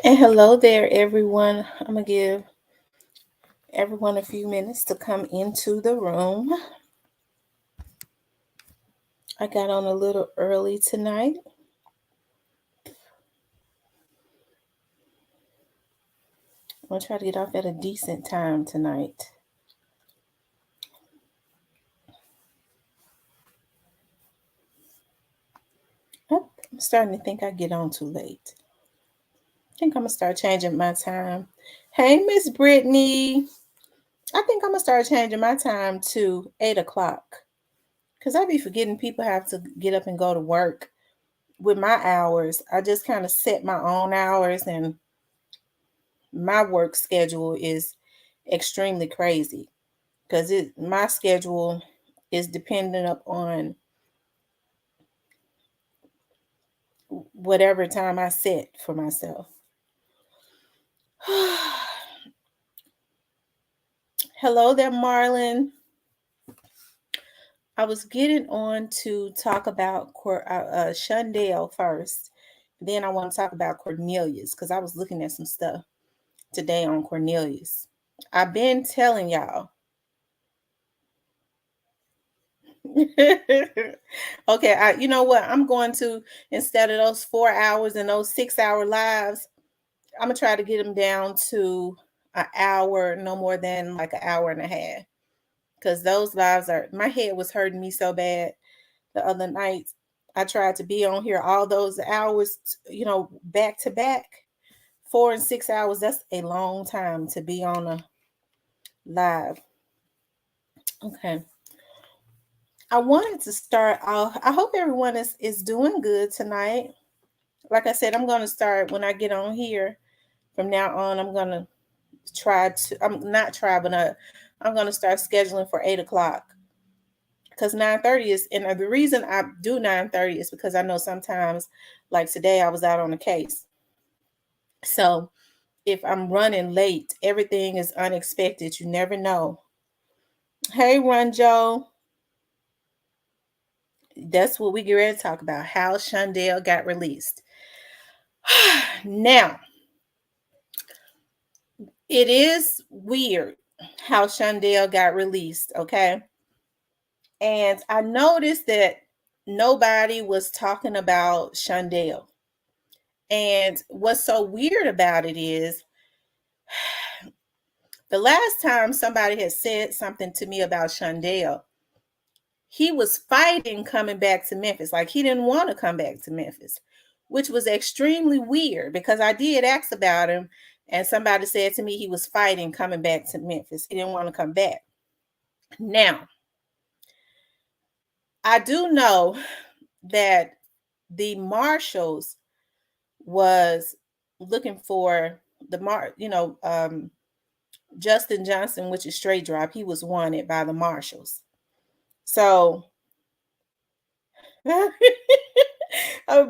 And hello there, everyone. I'm going to give everyone a few minutes to come into the room. I got on a little early tonight. I'm going to try to get off at a decent time tonight. Oh, I'm starting to think I get on too late. I think I'm going to start changing my time. Hey, Miss Brittany. I think I'm going to start changing my time to 8 o'clock. Because I be forgetting people have to get up and go to work. With my hours, I just kind of set my own hours, and my work schedule is extremely crazy because my schedule is dependent upon whatever time I set for myself. Hello there, Marlon. I was getting on to talk about Shundale first. Then I want to talk about Cornelius because I was looking at some stuff today on Cornelius. I've been telling y'all. Okay, you know what? I'm going to, instead of those 4 hours and those 6 hour lives, I'm gonna try to get them down to an hour, no more than like an hour and a half. Because those lives are, my head was hurting me so bad the other night. I tried to be on here all those hours, back to back. 4 and 6 hours, that's a long time to be on a live. Okay. I wanted to start off. I hope everyone is doing good tonight. Like I said, I'm gonna start when I get on here. From now on, I'm gonna try to. I'm not try, but I'm gonna start scheduling for 8 o'clock because 9:30 is. And the reason I do 9:30 is because I know sometimes, like today, I was out on a case. So if I'm running late, everything is unexpected. You never know. Hey, Run Joe. That's what we get ready to talk about. How Shundale got released. Now, it is weird how Shundale got released, okay? And I noticed that nobody was talking about Shundale. And what's so weird about it is the last time somebody had said something to me about Shundale, he was fighting coming back to Memphis. Like he didn't want to come back to Memphis, which was extremely weird because I did ask about him and somebody said to me he was fighting coming back to Memphis. He didn't want to come back. Now, I do know that the marshals was looking for Justin Johnson, which is straight drop. He was wanted by the marshals. So, oh,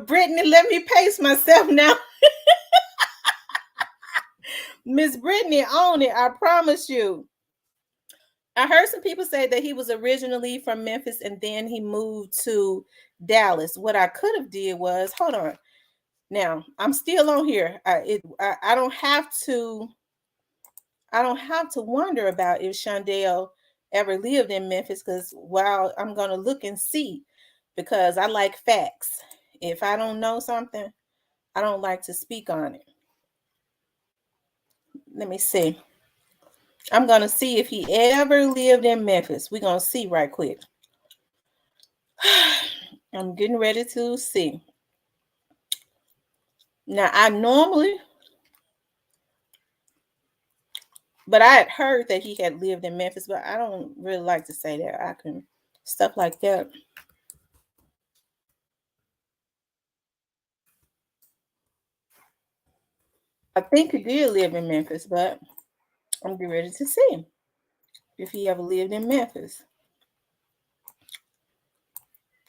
Brittany, let me pace myself now. Miss Brittany own it, I promise you. I heard some people say that he was originally from Memphis and then he moved to Dallas. What I could have did was, hold on. Now, I'm still on here. I don't have to wonder about if Shundale ever lived in Memphis because while I'm gonna look and see because I like facts. If I don't know something, I don't like to speak on it. Let me see. I'm gonna see if he ever lived in Memphis. We're gonna see right quick. I'm getting ready to see. Now I normally, but I had heard that he had lived in Memphis, but I don't really like to say that. I can stuff like that. I think he did live in Memphis, but I'm getting ready to see if he ever lived in Memphis.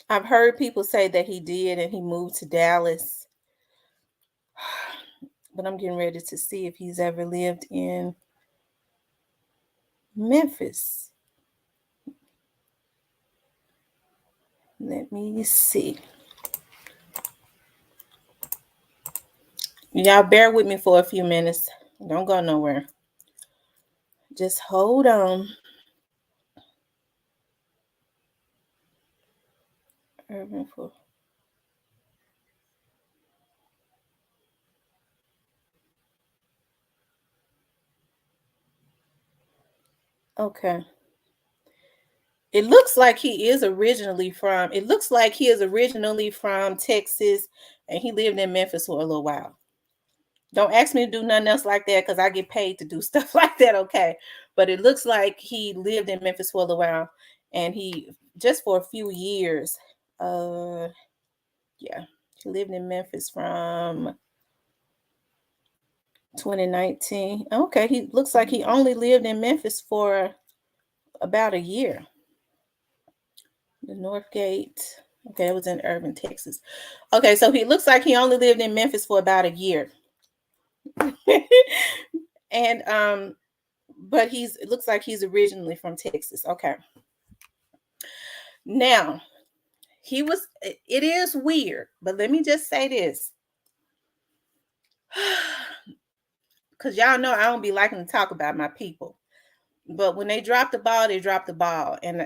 I've heard people say that he did and he moved to Dallas, but I'm getting ready to see if he's ever lived in Memphis. Let me see. Y'all bear with me for a few minutes. Don't go nowhere. Just hold on. Urban for okay. It looks like he is originally from. It looks like he is originally from Texas, and he lived in Memphis for a little while. Don't ask me to do nothing else like that because I get paid to do stuff like that. Okay, but it looks like he lived in Memphis for a little while, and he just for a few years. Yeah, he lived in Memphis from 2019. Okay, he looks like he only lived in Memphis for about a year. The Northgate. Okay, it was in Irving, Texas. Okay, so he looks like he only lived in Memphis for about a year. And but it looks like he's originally from Texas. Okay. Now, it is weird, but let me just say this. Cuz y'all know I don't be liking to talk about my people. But when they drop the ball, they drop the ball and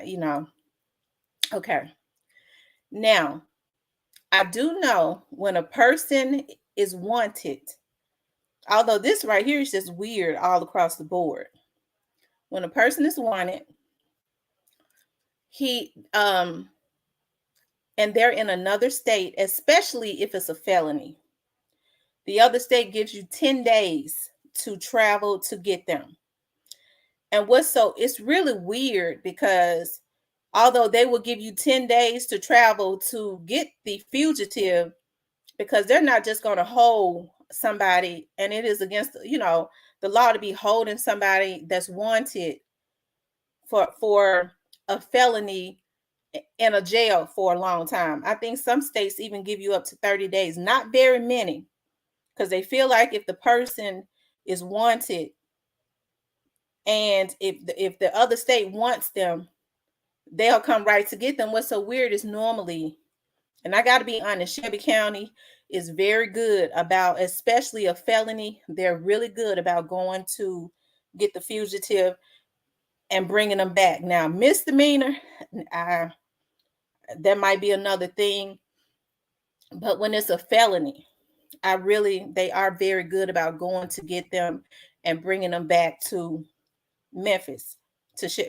okay. Now, I do know when a person is wanted, although this right here is just weird all across the board. When a person is wanted, he and they're in another state, especially if it's a felony, the other state gives you 10 days to travel to get them. And it's really weird because although they will give you 10 days to travel to get the fugitive, because they're not just going to hold somebody, and it is against the law to be holding somebody that's wanted for a felony in a jail for a long time. I think some states even give you up to 30 days, not very many, because they feel like if the person is wanted and if the other state wants them, they'll come right to get them. What's so weird is normally, and I got to be honest, Shelby County is very good about, especially a felony, they're really good about going to get the fugitive and bringing them back. Now, misdemeanor, that might be another thing, but when it's a felony, they are very good about going to get them and bringing them back to Memphis,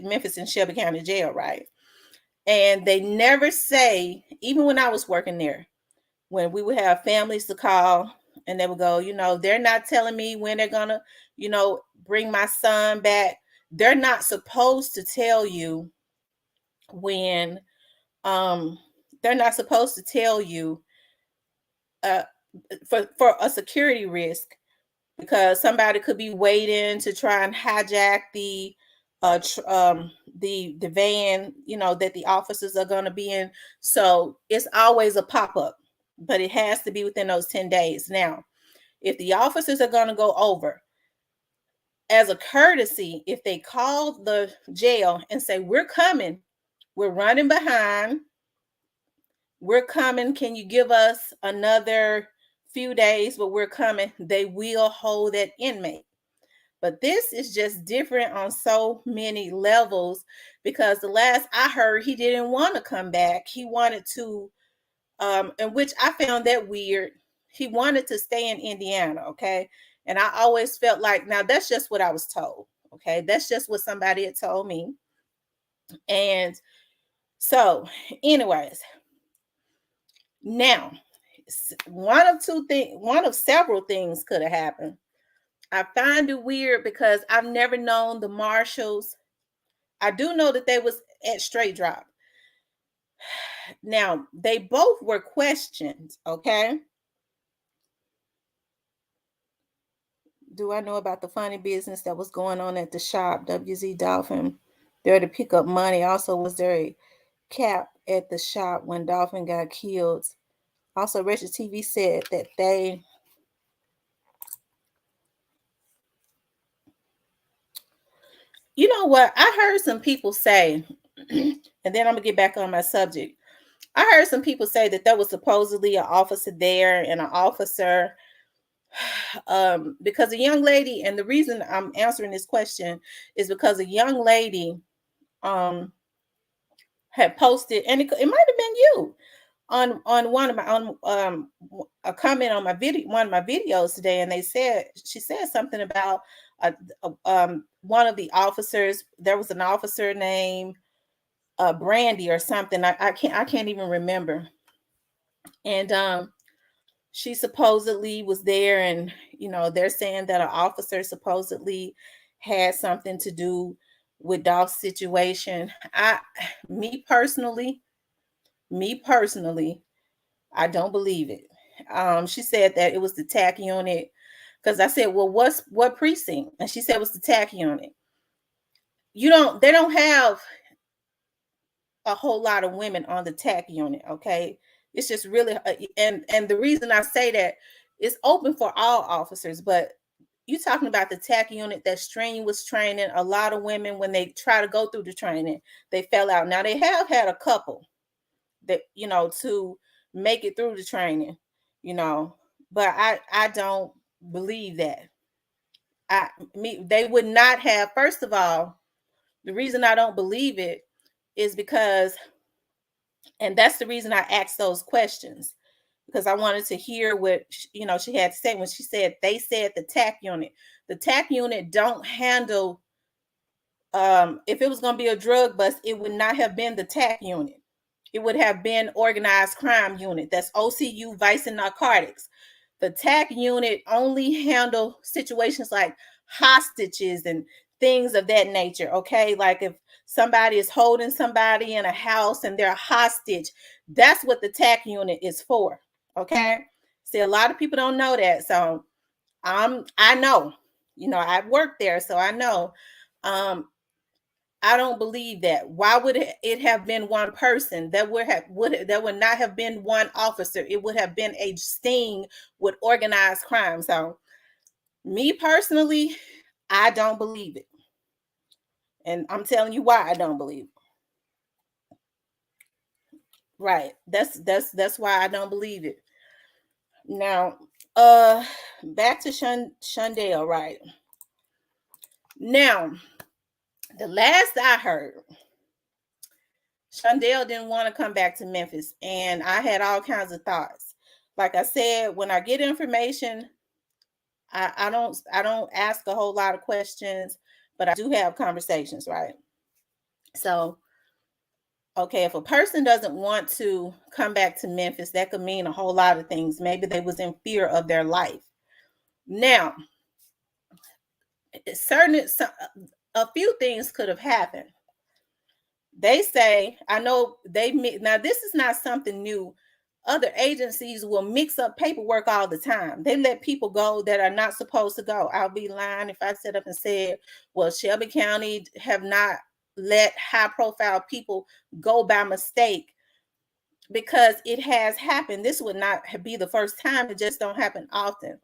Memphis and Shelby County Jail, right? And they never say, even when I was working there, when we would have families to call and they would go, they're not telling me when they're gonna, bring my son back. They're not supposed to tell you when, they're not supposed to tell you uh, for a security risk, because somebody could be waiting to try and hijack the van, that the officers are going to be in. So it's always a pop-up, but it has to be within those 10 days. Now, if the officers are going to go over, as a courtesy, if they call the jail and say, we're coming, we're running behind, we're coming, can you give us another few days, but we're coming, they will hold that inmate. But this is just different on so many levels, because the last I heard, he didn't want to come back. He wanted to, and which I found that weird. He wanted to stay in Indiana, okay? And I always felt like, now that's just what I was told, okay? That's just what somebody had told me. And so, anyways, now one of several things could have happened. I find it weird because I've never known the marshals. I do know that they was at Straight Drop. Now, they both were questioned, okay? Do I know about the funny business that was going on at the shop? WZ Dolphin there to pick up money. Also, was there a cap at the shop when Dolphin got killed? Also, Retro TV said that you know what? I heard some people say, and then I'm going to get back on my subject. I heard some people say that there was supposedly an officer there, and an officer Because a young lady, and the reason I'm answering this question is because a young lady um had posted, and it might have been you, on one of my on a comment on my video, one of my videos today, and she said something about one of the officers. There was an officer named Brandy or something. I can't even remember. And she supposedly was there, and they're saying that an officer supposedly had something to do with Dolph's situation. Me personally, me personally, I don't believe it. She said that it was the TAC unit, because I said, well, what precinct? And she said it was the TAC unit. They don't have a whole lot of women on the TAC unit, okay? It's just really, and the reason I say that, it's open for all officers, but you talking about the TAC unit, that strenuous training. A lot of women, when they try to go through the training, they fell out. Now they have had a couple that to make it through the training, you know, but I don't believe that. They would not have. First of all, the reason I don't believe it is because, and that's the reason I asked those questions, because I wanted to hear what she had to say when she said they said the TAC unit. The TAC unit don't handle. If it was going to be a drug bust, it would not have been the TAC unit. It would have been organized crime unit. That's OCU, Vice and Narcotics. The TAC unit only handle situations like hostages and things of that nature. Okay, like if somebody is holding somebody in a house and they're a hostage, that's what the TAC unit is for. Okay, see, a lot of people don't know that, so I know. I've worked there, so I know. I don't believe that. Why would it have been one person? That would not have been one officer. It would have been a sting with organized crime. So, me personally, I don't believe it, and I'm telling you why I don't believe it. Right? That's why I don't believe it. Now, back to Shundale. Right now, the last I heard, Shundale didn't want to come back to Memphis, and I had all kinds of thoughts. Like I said, when I get information, I don't ask a whole lot of questions, but I do have conversations, right? So, okay, if a person doesn't want to come back to Memphis, that could mean a whole lot of things. Maybe they was in fear of their life. Now, a few things could have happened. They say, I know now this is not something new. Other agencies will mix up paperwork all the time. They let people go that are not supposed to go. I'll be lying if I set up and said, well, Shelby County have not let high profile people go by mistake, because it has happened. This would not be the first time. It just don't happen often.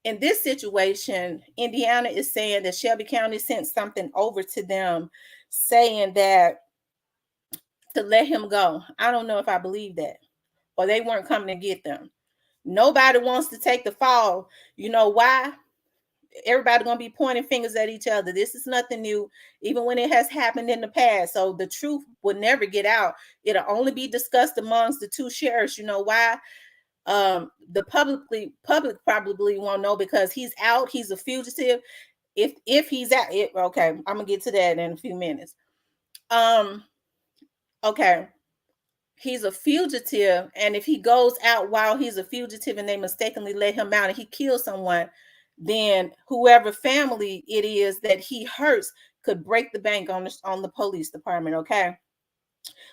In this situation, Indiana is saying that Shelby County sent something over to them saying that to let him go. I don't know if I believe that, or they weren't coming to get them. Nobody wants to take the fall. You know why? Everybody gonna be pointing fingers at each other. This is nothing new, even when it has happened in the past. So the truth will never get out. It'll only be discussed amongst the two sheriffs. You know why? The public probably won't know, because he's out. He's a fugitive. If he's out, okay, I'm gonna get to that in a few minutes. Okay, he's a fugitive, and if he goes out while he's a fugitive and they mistakenly let him out and he kills someone, then whoever family it is that he hurts could break the bank on the police department. Okay,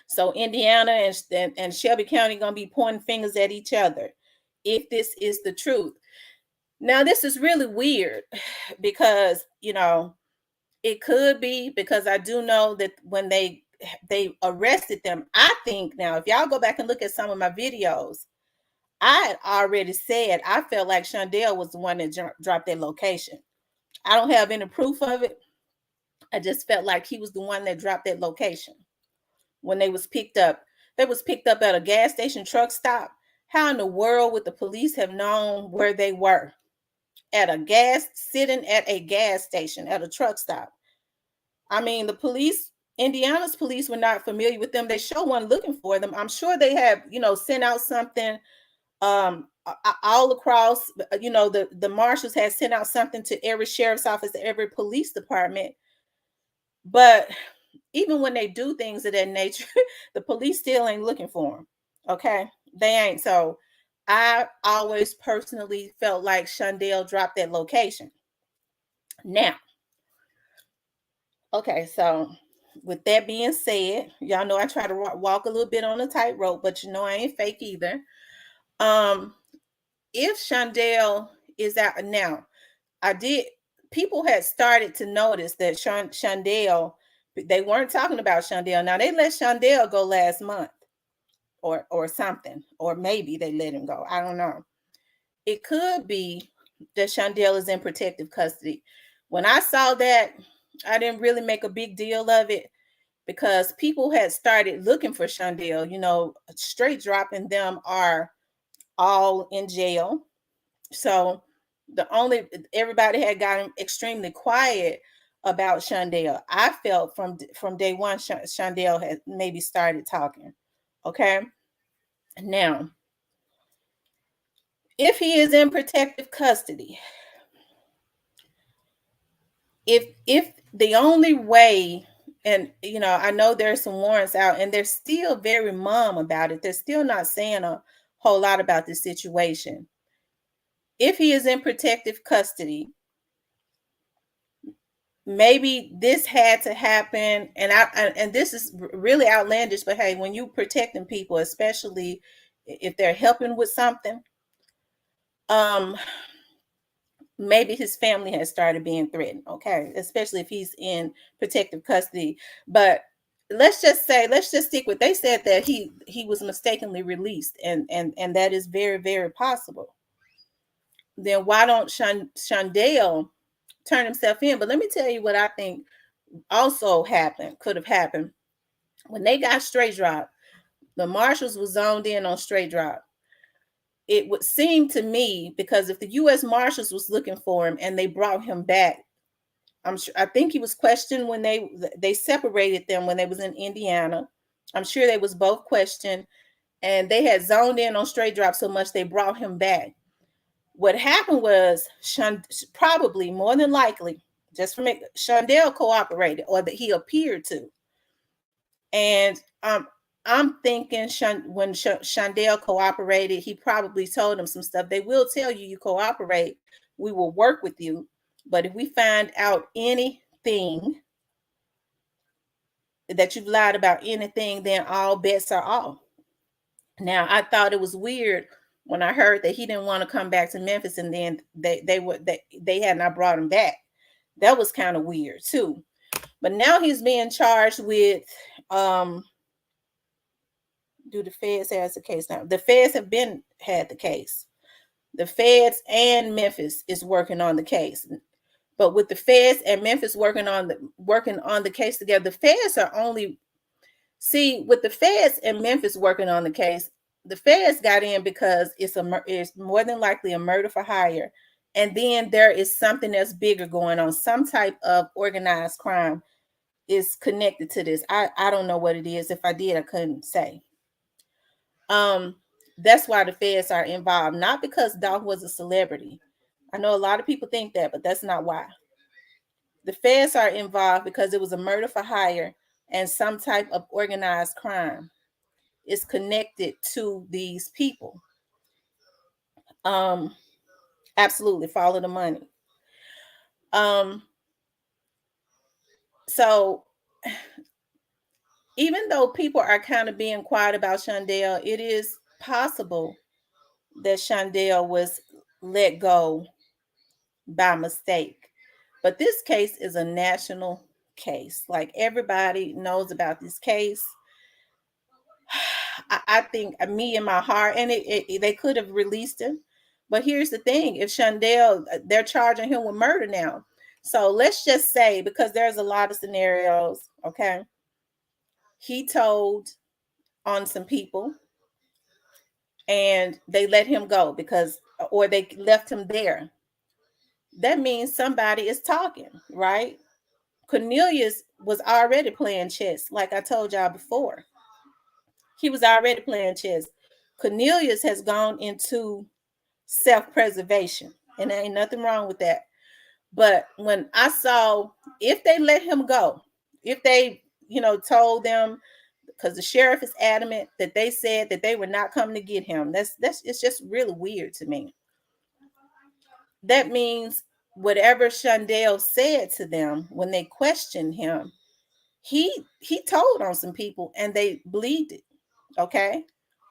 so Indiana and Shelby County gonna be pointing fingers at each other if this is the truth. Now, this is really weird because it could be, because I do know that when they arrested them, I think, now if y'all go back and look at some of my videos, I had already said I felt like Shundale was the one that dropped their location. I don't have any proof of it. I just felt like he was the one that dropped that location when they was picked up. They was picked up at a gas station truck stop. How in the world would the police have known where they were? sitting at a gas station at a truck stop. I mean, the police, Indiana's police were not familiar with them. They sure weren't looking for them. I'm sure they have, sent out something all across, the marshals had sent out something to every sheriff's office, every police department. But even when they do things of that nature, the police still ain't looking for them. Okay, they ain't. So I always personally felt like Shundale dropped that location. Now, okay, so with that being said, y'all know I try to walk a little bit on a tightrope, but I ain't fake either. If Shundale is out now, I did. People had started to notice that Shundale. They weren't talking about Shundale. Now they let Shundale go last month, or something, or maybe they let him go. I don't know. It could be that Shundale is in protective custody. When I saw that, I didn't really make a big deal of it because people had started looking for Shundale. Straight dropping them are all in jail. So everybody had gotten extremely quiet about Shundale. I felt from day one, Shundale had maybe started talking. Okay, now if he is in protective custody, if the only way, and I know there's some warrants out, and they're still very mum about it. They're still not saying a whole lot about this situation. If he is in protective custody, maybe this had to happen, and this is really outlandish, but hey, when you protecting people, especially if they're helping with something, maybe his family has started being threatened. Okay, especially if he's in protective custody. But let's just stick with, they said that he was mistakenly released, and that is very, very possible. Then why don't Shundale turn himself in? But let me tell you what I think also could have happened. When they got straight drop, the marshals was zoned in on straight drop. It would seem to me, because if the U.S. Marshals was looking for him and they brought him back, I think he was questioned when they separated them when they was in Indiana. I'm sure they was both questioned, and they had zoned in on straight drop so much they brought him back. What happened was, probably more than likely, just from it, Shundale cooperated, or that he appeared to. And I'm thinking when Shundale cooperated, he probably told him some stuff. They will tell you cooperate, we will work with you. But if we find out anything that you've lied about anything, then all bets are off. Now, I thought it was weird when I heard that he didn't want to come back to Memphis, and then they had not brought him back. That was kind of weird too. But now he's being charged with do the feds has the case now? The feds have had the case. The feds and Memphis is working on the case. But with the feds and Memphis working on the case together, the feds are only with the feds and Memphis working on the case. The feds got in because it's more than likely a murder for hire, and then there is something that's bigger going on. Some type of organized crime is connected to this. I don't know what it is. If I did, I couldn't say. That's why the feds are involved, not because Doc was a celebrity. I know a lot of people think that, but that's not why. The feds are involved because it was a murder for hire and some type of organized crime is connected to these people. Absolutely follow the money. So even though people are kind of being quiet about Shundale, it is possible that Shundale was let go by mistake. But this case is a national case. Like, everybody knows about this case. I think me in my heart, and they could have released him. But here's the thing: if Shundale, they're charging him with murder now. So let's just say, because there's a lot of scenarios, okay? He told on some people and they let him go or they left him there. That means somebody is talking, right? Cornelius was already playing chess, like I told y'all before. He was already playing chess. Cornelius has gone into self-preservation, and there ain't nothing wrong with that. But when I saw, if they let him go, if they, told them, because the sheriff is adamant that they said that they were not coming to get him. That's it's just really weird to me. That means whatever Shundale said to them when they questioned him, he told on some people and they believed it, okay?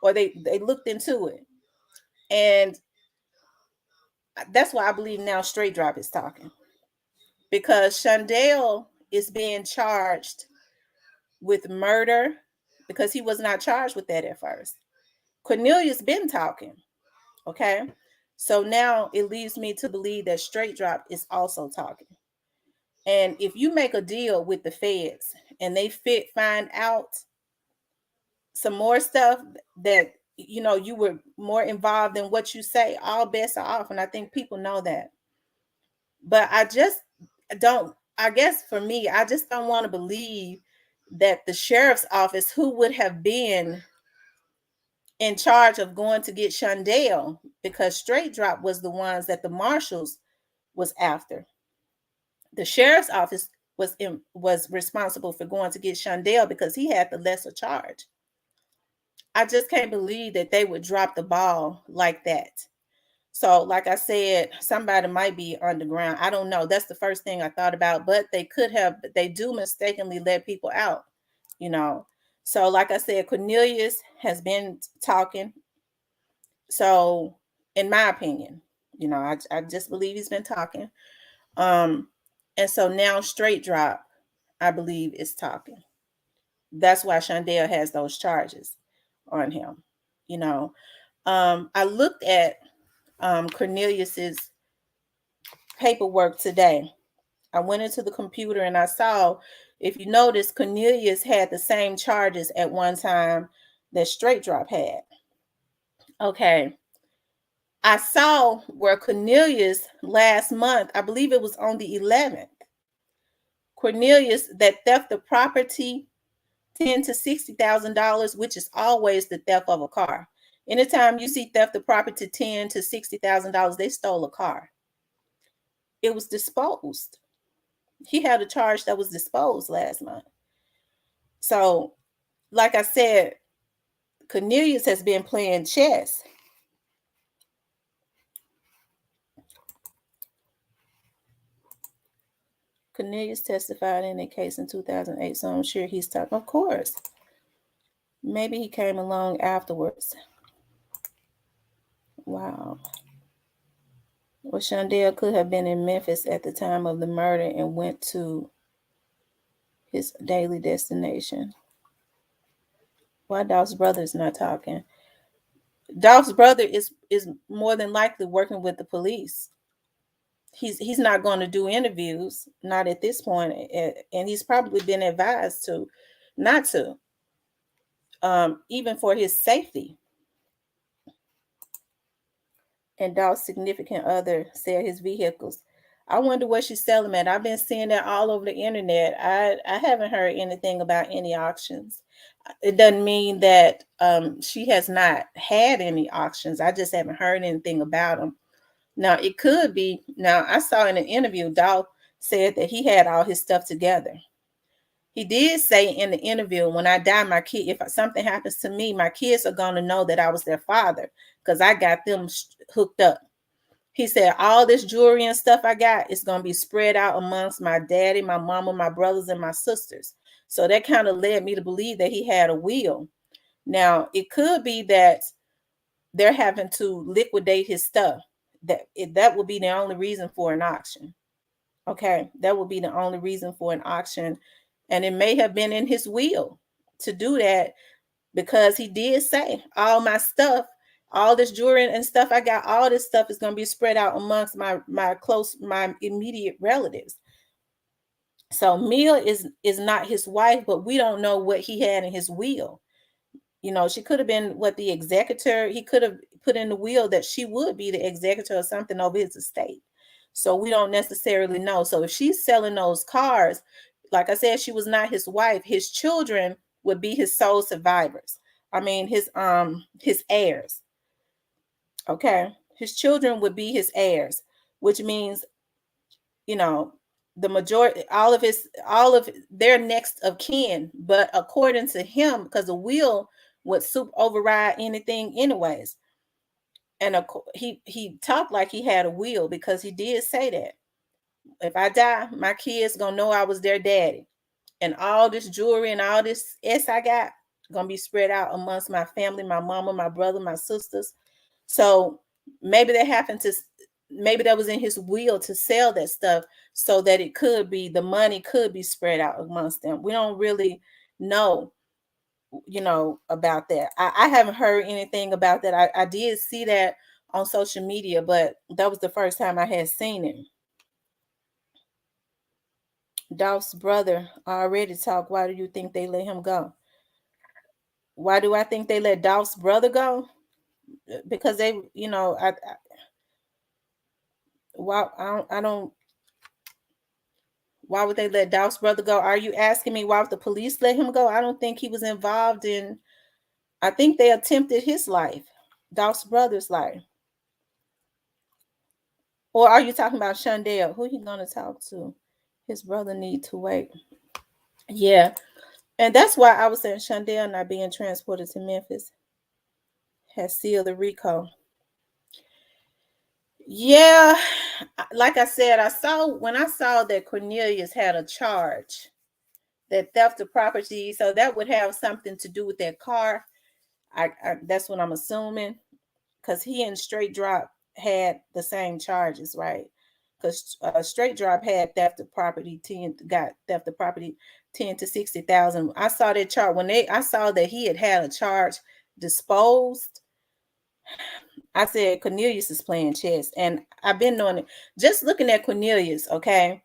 Or they looked into it. And that's why I believe now Straight Drop is talking. Because Shundale is being charged with murder because he was not charged with that at first. Cornelius been talking, okay? So now it leaves me to believe that Straight Drop is also talking. And if you make a deal with the feds and they find out some more stuff that you were more involved in what you say, all bets are off. And I think people know that. But I just don't, I guess for me, I just don't want to believe that the sheriff's office, who would have been in charge of going to get Shundale, because Straight Drop was the ones that the marshals was after. The sheriff's office was responsible for going to get Shundale because he had the lesser charge. I just can't believe that they would drop the ball like that. So, like I said, somebody might be underground. I don't know. That's the first thing I thought about, but they do mistakenly let people out, you know. So, like I said, Cornelius has been talking. So, in my opinion, I just believe he's been talking. Um, and so now Straight Drop, I believe, is talking. That's why Shundale has those charges on him. You know, I looked at Cornelius's paperwork today. I went into the computer and I saw, if you notice, Cornelius had the same charges at one time that Straight Drop had. Okay. I saw where Cornelius last month, I believe it was on the 11th, Cornelius, that theft of property, $10,000 to $60,000, which is always the theft of a car. Anytime you see theft of property, $10,000 to $60,000, they stole a car. It was disposed. He had a charge that was disposed last month. So, like I said, Cornelius has been playing chess. Cornelius testified in a case in 2008, so I'm sure he's talking. Of course. Maybe he came along afterwards. Wow. Well, Shundale could have been in Memphis at the time of the murder and went to his daily destination. Why Dolph's brother is not talking? Dolph's brother is more than likely working with the police. He's not going to do interviews, not at this point, and he's probably been advised to not to, even for his safety. And Dolph's significant other sell his vehicles. I wonder what she's selling at. I've been seeing that all over the internet. I haven't heard anything about any auctions. It doesn't mean that she has not had any auctions. I just haven't heard anything about them. Now, it could be. Now, I saw in an interview, Dolph said that he had all his stuff together. He did say in the interview, when I die, my kid, if something happens to me, my kids are going to know that I was their father because I got them hooked up. He said, all this jewelry and stuff I got is going to be spread out amongst my daddy, my mama, my brothers, and my sisters. So that kind of led me to believe that he had a will. Now, it could be that they're having to liquidate his stuff. That would be the only reason for an auction. Okay, that would be the only reason for an auction. And it may have been in his will to do that because he did say, all my stuff, all this jewelry and stuff I got, all this stuff is going to be spread out amongst my immediate relatives. So Mia is not his wife, but we don't know what he had in his will. She could have been the executor. He could have put in the will that she would be the executor or something over his estate. So we don't necessarily know. So if she's selling those cars, like I said, she was not his wife. His children would be his sole survivors. I mean, his heirs. Okay, his children would be his heirs, which means, you know, the majority, all of their next of kin. But according to him, because the will would override anything, anyways. And he talked like he had a will, because he did say that if I die, my kids gonna know I was their daddy, and all this jewelry and all this I got gonna be spread out amongst my family, my mama, my brother, my sisters. So maybe that happened to, maybe that was in his will to sell that stuff, so that it could be, the money could be spread out amongst them. We don't really know, about that. I haven't heard anything about that. I did see that on social media, but that was the first time I had seen it. Dolph's brother already talked. Why do you think they let him go? Why do I think they let Dolph's brother go? Because they, why I don't why would they let Dolph's brother go? Are you asking me why would the police let him go? I don't think he was involved in. I think they attempted his life, Dolph's brother's life. Or are you talking about Shundale? Who he gonna talk to? His brother need to wait. Yeah, and that's why I was saying Shundale not being transported to Memphis has sealed the RICO. Yeah, like I said, when I saw that Cornelius had a charge, that theft of property, so that would have something to do with that car. That's what I'm assuming, because he and Straight Drop had the same charges, right? Because Straight Drop had theft of property, got theft of property 10 to 60,000. I saw that chart I saw that he had a charge disposed. I said Cornelius is playing chess, and I've been knowing it. Just looking at Cornelius, okay,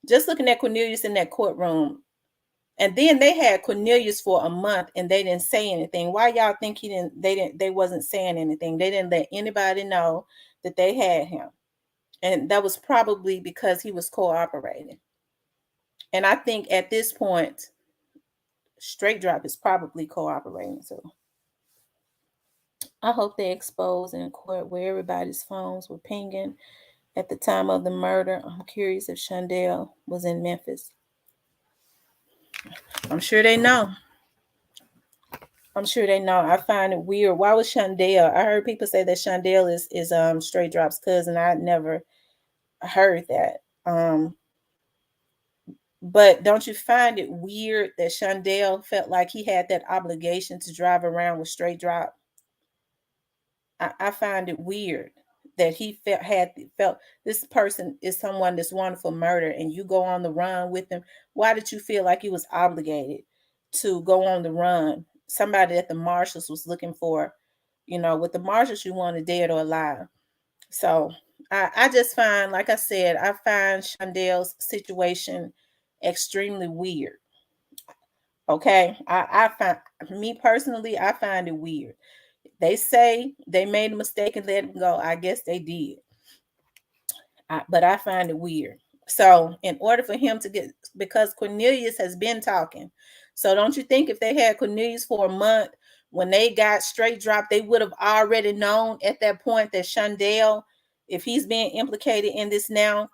just looking at Cornelius in that courtroom, and then they had Cornelius for a month, and they didn't say anything. Why y'all think he didn't? They wasn't saying anything. They didn't let anybody know that they had him, and that was probably because he was cooperating. And I think at this point, Straight Drop is probably cooperating too. I hope they expose in court where everybody's phones were pinging at the time of the murder. I'm curious if Shundale was in Memphis. I'm sure they know. I'm sure they know. I find it weird. Why was Shundale? I heard people say that Shundale is Straight Drop's cousin. I never heard that. But don't you find it weird that Shundale felt like he had that obligation to drive around with Straight Drop? I find it weird that he felt this person is someone that's wanted for murder, and you go on the run with him. Why did you feel like he was obligated to go on the run? Somebody that the marshals was looking for, with the marshals, you wanted dead or alive. So I just find, like I said, I find Shundale's situation extremely weird. Okay, I find, me personally, I find it weird. They say they made a mistake and let him go. I guess they did. But I find it weird. So, in order for him to get, because Cornelius has been talking. So, don't you think if they had Cornelius for a month, when they got Straight Drop, they would have already known at that point that Shundale, if he's being implicated in this now,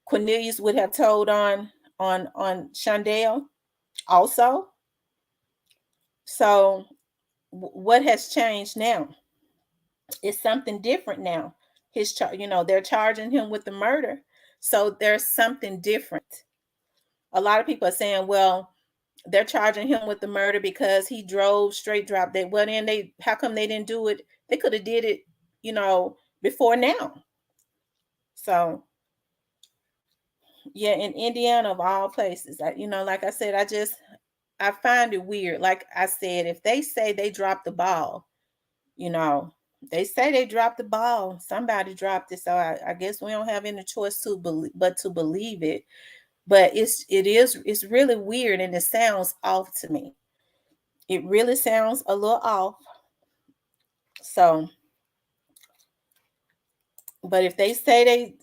Cornelius would have told on Shundale also. So, what has changed now? It's something different now. They're charging him with the murder. So there's something different. A lot of people are saying, well, they're charging him with the murder because he drove Straight Drop. How come they didn't do it? They could have did it, before now. So yeah, in Indiana of all places, like I said, I find it weird. Like I said, if they say they dropped the ball, you know, they say they dropped the ball. Somebody dropped it, so I guess we don't have any choice but to believe it. But it's really weird, and it sounds off to me. It really sounds a little off. So But if they say they,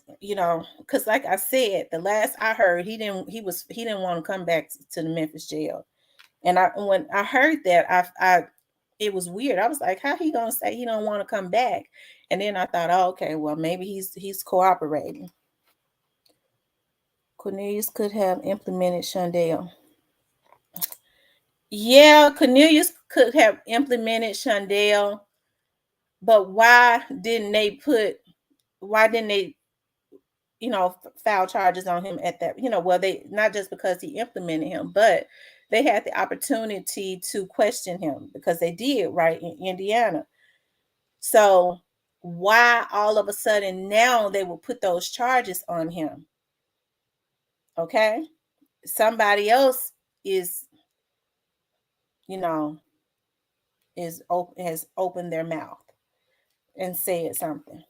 because like I said, the last I heard, he didn't want to come back to the Memphis jail. And when I heard that, it was weird. I was like, how he gonna say he don't want to come back? And then I thought, oh, okay, well maybe he's cooperating. Cornelius could have implemented Shundale. Yeah, Cornelius could have implemented Shundale, but why didn't they file charges on him at that, well, they not just because he implemented him, but they had the opportunity to question him because they did right in Indiana. So why all of a sudden now they will put those charges on him? Okay. Somebody else is, you know, has opened their mouth and said something.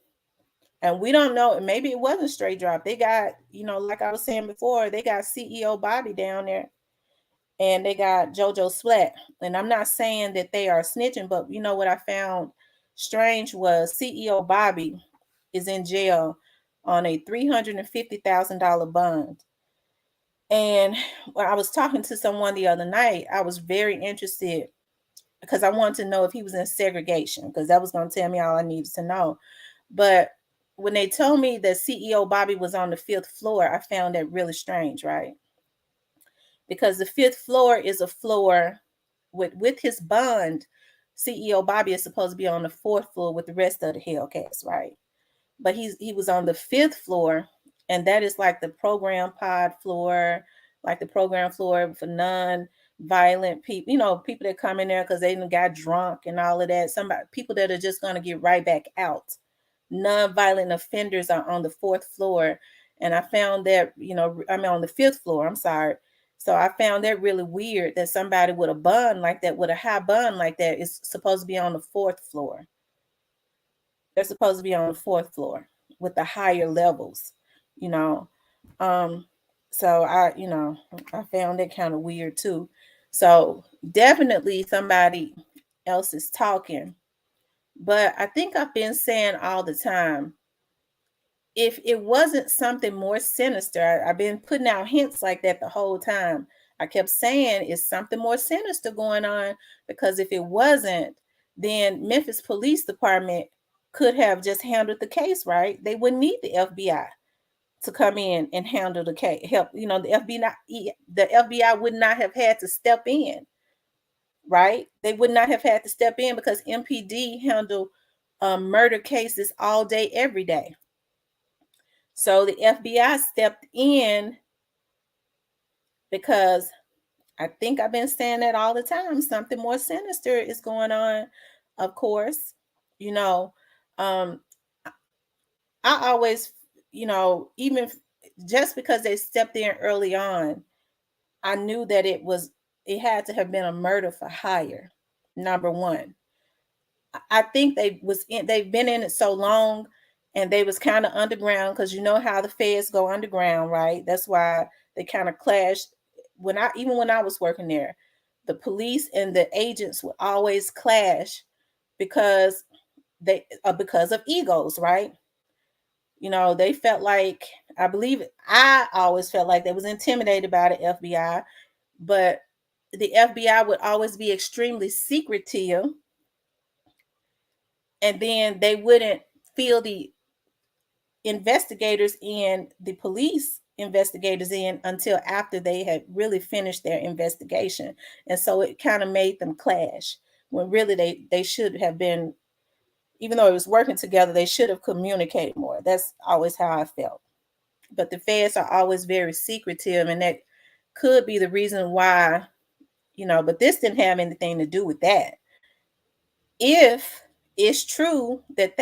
And we don't know. Maybe it wasn't straight drop. They got, like I was saying before, they got CEO Bobby down there and they got JoJo Sweat. And I'm not saying that they are snitching, but what I found strange was CEO Bobby is in jail on a $350,000 bond. And when I was talking to someone the other night, I was very interested because I wanted to know if he was in segregation, because that was going to tell me all I needed to know. But when they told me that CEO Bobby was on the fifth floor, I found that really strange, right? Because the fifth floor is a floor with his bond. CEO Bobby is supposed to be on the fourth floor with the rest of the Hellcats, right? But he was on the fifth floor, and that is like the program pod floor, like the program floor for non-violent people, people that come in there because they got drunk and all of that. People that are just going to get right back out. Non-violent offenders are on the fourth floor. And I found that, I'm on the fifth floor, I'm sorry. So I found that really weird that somebody with a bun like that, with a high bun like that, is supposed to be on the fourth floor. They're supposed to be on the fourth floor with the higher levels, you know. Um, so I found that kind of weird too. So definitely somebody else is talking. But I think I've been saying all the time, if it wasn't something more sinister, I've been putting out hints like that the whole time. I kept saying it's something more sinister going on, because if it wasn't, then Memphis Police Department could have just handled the case, right? They wouldn't need the FBI to come in and handle the case. Help, the FBI would not have had to step in, right? They would not have had to step in because MPD handle murder cases all day, every day. So the FBI stepped in because I think I've been saying that all the time. Something more sinister is going on, of course. You know, um, I always, even just because they stepped in early on, I knew that it had to have been a murder for hire. Number one, I think they've been in it so long, and they was kind of underground, because you know how the feds go underground, right? That's why they kind of clashed. When I was working there, the police and the agents would always clash because because of egos, right? They felt like, I always felt like they was intimidated by the FBI, but the FBI would always be extremely secretive, and then they wouldn't feel the investigators and the police investigators in until after they had really finished their investigation. And so it kind of made them clash, when really they should have been, even though it was working together, they should have communicated more. That's always how I felt. But the feds are always very secretive, and that could be the reason why, but this didn't have anything to do with that. If it's true that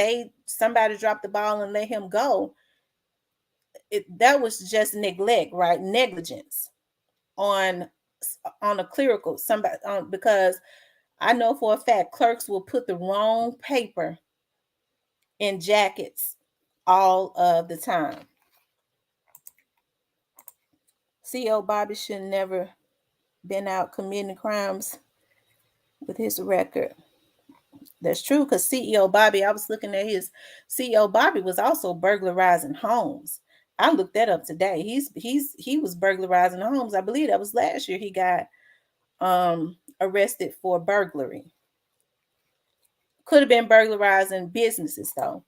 somebody dropped the ball and let him go, that was just neglect, right? Negligence on a clerical somebody, because I know for a fact clerks will put the wrong paper in jackets all of the time. CEO Bobby should never been out committing crimes with his record. That's true, because CEO Bobby, I was looking at his CEO Bobby was also burglarizing homes. I looked that up today. He was burglarizing homes. I believe that was last year he got arrested for burglary. Could have been burglarizing businesses though.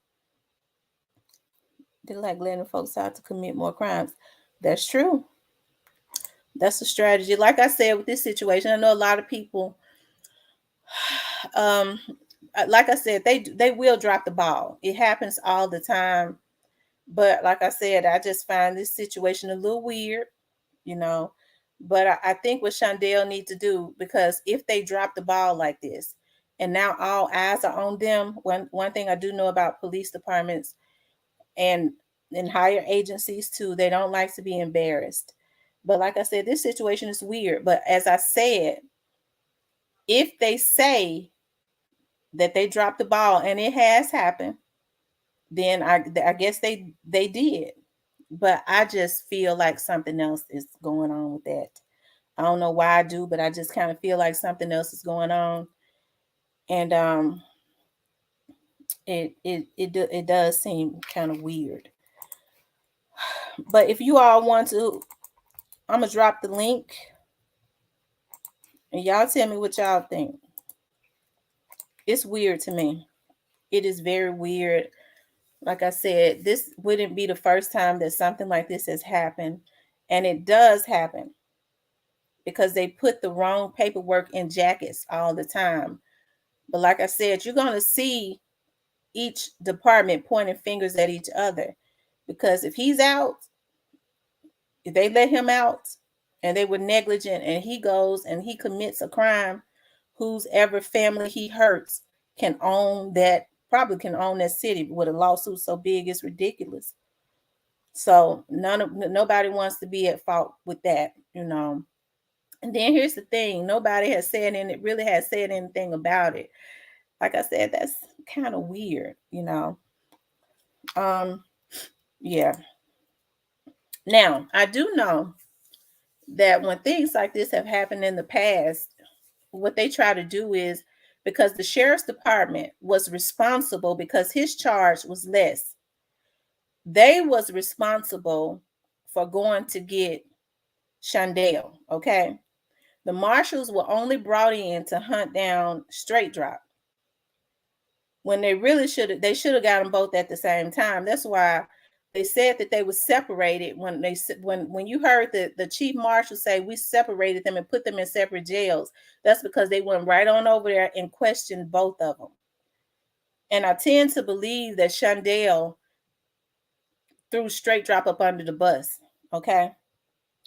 They like letting folks out to commit more crimes. That's true. That's a strategy. Like I said with this situation, I know a lot of people um like I said, they will drop the ball. It happens all the time. But like I said, I just find this situation a little weird, you know. But I think what Shundale need to do, because if they drop the ball like this, and now all eyes are on them. One thing I do know about police departments and in higher agencies too, they don't like to be embarrassed. But like I said, this situation is weird. But as I said, if they say that they dropped the ball, and it has happened, then I guess they did. But I just feel like something else is going on with that. I don't know why I do, but I just kind of feel like something else is going on, and it does seem kind of weird. But if you all want to, I'm gonna drop the link, and y'all tell me what y'all think. It's weird to me. It is very weird. Like I said, this wouldn't be the first time that something like this has happened, and it does happen because they put the wrong paperwork in jackets all the time. But like I said, you're going to see each department pointing fingers at each other, because if he's out, if they let him out and they were negligent and he goes and he commits a crime, whose ever family he hurts can own that, probably can own that city with a lawsuit so big it's ridiculous. So nobody wants to be at fault with that, you know. And then here's the thing: nobody has said, and it really has said anything about it. Like I said, that's kind of weird, you know. Um, yeah. Now I do know that when things like this have happened in the past, what they try to do is, because the sheriff's department was responsible, because his charge was less, they was responsible for going to get Shundale. Okay. The marshals were only brought in to hunt down Straight Drop, when they should have got them both at the same time. That's why they said that they were separated. When you heard the chief marshal say we separated them and put them in separate jails, that's because they went right on over there and questioned both of them. And I tend to believe that Shundale threw Straight Drop up under the bus. Okay.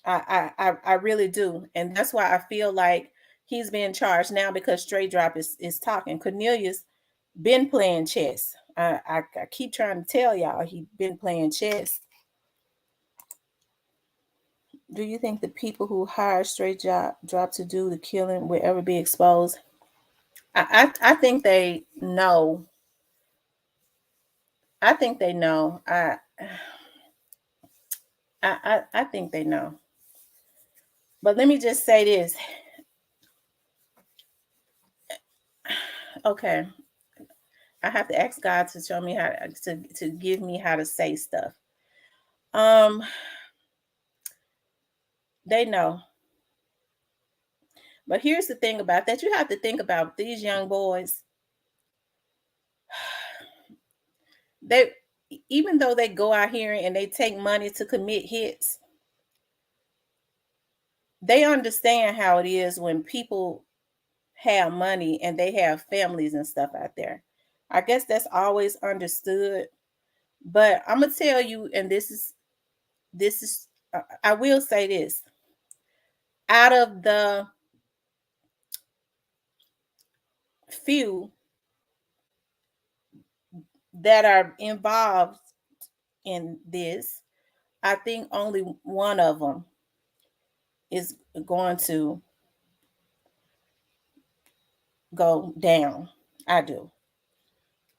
I really do. And that's why I feel like he's being charged now, because Straight Drop is talking. Cornelius been playing chess. I keep trying to tell y'all he been playing chess. Do you think the people who hire Drop to do the killing will ever be exposed? I think they know. I think they know. I think they know. But let me just say this. Okay, I have to ask God to show me how to give me how to say stuff. Um, they know. But here's the thing about that: you have to think about these young boys. They, even though they go out here and they take money to commit hits, they understand how it is when people have money and they have families and stuff out there. I guess that's always understood. But I'm gonna tell you, and this is I will say this: out of the few that are involved in this, I think only one of them is going to go down. I do,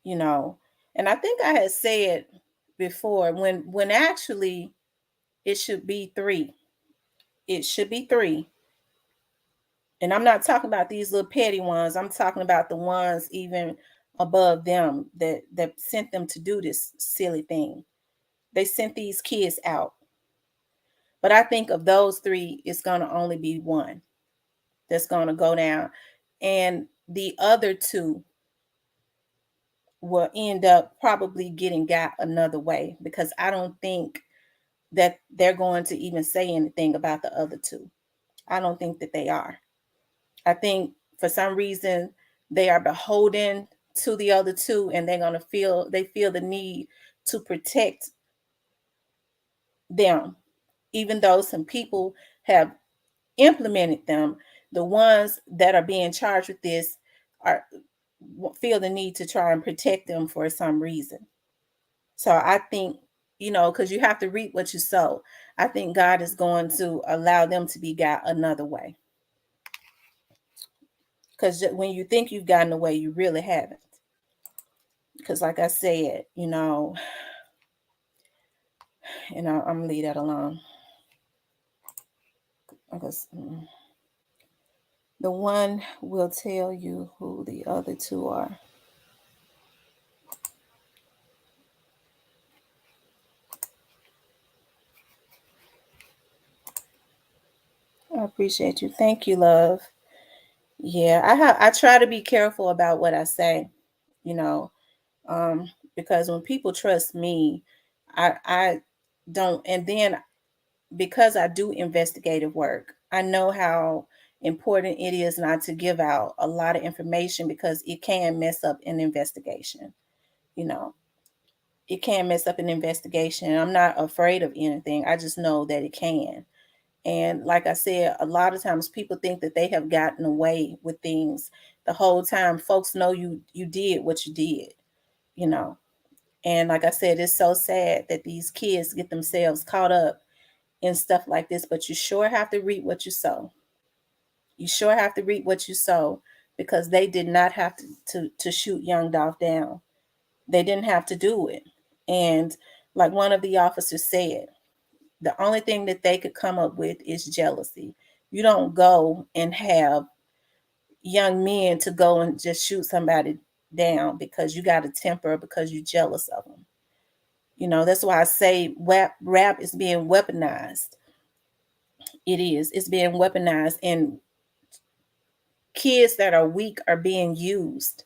you know. And I think I had said before, when actually it should be three. It should be three. And I'm not talking about these little petty ones. I'm talking about the ones even above them that sent them to do this silly thing. They sent these kids out. But I think of those three, it's going to only be one that's going to go down. And the other two will end up probably getting got another way, because I don't think that they're going to even say anything about the other two. I don't think that they are. I think for some reason they are beholden to the other two, and they feel the need to protect them, even though some people have implemented them. The ones that are being charged with this are feel the need to try and protect them for some reason. So I think, because you have to reap what you sow. I think God is going to allow them to be got another way. Because when you think you've gotten away, you really haven't. Because like I said, I'm gonna leave that alone. Because the one will tell you who the other two are. I appreciate you. Thank you, love. Yeah, I try to be careful about what I say, you know, because when people trust me, I don't. And then because I do investigative work, I know how important it is not to give out a lot of information, because it can mess up an investigation. You know, it can mess up an investigation. I'm not afraid of anything. I just know that it can. And like I said, a lot of times people think that they have gotten away with things the whole time. Folks know you did what you did, you know. And like I said, it's so sad that these kids get themselves caught up in stuff like this, but you sure have to reap what you sow. You sure have to reap what you sow, because they did not have to shoot young Dolph down. They didn't have to do it. And like one of the officers said, the only thing that they could come up with is jealousy. You don't go and have young men to go and just shoot somebody down because you got a temper, because you're jealous of them. That's why I say rap is being weaponized. It is. It's being weaponized, and kids that are weak are being used.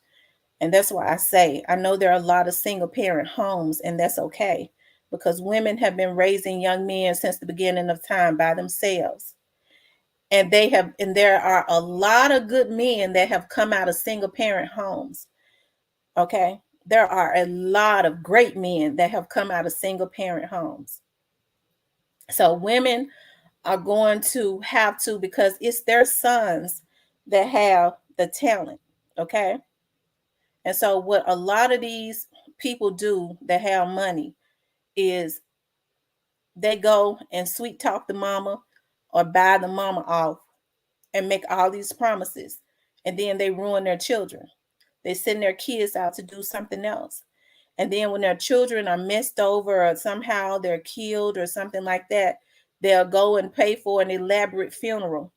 And that's why I say, I know there are a lot of single parent homes, and that's okay, because women have been raising young men since the beginning of time by themselves. And there are a lot of good men that have come out of single parent homes. Okay. There are a lot of great men that have come out of single parent homes. So women are going to have to, because it's their sons that have the talent. Okay. And so what a lot of these people do that have money is they go and sweet talk the mama, or buy the mama off, and make all these promises, and then they ruin their children. They send their kids out to do something else. And then when their children are messed over, or somehow they're killed or something like that, they'll go and pay for an elaborate funeral.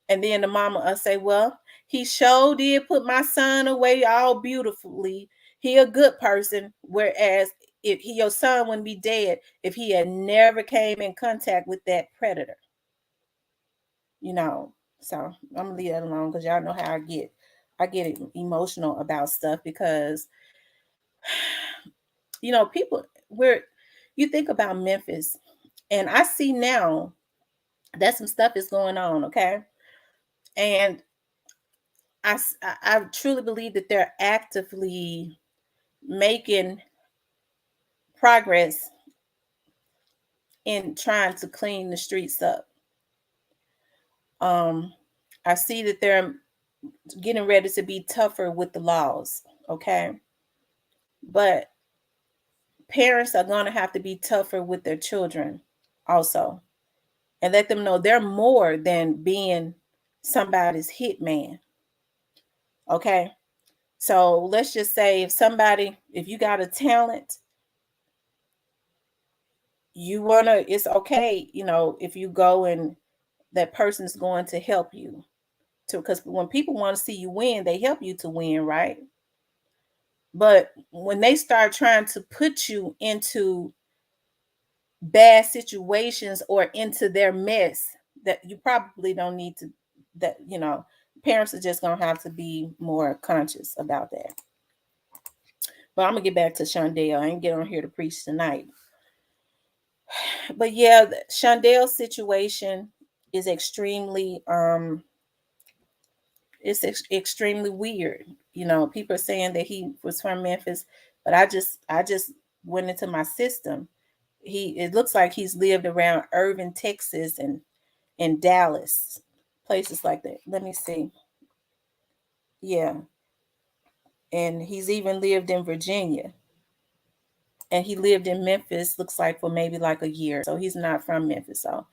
And then the mama will say, well, he sure did put my son away all beautifully. He a good person. Whereas your son wouldn't be dead if he had never came in contact with that predator. you know. So I'm gonna leave that alone, because y'all know how I get. I get emotional about stuff, because people, where you think about Memphis, and I see now that some stuff is going on, okay? And I truly believe that they're actively making progress in trying to clean the streets up. Um, I see that they're getting ready to be tougher with the laws, okay? But parents are going to have to be tougher with their children also, and let them know they're more than being somebody's hitman. Okay. So let's just say, if you got a talent, it's okay, if you go and that person's going to help you to, because when people want to see you win, they help you to win, right? But when they start trying to put you into bad situations or into their mess, that you probably don't need to, that, parents are just going to have to be more conscious about that. But I'm going to get back to Shundale. I ain't get on here to preach tonight. But yeah, Shundale's situation is extremely extremely weird. People are saying that he was from Memphis, but I just went into my system. It looks like he's lived around Irving, Texas, and Dallas, places like that. Let me see. Yeah, and he's even lived in Virginia, and he lived in Memphis. Looks like for maybe like a year. So he's not from Memphis. So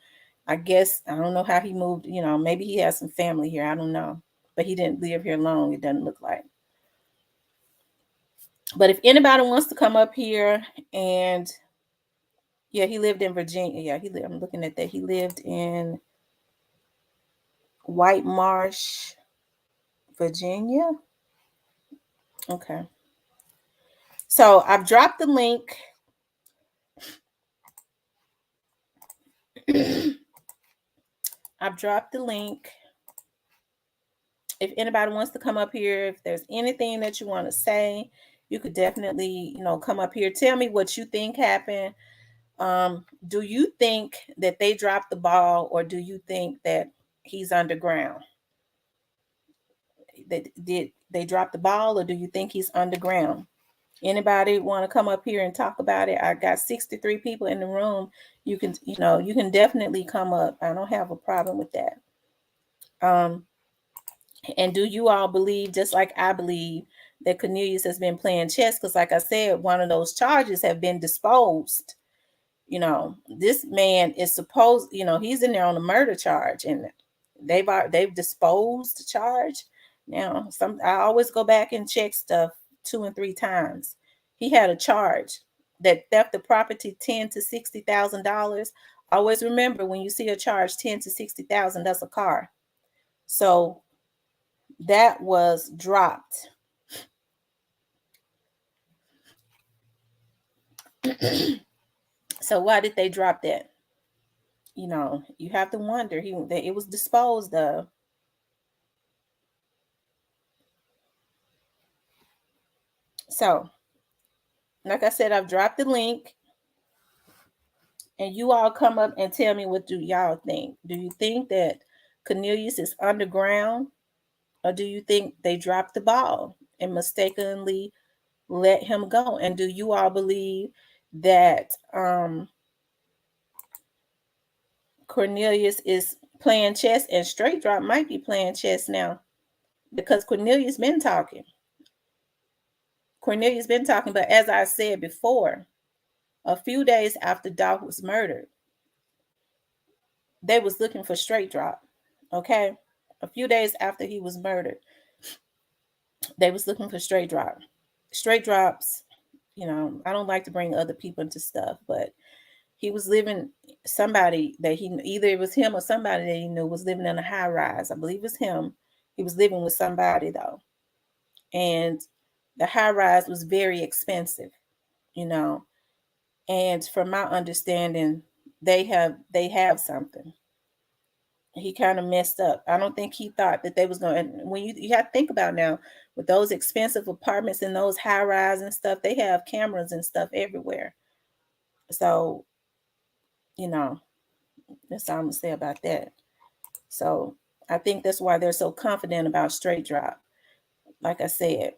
I guess I don't know how he moved. Maybe he has some family here. I don't know, but he didn't live here long. It doesn't look like. But if anybody wants to come up here, and yeah, he lived in Virginia. Yeah, I'm looking at that. He lived in White Marsh, Virginia. Okay. So I've dropped the link. I've dropped the link. If anybody wants to come up here, if there's anything that you want to say, you could definitely, come up here. Tell me what you think happened. Do you think that they dropped the ball, or do you think that he's underground? Did they drop the ball, or do you think he's underground? Anybody want to come up here and talk about it? I got 63 people in the room. You can definitely come up. I don't have a problem with that. And do you all believe, just like I believe, that Cornelius has been playing chess? Because like I said, one of those charges have been disposed. This man is supposed, he's in there on a murder charge, and they've disposed the charge. Now, I always go back and check stuff 2 and 3 times. He had a charge that theft of property $10,000 to $60,000. Always remember, when you see a charge $10,000 to $60,000, that's a car. So that was dropped. So why did they drop that? You have to wonder. It was disposed of. So, like I said, I've dropped the link, and you all come up and tell me, what do y'all think? Do you think that Cornelius is underground, or do you think they dropped the ball and mistakenly let him go? And do you all believe that Cornelius is playing chess, and Straight Drop might be playing chess now, because Cornelius been talking. But as I said before, a few days after Doc was murdered, they was looking for Straight Drop. Okay, a few days after he was murdered, they was looking for Straight Drop. Straight Drops, I don't like to bring other people into stuff, but he was living, somebody that he, either it was him or somebody that he knew, was living in a high rise. I believe it was him. He was living with somebody though, and the high rise was very expensive, you know. And from my understanding, they have something. He kind of messed up. I don't think he thought that they was going to, when you have to think about now, with those expensive apartments and those high rise and stuff, they have cameras and stuff everywhere. So, you know, that's all I'm gonna say about that. So I think that's why they're so confident about Straight Drop. Like I said,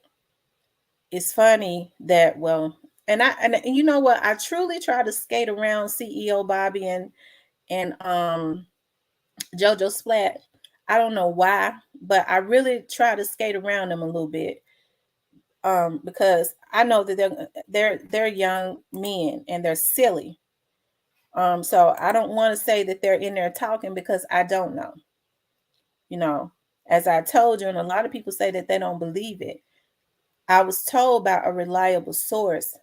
it's funny that, well, and you know what? I truly try to skate around CEO Bobby and JoJo Splat. I don't know why, but I really try to skate around them a little bit. Because I know that they're young men and they're silly. So I don't want to say that they're in there talking, because I don't know. You know, as I told you, and a lot of people say that they don't believe it. I was told by a reliable source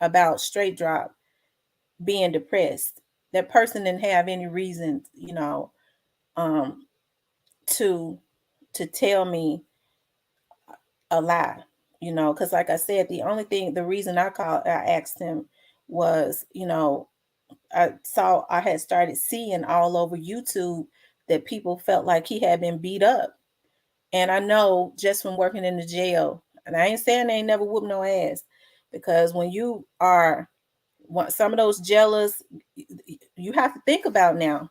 about Straight Drop being depressed. That person didn't have any reason, to tell me a lie. Because like I said, the reason I asked him was, I had started seeing all over YouTube that people felt like he had been beat up. And I know just from working in the jail, and I ain't saying they ain't never whooped no ass, because when you are some of those jealous, you have to think about now.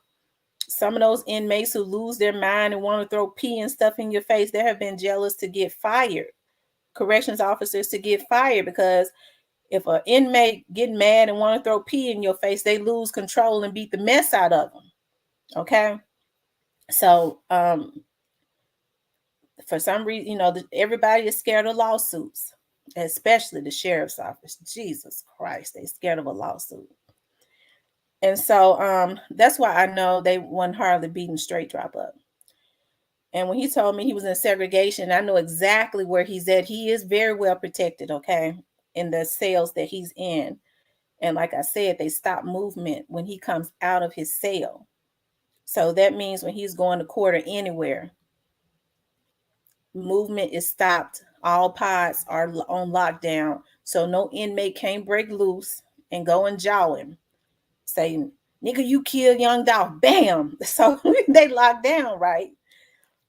Some of those inmates who lose their mind and want to throw pee and stuff in your face, there have been jealous to get fired, corrections officers to get fired, because if an inmate get mad and want to throw pee in your face, they lose control and beat the mess out of them. Okay, so for some reason, everybody is scared of lawsuits, especially the sheriff's office. Jesus Christ, they scared of a lawsuit. And so that's why I know they wasn't hardly beating straight drop up. And when he told me he was in segregation, I know exactly where he's at. He is very well protected, okay, in the cells that he's in. And like I said, they stop movement when he comes out of his cell. So that means when he's going to court or anywhere, movement is stopped. All pods are on lockdown. So no inmate can't break loose and go and jaw him. Say, nigga, you killed young dog. Bam. So they locked down, right?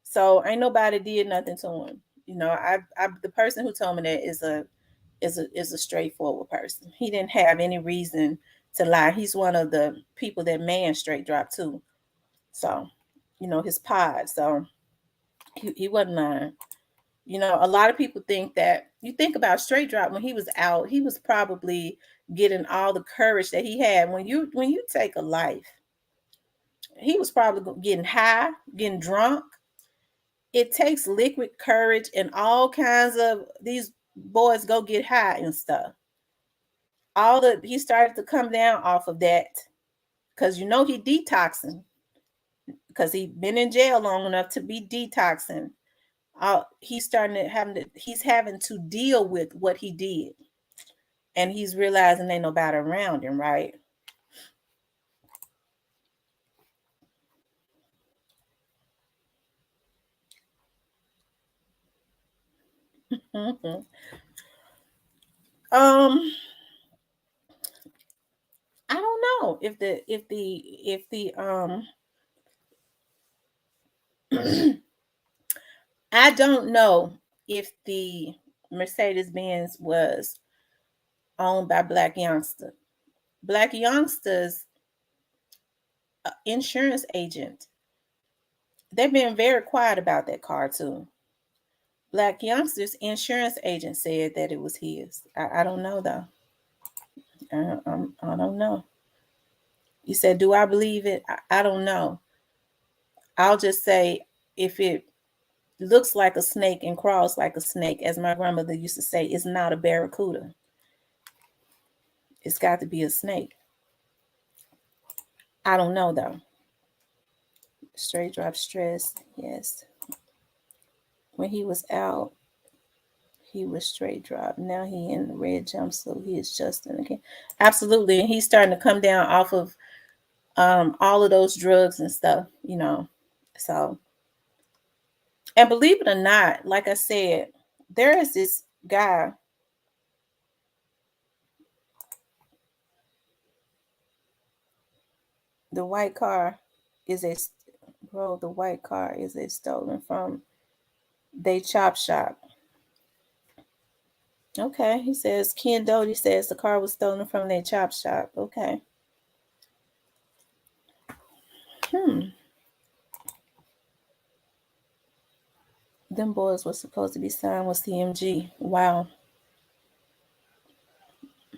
So ain't nobody did nothing to him. The person who told me that is a straightforward person. He didn't have any reason to lie. He's one of the people that man straight drop too. So, his pod. So he wasn't lying. A lot of people think that you think about straight drop when he was out, he was probably getting all the courage that he had. When you take a life, he was probably getting high, getting drunk. It takes liquid courage and all kinds of these boys go get high and stuff. He started to come down off of that because he detoxing because he been in jail long enough to be detoxing. He's having to deal with what he did, and he's realizing ain't nobody around him, right? Mhm. um I don't know if the I don't know if the Mercedes Benz was owned by Black Youngster. Black Youngster's insurance agent, they've been very quiet about that car too. Black Youngster's insurance agent said that it was his. I don't know though. I don't know. You said, do I believe it? I don't know. I'll just say, if it looks like a snake and crawls like a snake, as my grandmother used to say, it's not a barracuda. It's got to be a snake. I don't know though. Straight drop stress, yes. When he was out, he was straight drop. Now he in the red jumpsuit. He is Justin again. Absolutely. And he's starting to come down off of all of those drugs and stuff. So, and believe it or not, like I said, there is this guy. The white car is a bro. The white car is a stolen from they chop shop. Okay, he says Ken Doty says the car was stolen from their chop shop. Okay. Hmm. Them boys were supposed to be signed with CMG. Wow.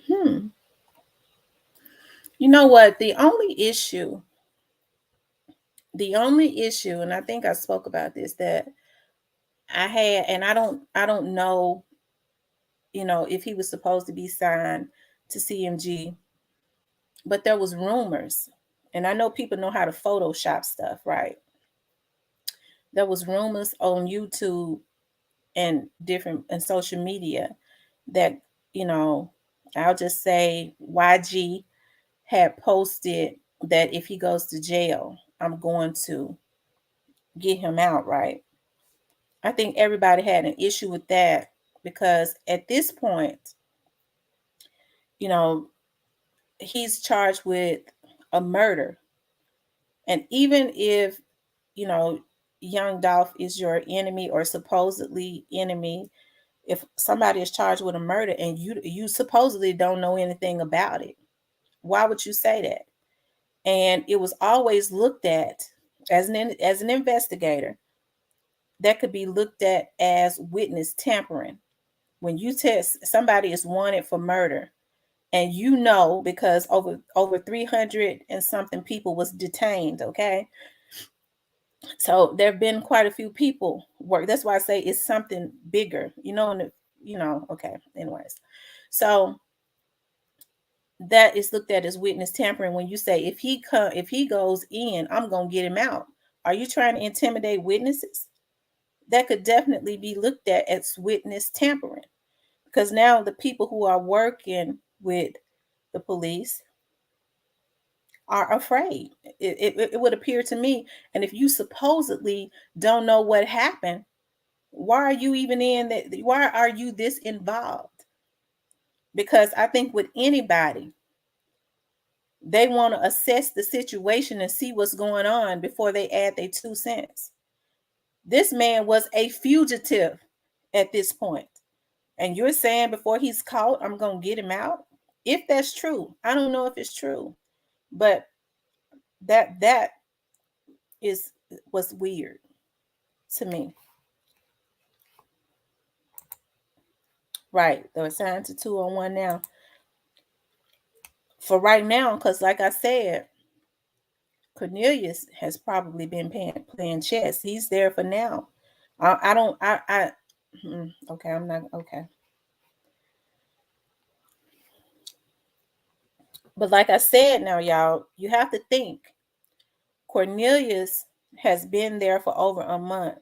Hmm. You know what? The only issue, and I think I spoke about this, that I had, and I don't know, if he was supposed to be signed to CMG, but there was rumors, and I know people know how to Photoshop stuff, right? There was rumors on YouTube and different and social media that, you know, I'll just say YG had posted that if he goes to jail, I'm going to get him out, right? I think everybody had an issue with that. because at this point, you know, he's charged with a murder. And even if, you know, young Dolph is your enemy or supposedly enemy, if somebody is charged with a murder and you supposedly don't know anything about it, why would you say that? And it was always looked at as an investigator, that could be looked at as witness tampering. When you test somebody is wanted for murder, and you know, because over 300 and something people was detained, okay? So there have been quite a few people work. That's why I say it's something bigger, you know, and okay. Anyways, so that is looked at as witness tampering. When you say if he goes in, I'm gonna get him out. Are you trying to intimidate witnesses? That could definitely be looked at as witness tampering, because now the people who are working with the police are afraid. It would appear to me. And if you supposedly don't know what happened, why are you even in that? Why are you this involved? Because I think with anybody, they want to assess the situation and see what's going on before they add their 2 cents. This man was a fugitive at this point. And you're saying before he's caught, I'm going to get him out? If that's true, I don't know if it's true, but that is was weird to me. Right. They're assigned to 201 now. For right now, because like I said, Cornelius has probably been playing chess. He's there for now. I don't, okay, I'm not, okay. But like I said, now, y'all, you have to think Cornelius has been there for over a month.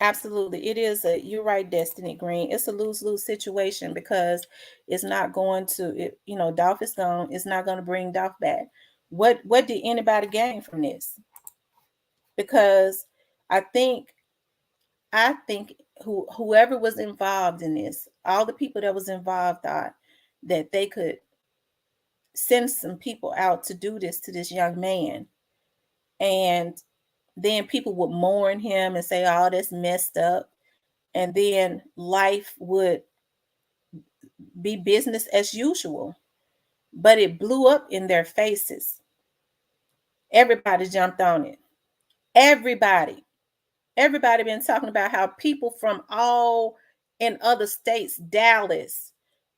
Absolutely. It is you're right, Destiny Green. It's a lose-lose situation because it's not going to, Dolph is gone. It's not going to bring Dolph back. What did anybody gain from this? Because I think whoever was involved in this, all the people that was involved thought that they could send some people out to do this to this young man. And then people would mourn him and say, oh, that's messed up. And then life would be business as usual. But it blew up in their faces. Everybody jumped on it. Everybody. Everybody been talking about how people from all in other states, Dallas,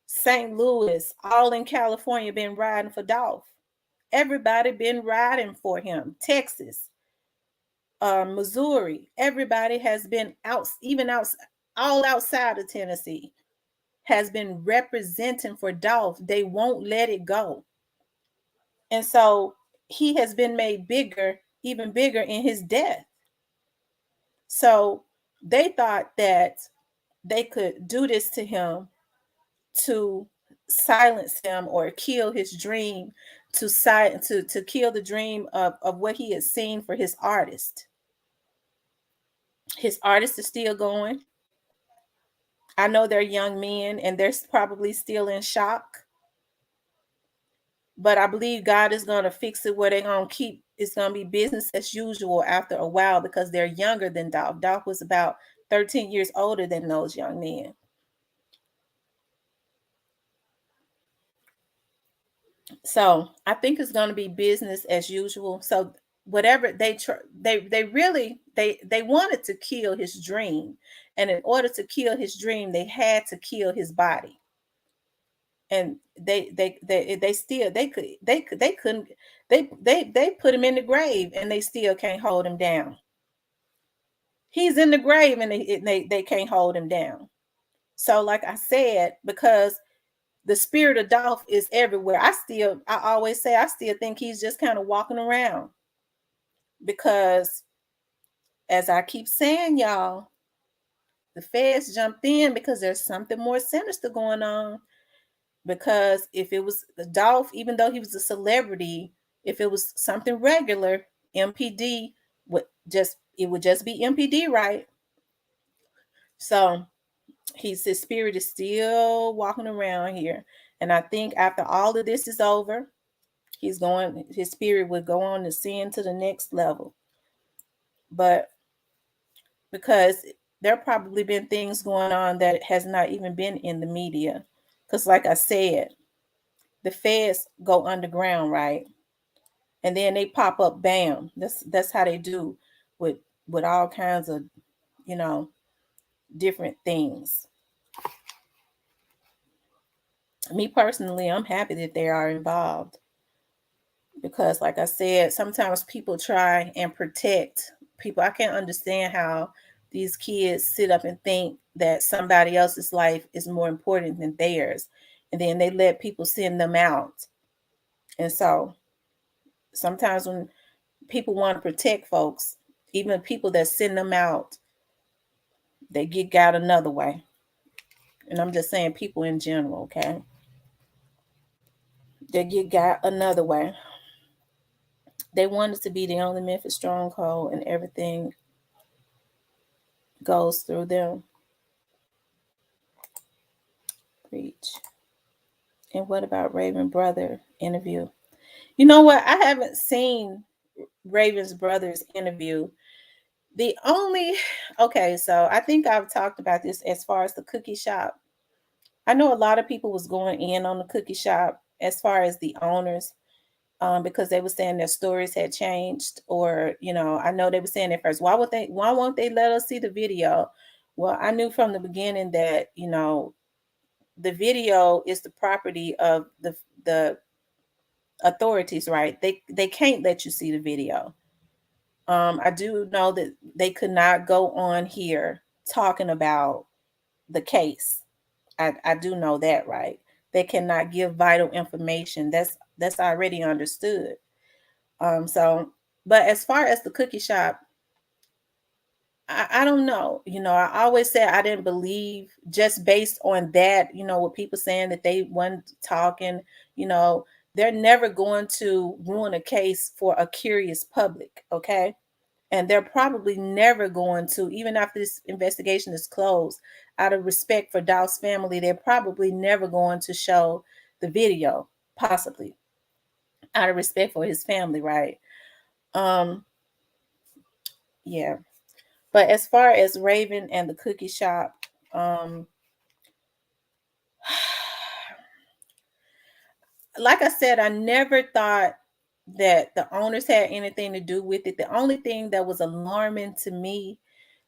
St. Louis, all in California, been riding for Dolph. Everybody been riding for him. Texas, Missouri, everybody has been out, even out, all outside of Tennessee, has been representing for Dolph. They won't let it go. And so he has been made bigger, even bigger in his death. So they thought that they could do this to him to silence him or kill his dream, to kill the dream of what he had seen for his artist. His artist is still going. I know they're young men and they're probably still in shock. But I believe God is going to fix it where they're going to keep, it's going to be business as usual after a while because they're younger than Dolph. Dolph was about 13 years older than those young men. So I think it's going to be business as usual. So whatever they wanted to kill his dream, and in order to kill his dream, they had to kill his body. And they still they couldn't they put him in the grave and they still can't hold him down. He's in the grave and they can't hold him down. So like I said, because the spirit of Dolph is everywhere. I always say I still think he's just kind of walking around, because as I keep saying, y'all, the feds jumped in because there's something more sinister going on. Because if it was Dolph, even though he was a celebrity, if it was something regular, MPD would just be MPD, right? So his spirit is still walking around here. And I think after all of this is over, his spirit would go on to ascend to the next level. But because there probably been things going on that has not even been in the media. Because like I said, the feds go underground, right? And then they pop up, bam. That's how they do with with all kinds of, you know, different things. Me personally, I'm happy that they are involved because, like I said, sometimes people try and protect people. I can't understand how these kids sit up and think that somebody else's life is more important than theirs, and then they let people send them out. And so sometimes when people want to protect folks, even people that send them out, they get got another way. And I'm just saying people in general, okay? They get got another way. They want us to be the only Memphis stronghold and everything goes through them. Preach. And what about Raven Brother interview? You know what? I haven't seen Raven's brother's interview. The only, okay, so I think I've talked about this as far as the cookie shop. I know a lot of people was going in on the cookie shop as far as the owners, because they were saying their stories had changed, or I know they were saying at first, why won't they let us see the video? Well, I knew from the beginning that the video is the property of the authorities, right? They can't let you see the video. I do know that they could not go on here talking about the case. I do know that, right? They cannot give vital information. That's already understood. So, but as far as the cookie shop, I don't know. I always said I didn't believe just based on that, with people saying that they weren't talking, you know, they're never going to ruin a case for a curious public, okay? And they're probably never going to, even after this investigation is closed, out of respect for Dolph's family, they're probably never going to show the video, possibly, out of respect for his family, right? Um, yeah. But as far as Raven and the cookie shop, um, like I said, I never thought that the owners had anything to do with it. The only thing that was alarming to me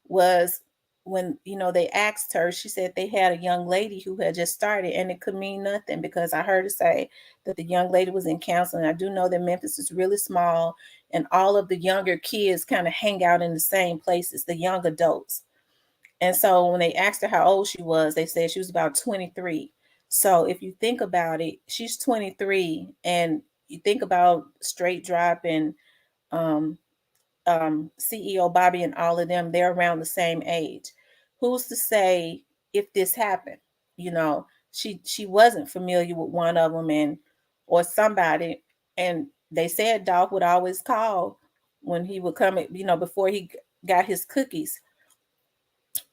was when they asked her. She said they had a young lady who had just started, and it could mean nothing because I heard her say that the young lady was in counseling. I do know that Memphis is really small, and all of the younger kids kind of hang out in the same places, the young adults. And so when they asked her how old she was, they said she was about 23. So if you think about it, she's 23, and you think about straight drop and um, CEO Bobby and all of them, they're around the same age. Who's to say if this happened? She wasn't familiar with one of them, and or somebody, and they said Dolph would always call when he would come, before he got his cookies.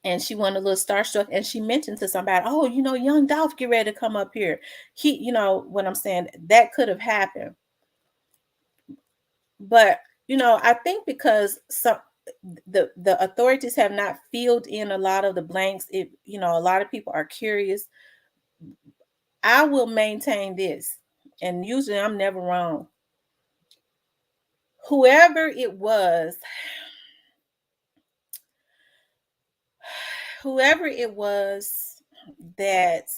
And she went a little starstruck, and she mentioned to somebody, "Oh, young Dolph get ready to come up here." What I'm saying, that could have happened. But I think because the authorities have not filled in a lot of the blanks, a lot of people are curious. I will maintain this, and usually I'm never wrong. Whoever it was, whoever it was that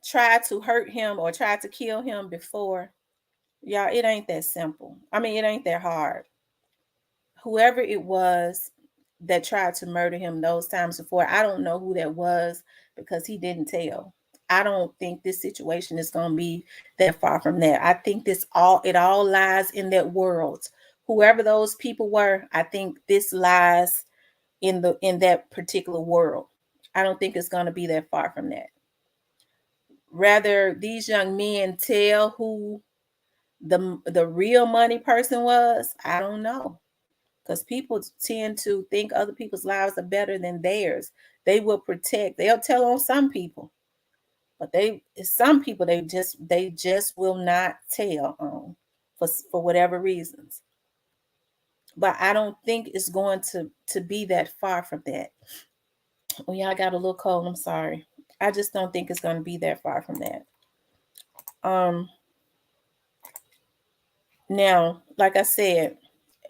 tried to hurt him or tried to kill him before, y'all, it ain't that simple. I mean, it ain't that hard. Whoever it was that tried to murder him those times before, I don't know who that was because he didn't tell. I don't think this situation is going to be that far from that. I think it all lies in that world. Whoever those people were, I think this lies in that particular world. I don't think it's going to be that far from that. Rather, these young men tell who the real money person was. I don't know. because people tend to think other people's lives are better than theirs. They will protect. They'll tell on some people, but some people they just will not tell on for whatever reasons. But I don't think it's going to be that far from that. Oh yeah, I got a little cold. I'm sorry. I just don't think it's going to be that far from that. Um, Now, like I said,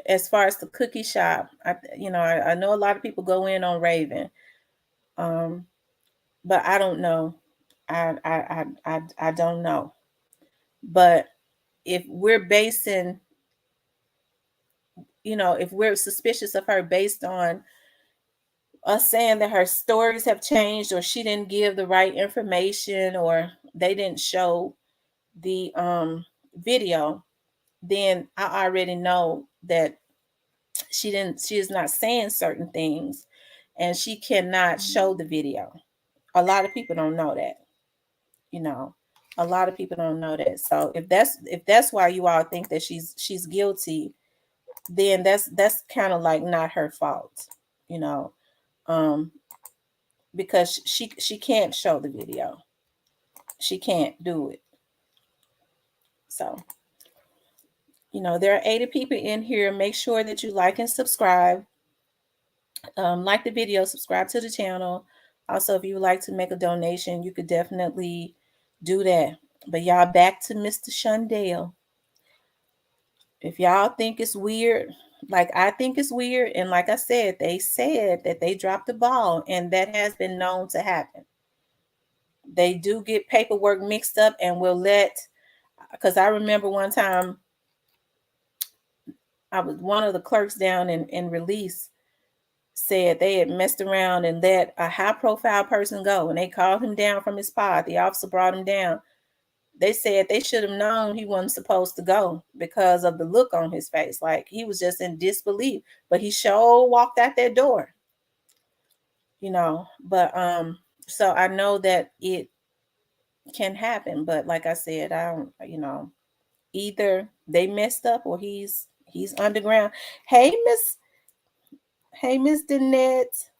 as far as the cookie shop, I know a lot of people go in on Raven, um, but I don't know. I don't know. But if we're basing, if we're suspicious of her based on us saying that her stories have changed, or she didn't give the right information, or they didn't show the video, then I already know that she is not saying certain things, and she cannot show the video. A lot of people don't know that, you know. A lot of people don't know that. So if that's why you all think that she's guilty, then that's kind of like not her fault, you know. Um because she can't show the video. She can't do it. So, there are 80 people in here. Make sure that you like and subscribe. Like the video, subscribe to the channel. Also, if you would like to make a donation, you could definitely do that. But y'all, back to Mr. Shundale. If y'all think it's weird, like I think it's weird, and like I said, they said that they dropped the ball, and that has been known to happen. They do get paperwork mixed up and will because I remember one time I was one of the clerks down in release said they had messed around and let a high profile person go, and they called him down from his pod. The officer brought him down. They said they should have known he wasn't supposed to go because of the look on his face. Like he was just in disbelief, but he sure walked out that door, But so I know that it can happen, but like I said, I don't, either they messed up or he's underground. Hey, Miss Danette.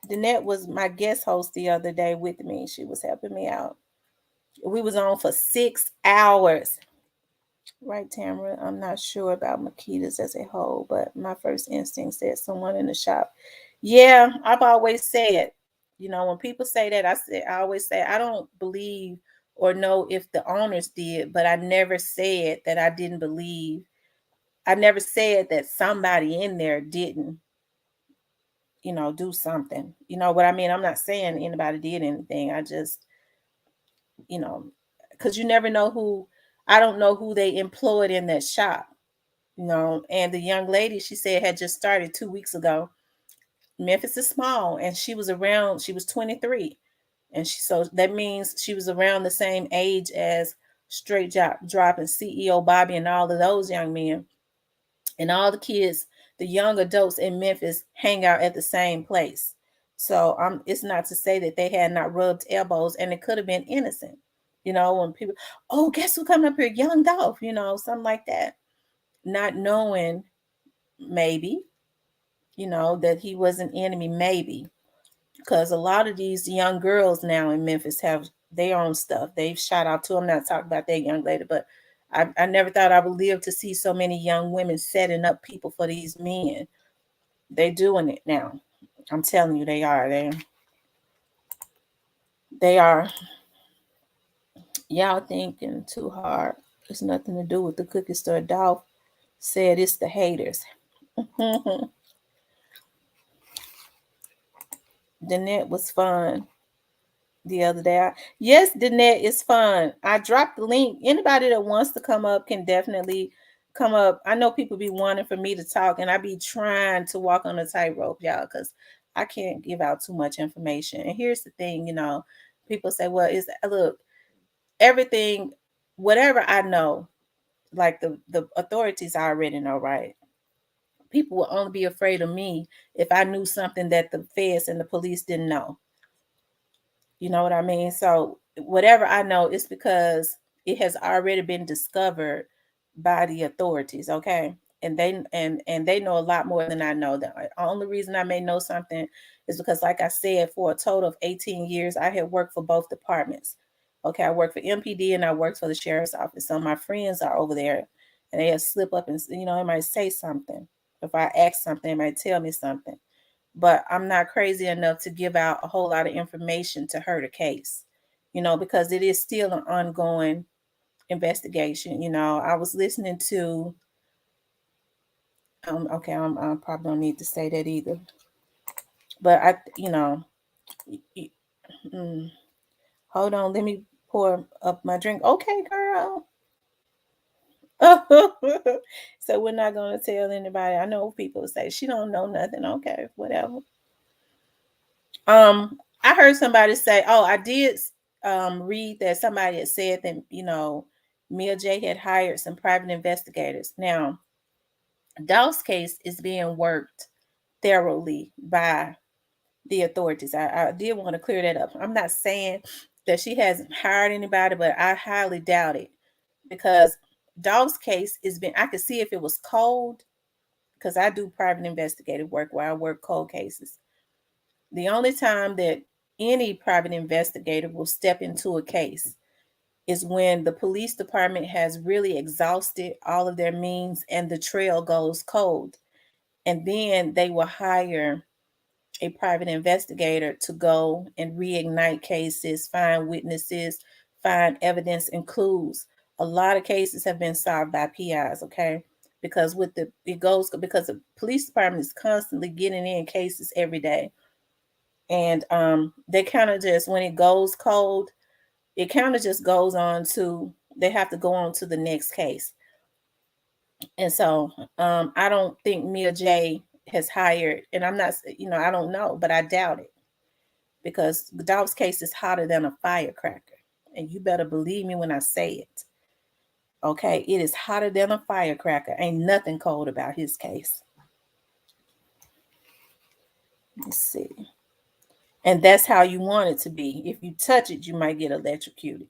Danette was my guest host the other day with me. She was helping me out. We was on for 6 hours. Right, Tamara? I'm not sure about Makitas as a whole, but my first instinct said someone in the shop. Yeah, I've always said, when people say that, I always say I don't believe or know if the owners did, but I never said that I didn't believe. I never said that somebody in there didn't, do something. You know what I mean? I'm not saying anybody did anything. I just, because you never know I don't know who they employed in that shop, and the young lady, she said, had just started 2 weeks ago. Memphis is small, and she was 23. And so that means she was around the same age as Straight Drop and CEO Bobby and all of those young men. And all the kids, the young adults in Memphis, hang out at the same place. So it's not to say that they had not rubbed elbows, and it could have been innocent. When people, oh, guess who coming up here? Young Dolph, something like that. Not knowing, maybe, that he was an enemy, maybe. Because a lot of these young girls now in Memphis have their own stuff. They've shot out to. I'm not talking about that young lady, but I never thought I would live to see so many young women setting up people for these men. They're doing it now. I'm telling you, they are. They are. Y'all thinking too hard. It's nothing to do with the cookie store. Dolph said it's the haters. Danette was fun the other day. Yes, Danette is fun. I dropped the link. Anybody that wants to come up can definitely come up. I know people be wanting for me to talk, and I be trying to walk on a tightrope, y'all, because I can't give out too much information. And here's the thing, people say, well, look, everything, whatever I know, like the authorities I already know, right? People will only be afraid of me if I knew something that the feds and the police didn't know. You know what I mean? So whatever I know is because it has already been discovered by the authorities, okay? and they know a lot more than I know. The only reason I may know something is because, like I said, for a total of 18 years, I had worked for both departments. Okay, I worked for MPD and I worked for the sheriff's office. So my friends are over there, and they'll slip up and they might say something. If I ask something, they might tell me something. But I'm not crazy enough to give out a whole lot of information to hurt a case, because it is still an ongoing investigation. I was listening to okay, I probably don't need to say that either. But mm, hold on, let me pour up my drink. Okay, girl. So we're not gonna tell anybody. I know people say she don't know nothing. Okay, whatever. I heard somebody say, oh, I did read that somebody had said that, Mia J had hired some private investigators. Now, Daw's case is being worked thoroughly by the authorities. I did want to clear that up. I'm not saying that she hasn't hired anybody, but I highly doubt it, because Daw's case is been. I could see if it was cold, because I do private investigative work where I work cold cases. The only time that any private investigator will step into a case is when the police department has really exhausted all of their means and the trail goes cold. And then they will hire a private investigator to go and reignite cases, find witnesses, find evidence and clues. A lot of cases have been solved by PIs, okay? Because because the police department is constantly getting in cases every day. And they kind of just, when it goes cold, it kind of just goes on to, they have to go on to the next case. And so I don't think Mia J has hired, and I'm not, I don't know, but I doubt it, because Godolph's case is hotter than a firecracker. And you better believe me when I say it. Okay, it is hotter than a firecracker. Ain't nothing cold about his case. Let's see. And that's how you want it to be. If you touch it, you might get electrocuted.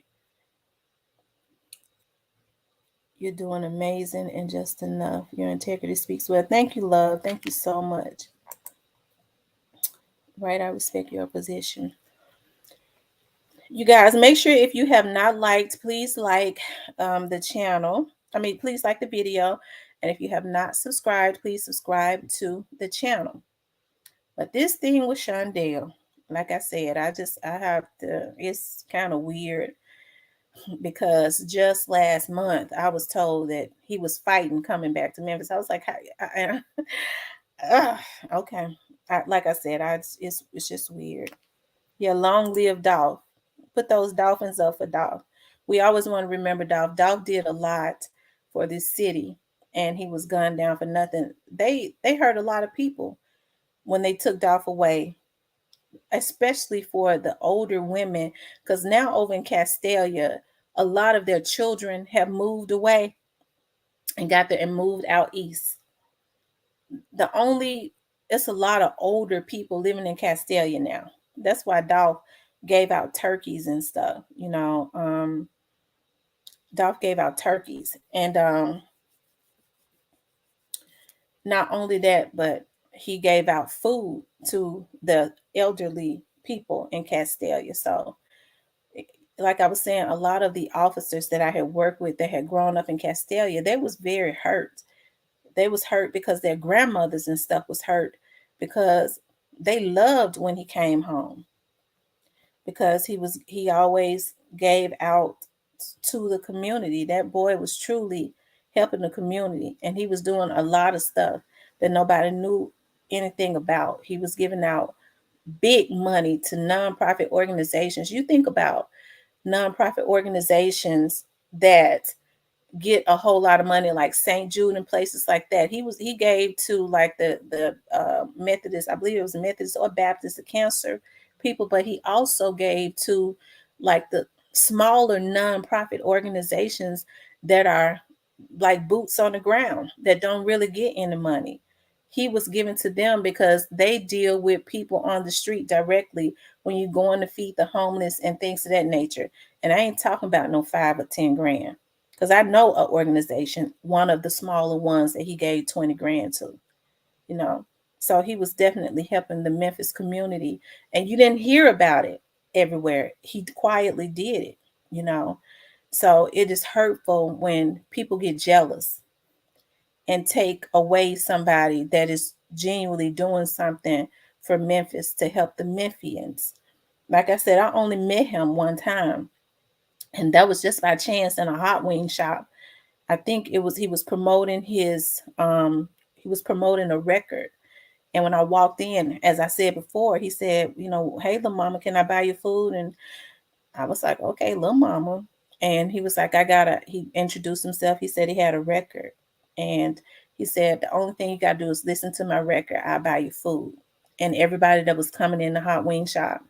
You're doing amazing and just enough. Your integrity speaks well. Thank you, love. Thank you so much. Right, I respect your position. You guys, make sure if you have not liked, please like the channel. Please like the video. And if you have not subscribed, please subscribe to the channel. But this thing with Shundale, like I said, I have to, it's kind of weird, because just last month I was told that he was fighting coming back to Memphis. I was like, okay. Like I said, it's just weird. Yeah, long live Dolph. Put those dolphins up for Dolph. We always want to remember Dolph. Dolph did a lot for this city, and he was gunned down for nothing. They hurt a lot of people when they took Dolph away, especially for the older women, because now over in Castalia, a lot of their children have moved away and got there and moved out east. The only It's a lot of older people living in Castalia now. That's why Dolph gave out turkeys and stuff. Dolph gave out turkeys, and not only that, but he gave out food to the elderly people in Castalia. So, like I was saying, a lot of the officers that I had worked with that had grown up in Castalia, they was very hurt. They was hurt because their grandmothers and stuff was hurt, because they loved when he came home, because he always gave out to the community. That boy was truly helping the community, and he was doing a lot of stuff that nobody knew anything about. He was giving out big money to nonprofit organizations. You think about nonprofit organizations that get a whole lot of money, like St. Jude and places like that. He gave to like the Methodist, I believe it was Methodist or Baptist, the cancer people, but he also gave to like the smaller nonprofit organizations that are like boots on the ground, that don't really get any money. He was giving to them because they deal with people on the street directly when you're going to feed the homeless and things of that nature. And I ain't talking about no 5 or 10 grand, because I know an organization, one of the smaller ones that he gave 20 grand to, you know. So he was definitely helping the Memphis community, and you didn't hear about it everywhere. He quietly did it, you know. So it is hurtful when people get jealous and take away somebody that is genuinely doing something for Memphis to help the Memphians. Like I said, I only met him one time, and that was just by chance in a hot wing shop. I think it was he was promoting a record. And when I walked in, as I said before, he said, "Hey, little mama, can I buy your food?" And I was like, "Okay, little mama." And he was like, he introduced himself. He said he had a record. And he said, "The only thing you got to do is listen to my record. I'll buy you food." And everybody that was coming in the hot wing shop,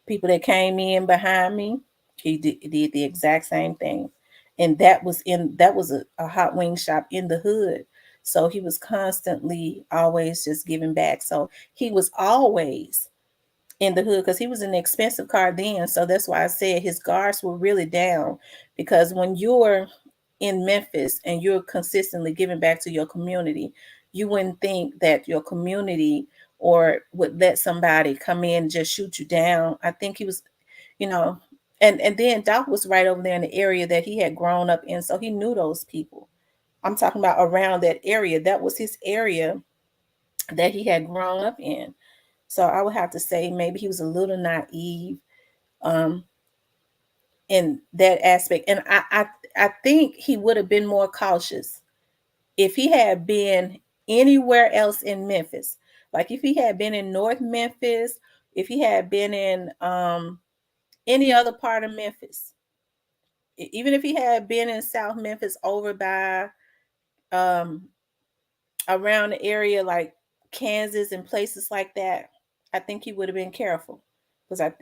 people that came in behind me, he did the exact same thing. And that was a hot wing shop in the hood. So he was constantly always just giving back. So he was always in the hood because he was an expensive car then. So that's why I said his guards were really down, because when you're in Memphis and you're consistently giving back to your community, you wouldn't think that your community or would let somebody come in and just shoot you down. I think he was, you know, and then Doc was right over there in the area that he had grown up in, so he knew those people. I'm talking about around that area. That was his area that he had grown up in. So I would have to say maybe he was a little naive um, in that aspect, and I think he would have been more cautious if he had been anywhere else in Memphis. Like if he had been in North Memphis, if he had been in any other part of Memphis, even if he had been in South Memphis over by um, around the area like Kansas and places like that, I think he would have been careful because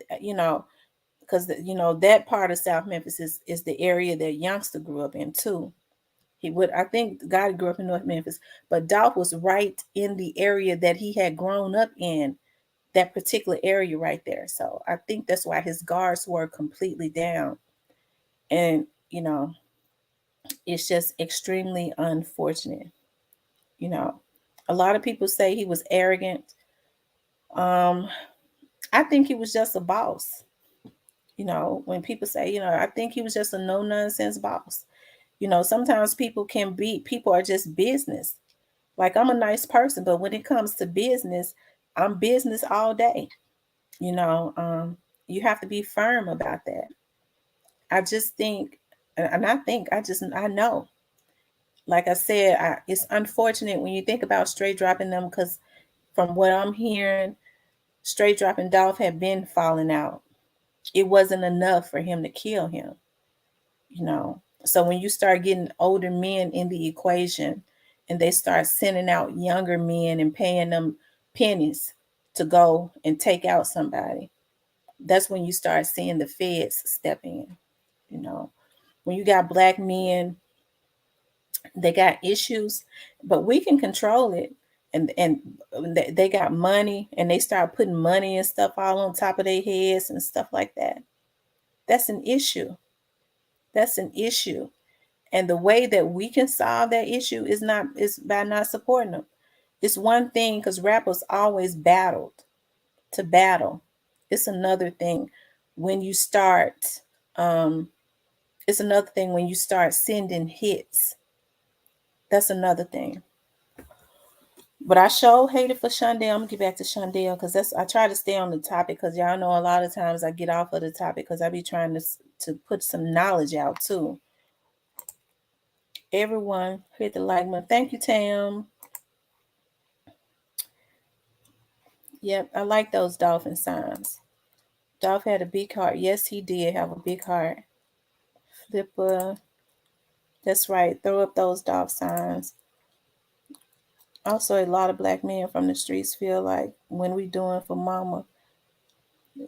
because that part of South Memphis is the area that Youngster grew up in too. I think God grew up in North Memphis, but Dolph was right in the area that he had grown up in, that particular area right there. So I think that's why his guards were completely down. And, it's just extremely unfortunate. You know, a lot of people say he was arrogant. Um, I think he was just a boss. When people say, I think he was just a no nonsense boss. Sometimes people are just business. Like I'm a nice person, but when it comes to business, I'm business all day. You know, um, you have to be firm about that. I just think, and I think, I know. Like I said, it's unfortunate when you think about straight dropping them because from what I'm hearing, straight dropping Dolph had been falling out. It wasn't enough for him to kill him, you know. So when you start getting older men in the equation and they start sending out younger men and paying them pennies to go and take out somebody, that's when you start seeing the feds step in, you know. When you got black men, they got issues, but we can control it. And they got money and they start putting money and stuff all on top of their heads and stuff like that. That's an issue. That's an issue. And the way that we can solve that issue is by not supporting them. It's one thing because rappers always battled to battle. It's another thing when you start um it's another thing when you start sending hits. That's another thing. But I sure hated for Shundale. I'm gonna get back to Shundale because I try to stay on the topic because y'all know a lot of times I get off of the topic because I be trying to put some knowledge out too. Everyone hit the like button. Thank you, Tam. Yep, I like those dolphin signs. Dolph had a big heart. Yes, he did have a big heart. Flipper. That's right. Throw up those Dolph signs. Also, a lot of black men from the streets feel like when we doing for mama,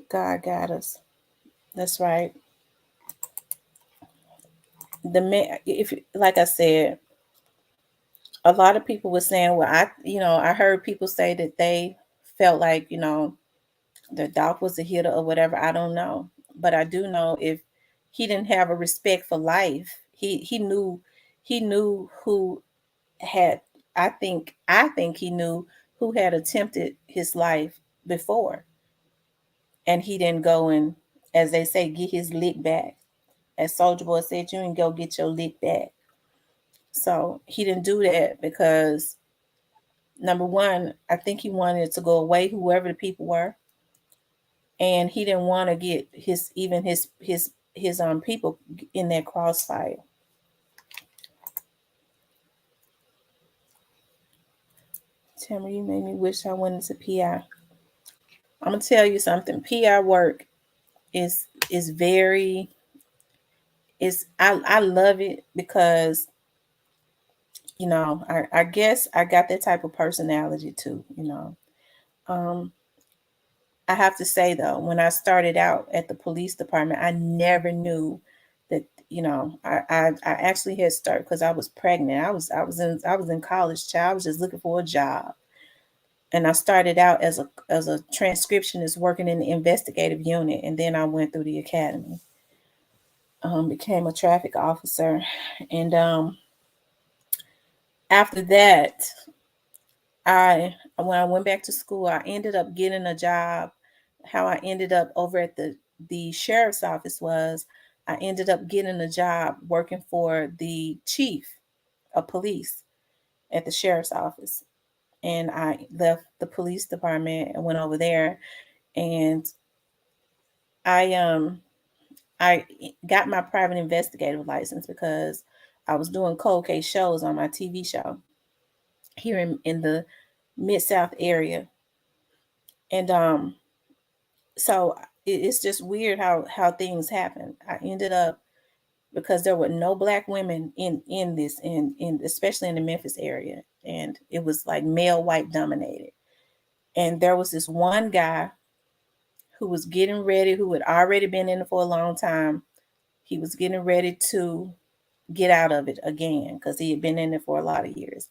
God got us. That's right. The man, if like I said, a lot of people were saying, well, I heard people say that they felt like, the Dolph was a hitter or whatever. I don't know. But I do know if he didn't have a respect for life, He knew who had I think he knew who had attempted his life before, and he didn't go and, as they say, get his lick back. As Soldier Boy said, you didn't go get your lick back. So he didn't do that because, number one, I think he wanted to go away, whoever the people were, and he didn't want to get his people in that crossfire. Tamara, you made me wish I went into PI. I'm gonna tell you something. PI work is very is I love it because I guess I got that type of personality too. Um, I have to say though, when I started out at the police department, I never knew that I actually had started because I was pregnant. I was in college, child. I was just looking for a job, and I started out as a transcriptionist working in the investigative unit, and then I went through the academy, became a traffic officer, and after that, I when I went back to school, I ended up getting a job. How I ended up over at the sheriff's office was I ended up getting a job working for the chief of police at the sheriff's office. And I left the police department and went over there, and I I got my private investigative license because I was doing cold case shows on my TV show here in the Mid South area. And so it's just weird how things happen. I ended up, because there were no black women in this in especially in the Memphis area, and it was like male white dominated. And there was this one guy who was getting ready, who had already been in it for a long time. He was getting ready to get out of it again because he had been in it for a lot of years,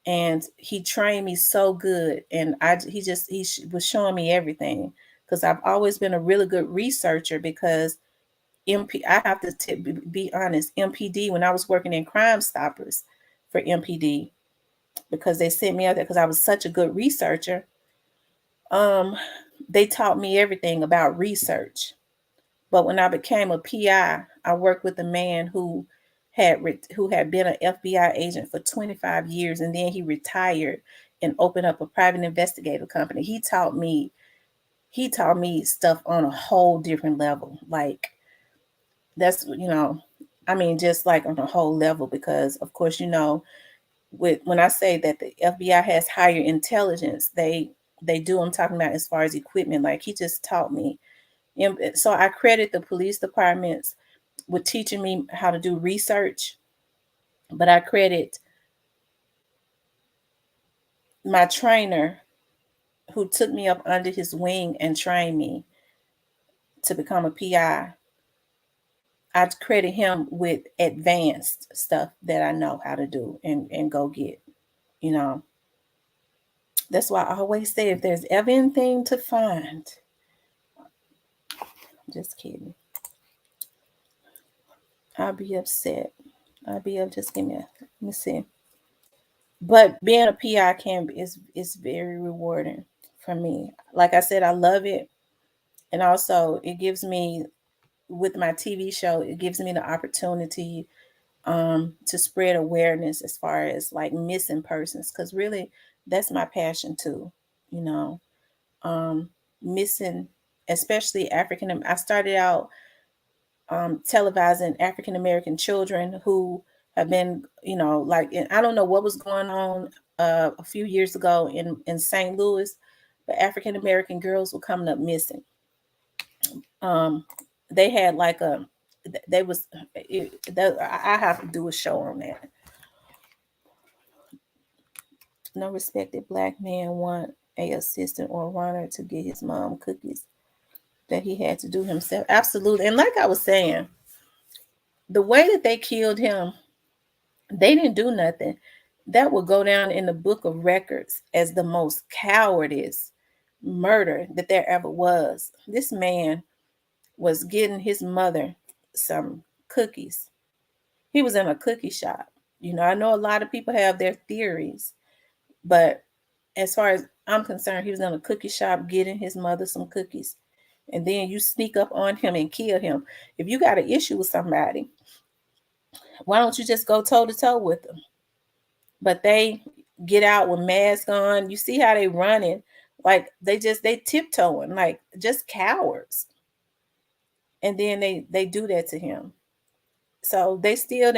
and he trained me so good. And was showing me everything, because I've always been a really good researcher. Because I have to be honest, MPD, when I was working in Crime Stoppers for MPD, because they sent me out there because I was such a good researcher. um they taught me everything about research. But when I became a PI, I worked with a man who had been an FBI agent for 25 years, and then he retired and opened up a private investigative company. He taught me stuff on a whole different level. Like, that's I mean, just like on a whole level, because of course, when I say that the FBI has higher intelligence, they do. I'm talking about as far as equipment. Like, he just taught me. So I credit the police departments with teaching me how to do research, but I credit my trainer who took me up under his wing and trained me to become a PI. I credit him with advanced stuff that I know how to do and go get. You know, that's why I always say, if there's ever anything to find, just kidding, I'll be upset. I'll be up. Just give me let me see. But being a PI is very rewarding for me. Like I said, I love it. And also it gives me, with my TV show, it gives me the opportunity to spread awareness as far as like missing persons, because really that's my passion too. You know, um, missing, especially I started out televising African American children who have been, like, and I don't know what was going on a few years ago in St. Louis, but African American girls were coming up missing. Um, they had like they was, I have to do a show on that. No respected black man want a assistant or runner to get his mom cookies that he had to do himself. Absolutely. And like I was saying, the way that they killed him, they didn't do nothing. That will go down in the book of records as the most cowardice murder that there ever was. This man was getting his mother some cookies, He was in a cookie shop. I know a lot of people have their theories, but as far as I'm concerned, he was in a cookie shop getting his mother some cookies. And then you sneak up on him and kill him. If you got an issue with somebody, why don't you just go toe to toe with them? But they get out with masks on. You see how they running, like they tiptoeing, like just cowards. And then they do that to him. So they still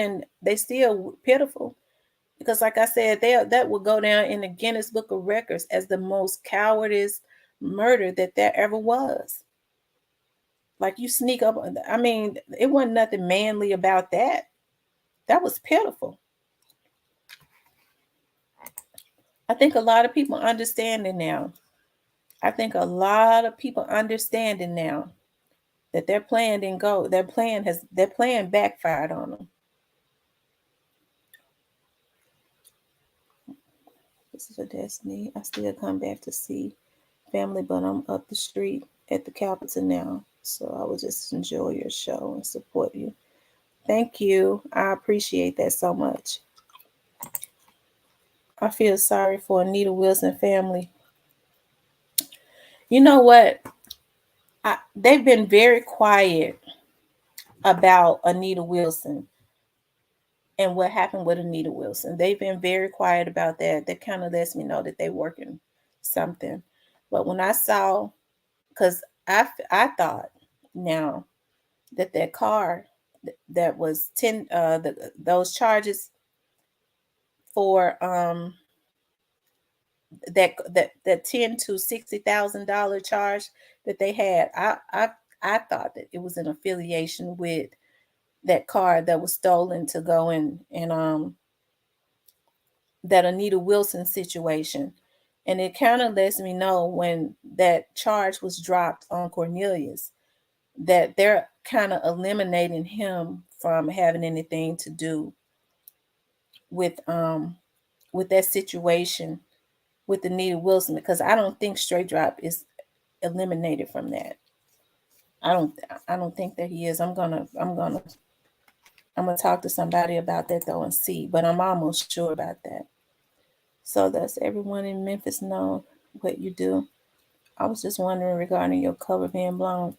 pitiful, because like I said, that will go down in the Guinness Book of Records as the most cowardice murder that there ever was. Like, you sneak up on, I mean, it wasn't nothing manly about that. That was pitiful. I think a lot of people understand it now. I think a lot of people understand it now that their plan didn't go. Their plan backfired on them. This is a destiny. I still come back to see family, but I'm up the street at the Capitol now. So I will just enjoy your show and support you. Thank you. I appreciate that so much. I feel sorry for Anita Wilson family. You know what? They've been very quiet about Anita Wilson and what happened with Anita Wilson. They've been very quiet about that. That kind of lets me know that they're working something. But when I saw, because I thought now that car that was 10 those charges for that 10 to $60,000 charge that they had, I thought that it was an affiliation with that car that was stolen to go in and that Anita Wilson situation. And it kind of lets me know when that charge was dropped on Cornelius that they're kind of eliminating him from having anything to do with that situation with Anita Wilson, because I don't think Straight Drop is eliminated from that. I don't I don't think that he is. I'm gonna talk to somebody about that though and see, but I'm almost sure about that. So does everyone in Memphis know what you do? I was just wondering regarding your cover being blown.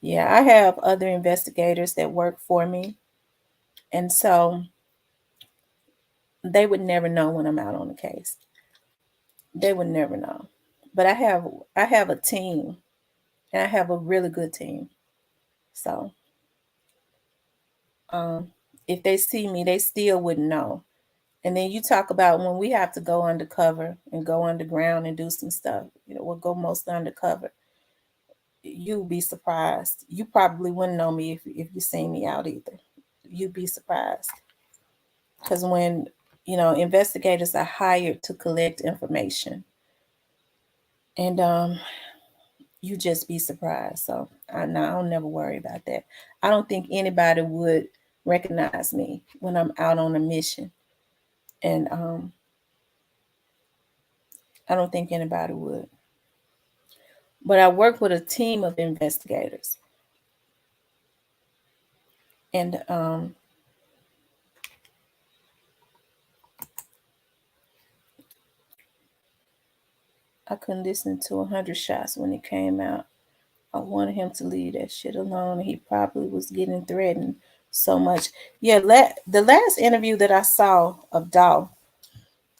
Yeah, I have other investigators that work for me, and so they would never know when I'm out on the case. They would never know. But I have a team, and I have a really good team. So um, if they see me, they still wouldn't know. And then you talk about when we have to go undercover and go underground and do some stuff. We'll go mostly undercover. You'd be surprised. You probably wouldn't know me if you seen me out either. You'd be surprised. Because when, investigators are hired to collect information, and you just be surprised. So no, I'll never worry about that. I don't think anybody would recognize me when I'm out on a mission. And I don't think anybody would. But I work with a team of investigators. And I couldn't listen to 100 Shots when it came out. I wanted him to leave that shit alone. He probably was getting threatened so much. Yeah, the last interview that I saw of Dow,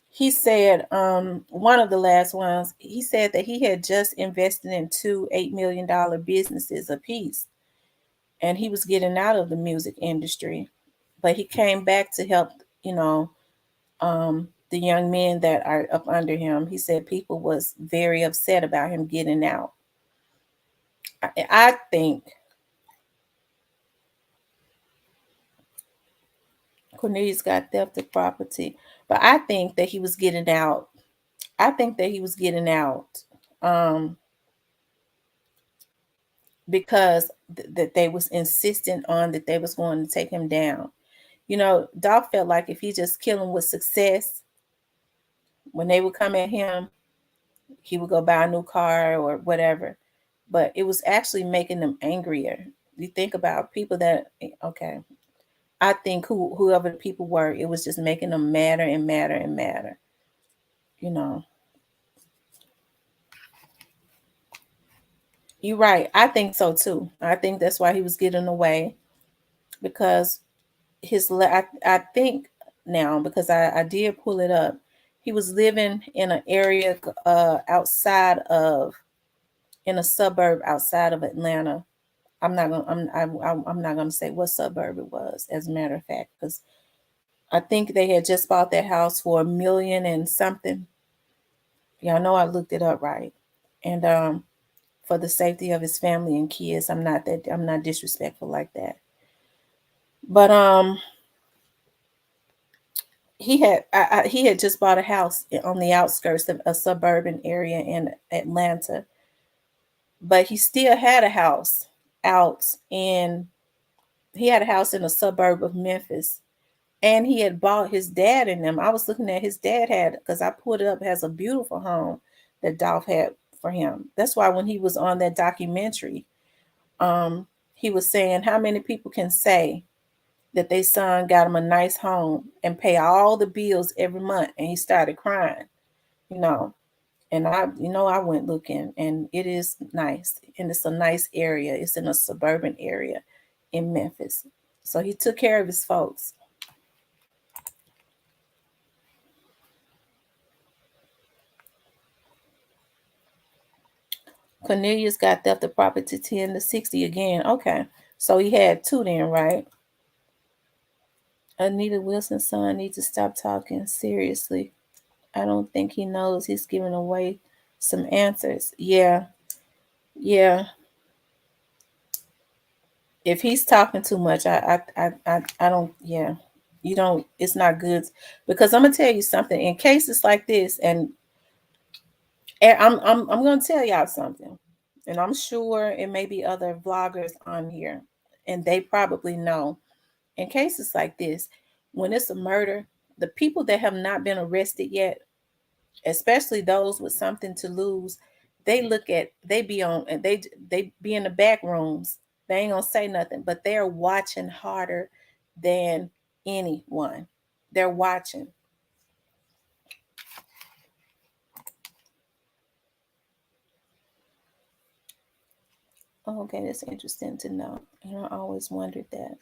he said, one of the last ones, he said that he had just invested in two $8 million businesses apiece, and he was getting out of the music industry, but he came back to help, the young men that are up under him. He said people was very upset about him getting out. I think Cornelius got theft of property, but I think that he was getting out. I think that he was getting out um, because that they was insisting on that they was going to take him down. Doc felt like if he just kill him with success, when they would come at him, he would go buy a new car or whatever. But it was actually making them angrier. You think about people that, okay, I think whoever the people were, it was just making them madder and madder and madder. You know, you're right. I think so too. I think that's why he was getting away because I think now because I did pull it up. He was living in an area outside of in a suburb outside of Atlanta. I'm not gonna say what suburb it was, as a matter of fact, because I think they had just bought that house for 1 million and something. Y'all know I looked it up right, and for the safety of his family and kids, I'm not disrespectful like that. But he had just bought a house on the outskirts of a suburban area in Atlanta, but he still had a house out in he had a house in a suburb of Memphis, and he had bought his dad in them. I was looking at his dad had because I put it up has a beautiful home that Dolph had for him. That's why when he was on that documentary, um, he was saying how many people can say that their son got him a nice home and pay all the bills every month, and he started crying, you know. And I went looking, and it is nice, and it's a nice area. It's in a suburban area in Memphis, so he took care of his folks. Cornelius got theft of property 10 to 60 again. Okay, so he had two then, right? Anita Wilson's son needs to stop talking seriously. I don't think he knows he's giving away some answers. Yeah, yeah. If he's talking too much, I don't. Yeah, you don't. It's not good because I'm gonna tell you something. In cases like this, and I'm gonna tell y'all something, and I'm sure it may be other vloggers on here, and they probably know. In cases like this, when it's a murder, the people that have not been arrested yet, especially those with something to lose, they be on and they be in the back rooms. They ain't gonna say nothing, but they're watching harder than anyone. They're watching. Oh, okay, that's interesting to know. I always wondered that.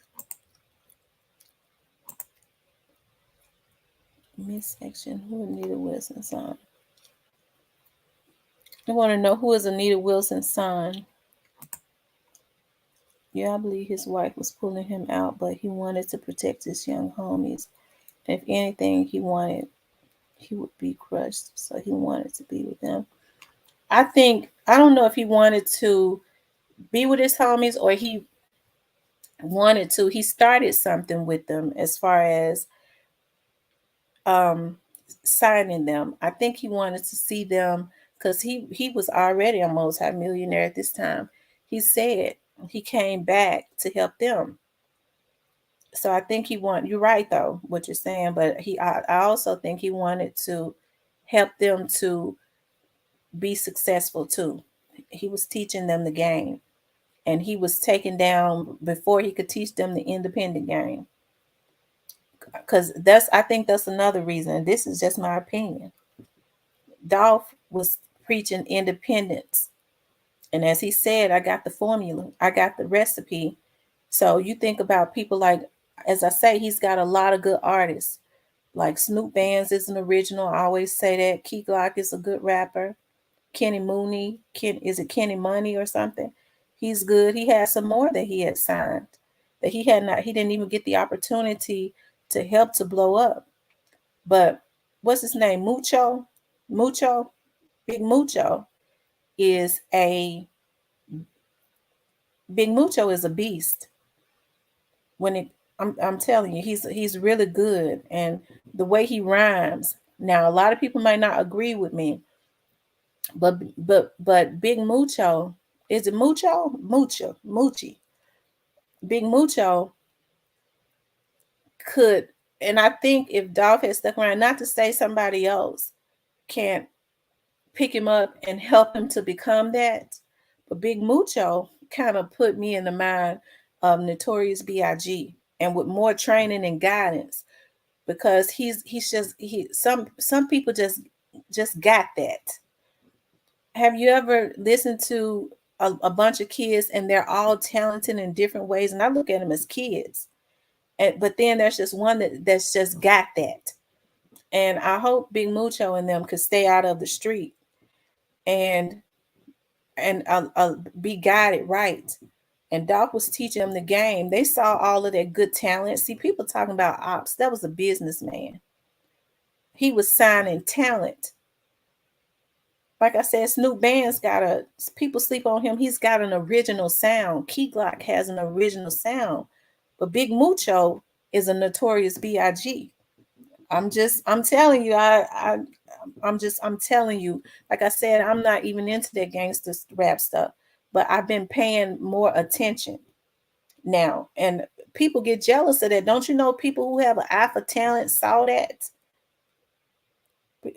Midsection. Who Anita Wilson's son? I want to know who is Anita Wilson's son. Yeah, I believe his wife was pulling him out, but he wanted to protect his young homies. If anything, he would be crushed, so he wanted to be with them. I don't know if he wanted to be with his homies or he wanted to. He started something with them as far as um signing them. I think he wanted to see them because he was already a multi-millionaire at this time. He said he came back to help them. So I think he want you're right though what you're saying, but I also think he wanted to help them to be successful too. He was teaching them the game, and he was taken down before he could teach them the independent game. Because I think that's another reason. This is just my opinion. Dolph was preaching independence, and as he said, I got the formula, I got the recipe. So you think about people like, as I say, he's got a lot of good artists. Like Snoop Vans is an original. I always say that. Key Glock is a good rapper. Kenny Mooney, is it Kenny Money or something? He's good. He had some more that he had signed that he didn't even get the opportunity to help to blow up. But what's his name? Mucho, Big Mucho is a Big Mucho is a beast. When it, I'm telling you, he's really good, and the way he rhymes. Now, a lot of people might not agree with me, but Big Mucho, is it Muchi? Big Mucho could, and I think if Dolph had stuck around, not to say somebody else can't pick him up and help him to become that, but Big Mucho kind of put me in the mind of Notorious B.I.G. and with more training and guidance, because some people just got that. Have you ever listened to a bunch of kids and they're all talented in different ways? And I look at them as kids, but then there's just one that's just got that. And I hope Big Mucho and them could stay out of the street and be guided right. And Doc was teaching them the game. They saw all of that good talent. See, people talking about ops. That was a businessman. He was signing talent. Like I said, Snoop Band's people sleep on him. He's got an original sound. Key Glock has an original sound. But Big Mucho is a notorious B.I.G. I'm telling you, I'm telling you, like I said, I'm not even into that gangster rap stuff, but I've been paying more attention now. And people get jealous of that. Don't you know people who have an eye for talent saw that?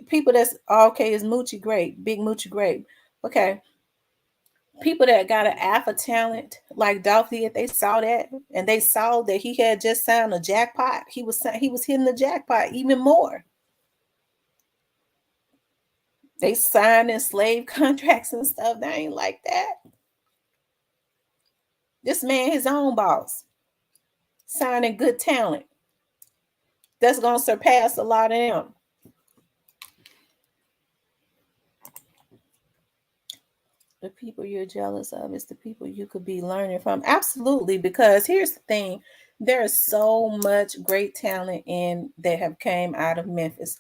People that's okay, is Moochie great, Big Moochie great. Okay. People that got an eye for talent, like Dolphy, they saw that, and they saw that he had just signed a jackpot. He was hitting the jackpot even more. They signing slave contracts and stuff. They ain't like that. This man, his own boss, signing good talent. That's gonna surpass a lot of them. The people you're jealous of is the people you could be learning from. Absolutely, because here's the thing: there is so much great talent in that have came out of Memphis.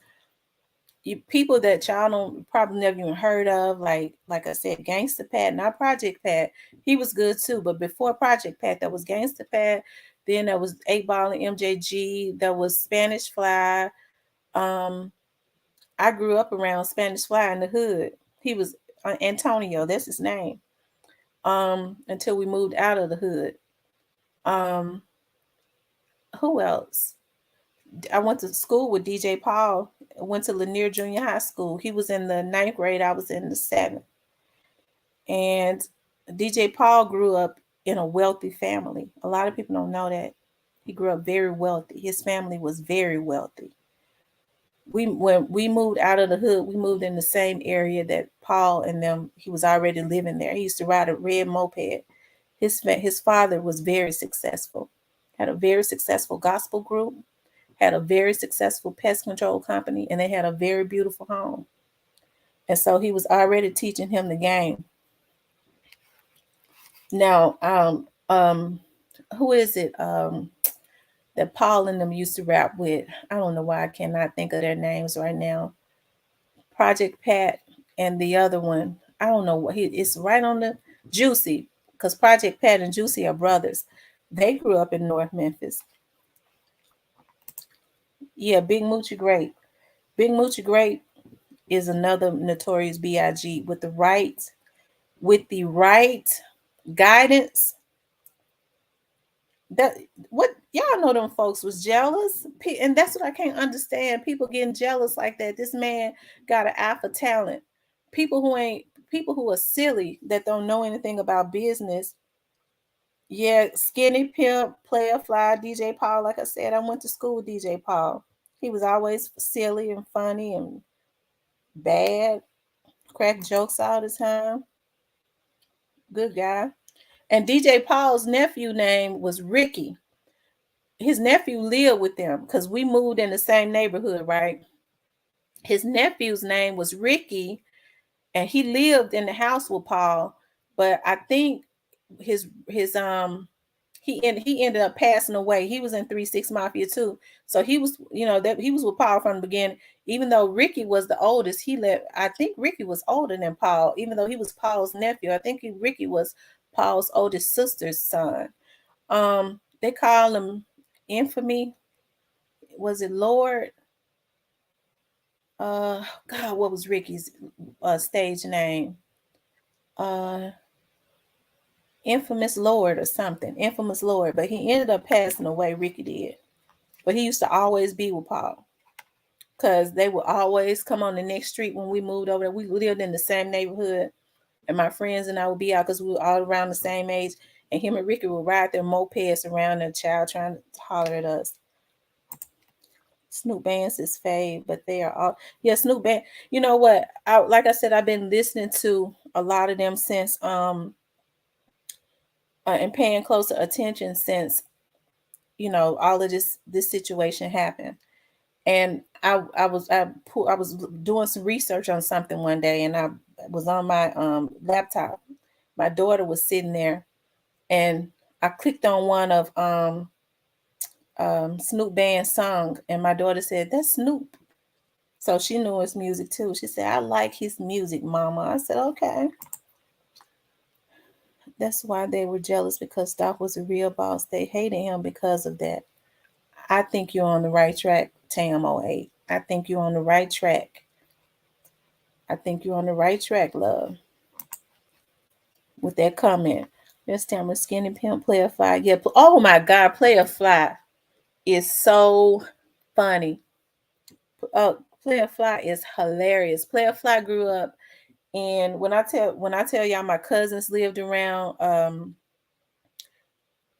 People that y'all don't probably never even heard of, like I said, Gangsta Pat, not Project Pat. He was good too, but before Project Pat, there was Gangsta Pat. Then there was 8 Ball and MJG. There was Spanish Fly. I grew up around Spanish Fly in the hood. He was Antonio, that's his name. Until we moved out of the hood. Um, who else? I went to school with DJ Paul. I went to Lanier Junior High School. He was in the 9th grade. I was in the 7th. And DJ Paul grew up in a wealthy family. A lot of people don't know that. He grew up very wealthy. His family was very wealthy. When we moved out of the hood, we moved in the same area that Paul and them. He was already living there. He used to ride a red moped. His father was very successful. Had a very successful gospel group. Had a very successful pest control company, and they had a very beautiful home. And so he was already teaching him the game. Now, who is it? That Paul and them used to rap with. I don't know why I cannot think of their names right now. Project Pat and the other one. I don't know what it's right on the Juicy, because Project Pat and Juicy are brothers. They grew up in North Memphis. Yeah, Big Moochie Great. Big Moochie Great is another notorious B.I.G. with the right guidance. That what y'all know, them folks was jealous, and that's what I can't understand. People getting jealous like that. This man got an eye for talent. People who are silly, that don't know anything about business. Yeah, Skinny Pimp, Player Fly, DJ Paul. Like I said, I went to school with DJ Paul. He was always silly and funny and bad, crack jokes all the time. Good guy. And DJ Paul's nephew name was Ricky. His nephew lived with them because we moved in the same neighborhood, right? His nephew's name was Ricky, and he lived in the house with Paul. But I think his he ended up passing away. He was in 3 6 Mafia too. So he was, that he was with Paul from the beginning. Even though Ricky was the oldest, I think Ricky was older than Paul, even though he was Paul's nephew. I think Ricky was Paul's oldest sister's son. They call him Infamy. Was it Lord? God, what was Ricky's stage name? Uh, Infamous Lord or something. Infamous Lord. But he ended up passing away. Ricky did. But he used to always be with Paul, because they would always come on the next street when we moved over there. We lived in the same neighborhood, and my friends and I would be out because we were all around the same age. and him and Ricky would ride their mopeds around their child trying to holler at us. Snoop Band's his fave, but they are all, yeah, Snoop Band. You know what? Like I said, I've been listening to a lot of them since and paying closer attention since all of this situation happened. And I was doing some research on something one day, and I was on my laptop. My daughter was sitting there, and I clicked on one of Snoop Band's song, and my daughter said, "That's Snoop." So she knew his music too. She said, "I like his music, Mama." I said, "Okay." That's why they were jealous, because Doc was a real boss. They hated him because of that. I think you're on the right track, Tam 08. I think you're on the right track. I think you're on the right track, love, with that comment. This time with Skinny Pimp, Player Fly. Yeah, oh my God, Player Fly is so funny. Player Fly is hilarious. Player Fly grew up, and when I tell y'all, my cousins lived around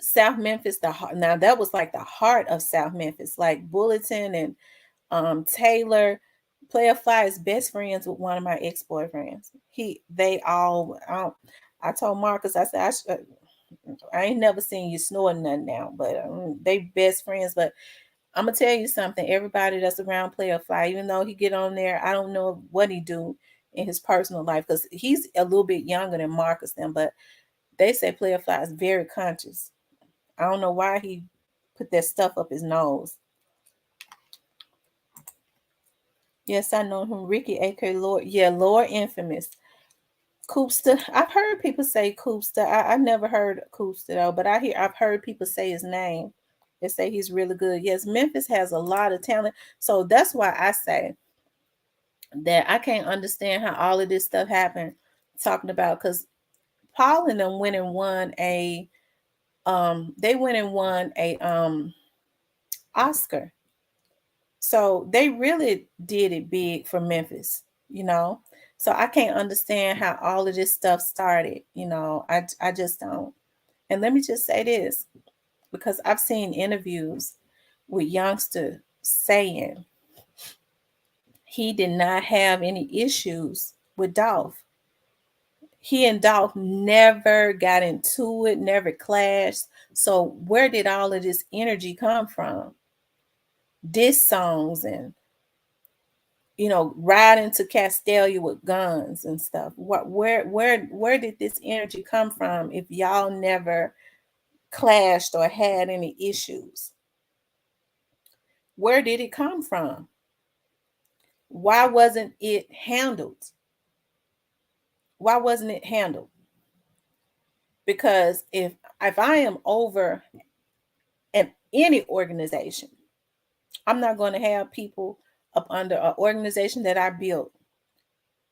South Memphis. Now that was like the heart of South Memphis, like Bulletin and Taylor. Player Fly is best friends with one of my ex-boyfriends. They all I told Marcus, I said, I ain't never seen you snoring nothing now, but they best friends. But I'm gonna tell you something. Everybody that's around Player Fly, even though he get on there, I don't know what he do in his personal life, because he's a little bit younger than Marcus them. But they say Player Fly is very conscious. I don't know why he put that stuff up his nose. Yes, I know him. Ricky, aka Lord. Yeah, Lord Infamous. Coopster. I've heard people say Coopster. I never heard Coopster though, but I've heard people say his name. They say he's really good. Yes, Memphis has a lot of talent. So that's why I say that I can't understand how all of this stuff happened. Talking about, because Paul and them went and won a they went and won a Oscar. So they really did it big for Memphis, you know. So I can't understand how all of this stuff started, you know. I just don't. And let me just say this, because I've seen interviews with youngster saying he did not have any issues with Dolph. He and Dolph never got into it, never clashed. So where did all of this energy come from? Diss songs and riding to Castalia with guns and stuff. Where did this energy come from if y'all never clashed or had any issues? Where did it come from? Why wasn't it handled? Why wasn't it handled? Because if I am over any organization, I'm not going to have people up under an organization that I built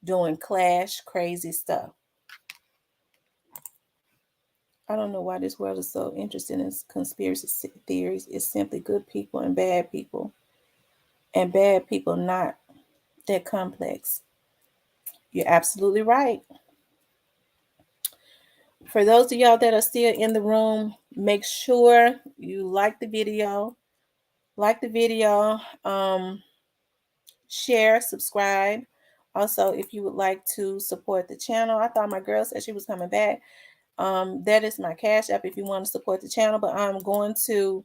doing clash crazy stuff. I don't know why this world is so interested in conspiracy theories. It's simply good people and bad people, and bad people not that complex. You're absolutely right. For those of y'all that are still in the room, make sure you like the video. Like the video, share, subscribe. Also, if you would like to support the channel, I thought my girl said she was coming back. That is my Cash App if you want to support the channel. But I'm going to,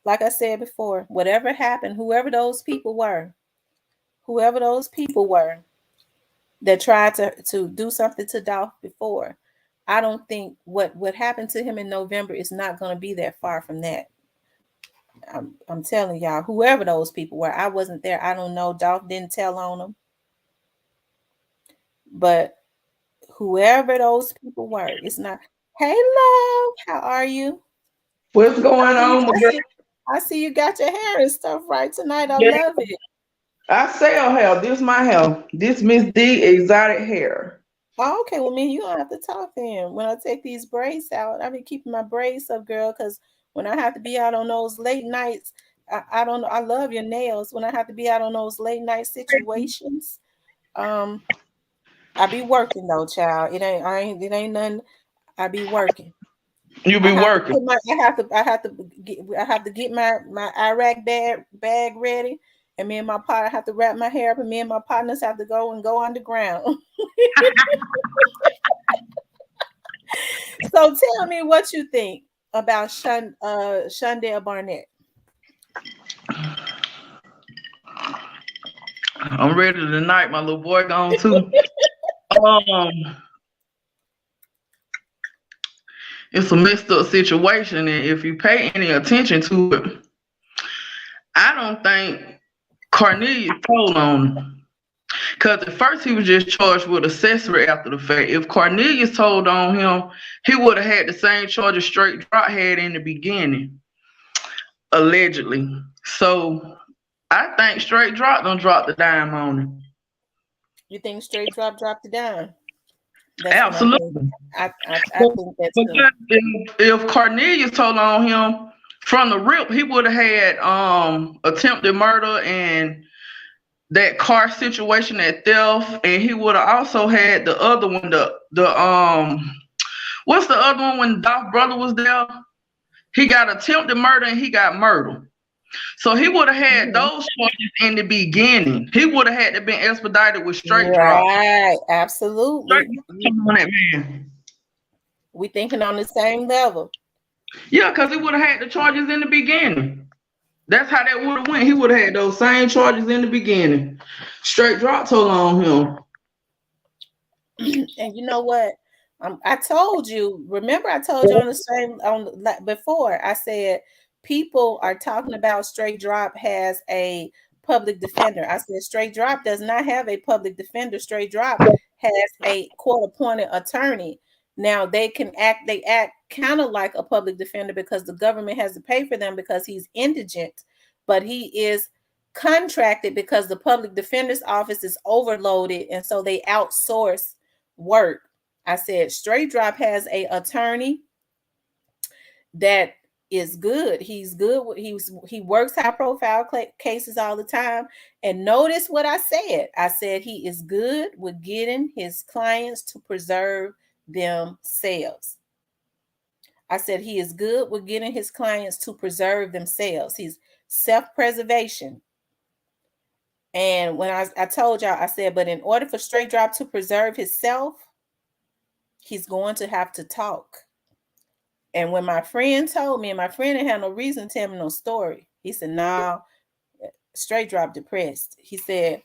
like I said before, whatever happened, whoever those people were that tried to do something to Dolph before, I don't think what happened to him in November is not going to be that far from that. I'm telling y'all, whoever those people were, I wasn't there. I don't know. Dolph didn't tell on them. But whoever those people were, it's not. Hey, love, how are you? What's I going see you. on, my I girl? see, I see you got your hair and stuff right tonight. I Yeah, love it. I sell hair. This my hair. This Miss D exotic hair. Oh, okay, well, me, you don't have to talk then. When I take these braids out, I be keeping my braids up, girl, because when I have to be out on those late nights, I don't know. I love your nails. When I have to be out on those late night situations, um, I be working though, child. It ain't nothing. I be working. You I be have to working. put my I have to get my Iraq bag ready, and me and my partner have to wrap my hair up, and me and my partners have to go underground. So tell me what you think about Shundale Barnett. I'm ready tonight. My little boy gone too. Um, it's a messed up situation, and if you pay any attention to it, I don't think Cornelius told on him. Because at first he was just charged with accessory after the fact. If Cornelius told on him, he would have had the same charges straight drop had in the beginning, allegedly. So I think straight drop don't drop the dime on him. You think straight dropped it down? That's what I think. Absolutely. I think that's the. Because if Cornelius told on him from the rip, he would have had attempted murder and that car situation, that theft, and he would have also had the other one, the what's the other one when Dolph brother was there? He got attempted murder and he got murdered. So he would have had Mhm. those charges in the beginning. He would have had to been expedited with straight drop. Right, Straight absolutely. drop on that man. We thinking on the same level. Yeah, because he would have had the charges in the beginning. That's how that would have went. He would have had those same charges in the beginning. Straight drop told on him. And you know what? I told you. Remember, I told you on the same before. I said people are talking about straight drop has a public defender. I said straight drop does not have a public defender. Straight drop has a court appointed attorney. Now they can act. They act kind of like a public defender because the government has to pay for them because he's indigent, but he is contracted because the public defender's office is overloaded, and so they outsource work. I said straight drop has a attorney that is good. He's good. He works high profile cases all the time. And notice what I said. I said he is good with getting his clients to preserve themselves. I said he is good with getting his clients to preserve themselves. He's self-preservation. And when I told y'all, I said, but in order for straight drop to preserve himself, he's going to have to talk. And when my friend told me, and my friend didn't have no reason to tell me no story, he said, "No, straight drop depressed." He said,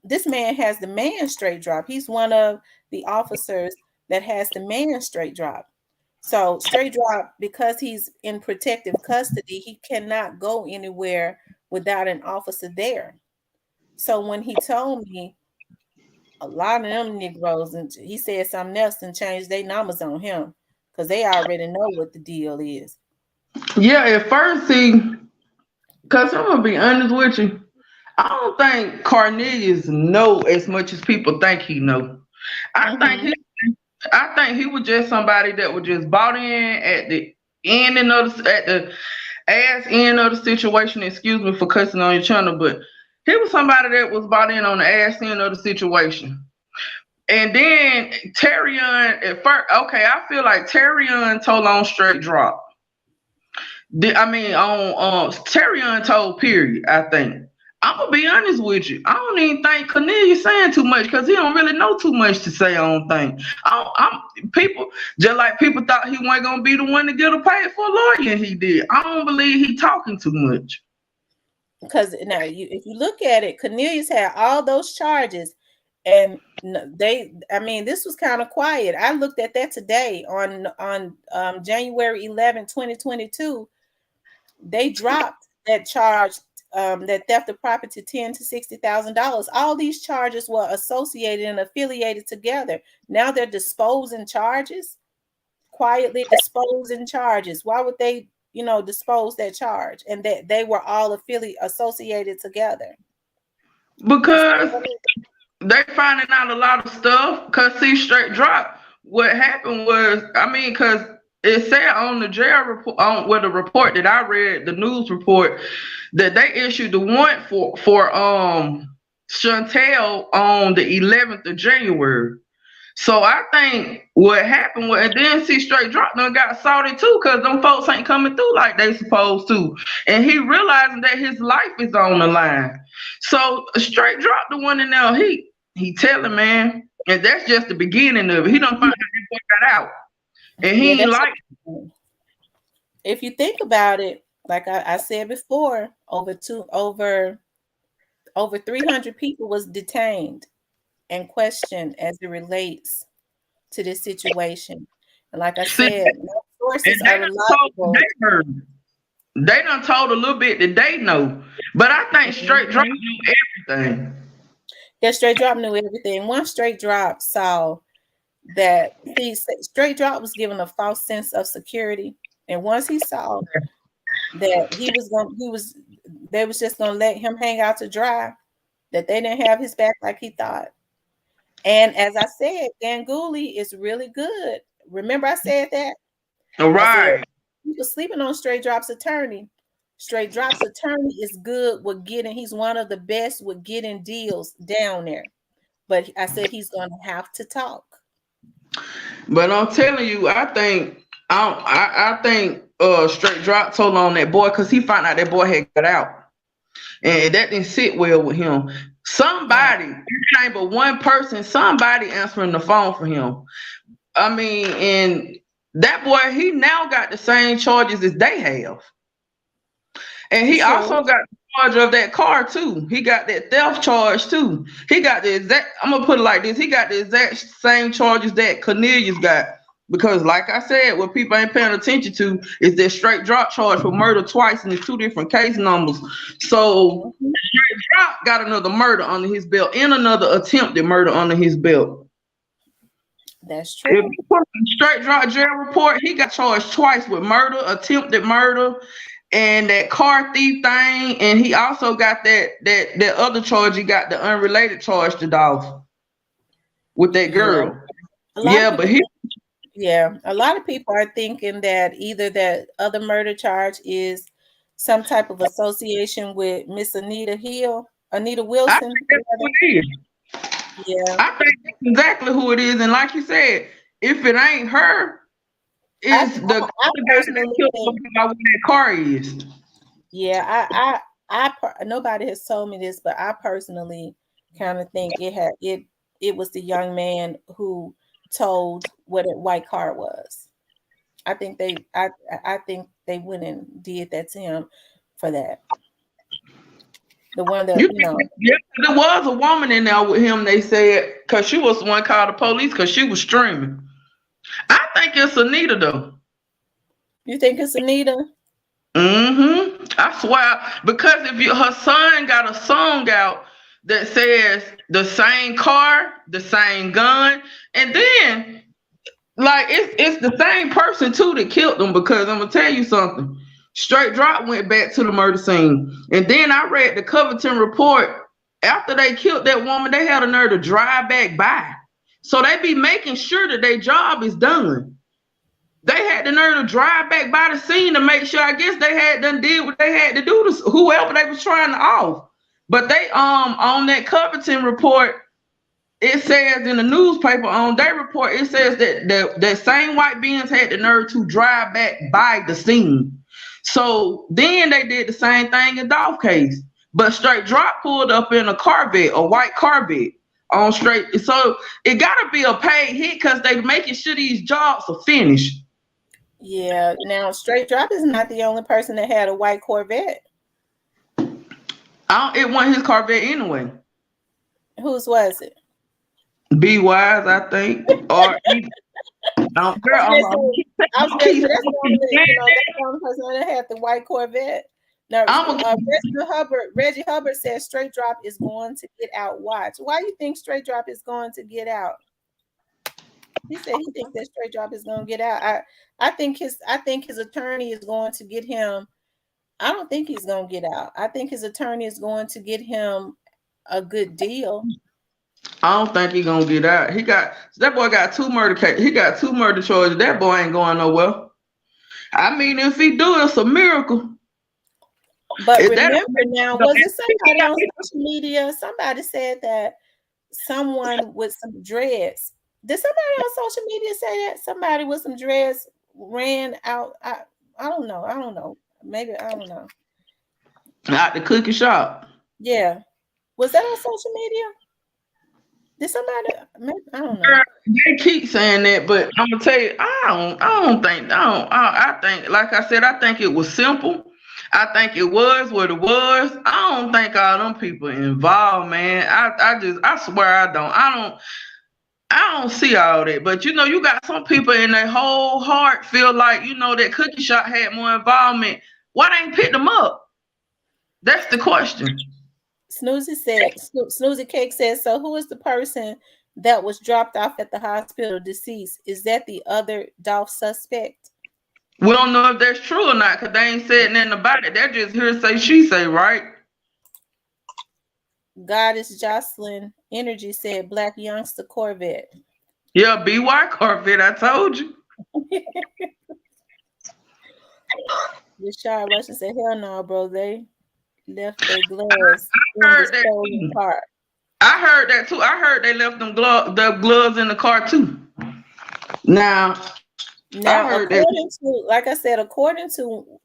"This man has the man straight drop. He's one of the officers that has the man straight drop. So straight drop, because he's in protective custody, he cannot go anywhere without an officer there." So when he told me a lot of them Negroes, and he said something else and changed their numbers on him because they already know what the deal is. Yeah, at first he, because I'm gonna be honest with you, I don't think Cornelius know as much as people think he know. I think Mm-hmm. he, I think he was just somebody that was just bought in at the ending of at the ass end of the situation. Excuse me for cussing on your channel, but he was somebody that was bought in on the ass end of the situation. And then Terrion at first, okay, I feel like Terrion told on straight drop. I mean, on Terrion told period. I think I'm gonna be honest with you. I don't even think Cornelius saying too much because he don't really know too much to say. I don't think. I'm people just like people thought he wasn't gonna be the one to get a paid for a lawyer, and he did. I don't believe he talking too much. Because now, if you look at it, Cornelius had all those charges, and I mean, this was kind of quiet. I looked at that today on January 11, 2022. They dropped that charge, that theft of property, $10,000 to $60,000. All these charges were associated and affiliated together. Now they're disposing charges, quietly disposing charges. Why would they, dispose that charge? And that they were all associated together. Because they finding out a lot of stuff. Cause see, straight drop. What happened was, I mean, cause it said on the jail report, on the report that I read, the news report, that they issued the warrant for Shundale on the 11th of January. So I think what happened was, and then see Straight Drop done got salty too, cause them folks ain't coming through like they supposed to, and he realizing that his life is on the line. So Straight Drop the one in there, he telling man, and that's just the beginning of it. He don't find out that boy got out, and Yeah, he ain't that's like. if you think about it, like I said before, over 300 people was detained and questioned as it relates to this situation. And like I See, said, no and sources they are done told reliable. they heard. They done told a little bit that they know, but I think Straight Drop Mhm. knew everything. Yeah, Straight Drop knew everything. One Straight Drop saw that, see, Straight Drop was given a false sense of security. And once he saw that they was just gonna let him hang out to dry, that they didn't have his back like he thought. And as I said, Ganguly is really good. Remember I said that? I said Right. people sleeping on Straight Drop's attorney. Straight Drop's attorney is good with getting, he's one of the best with getting deals down there. But I said he's gonna have to talk. But I'm telling you, I think Straight Drop told on that boy because he found out that boy had got out. And that didn't sit well with him. Yeah, Somebody, it came but one person, somebody answering the phone for him. I mean, and that boy, he now got the same charges as they have. And he true. also got the charge of that car too. He got that theft charge too. He got the exact, I'm gonna put it like this, he got the exact same charges that Cornelius got. Because like I said, what people ain't paying attention to is that Straight Drop charge for murder twice and it's two different case numbers. So Mhm. Straight Drop got another murder under his belt and another attempted murder under his belt. That's If true. you put a Straight Drop jail report, he got charged twice with murder, attempted murder, and that car thief thing. And he also got that other charge. He got the unrelated charge to Dolph with that Yeah. girl. A lot of Yeah, but people he think, yeah, a lot of people are thinking that either that other murder charge is some type of association with Miss Anita I Wilson, think that's rather. who it is. Yeah. I think that's exactly who it is. And like you said, if it ain't her, I, it's the other I guy that they personally killed think, about where that car is. yeah, nobody has told me this, but I personally kind of think it was the young man who told what a white car was. I think I think they went and did that to him for that. The one that, You think, yeah, there was a woman in there with him, they said, because she was the one called the police because she was streaming. I think it's Anita though. you think it's Anita? I swear, because if her son got a song out that says the same car, the same gun, and then like it's the same person too that killed them. Because I'm gonna tell you something. Straight Drop went back to the murder scene, and then I read the Covington report. After they killed that woman, they had a nerve to drive back by. So they be making sure that their job is done. They had the nerve to drive back by the scene to make sure. I guess they had done did what they had to do to whoever they was trying to off. But they on that Covington report, it says in the newspaper on their report, it says that that same white beings had the nerve to drive back by the scene. So then they did the same thing in Dolph case. But Straight Drop pulled up in a Corvette, a white Corvette on straight. So it gotta be a paid hit because they making sure these jobs are finished. Yeah. Now, Straight Drop is not the only person that had a white Corvette. It wasn't his Corvette anyway. Whose was it? Be wise, I think, or either. I was Girl, gonna say, I was I'm gonna keep say that's the saying only, that's the only person that had the white Corvette. Now, I'm Reggie Hubbard says Straight Drop is going to get out. Watch. Why you think Straight Drop is going to get out? He said he thinks that Straight Drop is going to get out. I think his attorney is going to get him. I don't think he's going to get out. I think his attorney is going to get him a good deal. I don't think he gonna get out. That boy got two murder cases. He got two murder charges. That boy ain't going nowhere. I mean, if he do, it's a miracle. But Is that remember now, was it somebody on social media? Somebody said that someone with some dreads Did somebody on social media say that somebody with some dreads ran out? I don't know. I don't know. Maybe I don't know. Out the cookie shop. Yeah, was that on social media? Did somebody? Maybe, I don't know. Girl, they keep saying that, but I'm gonna tell you, I think, like I said, I think it was simple. I think it was what it was. I don't think all them people involved, man. I swear I don't see all that. But you got some people in their whole heart feel like, that cookie shop had more involvement. Why they ain't picked them up? That's the question. Snoozy Cake says, so who is the person that was dropped off at the hospital deceased? Is that the other Dolph suspect? We don't know if that's true or not because they ain't said nothing about it. They're just hearsay, she say, right? Goddess Jocelyn Energy said Black Youngster Corvette. Yeah, BY Corvette, I told you. Rashard Russian said, hell no, bro. They left their gloves I in the heard that stolen too. car. I heard that too. I heard they left the gloves in the car too. Now, I Now, heard that. according to, like I said, according to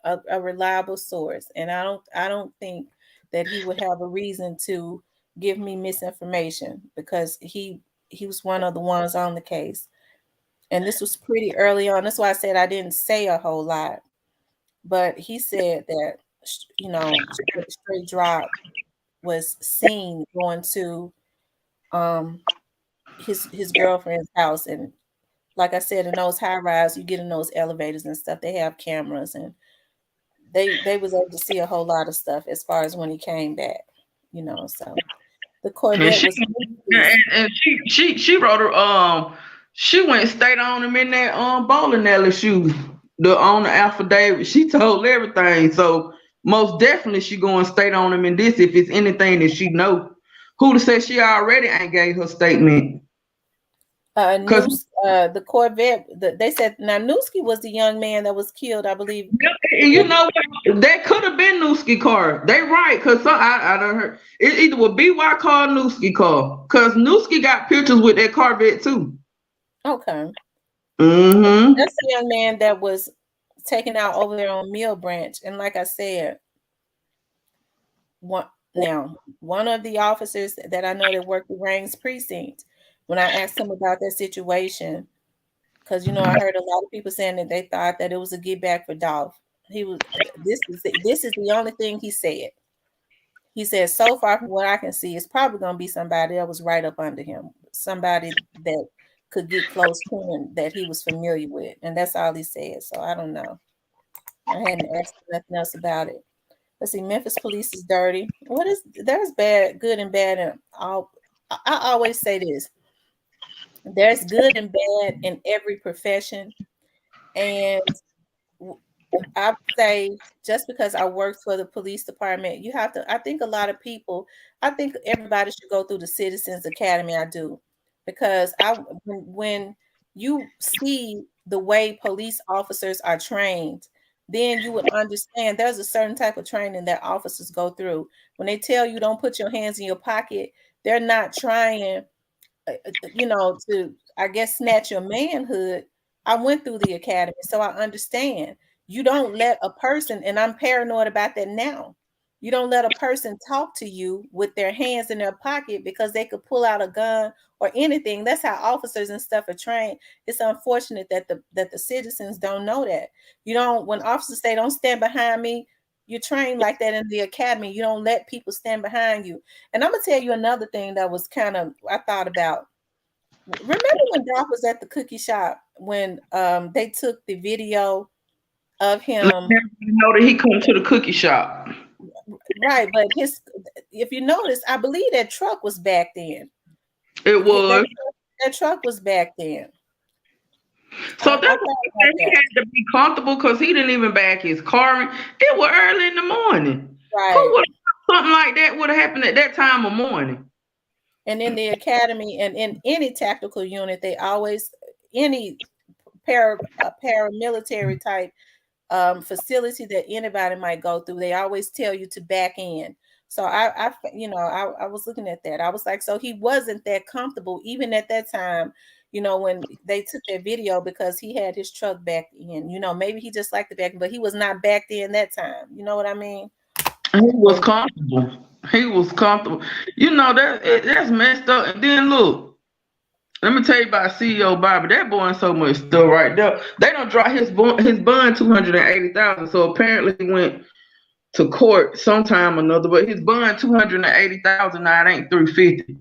a reliable source, and I don't think that he would have a reason to give me misinformation because he was one of the ones on the case, and this was pretty early on. That's why I said I didn't say a whole lot, but he said that straight drop was seen going to um his girlfriend's house, and like I said, in those high rise, you get in those elevators and stuff. They have cameras, and they was able to see a whole lot of stuff as far as when he came back. So the And Corvette she was and she wrote her she went stayed on him in that bowling alley shoes. The on the affidavit, she told everything. So most definitely she going state on him in this if it's anything that she know. Who to say she already ain't gave her statement? Cause the Corvette. They said now Newski was the young man that was killed, I believe. you know what? That could have been Newski car. They right, cause I don't heard it either would be BY car or Newski car. Cause Newski got pictures with that Corvette too. Okay, Mm-hmm. that's the young man that was taken out over there on Mill Branch, and like I said, one one of the officers that I know that worked the Rangs precinct, when I asked him about that situation, because I heard a lot of people saying that they thought that it was a get back for Dolph. He was this is the only thing he said. He said so far from what I can see, it's probably gonna be somebody that was right up under him, somebody that could get close to him that he was familiar with, and that's all he said. So I don't know. I hadn't asked nothing else about it. Let's see. Memphis police is dirty. There's bad, good, and bad, and all. I always say this: there's good and bad in every profession, and I would say just because I work for the police department, you have to. I think a lot of people. I think everybody should go through the Citizens Academy. I do because when you see the way police officers are trained, then you would understand there's a certain type of training that officers go through. When they tell you don't put your hands in your pocket, they're not trying to, I guess, snatch your manhood. I went through the academy, so I understand. You don't let a person, and I'm paranoid about that now. You don't let a person talk to you with their hands in their pocket because they could pull out a gun or anything. That's how officers and stuff are trained. It's unfortunate that the citizens don't know that. You don't when officers say don't stand behind me, you're trained like that in the academy. You don't let people stand behind you. And I'm gonna tell you another thing that was kind of I thought about. Remember when Doc was at the cookie shop when they took the video of Let him, everybody know that he come to the cookie shop. right? But if you notice, I believe that truck was back then. It was. That truck was back then. So I that's thought what about he that. had to be comfortable because he didn't even back his car in. It was early in the morning. Who Right. would something like that would have happened at that time of morning? And in the academy and in any tactical unit, they always any paramilitary type facility that anybody might go through, they always tell you to back in. So I was looking at that. I was like, so he wasn't that comfortable even at that time, when they took that video, because he had his truck backed in. Maybe he just liked the back, but he was not backed in that time. You know what I mean? He was But comfortable. He was comfortable. That's messed up. And then look, let me tell you about CEO Bobby. That boy in so much stuff right there. They don't drop his bond 280,000. So apparently he went to court sometime or another, but his bond 280,000 now. It ain't 350.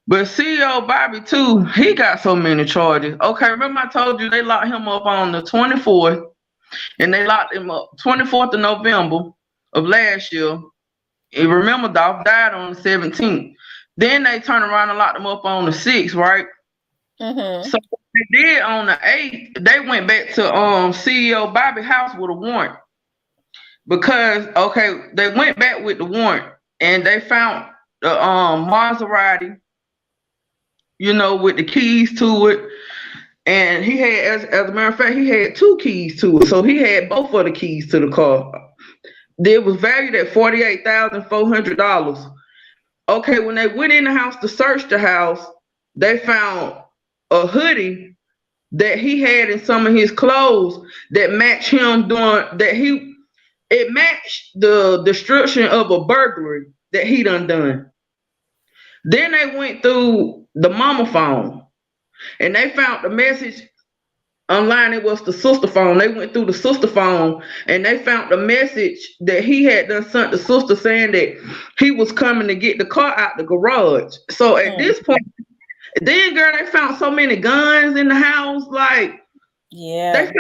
But CEO Bobby too, he got so many charges. Okay, remember I told you they locked him up on the 24th, and they locked him up 24th of November of last year. And remember, Dolph died on the 17th. Then they turned around and locked him up on the 6th, right? mm-hmm. So what they did on the 8th, they went back to CEO Bobby house with a warrant. Because they went back with the warrant and they found the Maserati, with the keys to it. And he had, as a matter of fact, he had two keys to it. So he had both of the keys to the car. It was valued at $48,400. Okay, when they went in the house to search the house, they found a hoodie that he had in some of his clothes that matched him doing that it matched the destruction of a burglary that he done. Then they went through the mama phone and they found the message online. It was the sister phone. They went through the sister phone and they found the message that he had done sent the sister saying that he was coming to get the car out the garage. So at this point, then girl, they found so many guns in the house. Like, Yeah.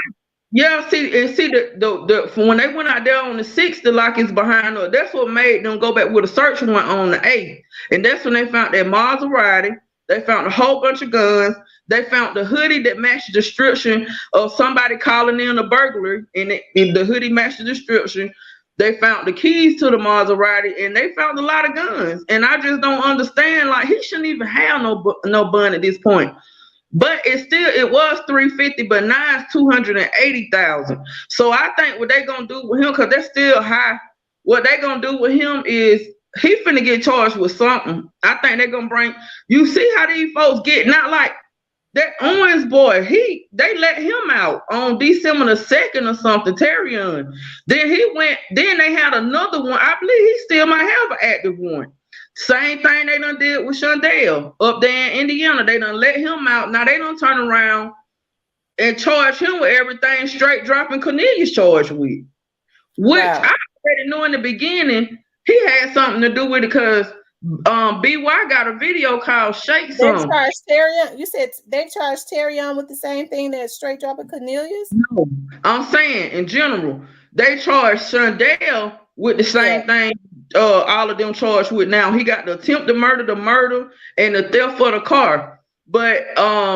see the when they went out there on the 6th, the lock is behind her. That's what made them go back with a search warrant on the 8th. And that's when they found that Maserati. They found a whole bunch of guns. They found the hoodie that matched the description of somebody calling in a burglary, and the hoodie matched the description. They found the keys to the Maserati, and they found a lot of guns. And I just don't understand. Like, he shouldn't even have no bun at this point. But it was 350, but now it's 280,000. So I think what they gonna do with him, because that's still high. What they gonna do with him is he finna get charged with something. I think they're gonna bring. You see how these folks get, not like that Owens boy. They let him out on December the 2nd or something. Terrion. Then he went. Then they had another one. I believe he still might have an active one. Same thing they done did with Shundale up there in Indiana. They done let him out. Now they done turn around and charge him with everything straight dropping Cornelius charged with. Which I already knew in the beginning he had something to do with it, because BY got a video called Shake Some. They charged Terrion. You said they charged Terrion with the same thing that straight dropping Cornelius? No, I'm saying in general, they charged Shundale with the same thing. All of them charged with now. He got the attempted murder, the murder, and the theft for the car. But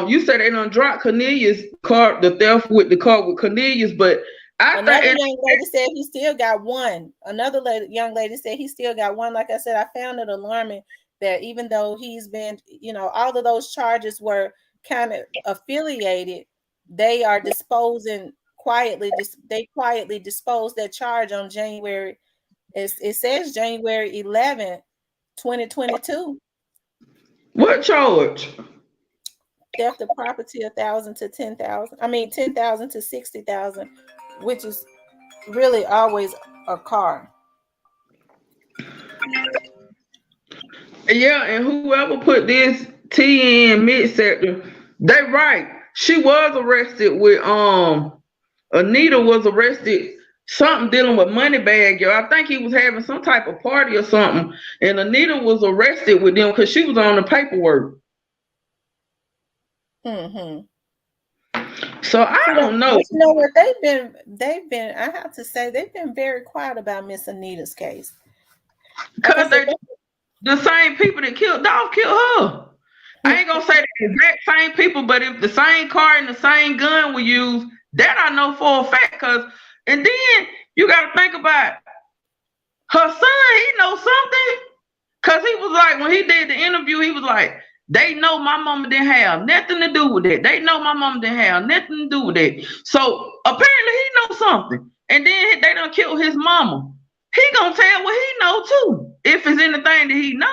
you said they done dropped Cornelius' car, the theft with the car with Cornelius. But another young lady said he still got one. Another young lady said he still got one. Like I said, I found it alarming that even though he's been, all of those charges were kind of affiliated, they are disposing quietly. They quietly disposed that charge on January. It says January 11th, 2022. What charge? Theft of property, 1,000 to 10,000. I mean, 10,000 to 60,000, which is really always a car. Yeah, and whoever put this T in mid-sector, they right. She was arrested with Anita was arrested something dealing with money bag, yo. I think he was having some type of party or something, and Anita was arrested with them because she was on the paperwork. So I don't know. You know what? They've been. I have to say they've been very quiet about Miss Anita's case. Because the same people that killed Dolph killed her. I ain't gonna say the exact same people, but if the same car and the same gun were used, that I know for a fact. And then you gotta think about her son. He knows something, cause he was like, when he did the interview, he was like, they know my mama didn't have nothing to do with it. They know my mama didn't have nothing to do with it. So apparently he knows something. And then they done killed his mama. he gonna tell what he know too. If it's anything that he know.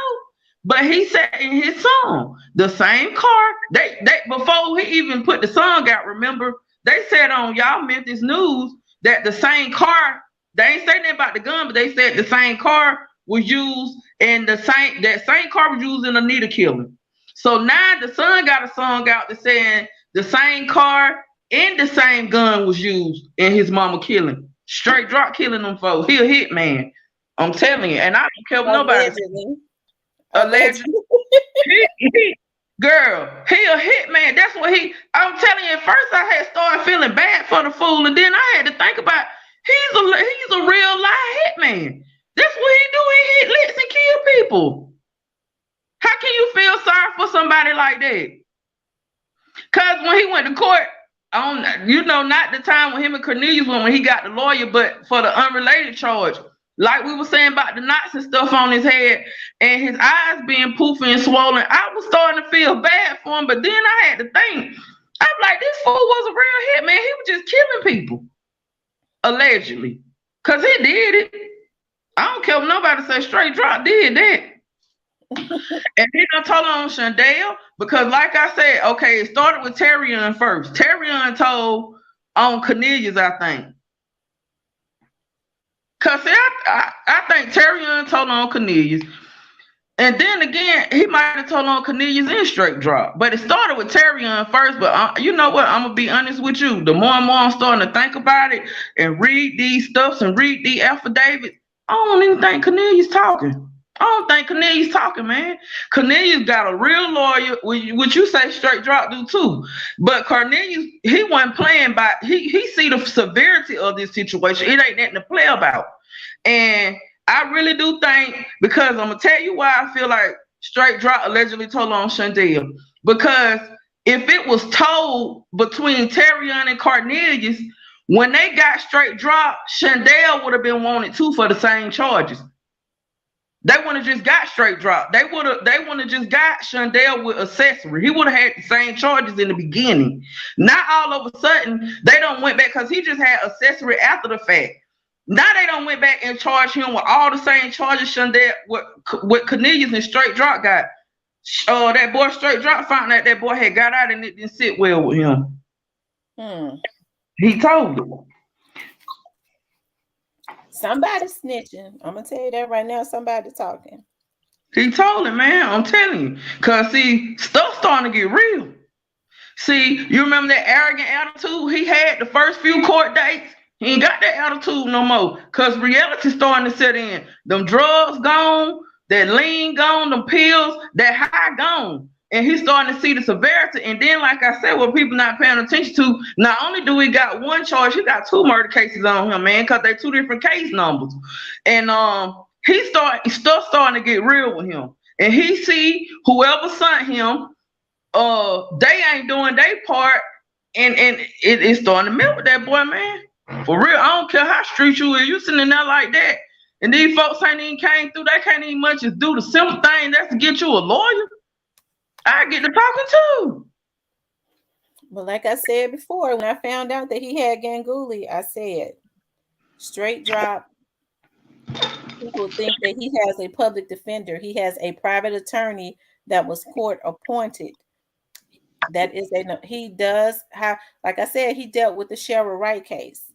But he said in his song, the same car, they before he even put the song out, remember, they said on y'all Memphis News that the same car, they ain't saying nothing about the gun, but they said the same car was used and that same car was used in Anita killing. So now the son got a song out that saying the same car and the same gun was used in his mama killing. Straight drop killing them folks. He a hit man. I'm telling you. And I don't care what nobody Allegedly. alleged. Allegedly. He girl, he a hit man. That's what I'm telling you, at first I had started feeling bad for the fool, and then I had to think about he's a real live hit man. That's what he do. He hit licks and kill people. How can you feel sorry for somebody like that? Cause when he went to court, not the time when him and Cornelius went when he got the lawyer, but for the unrelated charge. Like we were saying about the knots and stuff on his head and his eyes being poofy and swollen, I was starting to feel bad for him. But then I had to think, I'm like, this fool was a real hit man. He was just killing people, allegedly. Cause he did it. I don't care if nobody say straight drop did that. And he done told on Shundale because, like I said, okay, it started with Terrion first. Terrion told on Cornelius, I think. Cause I think Terrion told on Cornelius, and then again he might have told on Cornelius in straight drop. But it started with Terrion first. But you know what? I'm gonna be honest with you. The more and more I'm starting to think about it and read these stuffs and read the affidavits, I don't even think Cornelius talking. I don't think Cornelius talking, man. Cornelius got a real lawyer, which you say straight drop do too. But Cornelius, he wasn't playing by. He see the severity of this situation. It ain't nothing to play about. And I really do think, because I'm gonna tell you why I feel like straight drop allegedly told on Shundale. Because if it was told between Terrion and Cornelius, when they got straight drop, Shundale would have been wanted too for the same charges. They wouldn't have just got straight drop. They wouldn't have just got Shundale with accessory. He would have had the same charges in the beginning. Not all of a sudden they don't went back because he just had accessory after the fact. Now they don't went back and charged him with all the same charges Shundale with Cornelius and straight drop got. That boy straight drop found out that boy had got out and it didn't sit well with him. He told him. Somebody snitching. I'm gonna tell you that right now. Somebody talking. He told him, man. I'm telling you. Cause see, stuff starting to get real. See, you remember that arrogant attitude he had the first few court dates? He ain't got that attitude no more. Cause reality starting to set in. Them drugs gone, that lean gone, them pills, that high gone. And he's starting to see the severity. And then, like I said, what people not paying attention to, not only do we got one charge, he got 2 murder cases on him, man, because they're 2 different case numbers. And stuff starting to get real with him. And he see whoever sent him, they ain't doing their part, and it's starting to melt with that boy, man. For real, I don't care how street you is, you sitting there like that, and these folks ain't even came through. They can't even much as do the simple thing that's to get you a lawyer. I get to talking too. But like I said before, when I found out that he had Ganguly, I said, straight drop. People think that he has a public defender. He has a private attorney that was court appointed. That is he does have, like I said, he dealt with the Cheryl Wright case.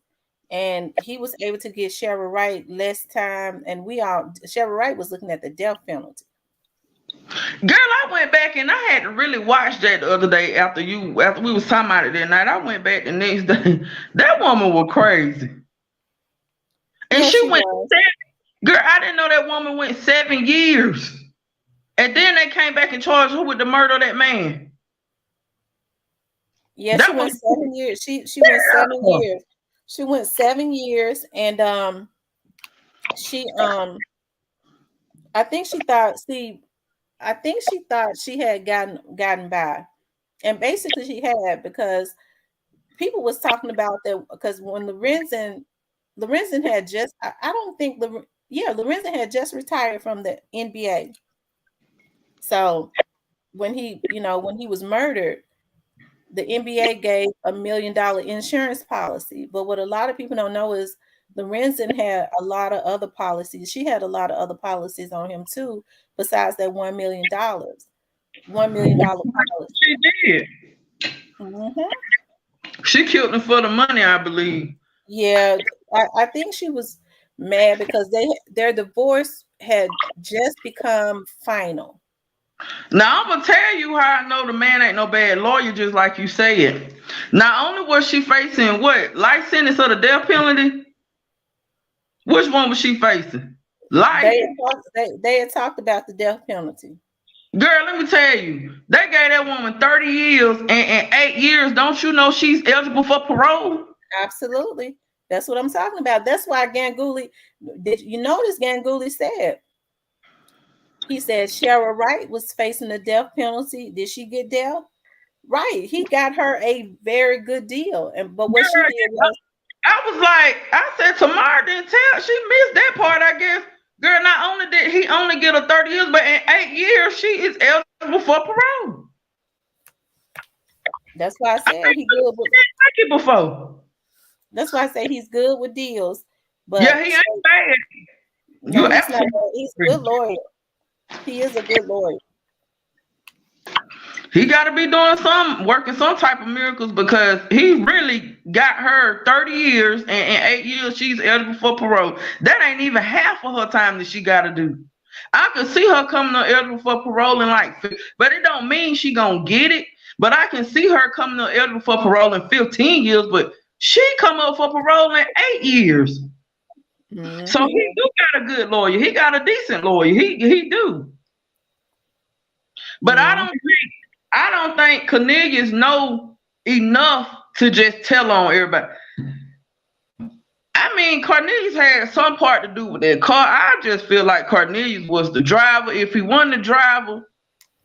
And he was able to get Cheryl Wright less time. And Cheryl Wright was looking at the death penalty. Girl, I went back and I had to really watch that the other day after we was talking about it that night. I went back the next day. That woman was crazy. And yeah, she went 7. Girl, I didn't know that woman went 7 years. And then they came back and charged her with the murder of that man. Yeah, that she went 7 years. She went 7 years. She went 7 years, and I think she thought she had gotten by, and basically she had, because people was talking about that, because when Lorenzen had just, I don't think Lorenzen had just retired from the NBA. So when he was murdered, the NBA gave $1 million insurance policy. But what a lot of people don't know is Lorenzen had a lot of other policies. She had a lot of other policies on him too, besides that $1 million, $1 million policy. She did. Hmm. She killed him for the money, I believe. Yeah, I think she was mad because their divorce had just become final. Now I'm gonna tell you how I know the man ain't no bad lawyer, just like you said. Not only was she facing what life sentence or the death penalty, which one was she facing? Life. They had talked about the death penalty. Girl, let me tell you, they gave that woman 30 years and 8 years. Don't you know she's eligible for parole? Absolutely. That's what I'm talking about. That's why Ganguly, did you notice Ganguly said, he said Cheryl Wright was facing a death penalty. Did she get death? Right. He got her a very good deal. But what she Girl, did was, I was like, I said, Tamara didn't tell. She missed that part, I guess. Girl, not only did he only get her 30 years, but in 8 years, she is eligible for parole. that's why I said he good with, Thank you before. that's why I say he's good with deals. Yeah, But he ain't bad. You no, he's not absolutely bad. He's a good lawyer. He is a good lawyer. he got to be doing some working some type of miracles because he really got her 30 years and in 8 years she's eligible for parole. That ain't even half of her time that she got to do. I could see her coming up eligible for parole in but it don't mean she gonna get it. But I can see her coming up eligible for parole in 15 years, but she come up for parole in 8 years. So Mm-hmm. he do got a good lawyer. He got a decent lawyer. He do. But Mm-hmm. I don't think Cornelius know enough to just tell on everybody. I mean, Cornelius had some part to do with that car. I just feel like Cornelius was the driver. If he wasn't the driver,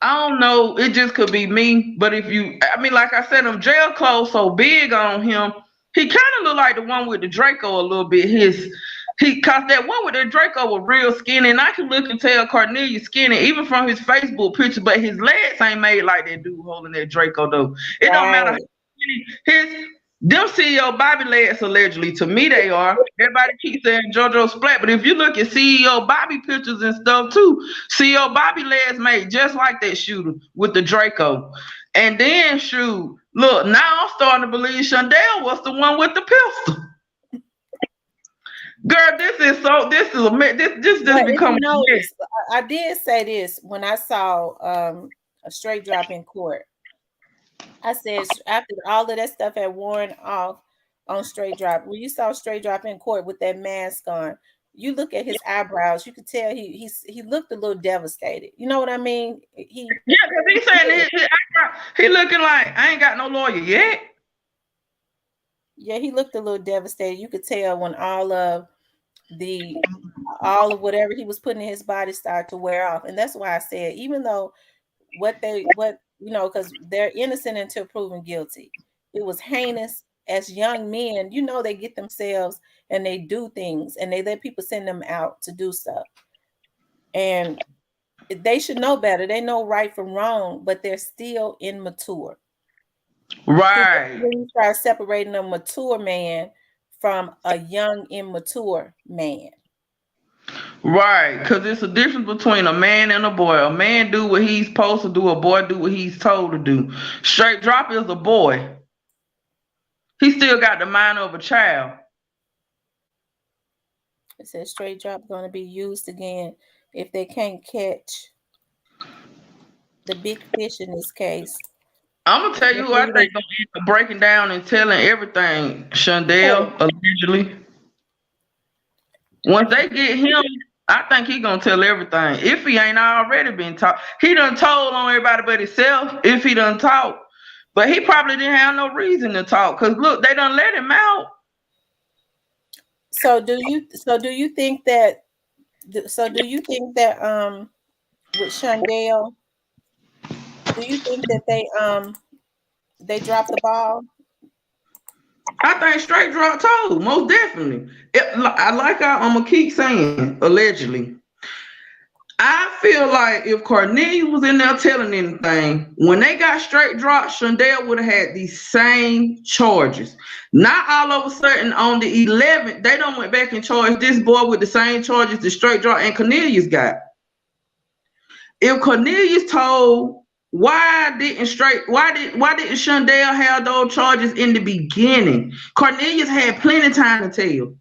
I don't know. It just could be me. But I mean, like I said, them jail clothes so big on him. He kind of looked like the one with the Draco a little bit. Cause that one with the Draco was real skinny, and I can look and tell Cornelius skinny even from his Facebook picture. But his legs ain't made like that dude holding that Draco though. It don't matter how Right. skinny his. Them CEO Bobby legs allegedly to me they are. Everybody keeps saying JoJo Splat, but if you look at CEO Bobby pictures and stuff too, CEO Bobby legs made just like that shooter with the Draco. And then shoot, look, now I'm starting to believe Shundale was the one with the pistol. Girl, this just But if you becoming a mess. notice, I did say this when I saw a straight drop in court. I said after all of that stuff had worn off on straight drop, when you saw straight drop in court with that mask on, you look at his eyebrows, you could tell he looked a little devastated. You know what I mean? Yeah, because he's saying he looking like I ain't got no lawyer yet. Yeah, he looked a little devastated. You could tell when all of whatever he was putting in his body started to wear off. And that's why I said, even though because they're innocent until proven guilty. It was heinous as young men, they get themselves and they do things and they let people send them out to do stuff. And they should know better. They know right from wrong, but they're still immature. See, Right. when you start separating a mature man from a young, immature man. Right. Because it's a difference between a man and a boy. A man do what he's supposed to do, a boy do what he's told to do. Straight drop is a boy. He still got the mind of a child. It says straight drop going to be used again if they can't catch the big fish in this case. I'm gonna tell you who I think gonna end up breaking down and telling everything. Shundale, allegedly. Once they get him, I think he gonna tell everything. If he ain't already been taught, he done told on everybody but himself. If he done talk, but he probably didn't have no reason to talk. Cause look, they done let him out. So do you think that with Shundale, do you think that they dropped the ball? I think straight drop told, most definitely. I'm gonna keep saying allegedly. I feel like if Cornelius was in there telling anything, when they got straight dropped, Shundale would have had these same charges. Not all of a sudden on the 11th, they don't went back and charged this boy with the same charges the straight drop and Cornelius got. If Cornelius told why didn't Shundale have those charges in the beginning? Cornelius had plenty of time to tell.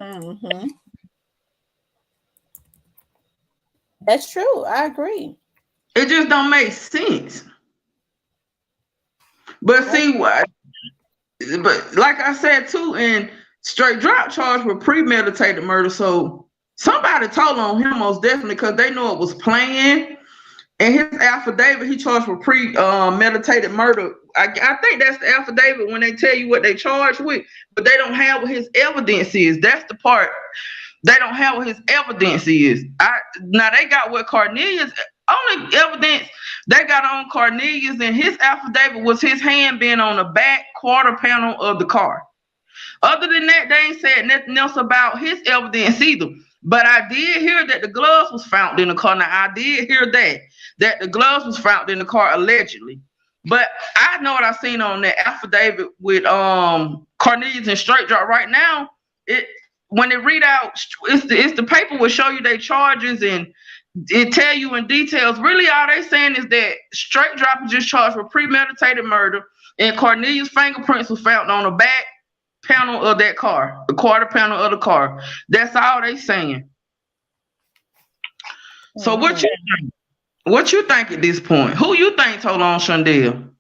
Mm-hmm. That's true. I agree. It just don't make sense. But I, see what but like I said too, in straight drop charge with premeditated murder. So somebody told on him most definitely because they know it was planned. And his affidavit, he charged for premeditated murder. I think that's the affidavit when they tell you what they charged with, but they don't have what his evidence is. That's the part they don't have what his evidence is. Now they got what Cornelius only evidence they got on Cornelius and his affidavit was his hand being on the back quarter panel of the car. Other than that, they ain't said nothing else about his evidence either. But I did hear that the gloves was found in the car. Now I did hear that the gloves was found in the car allegedly. But I know what I seen on that affidavit with Cornelius and straight drop right now. It when they read out, it's the paper will show you their charges and it tell you in details. Really, all they saying is that straight drop is just charged with premeditated murder, and Cornelius' fingerprints was found on the back panel of that car, the quarter panel of the car. That's all they saying. So mm-hmm. what you think at this point? Who you think told on Shundale?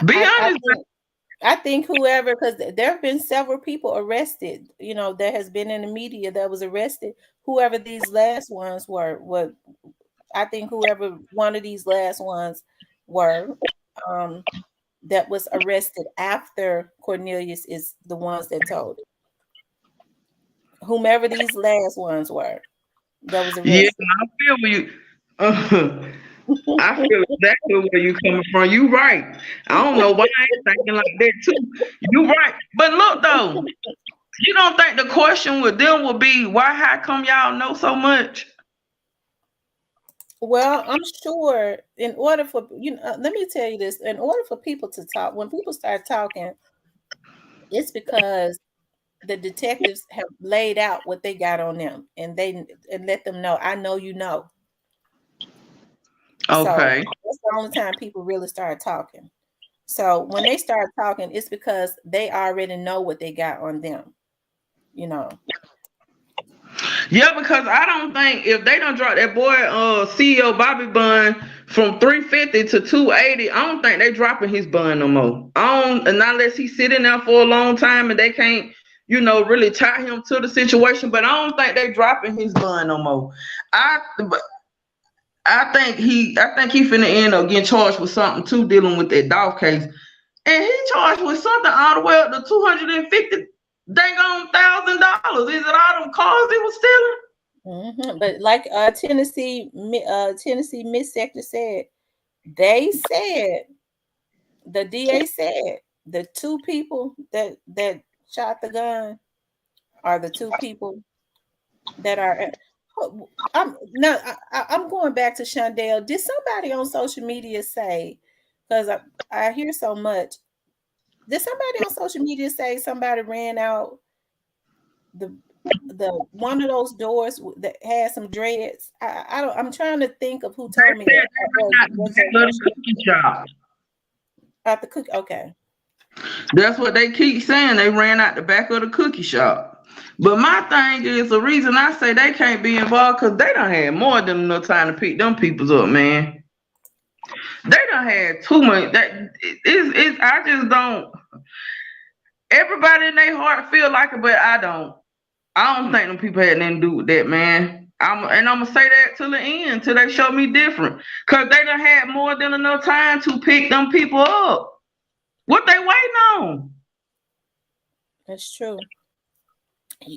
Be I, I honest. think I think whoever, because there have been several people arrested, that has been in the media that was arrested. Whoever these last ones were, what I think whoever one of these last ones were, um, that was arrested after Cornelius is the ones that told it. Whomever these last ones were that was Yeah, arrested. I feel where you. I feel exactly where you coming from. You right. I don't know why I ain't thinking like that too. You right. But look though, you don't think the question with them would be why? How come y'all know so much? Well, I'm sure in order for let me tell you this, in order for people to talk, when people start talking, it's because the detectives have laid out what they got on them and let them know, I know you know. So Okay. that's the only time people really start talking. So when they start talking, it's because they already know what they got on them, you know. Yeah, because I don't think if they don't drop that boy CEO Bobby Bun from 350 to 280, I don't think they dropping his bun no more. I don't, and unless he's sitting there for a long time and they can't, really tie him to the situation. But I don't think they dropping his bun no more. I I think he finna end up getting charged with something too, dealing with that Dolph case. And he charged with something all the way up to 250 dang on $1,000. Is it all them cars he was stealing? But like Tennessee Miss Sector said, they said the DA said the two people that shot the gun are the two people that are. I'm no, I'm going back to Shundale. Did somebody on social media say? Because I hear so much. Did somebody on social media say somebody ran out the the one of those doors that had some dreads? I don't. I'm trying to think of who They told me said that. they ran out the back of the cookie shop. At the cook. Okay. That's what they keep saying. They ran out the back of the cookie shop. But my thing is the reason I say they can't be involved because they done had more than enough time to pick them peoples up, man. They done had too much. That it's I just don't. Everybody in their heart feel like it, but I don't. I don't think them people had nothing to do with that, man. I'm gonna say that till the end, till they show me different. Cause they done had more than enough time to pick them people up. What they waiting on? That's true.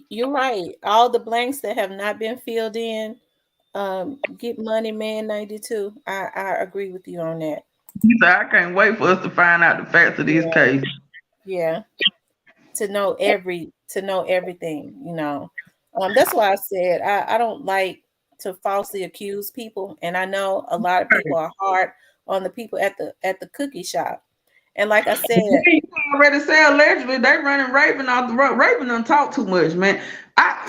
You're right. All the blanks that have not been filled in, get money, man. 92. I agree with you on that. So I can't wait for us to find out the facts of this Yeah, case. yeah. To know everything. That's why I said I don't like to falsely accuse people, and I know a lot of people are hard on the people at the cookie shop. And like I said, You already say allegedly they running Raven off the road. Raven don't talk too much, man.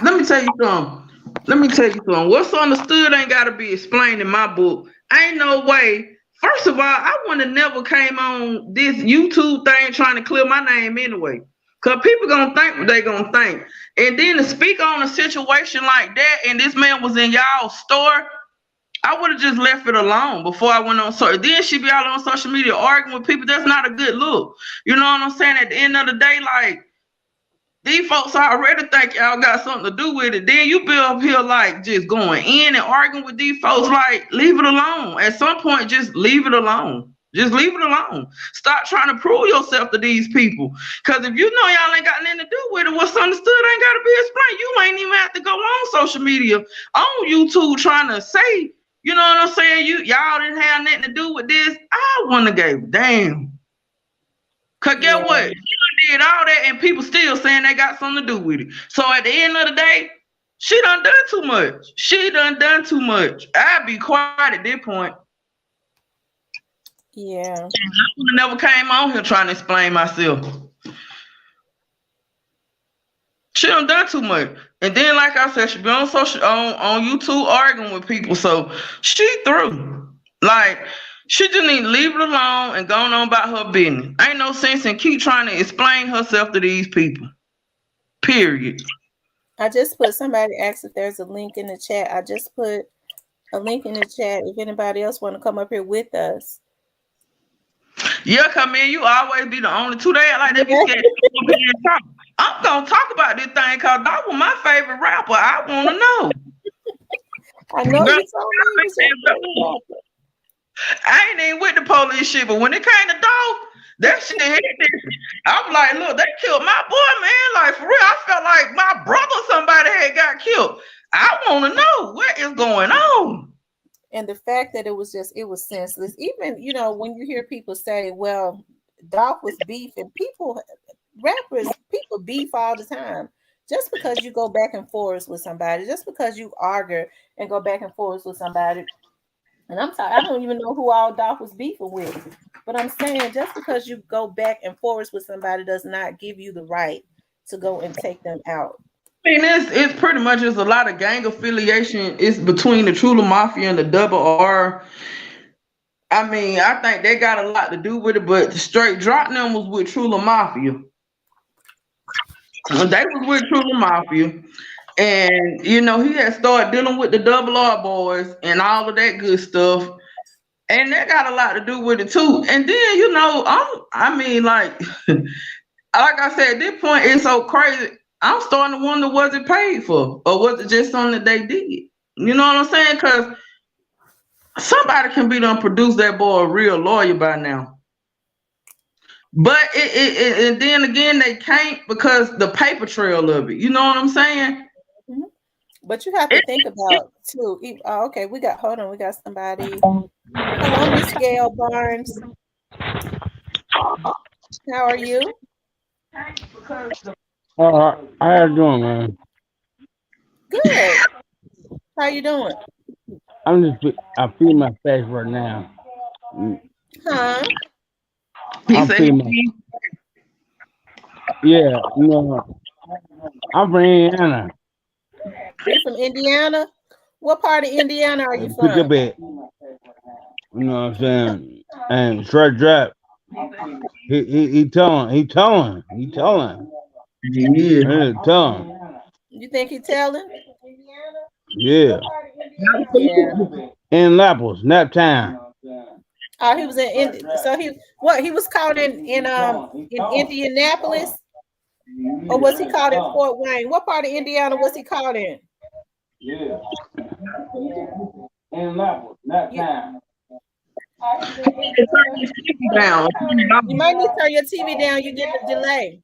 Let me tell you something. Let me tell you something. What's understood ain't gotta be explained in my book. Ain't no way. First of all, I would have never came on this YouTube thing trying to clear my name anyway. Cause people gonna think what they gonna think. And then to speak on a situation like that, and this man was in y'all store, I would have just left it alone before I went on social. Then she be out on social media arguing with people. That's not a good look. You know what I'm saying? At the end of the day, like these folks already think y'all got something to do with it. Then you be up here like just going in and arguing with these folks. Like leave it alone. At some point, just leave it alone. Just leave it alone. Stop trying to prove yourself to these people. Cause if you know y'all ain't got nothing to do with it, what's understood ain't gotta be explained. You ain't even have to go on social media, on YouTube trying to say, you know what I'm saying? Y'all didn't have nothing to do with this. I wouldn't have gave a damn. Cause get yeah, what? She done did all that and people still saying they got something to do with it. So at the end of the day, she done too much. She done too much. I'd be quiet at this point. yeah. I never came on here trying to explain myself. She done too much. And then, like I said, she be on social on YouTube arguing with people. So she through. Like, she just need to leave it alone and go on about her business. Ain't no sense in keep trying to explain herself to these people. Period. I just put somebody asked if there's a link in the chat. I just put a link in the chat if anybody else want to come up here with us. Yeah, come in. You always be the only two there like they be scared to talk. I'm gonna talk about this thing because that was my favorite rapper. I wanna know. I know Girl, you told me it was your favorite rapper. I ain't even with the police shit, but when it came to dog, that shit hit me. I'm like, look, they killed my boy, man. Like for real, I felt like my brother, somebody had got killed. I want to know what is going on. And the fact that it was senseless. Even, when you hear people say, well, Dolph was beefing, people beef all the time. Just because you go back and forth with somebody, just because you argue and go back and forth with somebody, and I'm sorry, I don't even know who all Dolph was beefing with. But I'm saying just because you go back and forth with somebody does not give you the right to go and take them out. I mean, it's pretty much just a lot of gang affiliation. It's between the Trula Mafia and the Double R. I mean, I think they got a lot to do with it, but the straight drop them was with Trula Mafia. They was with Trula Mafia. And he had started dealing with the Double R boys and all of that good stuff. And that got a lot to do with it too. And then, I mean, like I said, at this point, it's so crazy. I'm starting to wonder, was it paid for? Or was it just something that they did? You know what I'm saying? Because somebody can be done produce that boy a real lawyer by now. But and then again, they can't because the paper trail of it. You know what I'm saying? Mhm. But you have to think about too. Okay, hold on, we got somebody. Hello, Miss Gail Barnes. How are you? How you doing, man? Good. How you doing? I feel my face right now. Mm, Huh? He I'm said feeling my, yeah, I'm from Indiana. You from Indiana? What part of Indiana are you Pick up from? it, you know what I'm saying? And straight drop. He telling. yeah. Really telling. You think he telling? Yeah. Yeah. In Laples, Nap Town. Oh, he was in so he was caught in Indianapolis, or was he caught in Fort Wayne? What part of Indiana was he caught in? Yeah. In Laples, Nap You Town. Down. you might need to turn your TV down. You get a delay.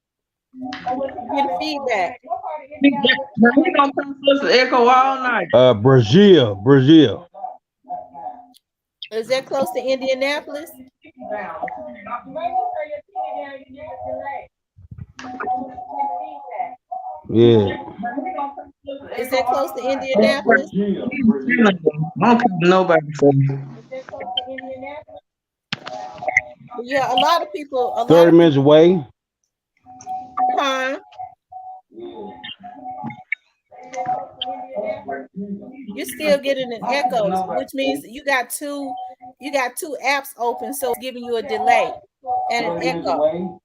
You get feedback. He gonna come to us to echo all night. Brazil. Is that close to Indianapolis? Yeah. Is that close to I Indianapolis? don't care nobody for me. But yeah, a lot 30 of minutes people, away. huh? You're still getting an echo, which means you got two apps open, so it's giving you a delay and an 30 minutes echo. away.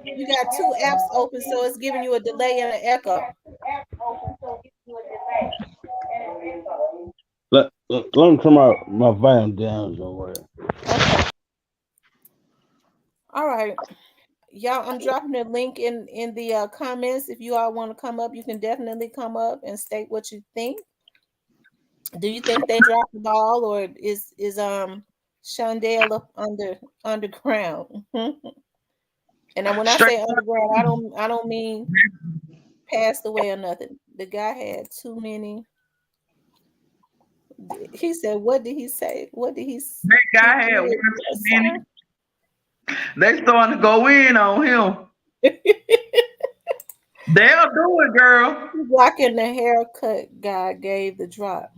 You got two apps open, so it's giving you a delay and an echo. Let me turn my volume down somewhere. Okay. All right. Y'all, I'm dropping the link in the comments. If you all want to come up, you can definitely come up and state what you think. Do you think they dropped the ball, or is Shundale up underground? And when I Straight say underground, I don't mean passed away or nothing. The guy had too many. He said, "What did he say? What did that he guy had one did, too many. sir?" They starting to go in on him. They'll do it, girl. Blocking the haircut guy gave the drop.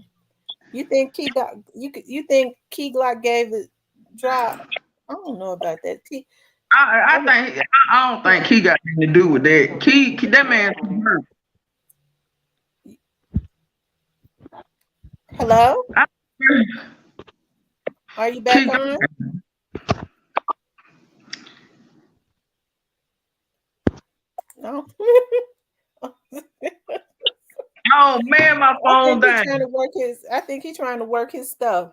You think you think Key Glock gave the drop? I don't know about that. I think I don't think he got anything to do with that. That man hurt. Hello? I, Are you back Key, on? No. oh man, my I phone think he's down. trying to work his I think he's trying to work his stuff.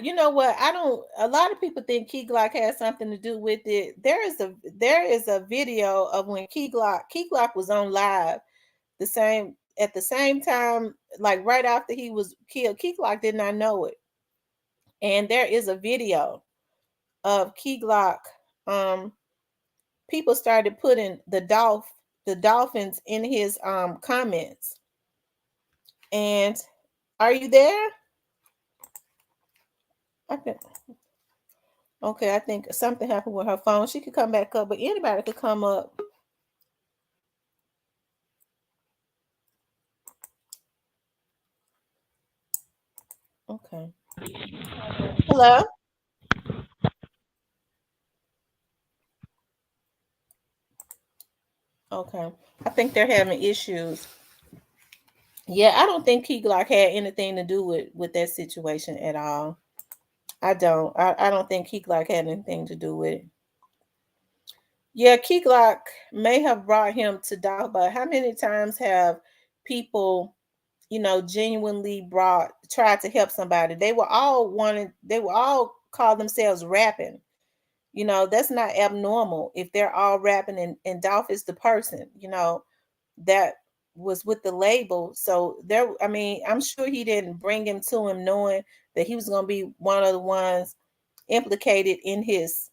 You know what? I don't. A lot of people think Key Glock has something to do with it. There is a video of when Key Glock was on live the same time, like right after he was killed. Key Glock did not know it, and there is a video of Key Glock. Um, People started putting the dolphins in his comments. And are you there? I think okay. I think something happened with her phone. She could come back up, but anybody could come up. Okay. Hello. Okay. I think they're having issues. Yeah, I don't think Key Glock had anything to do with that situation at all. I don't. I don't think Key Glock had anything to do with it. Yeah, Key Glock may have brought him to Dow, but how many times have people, genuinely tried to help somebody? They were all call themselves rapping. That's not abnormal if they're all rapping and Dolph is the person, that was with the label. So I mean, I'm sure he didn't bring him to him knowing that he was going to be one of the ones implicated in his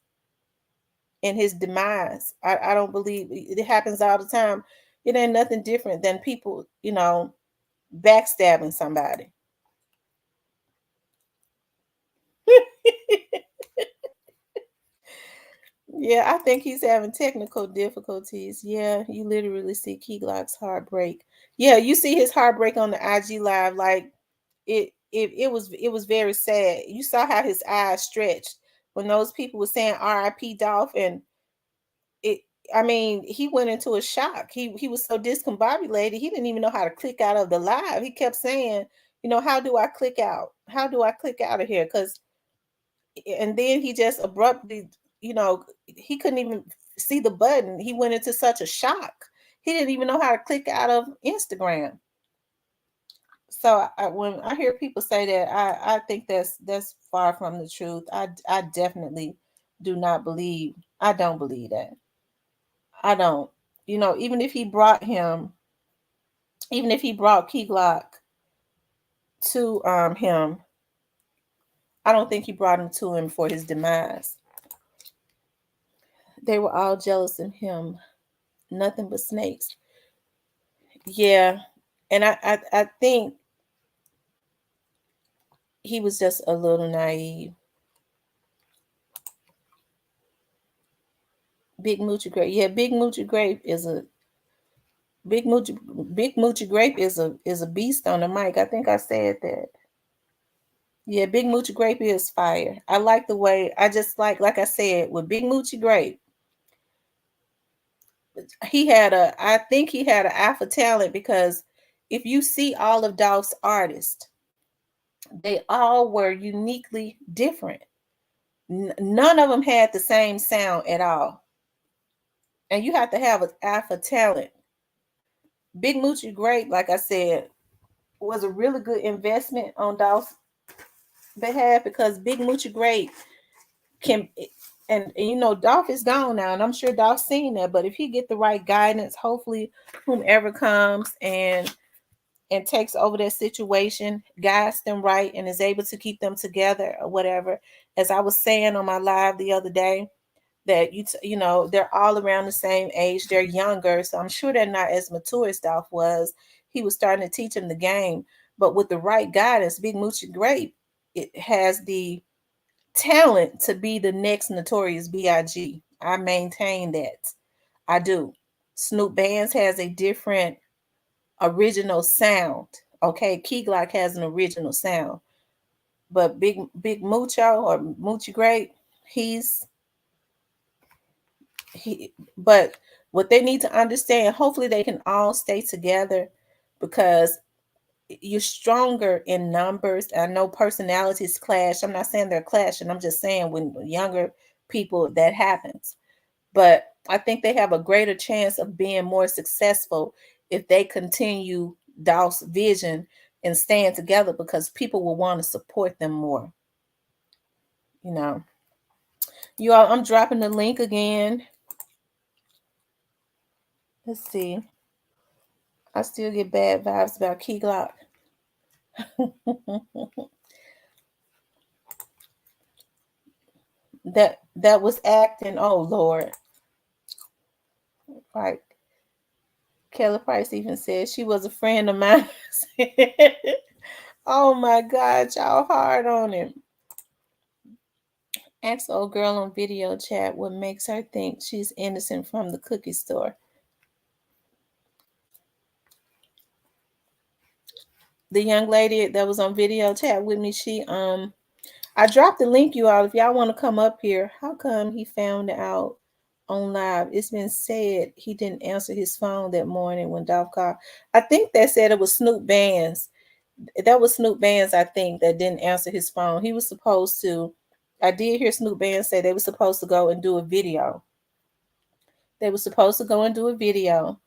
demise. I don't believe it happens all the time. It ain't nothing different than people, backstabbing somebody. Yeah, I think he's having technical difficulties. Yeah, you literally see Key Glock's heartbreak. Yeah, you see his heartbreak on the IG live. Like it was very sad. You saw how his eyes stretched when those people were saying R.I.P. Dolph, and it. I mean, he went into a shock. He was so discombobulated. He didn't even know how to click out of the live. He kept saying, how do I click out? How do I click out of here? And then he just abruptly, he couldn't even see the button. He went into such a shock. He didn't even know how to click out of Instagram. So when I hear people say that, I think that's far from the truth. I definitely do not believe. I don't believe that. I don't. Even if he brought him, even if he brought Key Glock to him, I don't think he brought him to him for his demise. They were all jealous of him. Nothing but snakes. Yeah. And I think he was just a little naive. Big Moochie Grape. Yeah, Big Moochie Big Moochie Grape is a beast on the mic. I think I said that. Yeah, Big Moochie Grape is fire. I like the way I just like I said with Big Moochie Grape, I think he had an alpha talent because if you see all of Dolph's artists, they all were uniquely different. None of them had the same sound at all. And you have to have an alpha talent. Big Moochie Grape, like I said, was a really good investment on Dolph's behalf because Big Moochie Grape can and you know Dolph is gone now, and I'm sure Dolph's seen that. But if he get the right guidance, hopefully whomever comes and takes over that situation, guides them right, and is able to keep them together or whatever. As I was saying on my live the other day, that you know they're all around the same age, they're younger, so I'm sure they're not as mature as Dolph was. He was starting to teach them the game, but with the right guidance, Big Moochie Grape, it has the talent to be the next Notorious B.I.G. I maintain that. I do. Snoop Bands has a different original sound. Okay, Key Glock has an original sound, but Big Mucho or Moochie Grape, he's he. But what they need to understand, hopefully, they can all stay together because you're stronger in numbers. I know personalities clash. I'm not saying they're clashing. I'm just saying when younger people that happens. But I think they have a greater chance of being more successful if they continue Dolph's vision and staying together because people will want to support them more. You know, you all, I'm dropping the link again. Let's see. I still get bad vibes about Key Glock. that was acting. Oh Lord, right. Kelly Price even said she was a friend of mine. Oh my God, y'all hard on him. Ask old girl on video chat what makes her think she's innocent from the cookie store. The young lady that was on video chat with me, I dropped the link, you all. If y'all want to come up here, how come he found out on live? It's been said he didn't answer his phone that morning when Dolph called. I think they said it was Snoop Bands. That was Snoop Bands, I think, that didn't answer his phone. He was supposed to. I did hear Snoop Bands say they were supposed to go and do a video. They were supposed to go and do a video,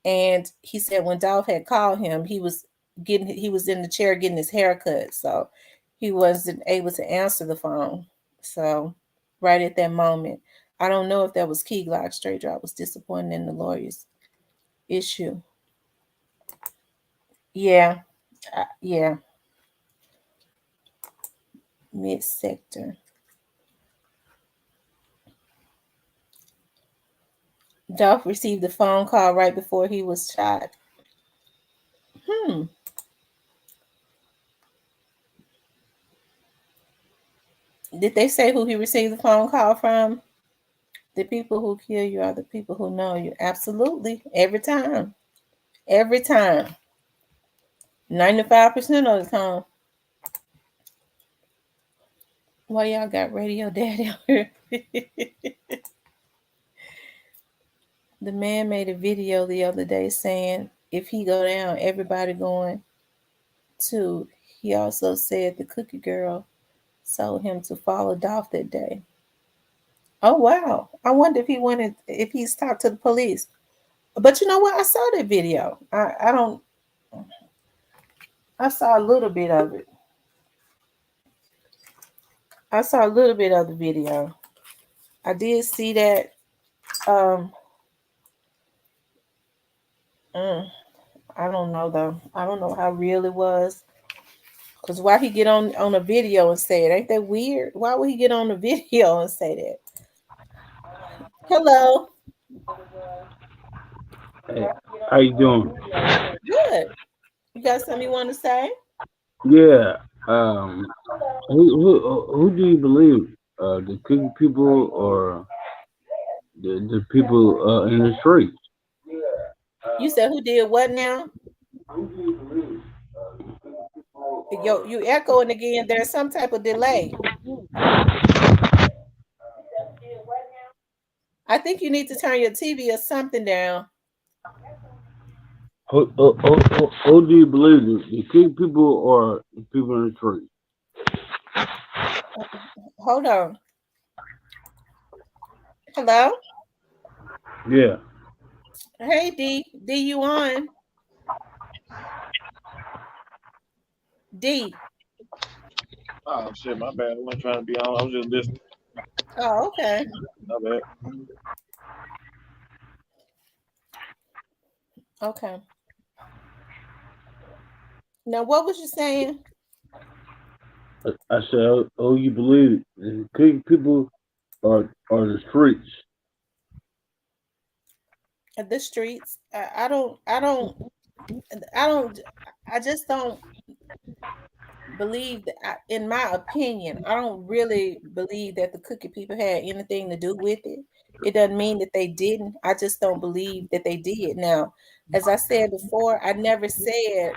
and he said when Dolph had called him, he was in the chair getting his hair cut, so he wasn't able to answer the phone. So right at that moment, I don't know if that was Key Glock. Straight drop was disappointed in the lawyer's issue. Yeah, yeah, mid sector. Dolph received a phone call right before he was shot. Hmm. Did they say who he received the phone call from? The people who kill you are the people who know you. Absolutely. Every time. Every time. 95% of the time. Why y'all got Radio Daddy on here? The man made a video the other day saying if he go down, everybody going to. He also said the cookie girl told him to follow Dolph that day. Oh wow. I wonder if he's talked to the police. But you know what? I saw that video. I don't I saw a little bit of it. I saw a little bit of the video. I did see that. Um, mm, I don't know though. I don't know how real it was. Cause why he get on a video and say it? Ain't that weird? Why would he get on the video and say that? Hello. Hey, how you doing? Good. You got something you want to say? Yeah. Who do you believe? The cookie people or the people in the streets. You said who did what now? Yo, you echoing again. There's some type of delay. I think you need to turn your TV or something down. Who do you believe? The key people or the people in the streets? Hold on. Hello? Yeah. Hey D. D, you on? D. Oh shit, my bad. I wasn't trying to be on. I was just listening. Oh, okay. My bad. Okay. Now what was you saying? I said, oh, you believe it? The key people or the streets? The streets. I don't, I just don't believe that, in my opinion, I don't really believe that the cookie people had anything to do with it. It doesn't mean that they didn't. I just don't believe that they did. Now, as I said before, I never said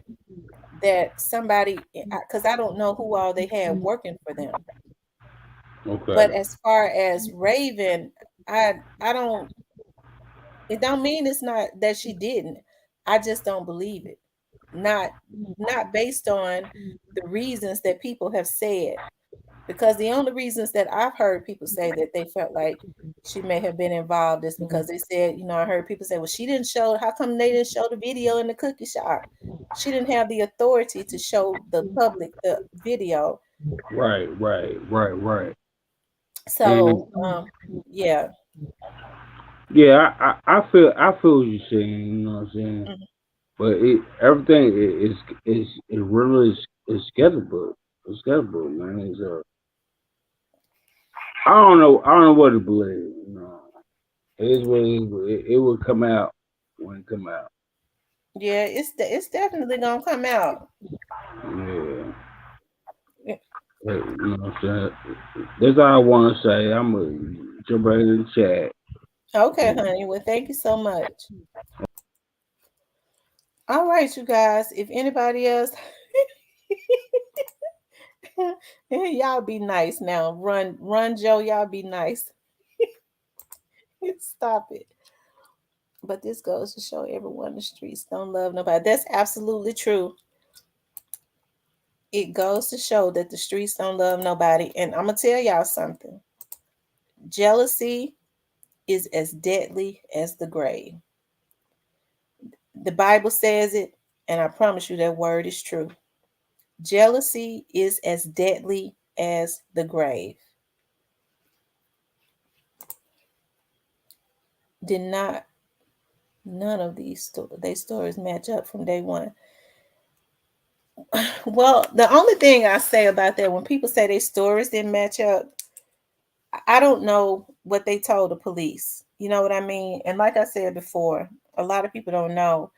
that somebody, because I don't know who all they had working for them. Okay. But as far as Raven, I don't. It don't mean it's not that she didn't. I just don't believe it. Not not based on the reasons that people have said. Because the only reasons that I've heard people say that they felt like she may have been involved is because they said, I heard people say, well, she didn't show, how come they didn't show the video in the cookie shop? She didn't have the authority to show the public the video. Right. And So, yeah. yeah, I feel what you're saying. You know what I'm saying? Mhm. But everything is really is sketchable. It's sketchable, man. I don't know what to believe. It is what it is. It will come out when it come out. Yeah, it's definitely gonna come out. Yeah. Yeah. But, you know what I'm saying? That's all I want to say. I'm gonna jump right in the chat. Okay, honey. Well, thank you so much. All right, you guys. If anybody else, y'all be nice now. Run, Joe. Y'all be nice. Stop it. But this goes to show everyone the streets don't love nobody. That's absolutely true. It goes to show that the streets don't love nobody. And I'm gonna tell y'all something. Jealousy is as deadly as the grave. The Bible says it, and I promise you that word is true. Jealousy is as deadly as the grave. Did not none of these stories match up from day one. Well, the only thing I say about that, when people say their stories didn't match up, I don't know what they told the police. You know what I mean? And like I said before, a lot of people don't know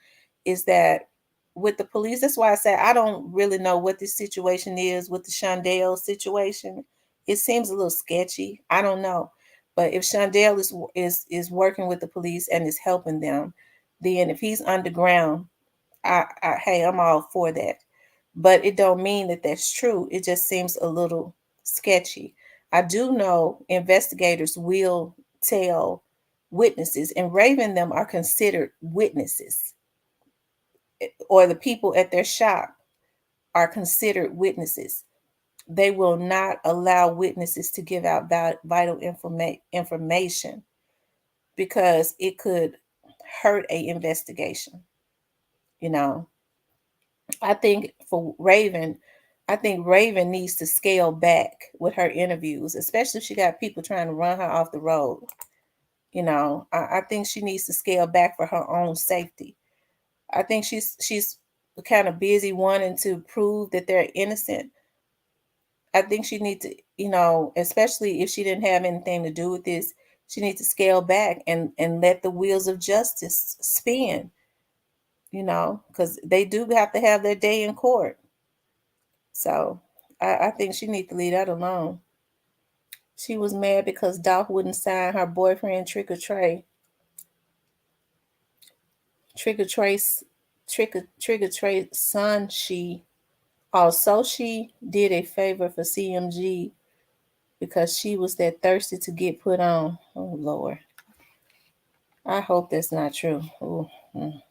is that with the police, that's why I say I don't really know what this situation is with the Shundale situation. It seems a little sketchy. I don't know. But if Shundale is working with the police and is helping them, then if he's underground, hey, I'm all for that. But it don't mean that that's true. It just seems a little sketchy. I do know investigators will tell witnesses, and Raven them are considered witnesses, or the people at their shop are considered witnesses. They will not allow witnesses to give out vital information because it could hurt a investigation. You know, I think for Raven, I think Raven needs to scale back with her interviews, especially if she got people trying to run her off the road. I think she needs to scale back for her own safety. I think she's kind of busy wanting to prove that they're innocent. I think she needs to, especially if she didn't have anything to do with this, she needs to scale back and let the wheels of justice spin. Because they do have to have their day in court. So I think she needs to leave that alone. She was mad because Doc wouldn't sign her boyfriend Trick or Trace Trick or Trace son. She did a favor for CMG because she was that thirsty to get put on. Oh Lord. I hope that's not true. Ooh, mm.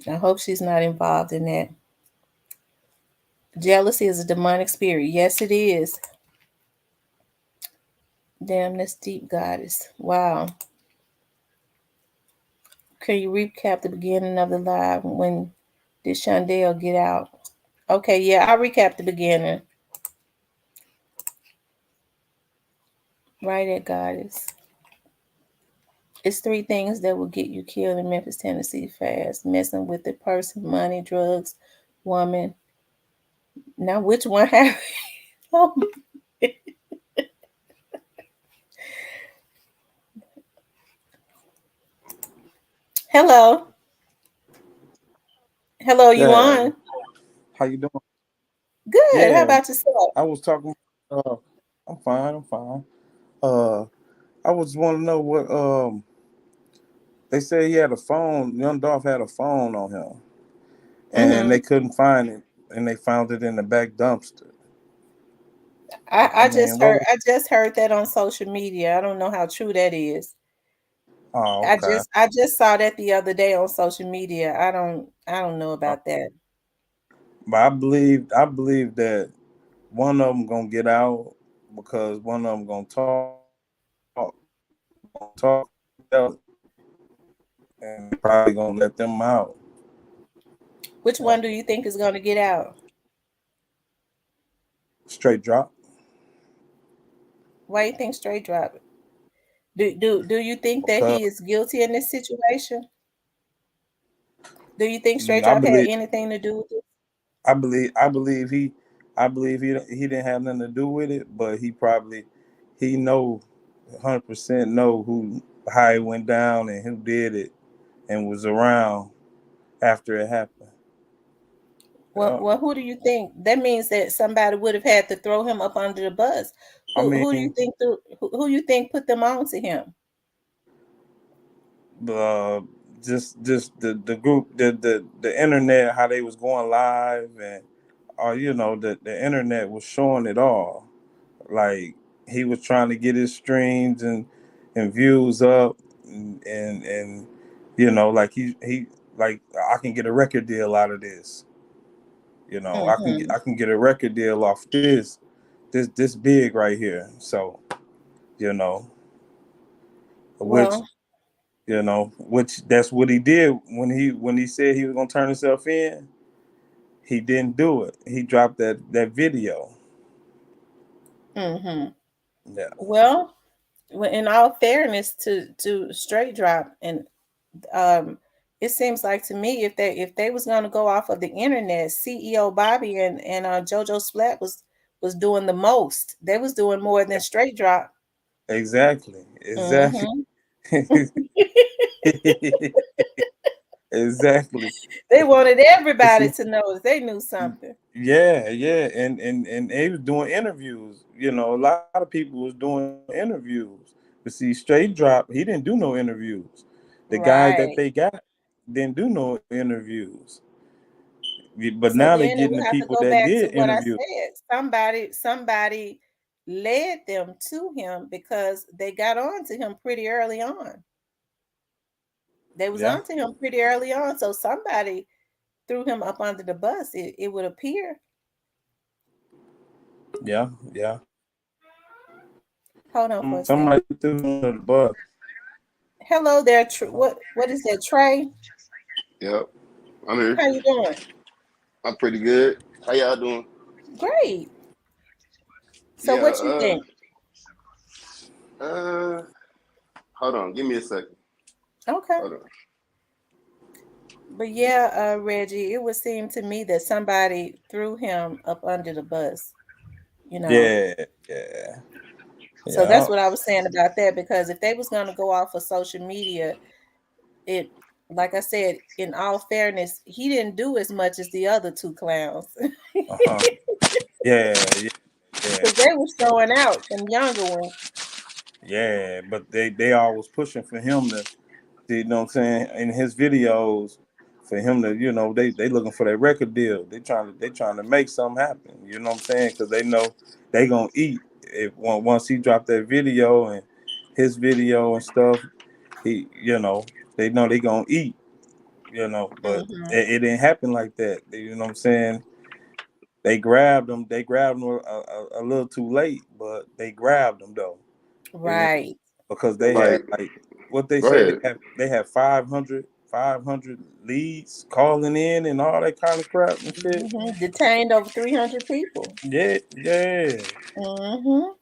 I hope she's not involved in that. Jealousy is a demonic spirit. Yes, it is. Damn, that's deep, goddess. Wow. Can you recap the beginning of the live? When did Shundale get out? Okay, yeah, I'll recap the beginning. Right at goddess. It's three things that will get you killed in Memphis, Tennessee fast. Messing with the person, money, drugs, woman. Now, which one have... Oh, hello. Hello, you Yeah, on? how you doing? Good. How Yeah, about yourself? I was talking. I'm fine. I'm fine. Uh, I was want to know what they said he had a phone. Young Dolph had a phone on him, and Mm-hmm. they couldn't find it, and they found it in the back dumpster. I I just mean, what heard was? I just heard that on social media. I don't know how true that is. Oh, I okay. just I just saw that the other day on social media. I don't know Uh, about that. but I believe that one of them gonna get out because one of them gonna talk, and they probably gonna let them out. Which Yeah. one do you think is going to get out? Straight drop Why you think Straight drop it? Do you think that because he is guilty in this situation? Do you think Straight I drop had believe anything to do with it? I believe he didn't have nothing to do with it, but he know 100% know who how it went down and who did it and was around after it happened. Well, Yeah. well, who do you think? That means that somebody would have had to throw him up under the bus. I Who do you mean, think who you think put them on to him? uh, just the group the internet how they was going live and the internet was showing it all. Like he was trying to get his streams and views up and like he like I can get a record deal out of this. Mm-hmm. I can get a record deal off this big right here. So you know which Well, which that's what he did when he said he was gonna turn himself in. He didn't do it. He dropped that video. mm-hmm. Yeah. Well, in all fairness to Straight Drop, and um, it seems like to me if they was going to go off of the internet, CEO Bobby and JoJo Splat was doing the most. They was doing more than Straight Drop. Exactly. Exactly. Hmm. Exactly. They wanted everybody See, to know that they knew something. yeah, and they was doing interviews. A lot of people was doing interviews. But see, Straight Drop, he didn't do no interviews. The guys that Right. they got didn't do no interviews. But now So they then getting it the would have people to go that back did to what I interviews. said. Somebody led them to him because they got on to him pretty early on. They was Yeah, on to him pretty early on. So somebody threw him up under the bus, it would appear. yeah. Hold on for a Somebody second. threw him under the bus. Hello there, what is that, Trey? Yep, I'm here. How you doing? I'm pretty good. How y'all doing? Great. So Yeah. what you think? Uh. Hold on. Give me a second. Okay. Hold on. But yeah, Reggie, it would seem to me that somebody threw him up under the bus, you know. Yeah, yeah, So that's yeah. what I was saying about that, because if they was going to go off of social media, it, like I said, in all fairness, he didn't do as much as the other two clowns. Uh huh. Yeah, yeah, because they were showing out, some younger ones. yeah, but they always pushing for him to, you know what I'm saying, in his videos, for him to, they looking for that record deal. They trying to make something happen. You know what I'm saying? Because they know they gonna eat if once he dropped that video and his video and stuff. They know they gonna eat. But Hmm. it didn't happen like that. You know what I'm saying? They grabbed him. They grabbed him a little too late, but they grabbed him though. You know, Right. because they had Like, like what they go say ahead. they had 500 leads calling in and all that kind of crap and shit. Detained over 300 people. Yeah, yeah, Hmm.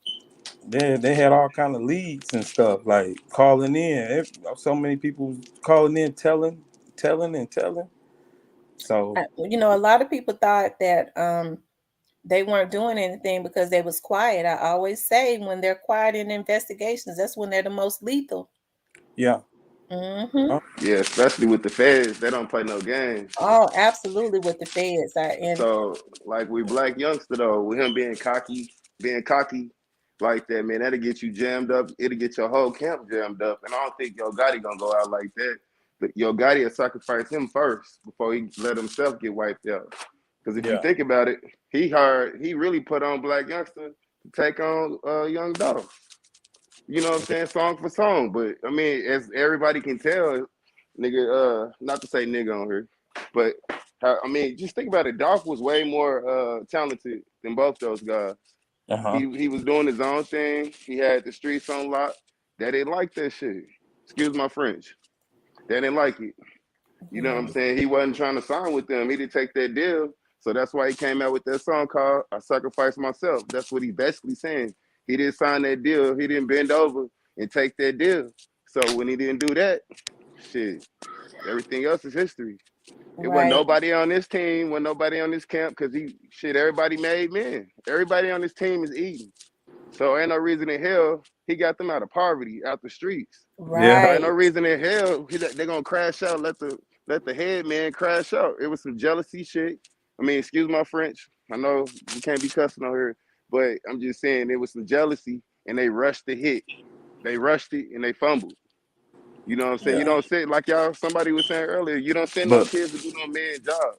they had all kind of leads and stuff like calling in. So many people calling in, telling and telling. So A lot of people thought that they weren't doing anything because they was quiet. I always say when they're quiet in investigations, that's when they're the most lethal. yeah, Hmm. Yeah, especially with the feds, they don't play no games. Oh, absolutely, with the feds. And So, like we black youngster though, with him being cocky like that, man, that'll get you jammed up. It'll get your whole camp jammed up. And I don't think Yo Gotti gonna go out like that. But Yo Gotti will sacrifice him first before he let himself get wiped out. Because if you yeah, think about it, he really put on Black Youngster to take on Young Dolph. You know what I'm saying? Song for song. But I mean, as everybody can tell, nigga, not to say nigga on here, but I mean, just think about it. Dolph was way more talented than both those guys. uh huh, He was doing his own thing. He had the streets on lock. They didn't like that shit. Excuse my French. They didn't like it. You know what I'm yeah, saying? He wasn't trying to sign with them. He didn't take that deal. So that's why he came out with that song called I Sacrifice Myself. That's what he basically saying. He didn't sign that deal. He didn't bend over and take that deal. So when he didn't do that, shit, everything else is history. It wasn't right, nobody on this team, wasn't nobody on this camp because everybody made men. Everybody on this team is eating. So ain't no reason in hell he got them out of poverty, out the streets. yeah, So ain't no right, reason in hell they're gonna crash out. Let the head man crash out. It was some jealousy shit. I mean, excuse my French. I know you can't be cussing on here, but I'm just saying it was some jealousy, and they rushed the hit. They rushed it and they fumbled. You know what I'm saying? You yeah. don't say like y'all somebody was saying earlier. You don't send no But kids to do no man job.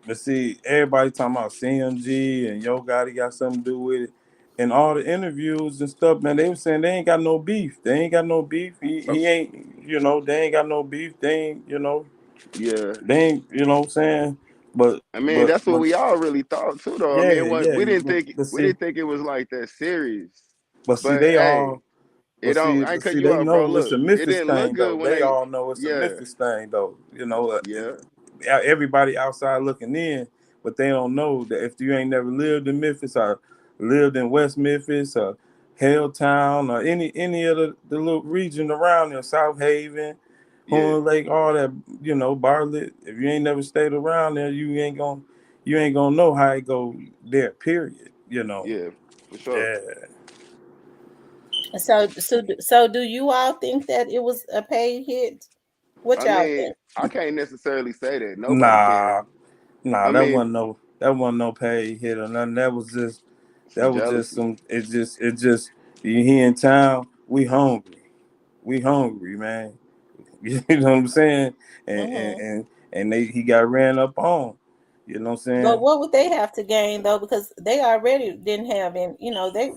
but see, everybody talking about CMG and Yo Gotti got something to do with it. And all the interviews and stuff, man, they were saying they ain't got no beef. They ain't got no beef. He ain't, they ain't got no beef. They ain't, Yeah, they ain't, what I'm saying? But I mean but that's what but we all really thought too, though. I yeah, mean, what yeah. we didn't But, think but we see, didn't think it was like that serious. but see, But they hey, all, it don't. I but ain't cut see, you they off, bro. know it's Look, a it Memphis didn't look thing though. good when They they. all know it's a Yeah, Memphis thing though. yeah, Everybody outside looking in, but they don't know that if you ain't never lived in Memphis or lived in West Memphis or Helltown or any of the little region around there, South Haven, yeah, Horn Lake, all that, Bartlett. If you ain't never stayed around there, you ain't gonna know how it go there. Period. yeah, for sure. Yeah. so do you all think that it was a paid hit? What I y'all mean, think? I can't necessarily say that. Nobody Nah, can. nah, I mean, that wasn't no paid hit or nothing. That some was just jealousy. some. It just he in town. We hungry. We hungry, man. You know what I'm saying? And and Hmm. and, and he got ran up on. You know what I'm But saying? what would they have to gain though? Because they already didn't have, and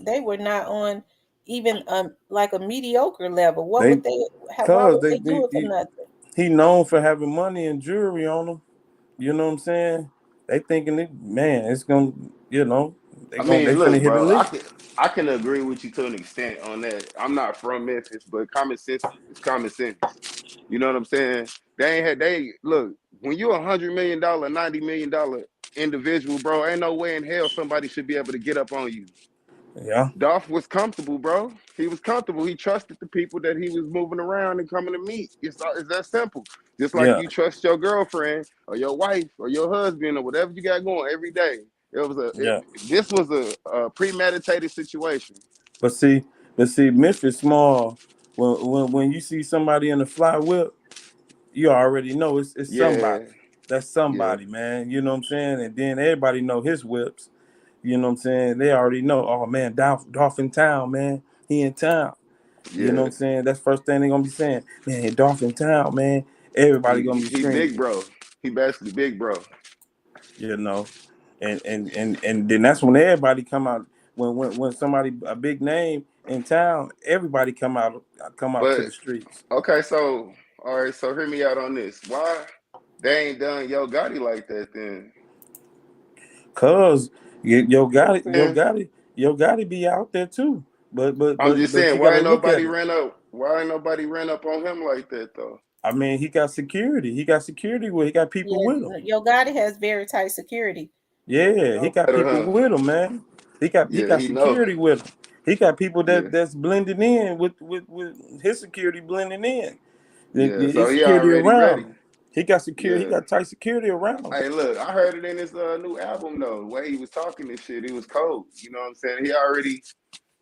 they were not on even like a mediocre level. What They would they have? Why cause would they do it for nothing? he known for having money and jewelry on him. You know what I'm saying? They thinking man, it's gonna, I they mean, finna look, hit a bro, lick. I can agree with you to an extent on that. I'm not from Memphis, but common sense is common sense. You know what I'm saying? They ain't had they look when you're $100 million, $90 million individual, bro. Ain't no way in hell somebody should be able to get up on you. Yeah, Dolph was comfortable, bro. He was comfortable. He trusted the people that he was moving around and coming to meet. It's that simple. Just like yeah, you trust your girlfriend or your wife or your husband or whatever you got going every day. yeah. This was a premeditated situation. But see, Memphis small. When you see somebody in a fly whip, you already know it's Yeah, somebody. That's yeah, somebody, man. You know what I'm saying? And then everybody know his whips. You know what I'm saying? They already know. Oh man, Dolph in town, man. He in town. You know what Yeah, I'm saying? That's first thing they gonna be saying. Man, Dolph in town, man. Everybody gonna be he screaming. big bro. He basically big bro. You know, and then that's when everybody come out. When somebody a big name in town, everybody come out to But the streets. okay, so all right, so hear me out on this. Why they ain't done Yo Gotti like that then? Cause You know what I'm saying? Yo Gotti be out there too. I'm just But saying, you gotta look at it. why ain't nobody ran up on him like that though? I mean, he got security. He got security with. He got people with him. Yeah, Yo Gotti has very tight security. He Yeah, he know got better, people huh? with him, man. He Yeah, got he know. security with him. He got people Yeah, that's blending in with his security blending in. yeah. So His he security already around ready. him. He got security. He Yeah. got tight security around him. Hey, look, I heard it in his new album though. The way he was talking and shit, it was cold. You know what I'm saying?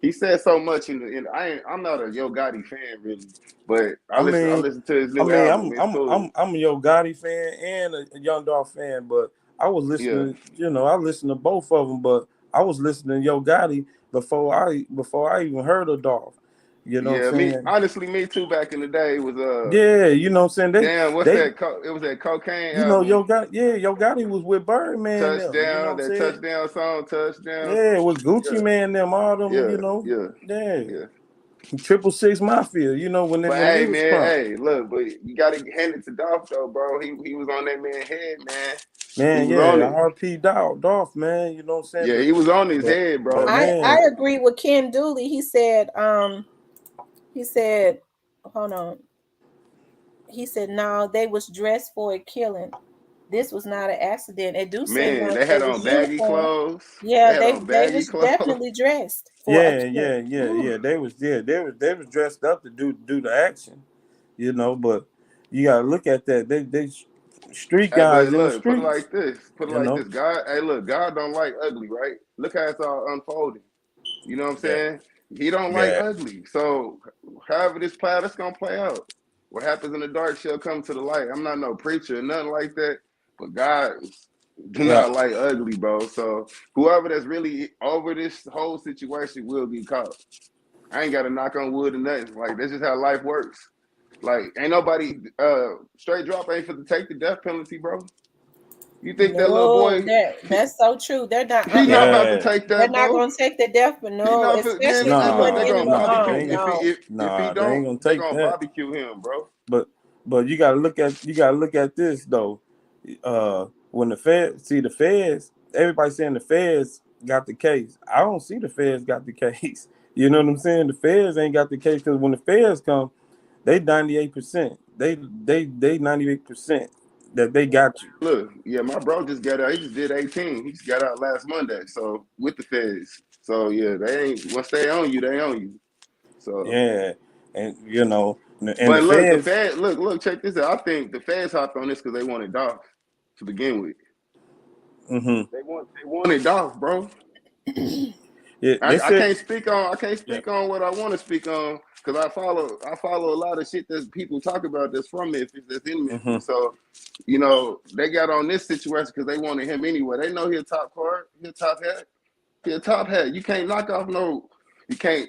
He said so much in I'm not a Yo Gotti fan really, but I I mean, listened to his new album. It's cool. I'm a Yo Gotti fan and a Young Dolph fan, but I was Yeah. listening. You know, I listened to both of them, but I was listening to Yo Gotti before I even heard of Dolph. You know what I'm Yeah, saying? me too back in the day. It was Yeah, you know what I'm saying. damn, what's They that? It was that cocaine you know album. Yo Gotti was with Birdman them. You know what Touchdown, I'm that saying? touchdown song, touchdown. Yeah, with Gucci Yeah, Man them, all them. yeah, You know, yeah, yeah, yeah. 666 Mafia. You know But when hey, they was man, crunk. hey, look, but you gotta hand it to Dolph though, bro. He was on that man head, man. He Man, was on yeah, it. RP Dolph, man. You know what I'm saying? Yeah, he was on his But head, but bro. I man, agree with Ken Dooley. He said, hold on. He said, no, they was dressed for a killing. This was not an accident. It do seem Man, like they they had was on baggy uniform. clothes. They Yeah, had on they baggy was clothes. definitely dressed for a yeah, killing. Whew. they was dressed up to do the action. You know, but you gotta look at that. They street Hey, but guys in the look, put it streets. like this. Put it You like know? this. God, hey, look, God don't like ugly, right? Look how it's all unfolding. You know what I'm Yeah, saying? He don't like yeah, ugly. So however this play out, it's gonna play out. What happens in the dark shall come to the light. I'm not no preacher or nothing like that, but God do yeah, not like ugly, bro. So whoever that's really over this whole situation will be caught. I ain't got to knock on wood or nothing. Like that's just how life works. Like ain't nobody straight drop ain't for to take the death penalty, bro. You think that little No, boy that's so true. They're not he not about to yeah. take they're that, not bro. gonna take the death, but He no, not for man. especially if he Look, wasn't they Nah, gonna in the nah, they barbecue ain't gonna, no. if he they ain't don't, gonna they take gonna that. barbecue him, bro. But you gotta look at this though. When the feds, everybody saying the feds got the case. I don't see the feds got the case. You know what I'm saying? The feds ain't got the case because when the feds come, they 98%. They 98% that they got you. Look, yeah, my bro just got out. He just did 18. He just got out last Monday. So with the feds. So yeah, they ain't once they own you, they own you. So, Yeah, and you know, and the but look, the feds. Fed, look, check this out. I think the feds hopped on this because they wanted Dolph to begin with. Mm-hmm. They wanted Dolph, bro. Yeah, they I said. I can't Yeah. speak on what I want to speak on because I follow a lot of shit that people talk about that's from Memphis, that's in Mm-hmm. Memphis. So, you know, they got on this situation because they wanted him anyway. They know he a top card, he a top hat, he a top hat. You can't knock off no, you can't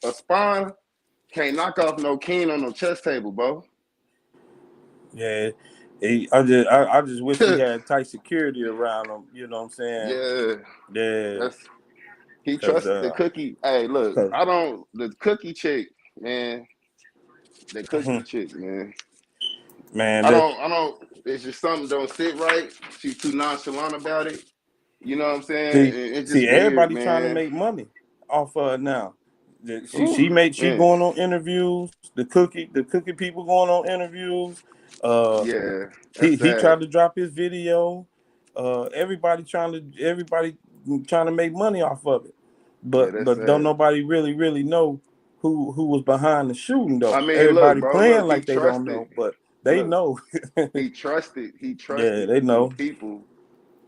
a spawn can't knock off no king on no chess table, bro. Yeah, I just wish he had tight security around him. You know what I'm saying? Yeah, Yeah, that's he cause trusted the cookie. Hey, look, cause I don't the cookie chick, man. The cookie mhm. chick, man. Man, that I don't. It's just something don't sit right. She's too nonchalant about it. You know what I'm saying? see It's just see weird, everybody trying to man. make money off of it now. Ooh, She man. going on interviews. The cookie people going on interviews. Uh, Yeah, that's he sad. tried to drop his video. Everybody trying to make money off of it, Yeah, that's but don't sad. nobody really know who was behind the shooting I though. mean, look, Everybody bro. playing Look, he like they don't trusted. know, but they Look, know. he trusted. He Yeah, trusted they them know. people.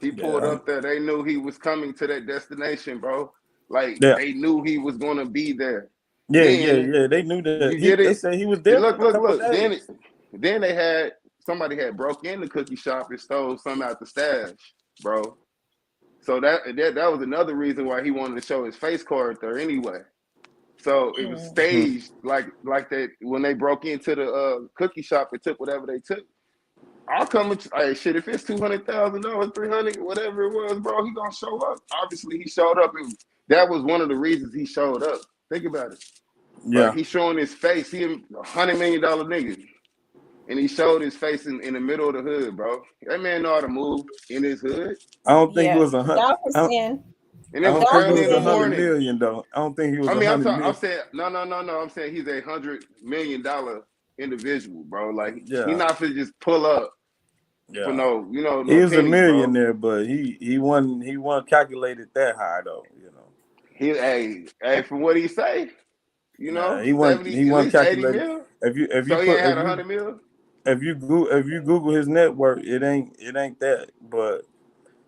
He pulled Yeah, up there. They knew he was coming to that destination, bro. Like yeah, they knew he was gonna be there. yeah, Then yeah. They knew that you get they it. said he was there for a couple of Look. days. Then they had somebody had broke in the cookie shop and stole some out the stash, bro. So that was another reason why he wanted to show his face card there anyway. So it was staged like that when they broke into the cookie shop and took whatever they took. I'll come and hey, shit. If it's $200,000, 300, whatever it was, bro, he gonna show up. Obviously, he showed up, and that was one of the reasons he showed up. Think about it. Yeah. Like, he's showing his face. He $100 million nigga, and he showed his face in the middle of the hood, bro. That man know how to move in his hood. I don't think it was Y'all was saying, And I it was don't think it early was in the 100 morning. million though. I don't think he was I mean, 100 I'm million. saying no. I'm saying he's $100 million individual, bro. Like Yeah. he not finna just pull up Yeah. for no, no he was pennies, a millionaire, but he wasn't calculated that high though. Hey, from what he say, He wasn't 70, at least 80 calculated. mil. If you So he ain't had 100 mil. if you Google his net worth, it ain't that. But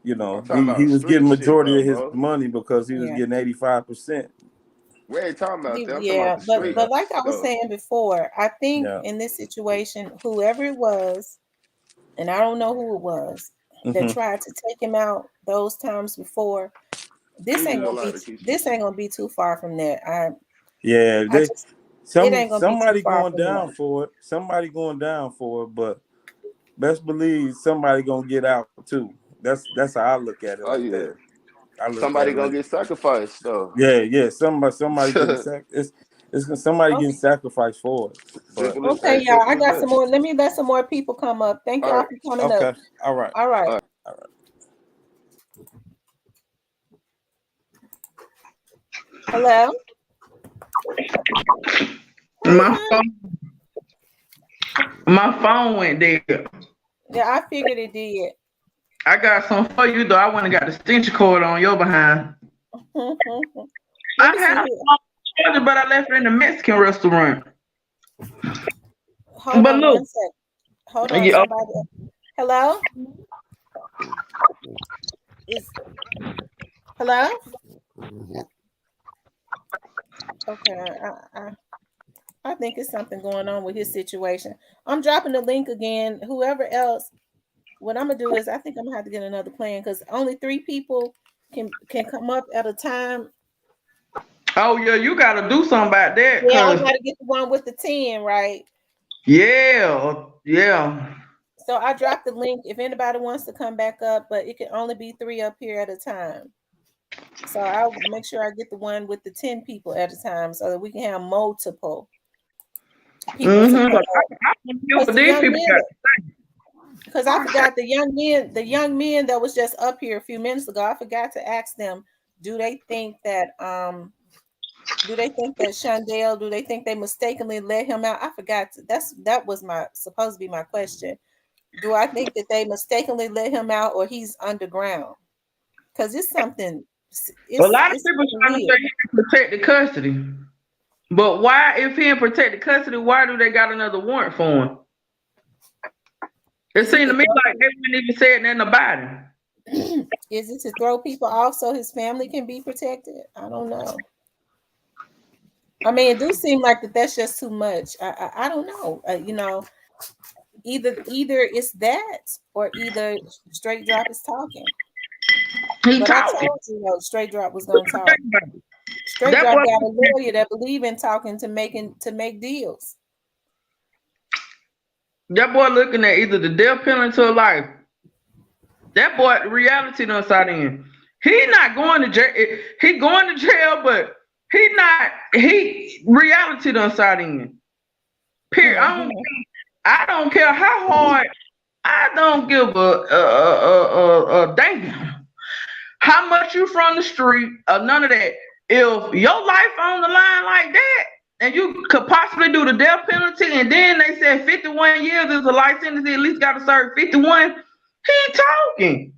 I'm talking he about was getting street shit majority though, of his bro. money because he was getting 85%. We ain't talking about that. I'm talking yeah, about the street but like I was stuff. saying before, I think in this situation, whoever it was, and I don't know who it was that tried to take him out those times before, this ain't gonna be too far from that. It ain't gonna be too somebody far going from down that. for it. Somebody going down for it, but best believe somebody gonna get out too. That's how I look at it Oh like yeah. that. I look Somebody at it gonna like get sacrificed though. yeah. Somebody getting somebody getting sacrificed for it. But Okay, y'all. I got some more. Let me let some more people come up. Thank y'all for coming up. All right. All right. Hello. My phone went dead. Yeah, I figured it did. I got some for you though. I went and got the extension cord on your behind. I had a phone, but I left it in the Mexican restaurant. Hold on one second. Hold on, somebody. Hello? Hello? Okay, I think it's something going on with his situation. I'm dropping the link again. Whoever else, what I'm gonna do is I think I'm gonna have to get another plan because only 3 people can come up at a time. Oh yeah, you gotta do something about that. Yeah, I gotta get the one with the 10, right? Yeah. So I dropped the link if anybody wants to come back up, but it can only be 3 up here at a time. So I'll make sure I get the one with the 10 people at a time so that we can have multiple people to come up. Because I forgot the young men that was just up here a few minutes ago. I forgot to ask them, do they think that Shundale, do they think they mistakenly let him out? I forgot that was supposed to be my question. Do I think that they mistakenly let him out or he's underground? Because it's something. A lot of people trying to say he can protect the custody. But why, if he in protected custody, why do they got another warrant for him? It seemed to me like they wouldn't even say nothing about him. Is it to throw people off so his family can be protected? I don't know. I mean, it do seem like that's just too much. I don't know. Either it's that or either Straight Drop is talking. But I told you, Straight Drop was gonna talk. Straight Drop got a lawyer that believe in talking to make deals. That boy looking at either the death penalty or life. That boy, reality done side in. He not going to jail. He going to jail, but reality done side in. Period. I don't care how hard. I don't give a damn how much you from the street or none of that. If your life on the line like that, and you could possibly do the death penalty, and then they said 51 years is a life sentence, he at least got to serve 51. He ain't talking.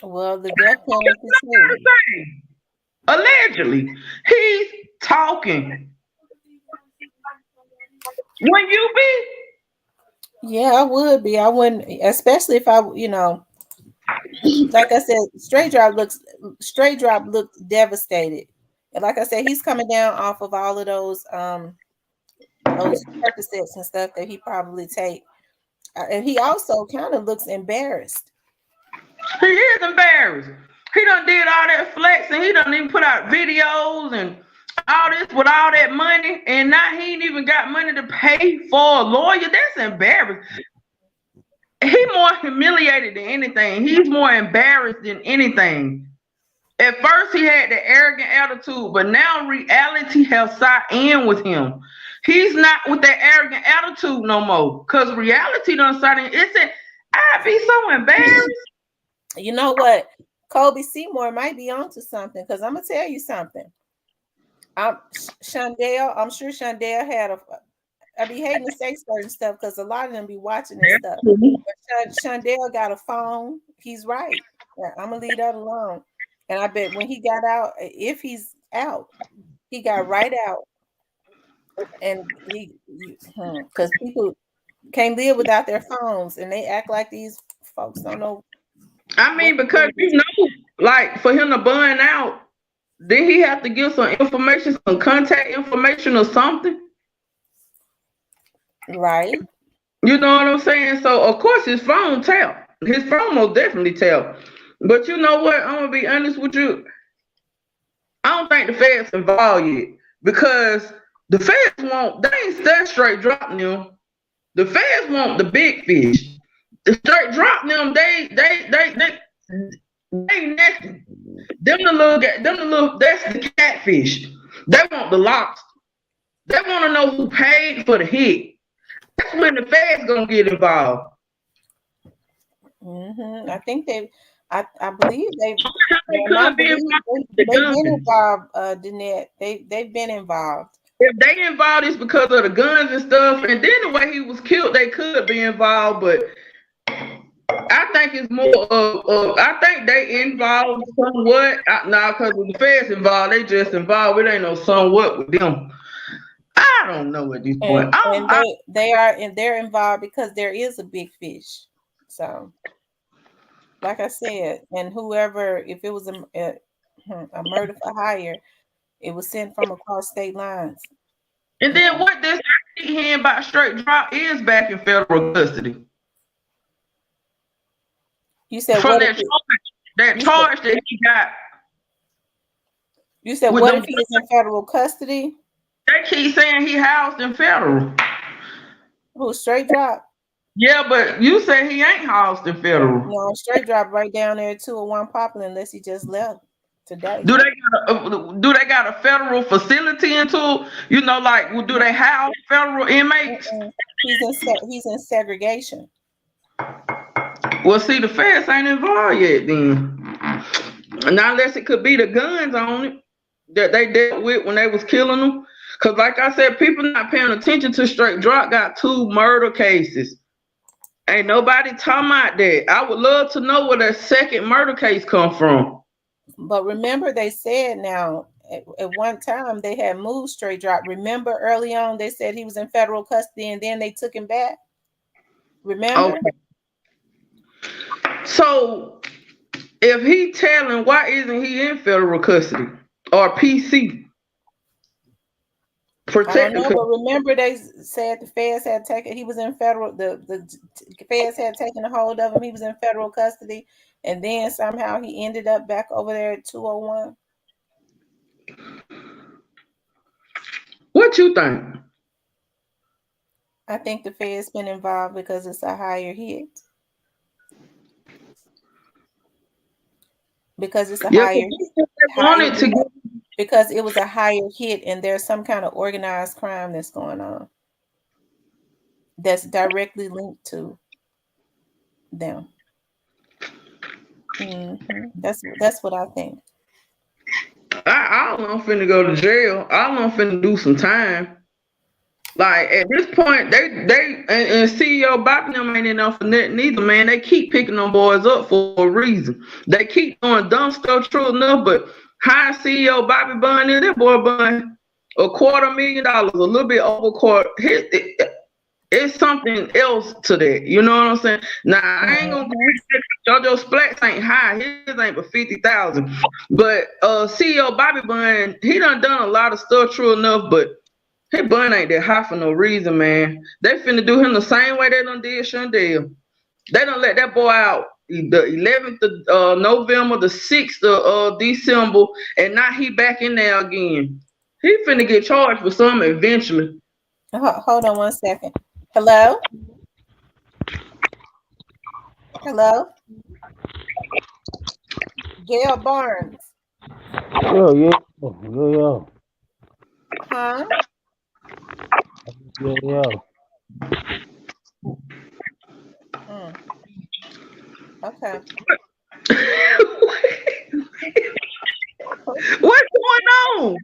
Well, the death penalty too. Allegedly, he's talking. When you be? Yeah, I would be. I wouldn't, especially if I, like I said, Straight Drop looked devastated. And like I said, he's coming down off of all of those Percocets and stuff that he probably take. And he also kind of looks embarrassed. He is embarrassed. He done did all that flex and he done even put out videos and all this with all that money, and now he ain't even got money to pay for a lawyer. That's embarrassing. He more humiliated than anything. He's more embarrassed than anything. At first, he had the arrogant attitude, but now reality has sat in with him. He's not with that arrogant attitude no more, cause reality done sat in. It's I'd be so embarrassed. You know what? Kobe Seymour might be onto something, because I'm gonna tell you something. Shundale, I'm sure Shundale had I be hating to say certain stuff because a lot of them be watching this stuff. But Shundale got a phone. He's right. I'm gonna leave that alone. And I bet when he got out, if he's out, he got right out. And because people can't live without their phones, and they act like these folks don't know. I mean, because like for him to burn out, then he have to give some information, some contact information or something. Right. You know what I'm saying? So of course his phone tapped. His phone will definitely tapped. But you know what? I'm gonna be honest with you. I don't think the feds involved yet, because the feds they ain't that straight dropping them. The feds want the big fish. The straight drop them, they nothing. Them the little that's the catfish. They want the lobster. They want to know who paid for the hit. That's when the feds gonna get involved. I think I believe they've been involved, Danette. They've been involved. If they involved, it's because of the guns and stuff, and then the way he was killed, they could be involved. But I think it's more I think they involved somewhat. Because with the feds involved, they just involved. It ain't no somewhat with them. I don't know at this point. They're involved because there is a big fish. So, like I said, and whoever, if it was a murder for hire, it was sent from across state lines. And then what this hand by straight drop is back in federal custody. You said from what that charge that he got. You said what if he's in federal custody? They keep saying he housed in federal. Who, straight drop? Yeah, but you say he ain't housed in federal. No, straight drop right down there at 201 Poplar, unless he just left today. Do they got a federal facility into? You know, like do they house federal inmates? He's in segregation. Well, see, the feds ain't involved yet then. Not unless it could be the guns on it that they dealt with when they was killing them. Because like I said, people not paying attention to straight drop got 2 murder cases. Ain't nobody talking about that. I would love to know where that second murder case come from. But remember, they said now, at one time, they had moved straight drop. Remember early on, they said he was in federal custody, and then they took him back. Remember? Okay. So, if he telling, why isn't he in federal custody or PC? I don't know, but remember they said the feds had taken. He was in federal. The feds had taken a hold of him. He was in federal custody, and then somehow he ended up back over there at 201. What you think? I think the feds been involved because it's a higher hit. Because it's a because it was a higher hit, and there's some kind of organized crime that's going on that's directly linked to them. That's what I think. I don't know, I'm finna go to jail. I don't know, I'm finna do some time. Like at this point, they and CEO Bobby them ain't enough for nothing either, man. They keep picking them boys up for a reason. They keep doing dumb stuff, true enough, but high CEO Bobby Bun in that boy Bun $250,000, a little bit over quarter. It's something else to that. You know what I'm saying? Now I ain't gonna JoJo Splats ain't high. His ain't but 50,000. But CEO Bobby Bun, he done a lot of stuff, true enough, but his bun ain't that high for no reason, man. They finna do him the same way they done did Shundale. They done let that boy out the 11th of November, the 6th of December, and now he back in there again. He finna get charged for something eventually. Hold on one second. Hello? Hello? Gail Barnes. Yo, yeah, yo, Huh? yo. Mm, okay. What's going on?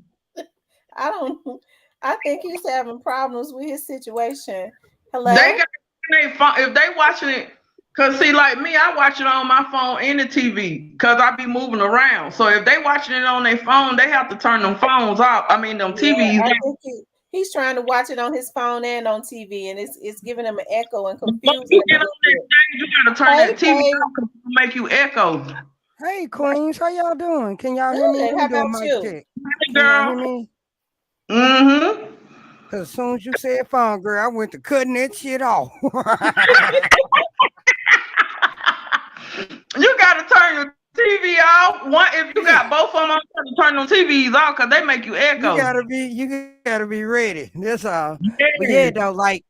I don't I think he's having problems with his situation. They Hello? got their phone if they watching it. Cause see, like me, I watch it on my phone and the TV, cause I be moving around. So if they watching it on their phone, they have to turn them phones off. I mean, them Yeah, TVs. I think he's trying to watch it on his phone and on TV, and it's giving him an echo and Before confusing you him a get on little that bit. stage, you gotta turn Hey, that TV Kay, off, cause it'll make you echo. Hey, Queens, how y'all doing? Can y'all hear me? good. Let How me do a about mic you? check. Hey, Can y'all hear girl. me? Mm-hmm. Because as soon as you said phone, girl, I went to cutting that shit off. You gotta turn your TV off. One, if you got both of them on, you gotta turn them TVs off, cause they make you echo. You gotta be ready. That's all. But yeah, Yeah. though, like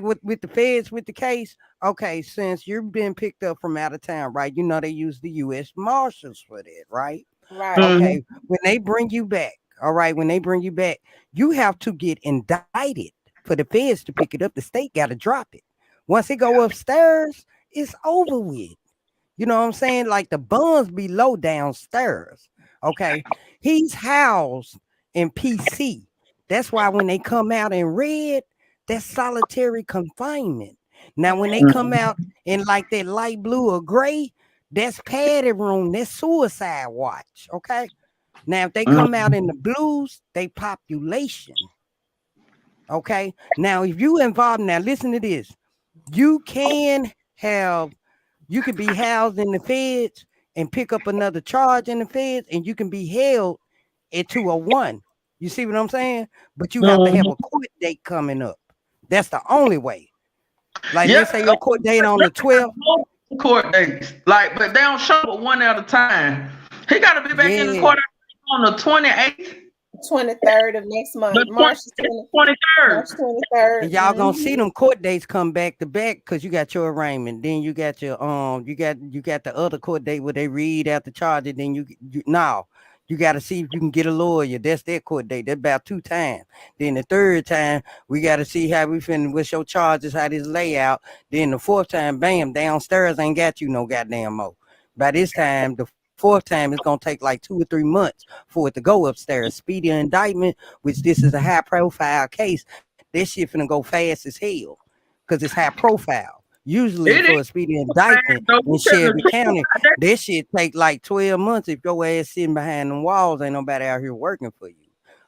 with the feds with the case, okay, since you've been picked up from out of town, right? You know they use the US Marshals for that, right? Right. Mm-hmm. Okay, when they bring you back, all right, when they bring you back, you have to get indicted for the feds to pick it up. The state got to drop it. Once it go upstairs, it's over with. You know what I'm saying? Like the buns be low downstairs. Okay, he's housed in PC. That's why when they come out in red, that's solitary confinement. Now, when they come Mm-hmm. out in like that light blue or gray, that's padded room. That's suicide watch. Okay. Now, if they come out in the blues, they population. Okay. Now, if you involved, now listen to this. You can have, you can be housed in the feds and pick up another charge in the feds, and you can be held at 201. You see what I'm saying? But you have to have Mm-hmm. a court date coming up. That's the only way. Like, let's say Yep. your court date on the 12th. Court dates. Like, but they don't show but one at a time. He gotta be back in the Yeah. court on the 28th, 23rd of next month. the 20, March 23rd. 23rd. And y'all gonna see them court dates come back to back because you got your arraignment. Then you got your you got the other court date where they read out the charge. And then you now you got to see if you can get a lawyer. That's their court date. That's about 2 times. Then the third time we got to see how we finna what's your charges, how this layout. Then the fourth time, bam, downstairs ain't got you no goddamn more. By this time, the fourth time it's gonna take like 2 or 3 months for it to go upstairs. Speedy indictment, which this is a high profile case. This shit finna go fast as hell because it's high profile. Usually It is for a speedy indictment though. in You telling Shelby the truth County, about that. this shit take like 12 months if your ass sitting behind them walls. Ain't nobody out here working for you.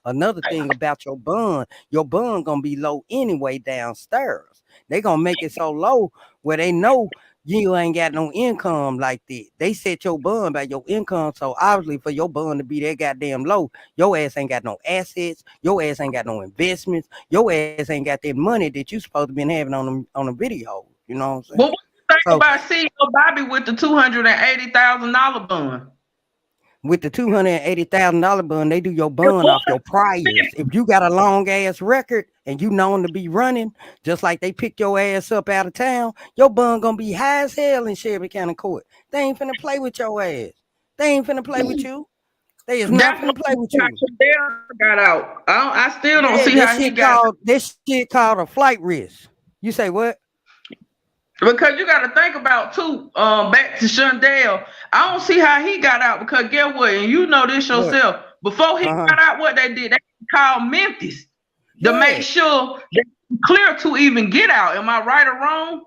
Another thing about your bond gonna be low anyway downstairs. They gonna make it so low where they know you ain't got no income like that. They set your bond by your income, so obviously for your bond to be that goddamn low, your ass ain't got no assets, your ass ain't got no investments, your ass ain't got that money that you supposed to been having on the video. You know what I'm But saying? what you think So about CEO Bobby with the $280,000 bond? with the $280,000 bond, they do your It bond was off your priors. If you got a long ass record and you known to be running, just like they picked your ass up out of town, your bond gonna be high as hell in Shelby County Court. They ain't finna play with your ass. They ain't finna play with you. They is not that's finna play with how you. Shundale got out. I still don't Yeah, see how he got that shit called a flight risk. You say what? because you got to think about too. Back to Shundale, I don't see how he got out because get what, and you know this What? yourself. Before he Uh-huh. got out, what they did, they called Memphis to make Yeah. sure that clear to even get out. Am I right or wrong?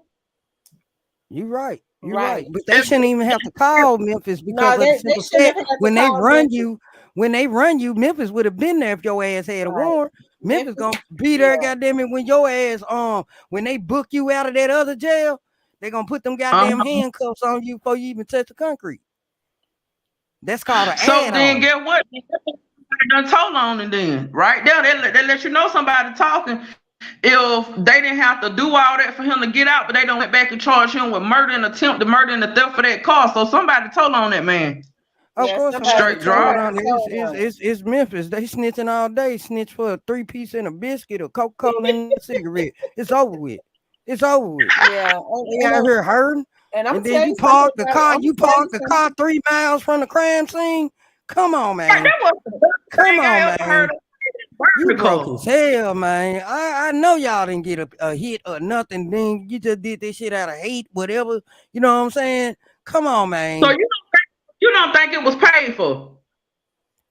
You're right. You're right. Right. But they shouldn't even have to call Memphis because No, of the they simple shouldn't fact have had to call Memphis. when they run you, Memphis would have been there if your ass had a Right. warrant. Memphis Memphis, gonna be there, yeah. goddamn it, when your ass when they book you out of that other jail, they gonna put them goddamn Uh-huh. handcuffs on you before you even touch the concrete. That's called an So then add-on. get what? They done told on it then. Right there, they let you know somebody talking. if they didn't have to do all that for him to get out, but they don't went back and charge him with murder and attempted murder and the theft of that car. So somebody told on that man. Of Yeah, course, somebody somebody Straight told drop. on it. told on it. It's Memphis. They snitching all day. Snitch for a 3-piece and a biscuit, a Coca-Cola and a cigarette. It's over with. It's over with. Yeah, They out here hurting, and I'm and gonna then tell you you something, park the bro. car. I'm You gonna tell park you the something. car 3 miles from the crime scene. Come on, That man. was the best Come thing I on, ever heard man. of You broke Barnacle. as hell, man. I know y'all didn't get a hit or nothing. Then you just did this shit out of hate, whatever. You know what I'm saying? Come on, So man. you don't think it was paid for?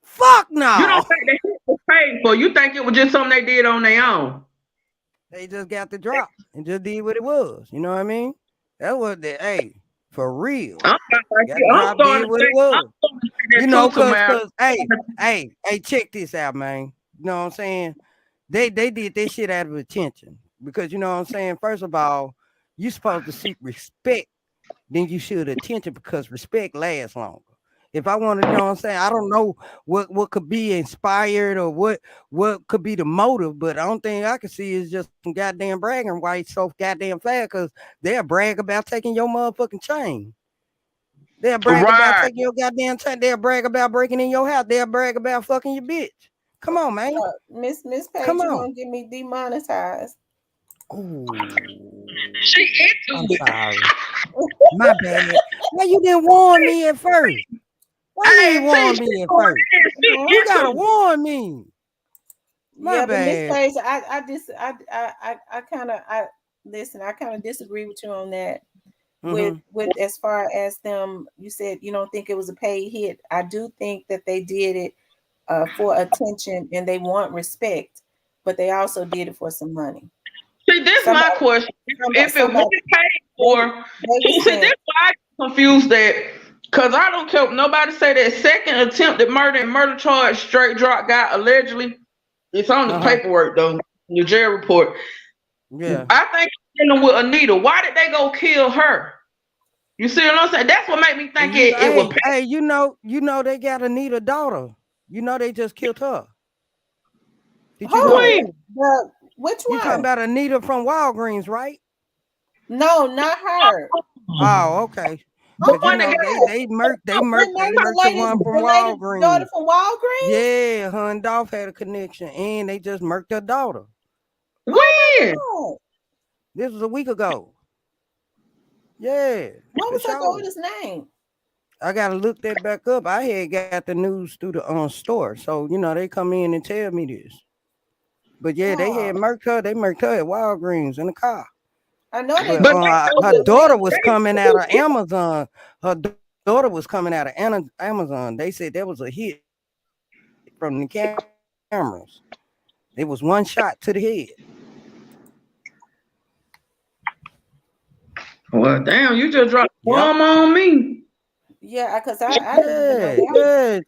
Fuck You don't no. think that shit was paid for? You think it was just something they did on their own? They just got the drop and just did what it was. You know what I mean? That was the hey, for real. Got the I'm drop, did starting to what it think. I'm was. starting to think You that know, too, cause Tamara. hey, check this out, man. You know what I'm saying? They did this shit out of attention. Because you know what I'm saying? First of all, you supposed to seek respect, then you should attention because respect lasts longer. If I wanted, you know what I'm saying? I don't know what could be inspired or what could be the motive, but the only thing I can see is just some goddamn bragging rights so goddamn fast because they'll brag about taking your motherfucking chain. They'll brag about Right. taking your goddamn chain. They'll brag about breaking in your house. They'll brag about fucking your bitch. Come on, man. Miss Come Page, you on. gonna get me demonetized? Oh, She I'm into it. sorry. My bad. Why you didn't warn me at first? Why you ain't Hey, see, warn she me at going first? in. She Huh? You gotta into it. warn me. My Yeah, but Miss bad. Page, I kind of I listen. I kind of disagree with you on that. Mm-hmm. With as far as them, you said you don't think it was a paid hit. I do think that they did it for attention and they want respect, but they also did it for some money. See, this my Somebody, question. If it somebody, wasn't paid they for, they were see, this saying, why I get confused that because I don't care. Nobody say that second attempted murder and murder charge straight drop guy allegedly. It's on the Uh-huh. paperwork though, your jail report. Yeah. I think it's dealing with Anita. Why did they go kill her? You see what I'm saying? That's what made me And think it was paid. you know they got Anita daughter. You know they just killed her. Did you know who? that? Who is? The which You talking one? about Anita from Walgreens, right? No, not her. Oh, okay. the Cause you one that Uh-uh. know got Remember they murked the one from the lady daughter Walgreens. from Walgreens? Yeah, her and Dolph had a connection, and they just murked her daughter. Oh my when? God! This was a week ago. Yeah, What for was her sure. daughter's name? I gotta look that back up. I had got the news through the store, so you know they come in and tell me this. But yeah, they Oh, had murked her. They murked her at Walgreens in the car. I know they But But did they because her the daughter lady. was coming out of Amazon. Her daughter was coming out of Amazon. They said that was a hit from the cameras. It was one shot to the head. well, damn, you just dropped a Yep. bomb on me. Yeah, because I didn't even know Yeah, that. yeah.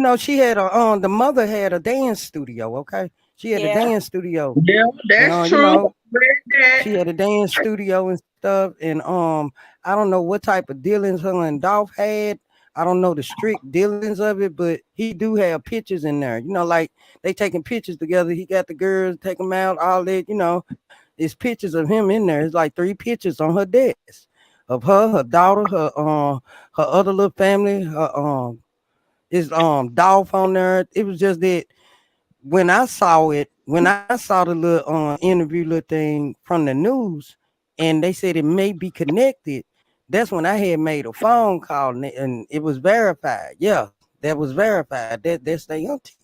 Cause she had a the mother had a dance studio. Okay, she had a Yeah, dance studio, Yeah, and that's you true. know Read that. she had a dance studio and stuff. And I don't know what type of dealings her and Dolph had. I don't know the strict dealings of it, but he do have pictures in there. You know, like they taking pictures together. He got the girls take them out, all that. You know, it's pictures of him in there. It's like 3 pictures on her desk of her daughter, her other little family, her is Dolph on there. It was just that when I saw the little interview little thing from the news, and they said it may be connected. That's when I had made a phone call and it was verified. Yeah, that was verified. That's their auntie.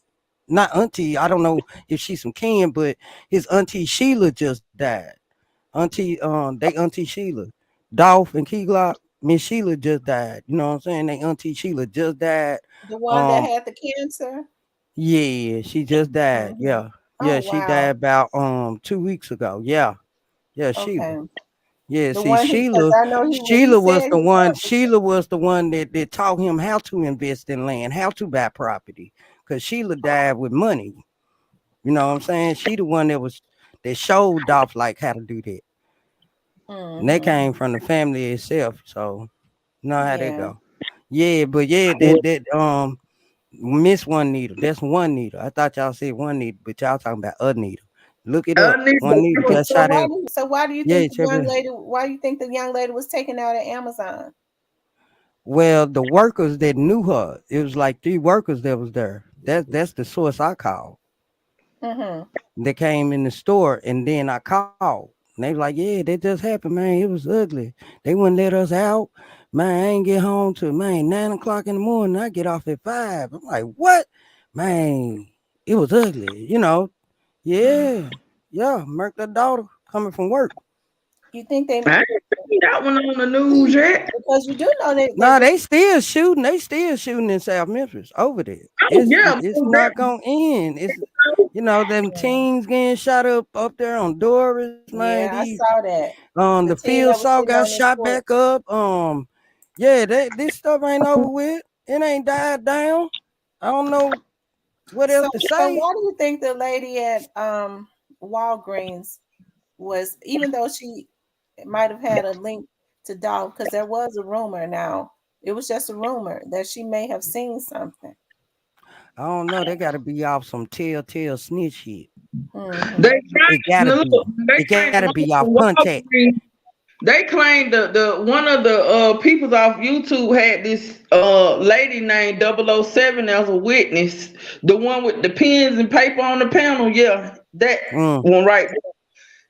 Not auntie. I don't know if she's some kin, but his auntie Sheila just died. They auntie Sheila, Dolph and Key Glock. Miss Sheila just died. You know what I'm saying? They auntie Sheila just died. the one that Um, had the cancer. yeah, she just died. Hmm. Yeah. Oh Yeah, she wow. died about 2 weeks ago. Yeah. Yeah, Sheila. Okay. Yeah, The see, one because I know he Sheila was said the he one. fucked with you. Sheila was the one that taught him how to invest in land, how to buy property. Cause Sheila died with money. You know what I'm saying? She the one that showed Dolph like how to do that. And that Hmm. came from the family itself. So you know how that Yeah. go. Yeah, but yeah, that Miss One Needle. That's One Needle. I thought y'all said One Needle, but y'all talking about a needle. Look it up. One nigga got shot at. So why do you Yeah, think the young lady? Why do you think the young lady was taken out at Amazon? Well, the workers that knew her, it was like 3 workers that was there. That's the source I called. They came in the store, and then I called. And they was like, yeah, that just happened, man. It was ugly. They wouldn't let us out. Man, I ain't get home till, man, 9 o'clock in the morning. I get off at 5. I'm like, what? Man, it was ugly, you know. Yeah, murked her daughter coming from work. You think they? I didn't see that one on the news yet. Because you do know that. Nah, they still shooting. They still shooting in South Memphis over there. Oh, yeah, It's not gonna end. It's, you know, them teens getting shot up there on Doris, man. Yeah, I These saw that. the teen field that was saw sitting got on this shot porch. back up. Yeah, this stuff ain't over with. It ain't died down. I don't know what else to So say. why do you think the lady at Walgreens was, even though she might have had a link to Dolph, because there was a rumor now. It was just a rumor that she may have seen something. I don't know. They got to be off some telltale snitch shit. They It gotta be. It gotta be off contact. They claimed the one of the peoples off YouTube had this lady named 007 as a witness. The one with the pens and paper on the panel, yeah, that one right there.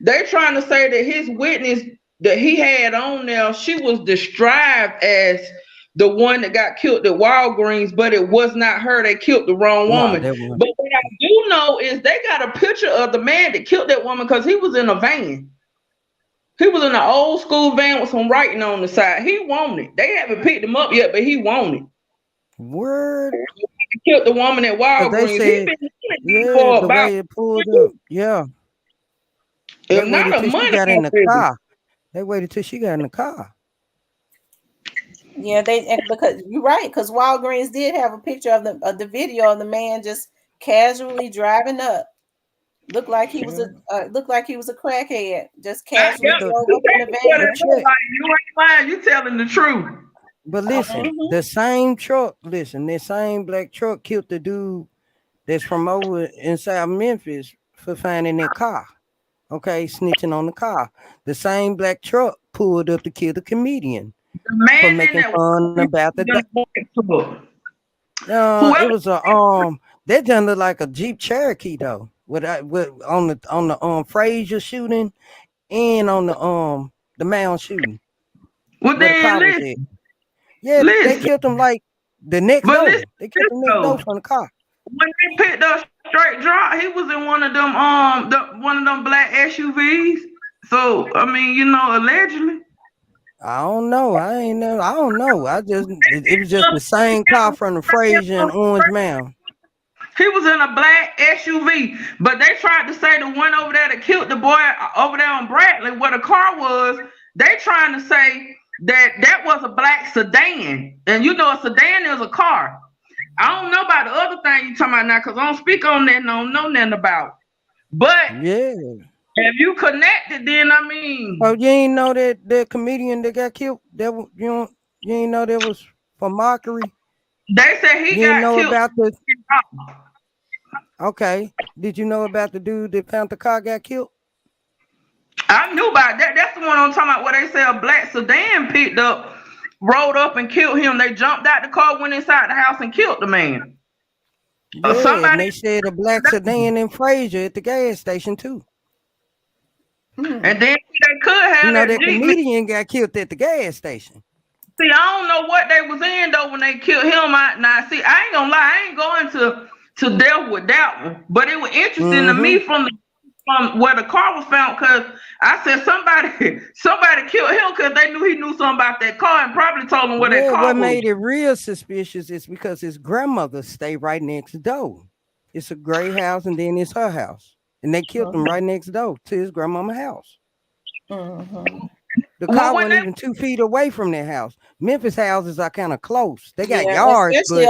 They trying to say that his witness that he had on there, she was described as the one that got killed at Walgreens, but it was not her. They killed the wrong woman. But what I do know is they got a picture of the man that killed that woman because he was in a van. He was in an old school van with some writing on the side. He wanted. They haven't picked him up yet, but he wanted. Word. He killed the woman at Walgreens. They said, yeah, the way it pulled up. Yeah. They waited till she got in the car. They waited till she got in the car. Yeah, because you're right, because Walgreens did have a picture of the video of the man just casually driving up. Looked like he was a crackhead, just casually drove up in the van. You ain't lying. You telling the truth. But listen, the same truck. Listen, that same black truck killed the dude that's from over in South Memphis for finding that car. Okay, snitching on the car. The same black truck pulled up to kill the comedian for making fun about the. It was a that done look like a Jeep Cherokee though. With on the Frazier shooting and on the Mound shooting. Well, then yeah, they killed him like the next door. They killed him next door from the car. When they picked up straight drop, he was in one of them one of them black SUVs. So I mean, you know, allegedly. I don't know. I don't know. It was just the same car from the Frazier and Orange Mound. He was in a black SUV, but they tried to say the one over there that killed the boy over there on Bradley, where the car was. They trying to say that was a black sedan, and you know a sedan is a car. I don't know about the other thing you talking about now, because I don't speak on that and I don't know nothing about. But yeah, if you connected, then I mean, oh, you ain't know that the comedian that got killed, that you ain't know that was for mockery. They said he got know killed. About the. Okay, did you know about the dude that found the car got killed? I knew about that. That's the one I'm talking about, where they say a black sedan picked up, rolled up and killed him. They jumped out the car, went inside the house and killed the man. Yeah, and they said a black sedan in Frazier at the gas station too. And then they could have that comedian got killed at the gas station. See, I don't know what they was in though when they killed him. Now, see, I ain't gonna lie, I ain't going to deal with that one. But it was interesting to me from where the car was found, because I said somebody killed him because they knew he knew something about that car and probably told him where that car was. What made it real suspicious is because his grandmother stayed right next door. It's a gray house and then it's her house. And they killed him right next door to his grandmama's house. The car wasn't even 2 feet away from their house. Memphis houses are kind of close. They got yards, but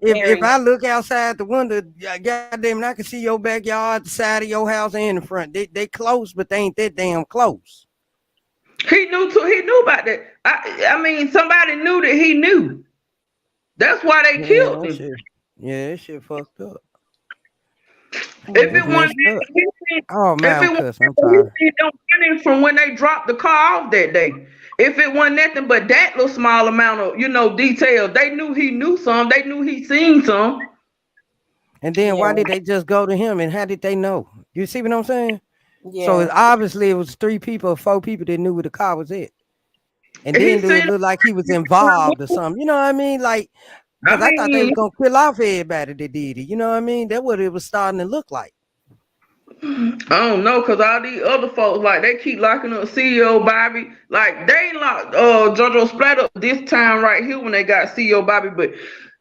if I look outside the window, goddamn, I can see your backyard, the side of your house, and the front. They close, but they ain't that damn close. He knew too. He knew about that. I mean, somebody knew that he knew. That's why they killed him. Yeah, that shit fucked up. If it It's wasn't, messed up. he seen- Oh if man, it I'm wasn't, cussing. I'm he sorry. seen them winning from when they dropped the car off that day. If it wasn't nothing but that little small amount of, details, they knew he knew some. They knew he seen some. And then why Yeah, did they just go to him? And how did they know? You see what I'm saying? So yeah. it obviously it was 3 people or 4 people that knew where the car was at. And He then do it seen. look like he was involved or something? You know what I mean? Like, I cause I thought they was mean, gonna kill off everybody that did it. You know what I mean? That's what it was starting to look like. I don't know, cause all these other folks like they keep locking up CEO Bobby. Like they ain't locked JoJo Splat up this time right here when they got CEO Bobby. But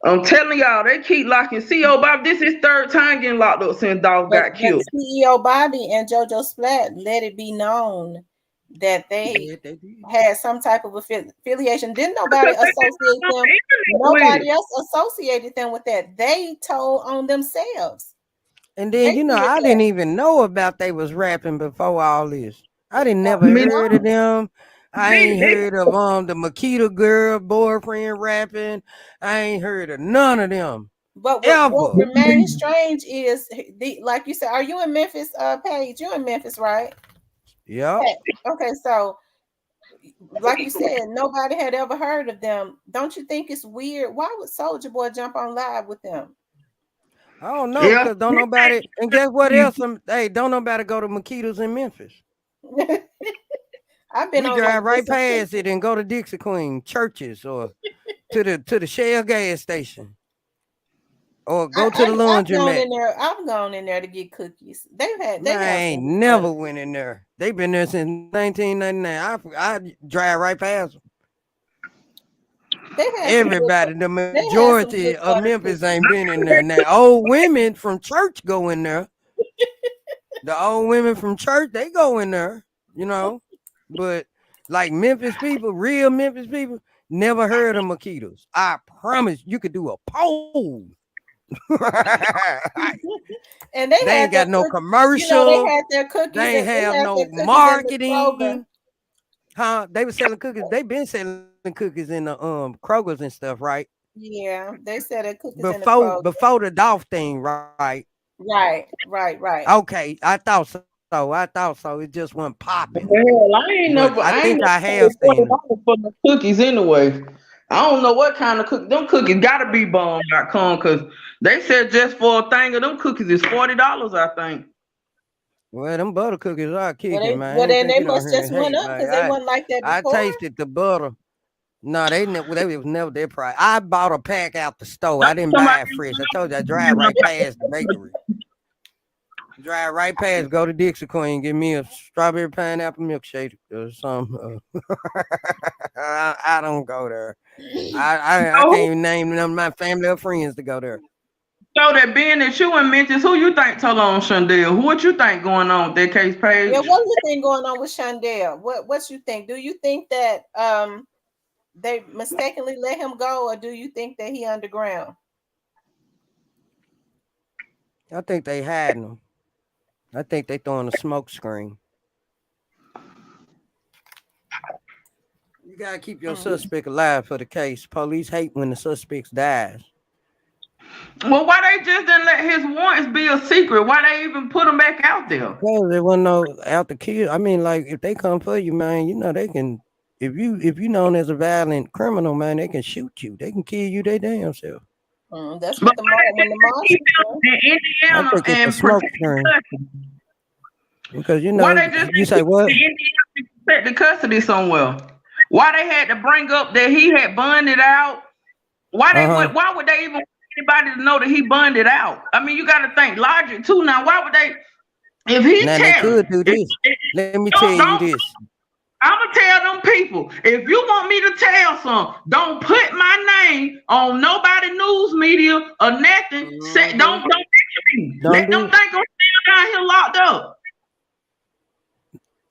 I'm telling y'all, they keep locking CEO Bobby. This is third time getting locked up since Dolph got But killed. CEO Bobby and JoJo Splat let it be known that they Yeah, they did. had some type of affiliation. Didn't nobody Because they been associate on them? the internet with Nobody it. else associated them with that. They told on themselves. And They then did I that. didn't even know about they was rapping before all this. I didn't No, never Me, heard of them. I ain't they heard of the Makita girl boyfriend rapping. I ain't heard of none of them but what ever. remains strange is like you said, are you in Memphis, Paige? You in Memphis, right? Yep. Okay, okay, so like you said, nobody had ever heard of them. Don't you think it's weird? Why would Soldier Boy jump on live with them? I don't know, yeah. cause don't nobody. And guess what else? Hey, don't nobody go to Makita's in Memphis. I've been We on like drive right this. past it and go to Dixie Queen churches or to the Shell gas station or go to the I've gone laundromat. in there. I've gone in there to get cookies. They Man, I have ain't some good. never went in there. They been there since 1999. I drive right past them. They had some good. Everybody, the They had some majority good of butter Memphis cookies. ain't been in there. Now, old women from church go in there. The old women from church, they go in there, you know. But like Memphis people, real Memphis people, never heard of Makitas. I promise you could do a poll. And they They had ain't their got no they commercial. had their They cookies ain't and they have had no their cookies in the marketing. Kroger. Huh? They were selling cookies. They been selling cookies in the Kroger's and stuff, right? Yeah, they said their cookies in the Before Kroger. before the Dolph thing, right? Right, right, right. Okay, I thought so. I thought so. It just wasn't popping. Hell, But I I think ain't I never have paid seen them. $40 for the cookies anyway. I don't know what kind of cookies. Them cookies gotta be bomb.com because they said just for a thing of them cookies is $40, I think. Well, them butter cookies are kicking, man. I Well ain't then finna they get on must here just and went hate. up Like because they wasn't like that I before. tasted the butter. No, they was never their price. I bought a pack out the store. I didn't Somebody buy it fresh. I told you I drive right past the bakery. Drive right past, go to Dixie Queen, get me a strawberry pineapple milkshake or something. I don't go there. I can't so, even name none of my family or friends to go there. so that being that you in Memphis, who you think told on Shundale? What you think going on with that case Yeah, page? what's the thing going on with Shundale? What you think? Do you think that they mistakenly let him go, or do you think that he underground? I think they hiding them. I think they throwing a smoke screen. You gotta keep your Mm. suspect alive for the case. Police hate when the suspects dies. Well, why they just didn't let his warrants be a secret? Why they even put him back out there? Because they want no out to kill. I mean, like if they come for you, man, you know they can. If you known as a violent criminal, man, they can shoot you. They can kill you. They damn self. That's But what the why they when the just keep marshals him do. in I Indiana think it's a and smoke protect screen custody? because Why they just you didn't say keep him what? in Indiana and protect the custody somewhere? Why they had to bring up that he had bonded out? Uh huh. Why would they even want anybody to know that he bonded out? I mean, you got to think logic too. Now, why would they? If he Now they telling, could do this. Let me tell you don't. this. I'm gonna tell them people. If you want me to tell some, don't put my name on nobody news media or nothing. Say, Hmm. don't mention me. Don't Let them do it. think I'm still down here locked up.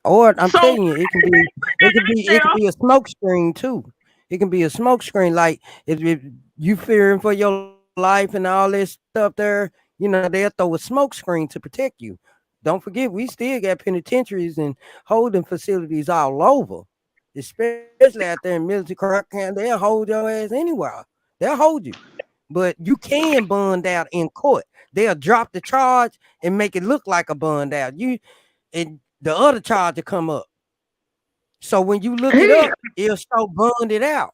Or I'm So telling you, it could be a smoke screen too. It can be a smoke screen. Like if you fearing for your life and all this stuff there, they'll throw a smoke screen to protect you. Don't forget, we still got penitentiaries and holding facilities all over, especially out there in military crack camp. They'll hold your ass anywhere. They'll hold you. but you can bond out in court. They'll drop the charge and make it look like a bond out. And the other charge will come up. So when you look it He, up, it'll show bonded out.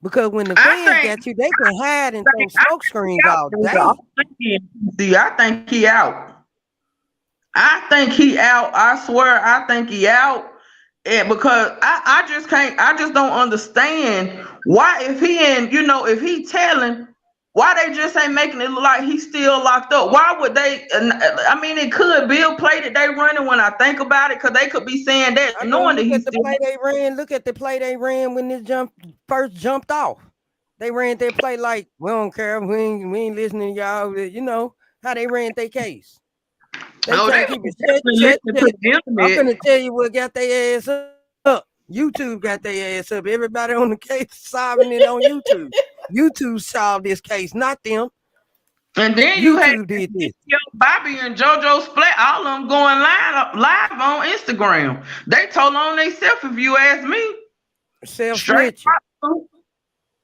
Because when the I feds think, got you, they can hide and throw I smoke think he screens out. all Nigga. day. I think he out. I think he out. I swear, I think he out. And because I just can't, I just don't understand why if he and if he telling, why they just ain't making it look like he's still locked up. Why would they? I mean, it could be a play that they running when I think about it, because they could be saying that I mean, knowing that look he's at the still. play they ran. Look at the play they ran when this first jumped off. They ran their play like, we don't care. We ain't listening to y'all. You know how they ran their case. They Oh, trying they to keep was it definitely shut. listening to the I'm internet. finna tell you what got their ass up. YouTube got their ass up. Everybody on the case solving it on YouTube. YouTube solved this case, not them. And then you had YouTube did this. Bobby and JoJo Splat, all of them going live on Instagram. They told on themselves, if you ask me. Straight Self-snitching. up.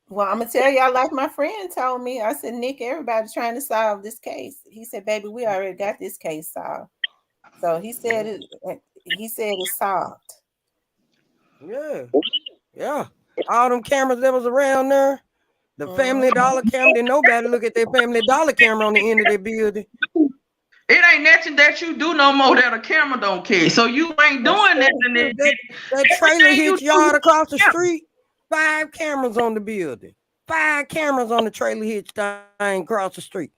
Well, I'm gonna tell y'all, like my friend told me. I said, Nick, everybody trying to solve this case. He said, baby, we already got this case solved. So he said it's solved. Yeah. Yeah. All them cameras that was around there, the Family Dollar camera, didn't nobody look at their Family Dollar camera on the end of their building. It ain't nothing that you do no more that a camera don't catch. So you ain't doing nothing. That trailer hit yard across the street, 5 cameras on the building. 5 cameras on the trailer hitch thing across the street.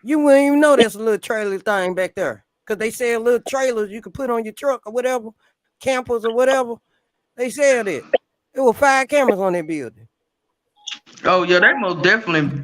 You wouldn't even know there's a little trailer thing back there. Because they sell little trailers you can put on your truck or whatever, campers or whatever. They sell it. There were 5 cameras on that building. Oh yeah, they most definitely.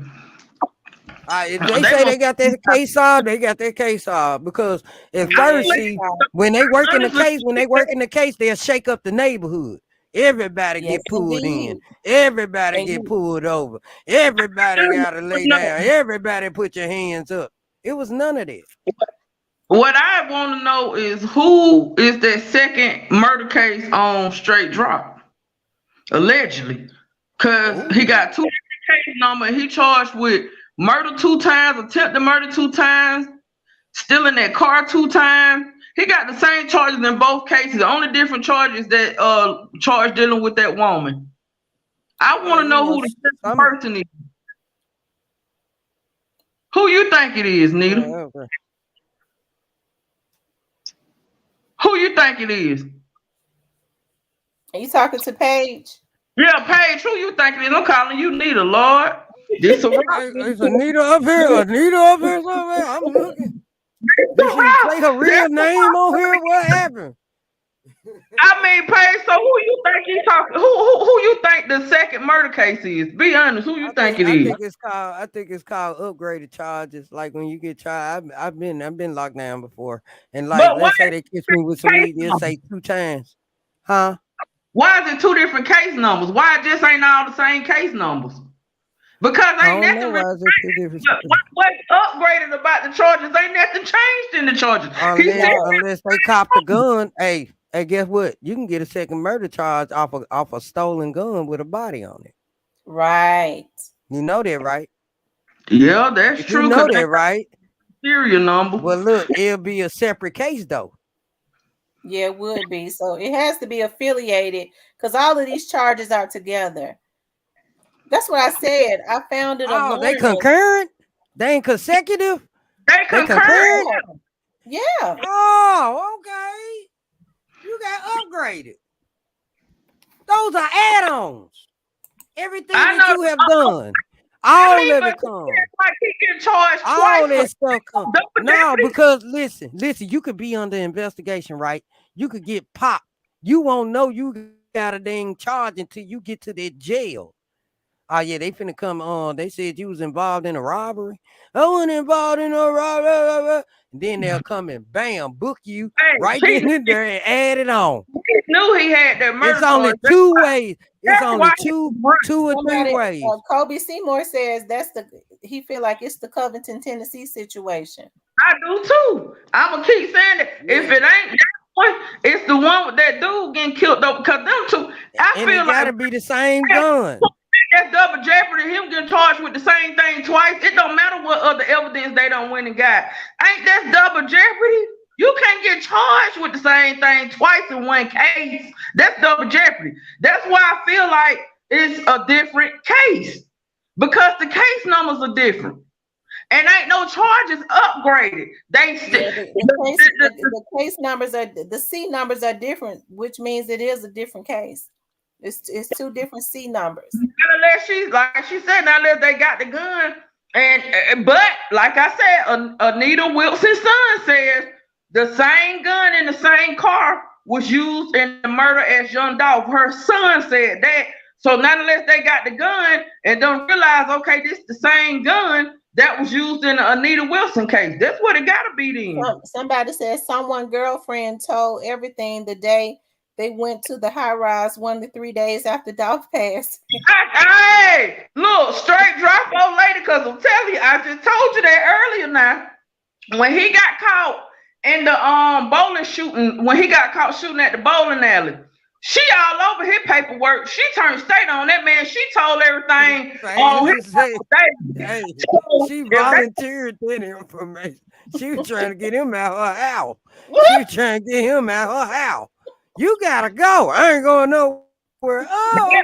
If they say they got that case solved, they got that case solved. Because at first, see, when they work in the case, they'll shake up the neighborhood. Everybody get pulled in. Everybody get pulled over. Everybody gotta lay down. Everybody put your hands up. It was none of that. What I want to know is who is that second murder case on straight drop? Allegedly. Because he got 2 different case numbers. He charged with murder 2 times, attempted murder 2 times, stealing that car 2 times. He got the same charges in both cases. The only different charges that charge dealing with that woman. I want to know who the second person is. Who you think it is, Nita? Who you think it is? Are you talking to Paige? Yeah, Paige, who you think it is? I'm calling you Nita, Lord. This a Is Anita up here? Anita up here somewhere? I'm looking. Did she say her real name on here? What happened? I mean, Paige, so who you think he talking? Who you think the second murder case is? Be honest, who you think it is? I think it's called upgraded charges. Like when you get tried, I've been locked down before, and like let's say they catch me with some weed, they'll say 2 times, huh? Why is it 2 different case numbers? Why it just ain't all the same case numbers? Because ain't nothing. What's upgraded about the charges? Ain't nothing changed in the charges. Unless they cop the gun. Hey, guess what? You can get a second murder charge off a stolen gun with a body on it. Right. You know that, right? Yeah, that's true. You know that, right? Serial number. Well, look, it'll be a separate case though. Yeah, it would be. So it has to be affiliated because all of these charges are together. That's what I said. I found it. Oh, they concurrent? They ain't consecutive? They concurrent? Yeah. Oh, okay. You got upgraded. Those are add-ons. Everything that you have done. All of it comes. Like he can charge all that stuff comes. No, because listen, you could be under investigation, right? You could get popped. You won't know you got a dang charge until you get to that jail. Oh yeah, they finna come on. They said you was involved in a robbery. I wasn't involved in a robbery. And then they'll come and bam, book you right then and there and add it on. He knew he had that murder. It's only 2 ways. It's only two or 3 ways. Kobe Seymour says he feel like it's the Covington, Tennessee situation. I do too. I'm gonna keep saying it. If it ain't that one, it's the one with that dude getting killed though. Because them two, I feel like it gotta be the same gun. that's double jeopardy. Him getting charged with the same thing twice. It don't matter what other evidence they don't win and got. Ain't that double jeopardy? You can't get charged with the same thing twice in one case. That's double jeopardy. That's why I feel like it's a different case because the case numbers are different. And ain't no charges upgraded. They Yeah, the case numbers are the C numbers are different, which means it is a different case. It's two different C numbers. unless she's like she said, not unless they got the gun. And but like I said, Anita Wilson's son says the same gun in the same car was used in the murder as Shundale. Her son said that. So not unless they got the gun and don't realize, okay, this is the same gun that was used in the Anita Wilson case. That's what it gotta be then. Somebody says someone girlfriend told everything the day they went to the high rise 1 to 3 days after Dolph passed. Hey, look, straight drop old lady, because I'm telling you, I just told you that earlier now. When he got caught in the bowling shooting, when he got caught shooting at the bowling alley, she all over his paperwork. She turned state on that man. She told everything on his hey, she volunteered that information. She was trying to get him out her house. She was trying to get him out her house. You gotta go. I ain't going nowhere. Oh,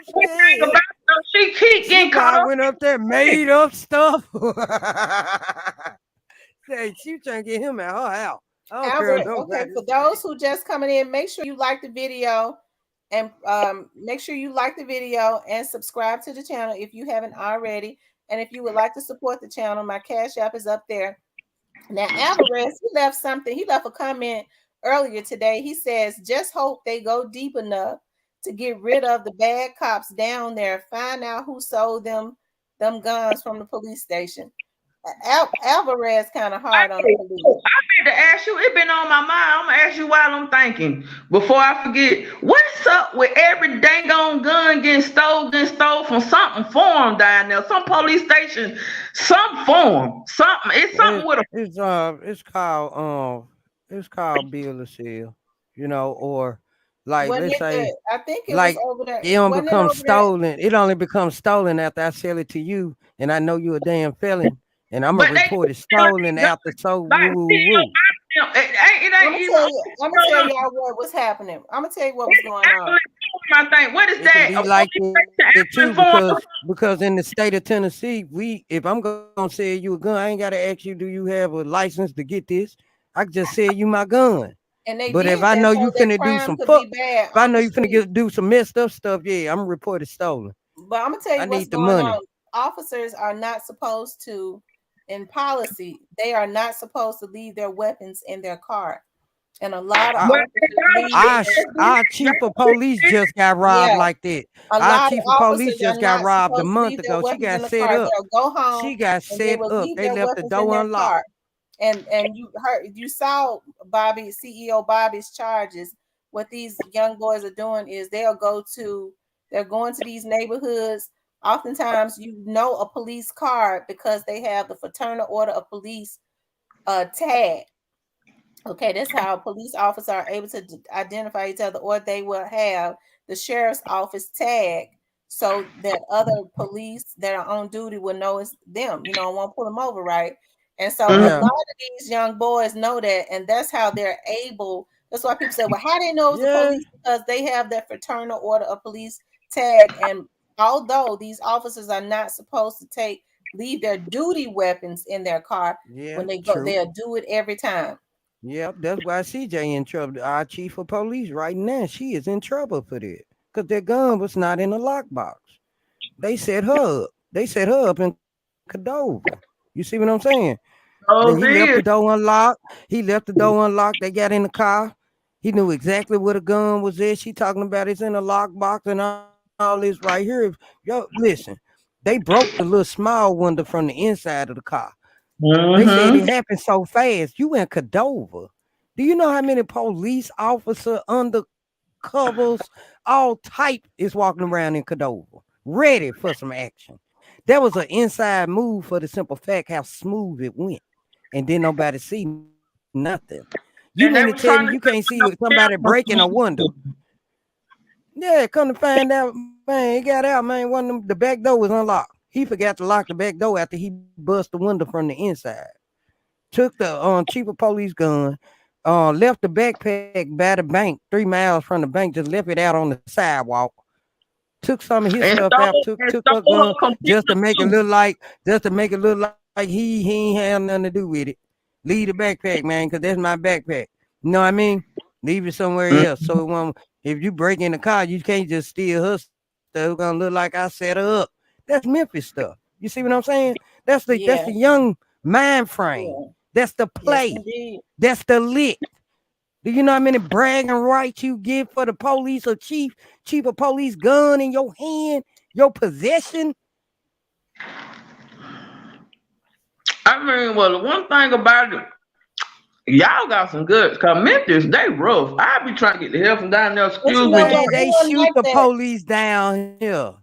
she keep getting caught up. Went up there, made up stuff. Say she was trying to get him out her house. Albert, okay, for those who just coming in, make sure you like the video and make sure you like the video and subscribe to the channel if you haven't already. And if you would like to support the channel, my Cash App is up there. Now, Alvarez, he left something. He left a comment earlier today. He says, just hope they go deep enough to get rid of the bad cops down there. Find out who sold them guns from the police station. Alvarez kind of hard on the police. I meant to ask you, it's been on my mind. I'm gonna ask you while I'm thinking before I forget. What's up with every dang on gun getting stole from something form down there? Some police station, some form, something. It's something with a. It's called bill of sale, you know, or like let's say, I think it like was over there. It don't become stolen. It only becomes stolen after I sell it to you, and I know you're a damn felon. And I'm gonna report it stolen after so. I'm gonna tell y'all what was happening. I'm gonna tell you what was going on. My thing. What is that? Be like it too, because in the state of Tennessee, if I'm gonna sell you a gun, I ain't gotta ask you, do you have a license to get this? I can just sell you my gun. But if I know you finna do some if I know you finna do some messed up stuff, yeah, I'm gonna report it stolen. But I'm gonna tell you what's going on. Officers are not supposed to. In policy, they are not supposed to leave their weapons in their car. And a lot of our chief of police just got robbed like that. Our chief of police just got robbed a month ago. She got set up. Go home. She got set up. They left the door unlocked. And you saw Bobby, CEO Bobby's charges. What these young boys are doing is they're going to these neighborhoods. Oftentimes, a police card because they have the Fraternal Order of Police tag. Okay, that's how police officers are able to identify each other, or they will have the sheriff's office tag so that other police that are on duty will know it's them. Won't pull them over, right? And so a lot of these young boys know that, and that's how they're able. That's why people say, "Well, how do they know it's the police?" Because they have that Fraternal Order of Police tag, and although these officers are not supposed to leave their duty weapons in their car, when they go, they'll do it every time. Yep, that's why CJ in trouble. Our chief of police right now, she is in trouble for that because their gun was not in the lockbox. They set her up. They set her up in Cordova. You see what I'm saying? Oh, he left the door unlocked. They got in the car. He knew exactly where the gun was at. She talking about it's in the lockbox and all this right here. Yo, listen, they broke the little small window from the inside of the car. They said it happened so fast. You in Cordova. Do you know how many police officer undercovers, all type is walking around in Cordova, ready for some action? That was an inside move for the simple fact how smooth it went. And then nobody see nothing. You mean to tell me you can't see somebody breaking a window? Yeah, come to find out, man, he got out, man. One of them, the back door was unlocked. He forgot to lock the back door after he bust the window from the inside. Took the cheaper police gun, left the backpack by the bank 3 miles from the bank, just left it out on the sidewalk. Took some of his And stuff out, stole took and her stole gun her computer just to make it too. look like he ain't had nothing to do with it. Leave the backpack, man, because that's my backpack. You know what I mean? Leave it somewhere Mm. else. So it won't, if you break in the car, you can't just steal her stuff. It's gonna look like I set her up. That's Memphis stuff. You see what I'm saying? That's the Yeah, young mind frame. yeah. That's the Yes, play. indeed. That's the lick. Do you know how many bragging rights you give for the police or chief of police gun in your hand, your possession? I mean, well, the one thing about it, y'all got some good. Cause Memphis, they rough. I be trying to get the hell from down there. But you Excuse me, know to what? Man, It they wasn't shoot like the that. police down here.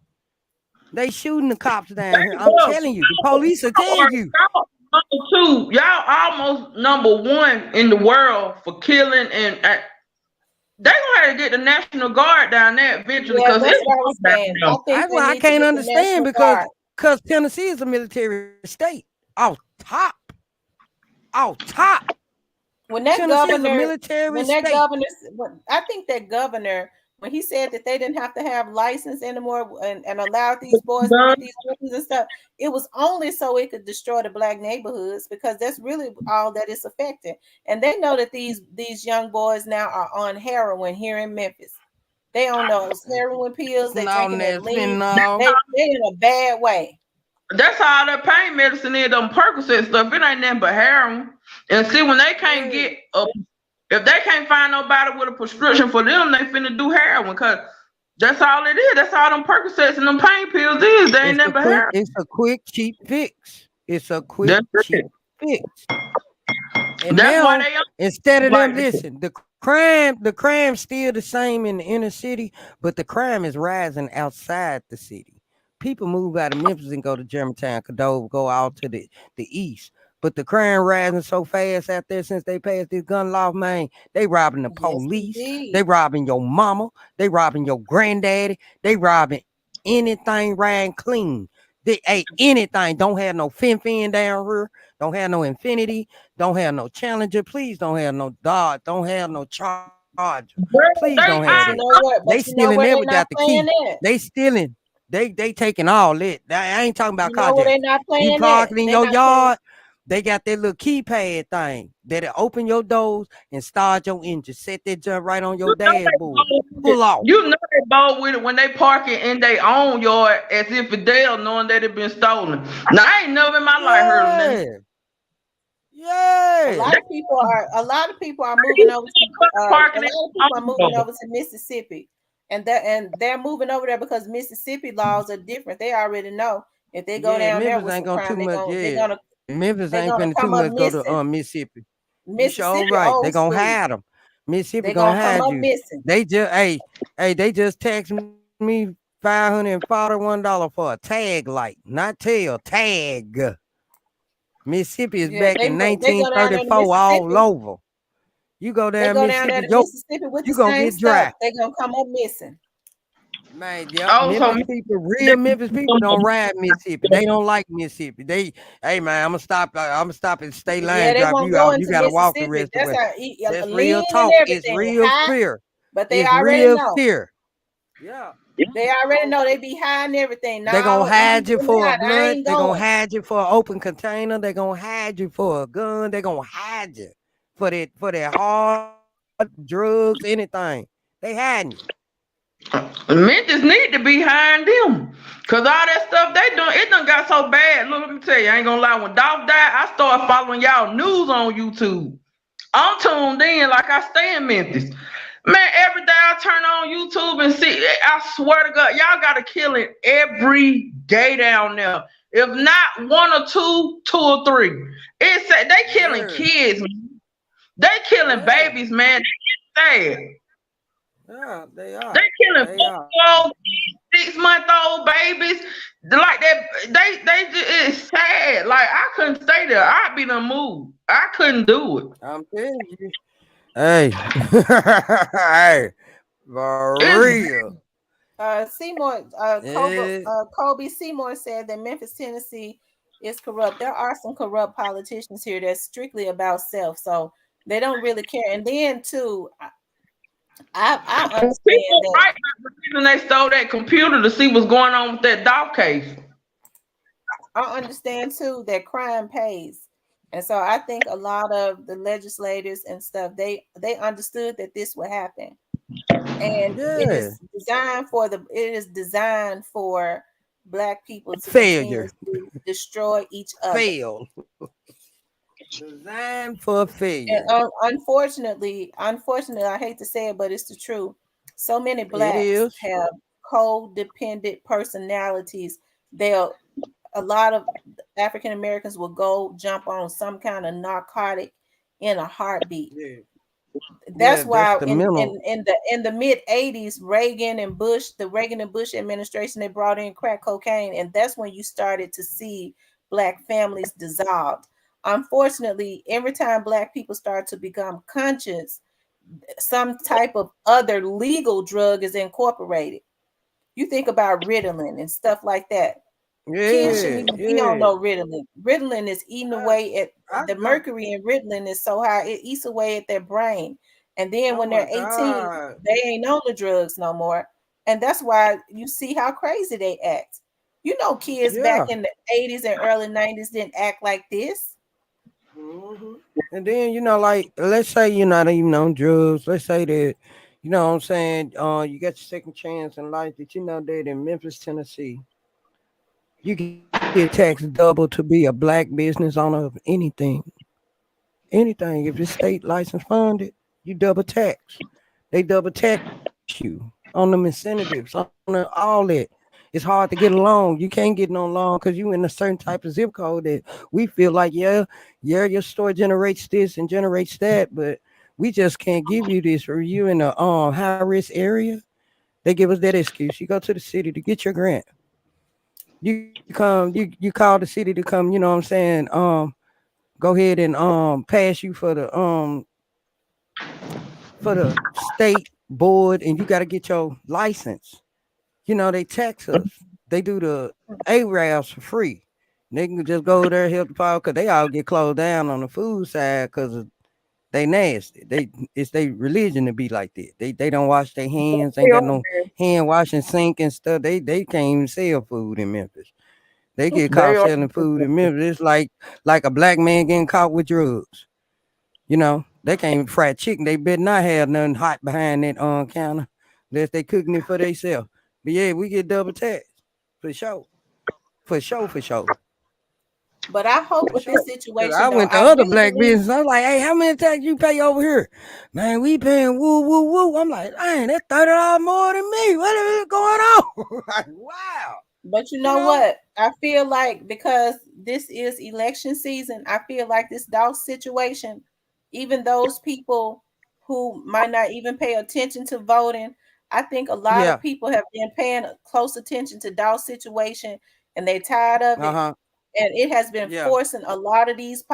They shooting the cops down here. I'm they rough. telling you, the police will tell you. Y'all number two. Y'all almost number one in the world for killing and they gonna have to get the National Guard down there eventually, Yeah, cause that's it's what I rough was down saying. there. I think I they well, I need to can't get the understand National Guard. because Tennessee is a military state. Off top, off top. When that Tennessee is a governor, military when that state. governor, I think that governor, when he said that they didn't have to have license anymore and allowed these boys to get these weapons and stuff, it was only so it could destroy the black neighborhoods because that's really all that it's affecting. And they know that these young boys now are on heroin here in Memphis. They on those heroin pills. They Fentanyl, drinking that that lean. fentanyl. They in a bad way. That's all that pain medicine is, them Percocet stuff. It ain't nothing but heroin. And see, when they can't Yeah. get a, if they can't find nobody with a prescription for them, they finna do heroin. Cause that's all it is. That's all them Percocets and them pain pills is. They ain't nothing but heroin. It's a quick, cheap fix. It's a quick, That's cheap it. fix. And That's why now, they instead of them, like listen, the crime's still the same in the inner city, but the crime is rising outside the city. People move out of Memphis and go to Germantown, Cadova, go out to the east. But the crime rising so fast out there since they passed this gun law, man. They robbing the Yes, police. indeed. They robbing your mama. They robbing your granddaddy. They robbing anything riding clean. They ain't anything. Don't have no fin down here. Don't have no Infinity. Don't have no Challenger. Please don't have no Dodge. Don't have no Charger. Please don't have that. I, They But you stealing know that where they're without the not key. playing at. They stealing. They taking all that. I ain't talking about You know where they're carjacking. not You playing at. parking in They're your not playing. yard. They got that little keypad thing that'll open your doors and start your engine. Set that jump right on your you know they dashboard. bold with it. Pull off. You know they bold with it when they park it in their own yard as if it's theirs, knowing that it been stolen. Now I ain't never in my life heard of nothing. Yeah. Yeah. A lot of people are moving over to a Parking it lot of people are moving on. over to Mississippi, and they're moving over there because Mississippi laws are different. They already know if they go Yeah, down there Memphis with ain't some gonna too crime, much. Yeah, Memphis they're ain't gonna finna too come up much go to missing. Mississippi. You sure Mississippi right. They old gonna school. hide them. Mississippi They're gonna gonna come hide up you. missing. They just text me $541 for a tag light, not tail tag. Mississippi is Yeah, back in they go down there to 1934 all Mississippi. over. You go They down go down there Mississippi, to Mississippi with you the gonna same get stuff. dry. They're gonna come up missing. Man, yep. Oh, so Memphis people, real Memphis people don't ride Mississippi. They don't like Mississippi. Hey man, I'm gonna stop at state Yeah, line, they drop won't you go off. You into gotta walk the Mississippi. rest of the That's way. how That's real lean and talk. It's everything real high, fear. but they It's already real know. fear. Yeah. They already know they be high and everything. They gonna No, hide you for a I blunt. ain't They gonna going. hide you for an open container. They gonna hide you for a gun. They gonna hide you for that hard drugs, anything. They hiding you. Memphis need to be behind them. Cause all that stuff they doing, it done got so bad. Look, let me tell you, I ain't gonna lie. When Dog died, I started following y'all news on YouTube. I'm tuned in like I stay in Memphis. Man, every day I turn on YouTube and see, I swear to God, y'all got a killing every day down there. If not one or two, two or three. It's they killing Yeah. kids, man. They killing Yeah. babies, man. They sad. Yeah, they They are. killing They are. 4-year-old, 6-month-old babies. Like that, they just, it's sad. Like I couldn't stay there. I'd be done moved. I couldn't do it. I'm telling you. Hey, hey, For It's real. Seymour, Yeah. Kobe Seymour said that Memphis, Tennessee is corrupt. There are some corrupt politicians here that's strictly about self, so they don't really care. And then too, I understand people that. right now, the reason they stole that computer to see what's going on with that dog case. I understand too that crime pays. And so I think a lot of the legislators and stuff, they understood that this would happen. And Yeah. it is designed for black people to continue Failure. to destroy each other. Fail. Designed for And failure. unfortunately, I hate to say it, but it's the truth. So many It blacks is. have codependent personalities. They'll A lot of African Americans will go jump on some kind of narcotic in a heartbeat. Yeah. That's Yeah, that's why the in mental. the mid 80s, the Reagan and Bush administration, they brought in crack cocaine, and that's when you started to see black families dissolved. Unfortunately, every time black people start to become conscious, some type of other legal drug is incorporated. You think about Ritalin and stuff like that. Kids shouldn't Yeah, even be on yeah. no Ritalin. Ritalin is eating I, away at I the don't. mercury in Ritalin is so high it eats away at their brain. And then Oh when my they're 18, God. they ain't on the drugs no more. And that's why you see how crazy they act. You know, kids back Yeah. in the 80s and early 90s didn't act like this. hmm And then like let's say you're not even on drugs. Let's say that, what I'm saying. You got your second chance in life. That that in Memphis, Tennessee, you get taxed double to be a black business owner of anything. If it's state license funded, you double tax. They double tax you on them incentives, on all that. It's hard to get a loan. You can't get no loan because you in a certain type of zip code that we feel like, yeah, your store generates this and generates that, but we just can't give you this, or you in a high risk area. They give us that excuse. You go to the city to get your grant. You call the city to come, you know what I'm saying, go ahead and pass you for the state board, and you got to get your license. They tax us. They do the ARABs for free. They can just go there, help the power, because they all get closed down on the food side because they nasty. It's their religion to be like that. They don't wash their hands, ain't got no hand washing sink and stuff. They can't even sell food in Memphis. They get They caught are. selling food in Memphis. It's like a black man getting caught with drugs. They can't even fry chicken. They better not have nothing hot behind that counter unless they cooking it for themselves. But yeah, we get double tax for sure, for sure, for sure, But I hope for with sure. this Cause I situation though, went to I other really black believe. businesses. I was like, hey, how many tax you pay over here? Man, we paying woo woo woo. I'm like, dang, that's $30 more than me. What is going on? Like, wow, But you you know know? what? I feel like because this is election season, I feel like this Dow situation, even those people who might not even pay attention to voting, I think a lot of Yeah. people have been paying close attention to Dow situation and they're tired of Uh it. huh. And it has been Yeah. forcing a lot of these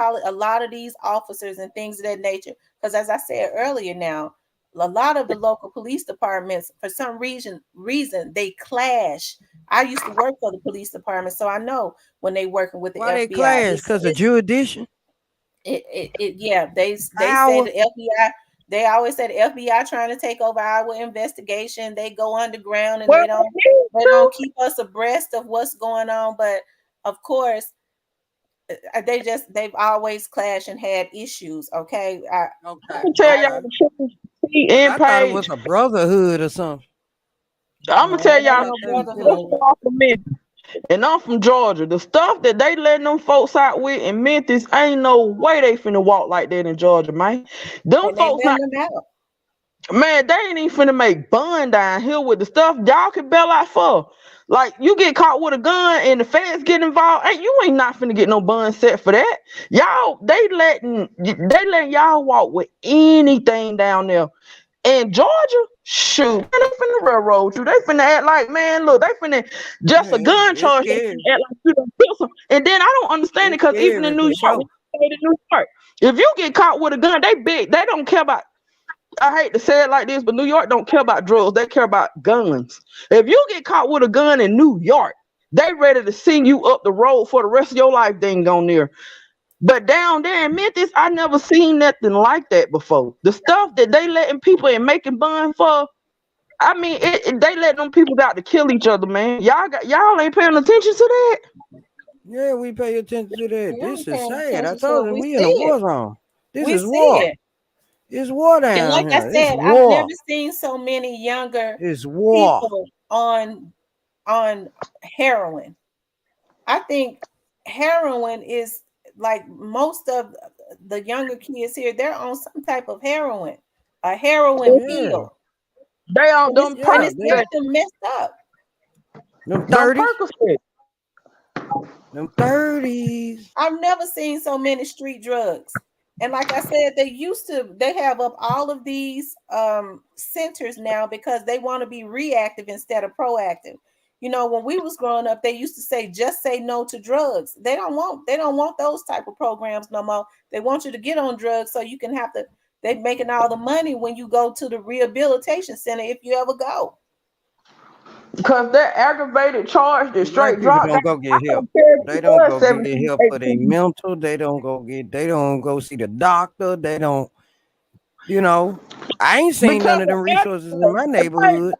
officers and things of that nature. Because as I said earlier now, a lot of the local police departments, for some reason, they clash. I used to work for the police department, so I know when they working with the Why they FBI, clash? Cause of jurisdiction, yeah, they say power. the FBI. They always say the FBI trying to take over our investigation. They go underground and Well, they don't keep us abreast of what's going on. But of course, they've always clashed and had issues. Okay, I'm Okay. gonna tell I y'all Okay. the truth. See, Cause and I thought it was Paige, a brotherhood or something. I'm gonna tell no, it ain't y'all I no the thought truth. you I'm brotherhood. said, from Memphis, and I'm from Georgia. The stuff that they letting them folks out with in Memphis, ain't no way they finna walk like that in Georgia, man. Them And they folks not. bailing them out. Man, they ain't even finna make bun down here with the stuff y'all can bail out for. Like you get caught with a gun and the feds get involved, hey, you ain't not finna get no bun set for that. Y'all, they letting y'all walk with anything down there. In Georgia, shoot, man, they finna railroad you. They finna act like, man, look, they finna just a yeah, gun it's charge. They scary. finna act like you done kill some. And then I don't understand it It's because even scary in New for York, when sure. you stay in New York, if you get caught with a gun, they big. They don't care about. I hate to say it like this, but New York don't care about drugs. They care about guns. If you get caught with a gun in New York, they ready to send you up the road for the rest of your life. They ain't gone there. But down there in Memphis, I never seen nothing like that before. The stuff that they letting people and making bun for, I mean, they let them people out to kill each other, man. Y'all ain't paying attention to that. Yeah, we pay attention to that. We This ain't is paying sad. I attention to told it. you We we in a see it. war zone. This We is see war. it. It's war And down like I here. It's said, I've war. never seen so many younger It's war. people on heroin. I think heroin is like most of the younger kids here, they're on some type of heroin, a heroin Yeah. pill. They on And it's them and Yeah. it's They Percocet. got them messed up. them Them 30s. Percocet. Them 30s. I've never seen so many street drugs. And like I said, they have up all of these centers now because they want to be reactive instead of proactive. You know, when we was growing up, they used to say just say no to drugs. They don't want those type of programs no more. They want you to get on drugs so you can have to they making all the money when you go to the rehabilitation center if you ever go. Because that aggravated charge that Black straight people drop down. don't go I get help. don't care if They it don't was go get 17, help for their 18. mental. They don't go see the doctor. They don't, you know. I ain't seen Because none of them resources in my an neighborhood.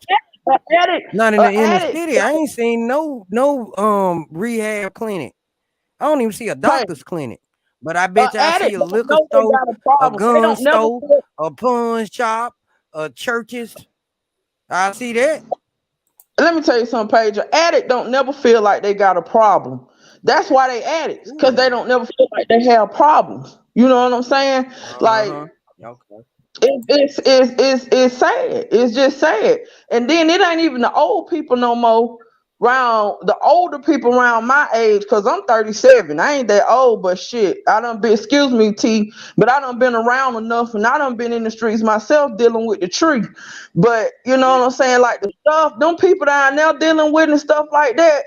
addict, Not in an the inner addict, city. I ain't seen no rehab clinic. I don't even see a hey, doctor's clinic. But I an bet you I see addict a don't liquor know they store, got a a problem. They gun don't never store, feel, a pawn shop, a churches. I see that. let me tell you something, Paige. An addict don't never feel like they got a problem. That's why they addicts, because they Ooh. don't never feel like they have problems. You know what I'm saying? Like Uh-huh. Okay. it's sad. It's just sad. And then it ain't even the old people no more. Round the older people around my age, because I'm 37. I ain't that old, but shit, I done been, excuse me, T, but I done been around enough and I done been in the streets myself dealing with the tree. But you know what I'm saying? Like the stuff, them people down there dealing with and stuff like that,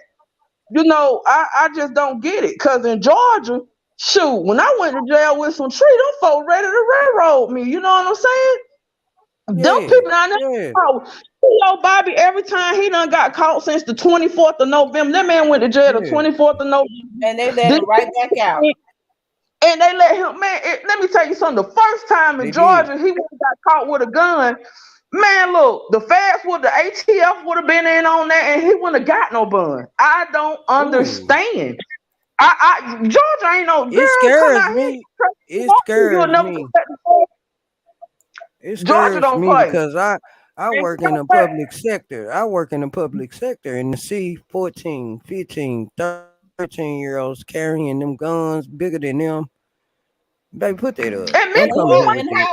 I just don't get it. Cause in Georgia, shoot, when I went to jail with some tree, them folks ready to railroad me. You know what I'm saying? Them Yeah. people down there, Yeah. oh, Bobby, every time he done got caught since the 24th of November, that man went to jail the Yeah. 24th of November. And they let This, them right back out. and they let him, man, let me tell you something. The first time in They did. Georgia, he went and got caught with a gun. Man, look, the feds would, the ATF would have been in on that, and he wouldn't have got no bun. I don't Ooh. understand. Georgia ain't no It girl. Come scares out here, me. It you'll scares never me. come back to Georgia. It Georgia scares don't me play. because I And work in the public sector. I work in the public sector and to see 14, 15, 13-year-olds carrying them guns bigger than them. Baby, put that up. and Don't And come Memphis, here how with and that.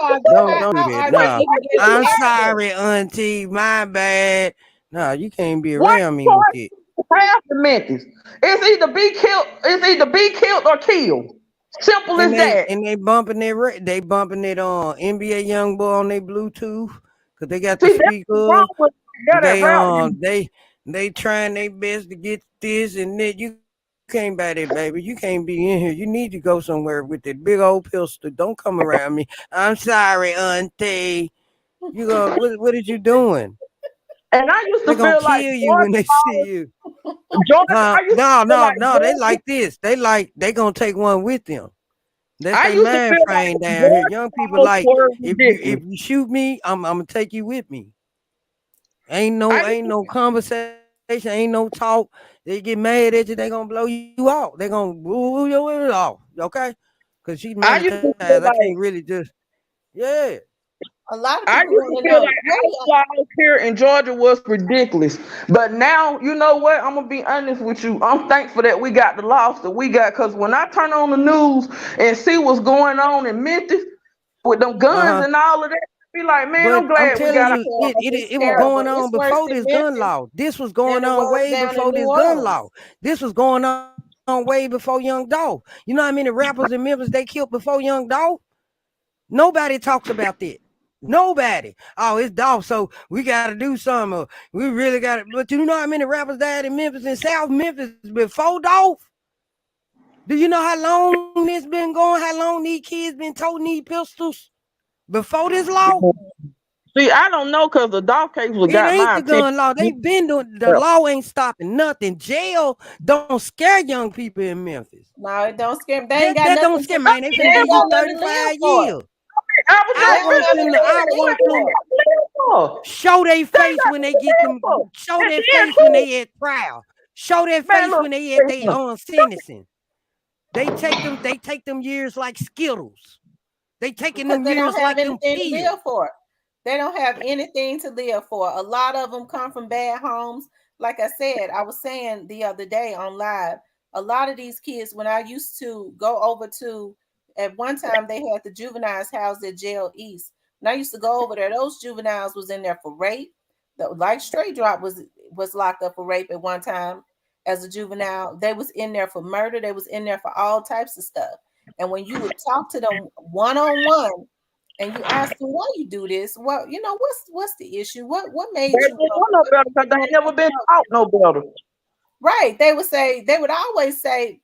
Don't do how that. are they Nah. even getting I'm access? sorry, auntie. My bad. Nah, you can't be white around me with it. boys half the Memphis. It's either be killed or killed. Simple And as that. they bumping they bumping it on NBA young boy on their Bluetooth because they got the See, that's what's wrong speaker. with that They rap music. they trying their best to get this and that. You can't buy that, baby. You can't be in here. You need to go somewhere with that big old pistol. Don't come around me. I'm sorry, auntie. You go. What is you doing? And I used They to gonna feel like kill you when they see you. Georgia. Huh? I used to No, feel no, like no. They Georgia. like this. They gonna take one with them. That's I their used to mind feel frame like down here. Georgia Young people laws like were if ridiculous. you shoot me, I'm gonna take you with me. I used Ain't to, no conversation, ain't no talk. They get mad at you, they gonna blow you out. They gonna blow your ears off, okay? Cause she's I military. used I to can't feel really like just yeah. A lot of I people used to want to feel know like really. outlaws here in Georgia was ridiculous. But now, you know what? I'm gonna be honest with you. I'm thankful that we got the loss that we got. Cause when I turn on the news and see what's going on in Memphis with them guns Uh-huh. and all of that, I be like, man, But I'm I'm glad we telling got you, Yeah, it's it was our going terrible. on It's worse before in this gun Memphis law. This was than going it on was way down in before New this gun law. Orleans. This was going on way before Young Dolph. You know how many rappers in Memphis they killed before Young Dolph? Nobody talks about that. Nobody. Oh, it's Dolph, so we got to do something. We really got to. But you know how many rappers died in Memphis and South Memphis before Dolph? Do you know how long this been going? How long these kids been toting these pistols? before this law? See, I don't know because the dog case was It got ain't my the gun attention. law. They been doing the law ain't stopping nothing. Jail don't scare young people in Memphis. No, it don't scare. They ain't got That don't nothing scare, to. man. They They finna give ain't you got nothing to live 35 for. years. I was They I just don't want have finna them to say anything I to they live want ain't them for. got to live for. show their They ain't face got when to they get live them. for. Show And their then face when who? they at trial. Show their Man, face look, when they at they listen. sentencing. They take them years like Skittles. They taking Because them they don't years have like them anything to pills. live for. They don't have anything to live for. A lot of them come from bad homes. Like I said, I was saying the other day on live, a lot of these kids, when I used to go over to, at one time they had the juveniles housed at Jail East. When I used to go over there, those juveniles was in there for rape. Like Straight Drop was locked up for rape at one time as a juvenile. They was in there for murder. They was in there for all types of stuff. And when you would talk to them one on one, and you ask them why you do this, well, what's the issue? What They made you don't come? know no better because You they want ain't to never come been talk? taught no better. Right? They would always say,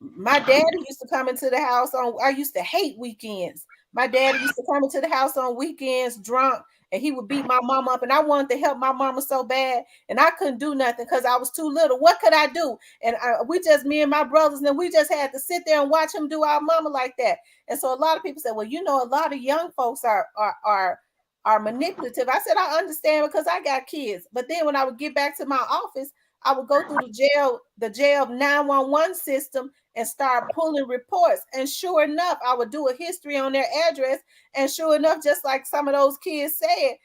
my daddy used to come into the house on, I used to hate weekends. My daddy used to come into the house on weekends drunk, and he would beat my mom up, and I wanted to help my mama so bad, and I couldn't do nothing because I was too little. What could I do? And we just, me and my brothers, and we just had to sit there and watch him do our mama like that. And so a lot of people say, well, a lot of young folks are manipulative. I said, I understand because I got kids. But then when I would get back to my office, I would go through the jail 911 system and start pulling reports. And sure enough, I would do a history on their address. And sure enough, just like some of those kids said,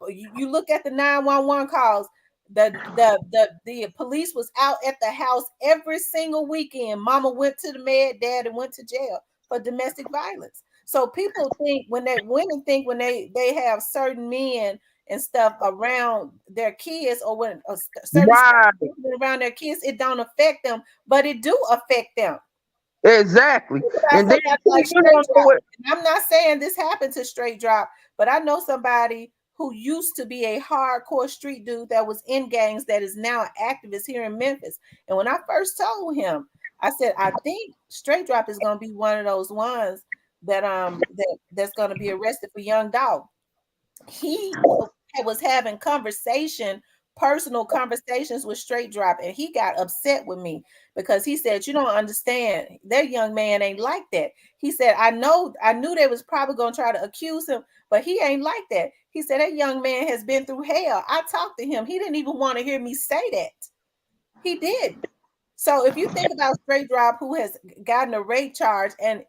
you look at the 911 calls. The police was out at the house every single weekend. Mama went to the med, daddy went to jail for domestic violence. So people think women think when they have certain men and stuff around their kids, or when certain stuff Right. around their kids, it don't affect them, but it do affect them. Exactly. Think about And then somebody too, like you Straight don't know Drop. what. And I'm not saying this happened to Straight Drop, but I know somebody who used to be a hardcore street dude that was in gangs that is now an activist here in Memphis. And when I first told him, I said, I think Straight Drop is going to be one of those ones that's going to be arrested for young dog. He was having personal conversations with Straight Drop, and he got upset with me because he said, you don't understand, that young man ain't like that. He said, I knew they was probably going to try to accuse him, but he ain't like that. He said, that young man has been through hell. I talked to him, he didn't even want to hear me say that. He did. So if you think about Straight Drop, who has gotten a rape charge, and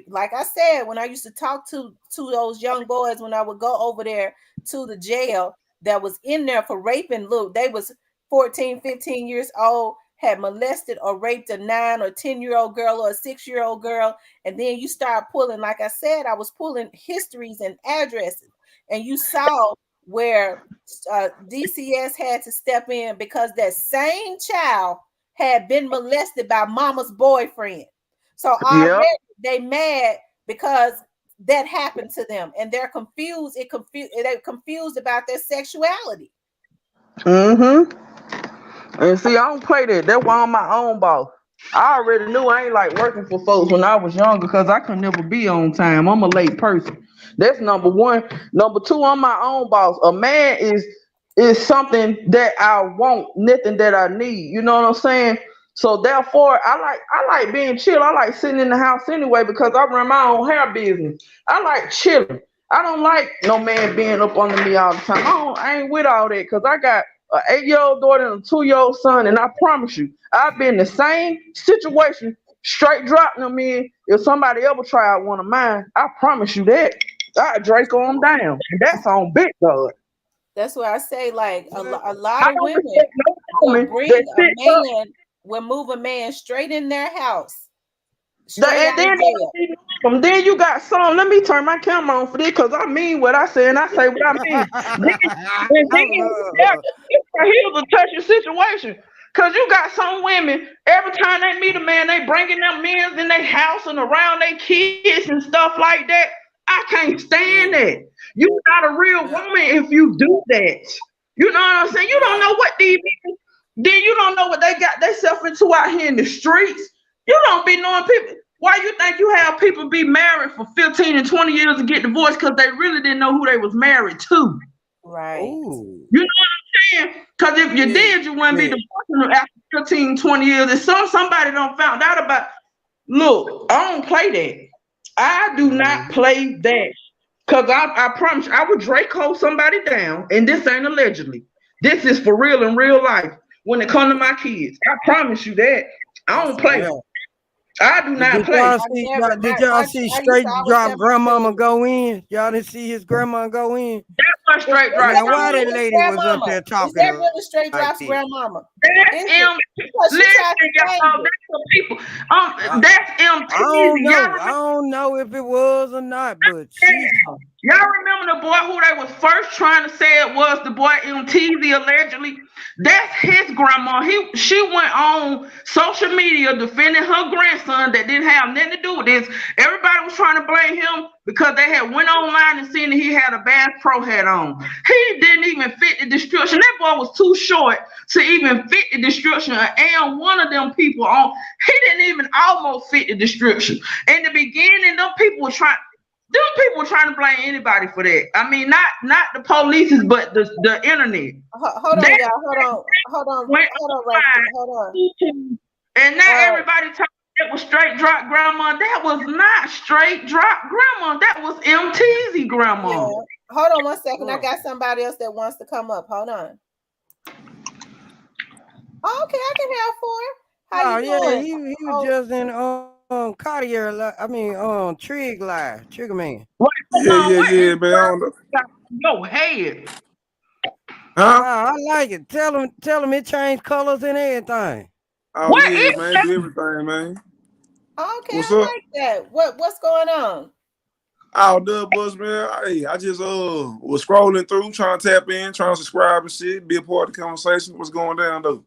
like I said, when I used to talk to those young boys, when I would go over there to the jail that was in there for raping, look, they was 14, 15 years old, had molested or raped a 9 or 10-year-old girl or a 6-year-old girl, and then you start pulling, like I said, I was pulling histories and addresses, and you saw where DCS had to step in because that same child had been molested by mama's boyfriend. So Yeah. already they mad because that happened to them, and they're confused. They're confused about their sexuality. Mm-hmm. And see, I don't play that. That's why I'm my own boss. I already knew I ain't like working for folks when I was younger because I could never be on time. I'm a late person. That's number one. Number two, I'm my own boss. A man is something that I want, nothing that I need. You know what I'm saying? So therefore, I like being chill. I like sitting in the house anyway because I run my own hair business. I like chilling. I don't like no man being up under me all the time. I ain't with all that because I got an 8-year-old daughter and a 2-year-old son, and I promise you, I've been in the same situation, straight dropping them in. If somebody ever try out one of mine, I promise you that I Draco them down, and that's on big God. That's why I say, like a I lot of don't women respect no will woman that bring a sits up. man, will move a man straight in their house, straight And out of then jail. then you got some. Let me turn my camera on for this because I mean what I say and I say what I mean. And then here's a touchy situation. Cause you got some women, every time they meet a man, they bringing them men in their house and around their kids and stuff like that. I can't stand Yeah, that. You not a real yeah, woman if you do that. You know what I'm saying? You don't yeah. know what these people, then you don't know what they got themselves into out here in the streets. You don't be knowing people. Why you think you have people be married for 15 and 20 years and get divorced because they really didn't know who they was married to? Right. Ooh. You know what I'm saying? Because if you Yeah. did, you wouldn't be Yeah. divorcing them after 15, 20 years. And somebody don't found out about. Look, I don't play that. I do not play that. Because I promise you, I would Draco somebody down, and this ain't allegedly. This is for real in real life when it comes to my kids. I promise you that. I don't play. Yeah. I do not Did play. y'all I see? never. Did y'all see I used straight to always drop tell my grandmama children, go in? Y'all didn't see his grandma go in? That's my straight is right. Man, that why really that his lady was up grandmama? there Is talking that really straight like drops this? grandmama? That's Is it? M. Because she tried Listen, to change y'all. it. That's the people. I, That's I don't MTZ. know. I don't know if it was or not, but she. Y'all remember the boy who they was first trying to say it was the boy MTZ allegedly? That's his grandma. She went on social media defending her grandson that didn't have nothing to do with this. Everybody was trying to blame him because they had went online and seen that he had a Bass Pro hat on. He didn't even fit the description. That boy was too short to even fit the description. And one of them people on, he didn't even almost fit the description. In the beginning, them people were trying. Them people trying to blame anybody for that. I mean, not the police, but the internet. Hold on, y'all. Hold on. Right quick. Hold on. And now everybody talking that was straight drop grandma. That was not straight drop grandma. That was MTZ grandma. Yeah. Hold on 1 second. I got somebody else that wants to come up. Hold on. Oh, okay, I can have for him. How you doing? He was just in Cartier. Trig Live, Trigger Man. Yeah, man. I don't know. Go ahead. Huh? I like it. Tell him it changed colors and everything. Oh What yeah, is man. that? Do everything, man. Okay, What's I up? like that. What's going on? All dub buzz, man. Hey, I just was scrolling through, trying to tap in, trying to subscribe and shit, be a part of the conversation. What's going down though?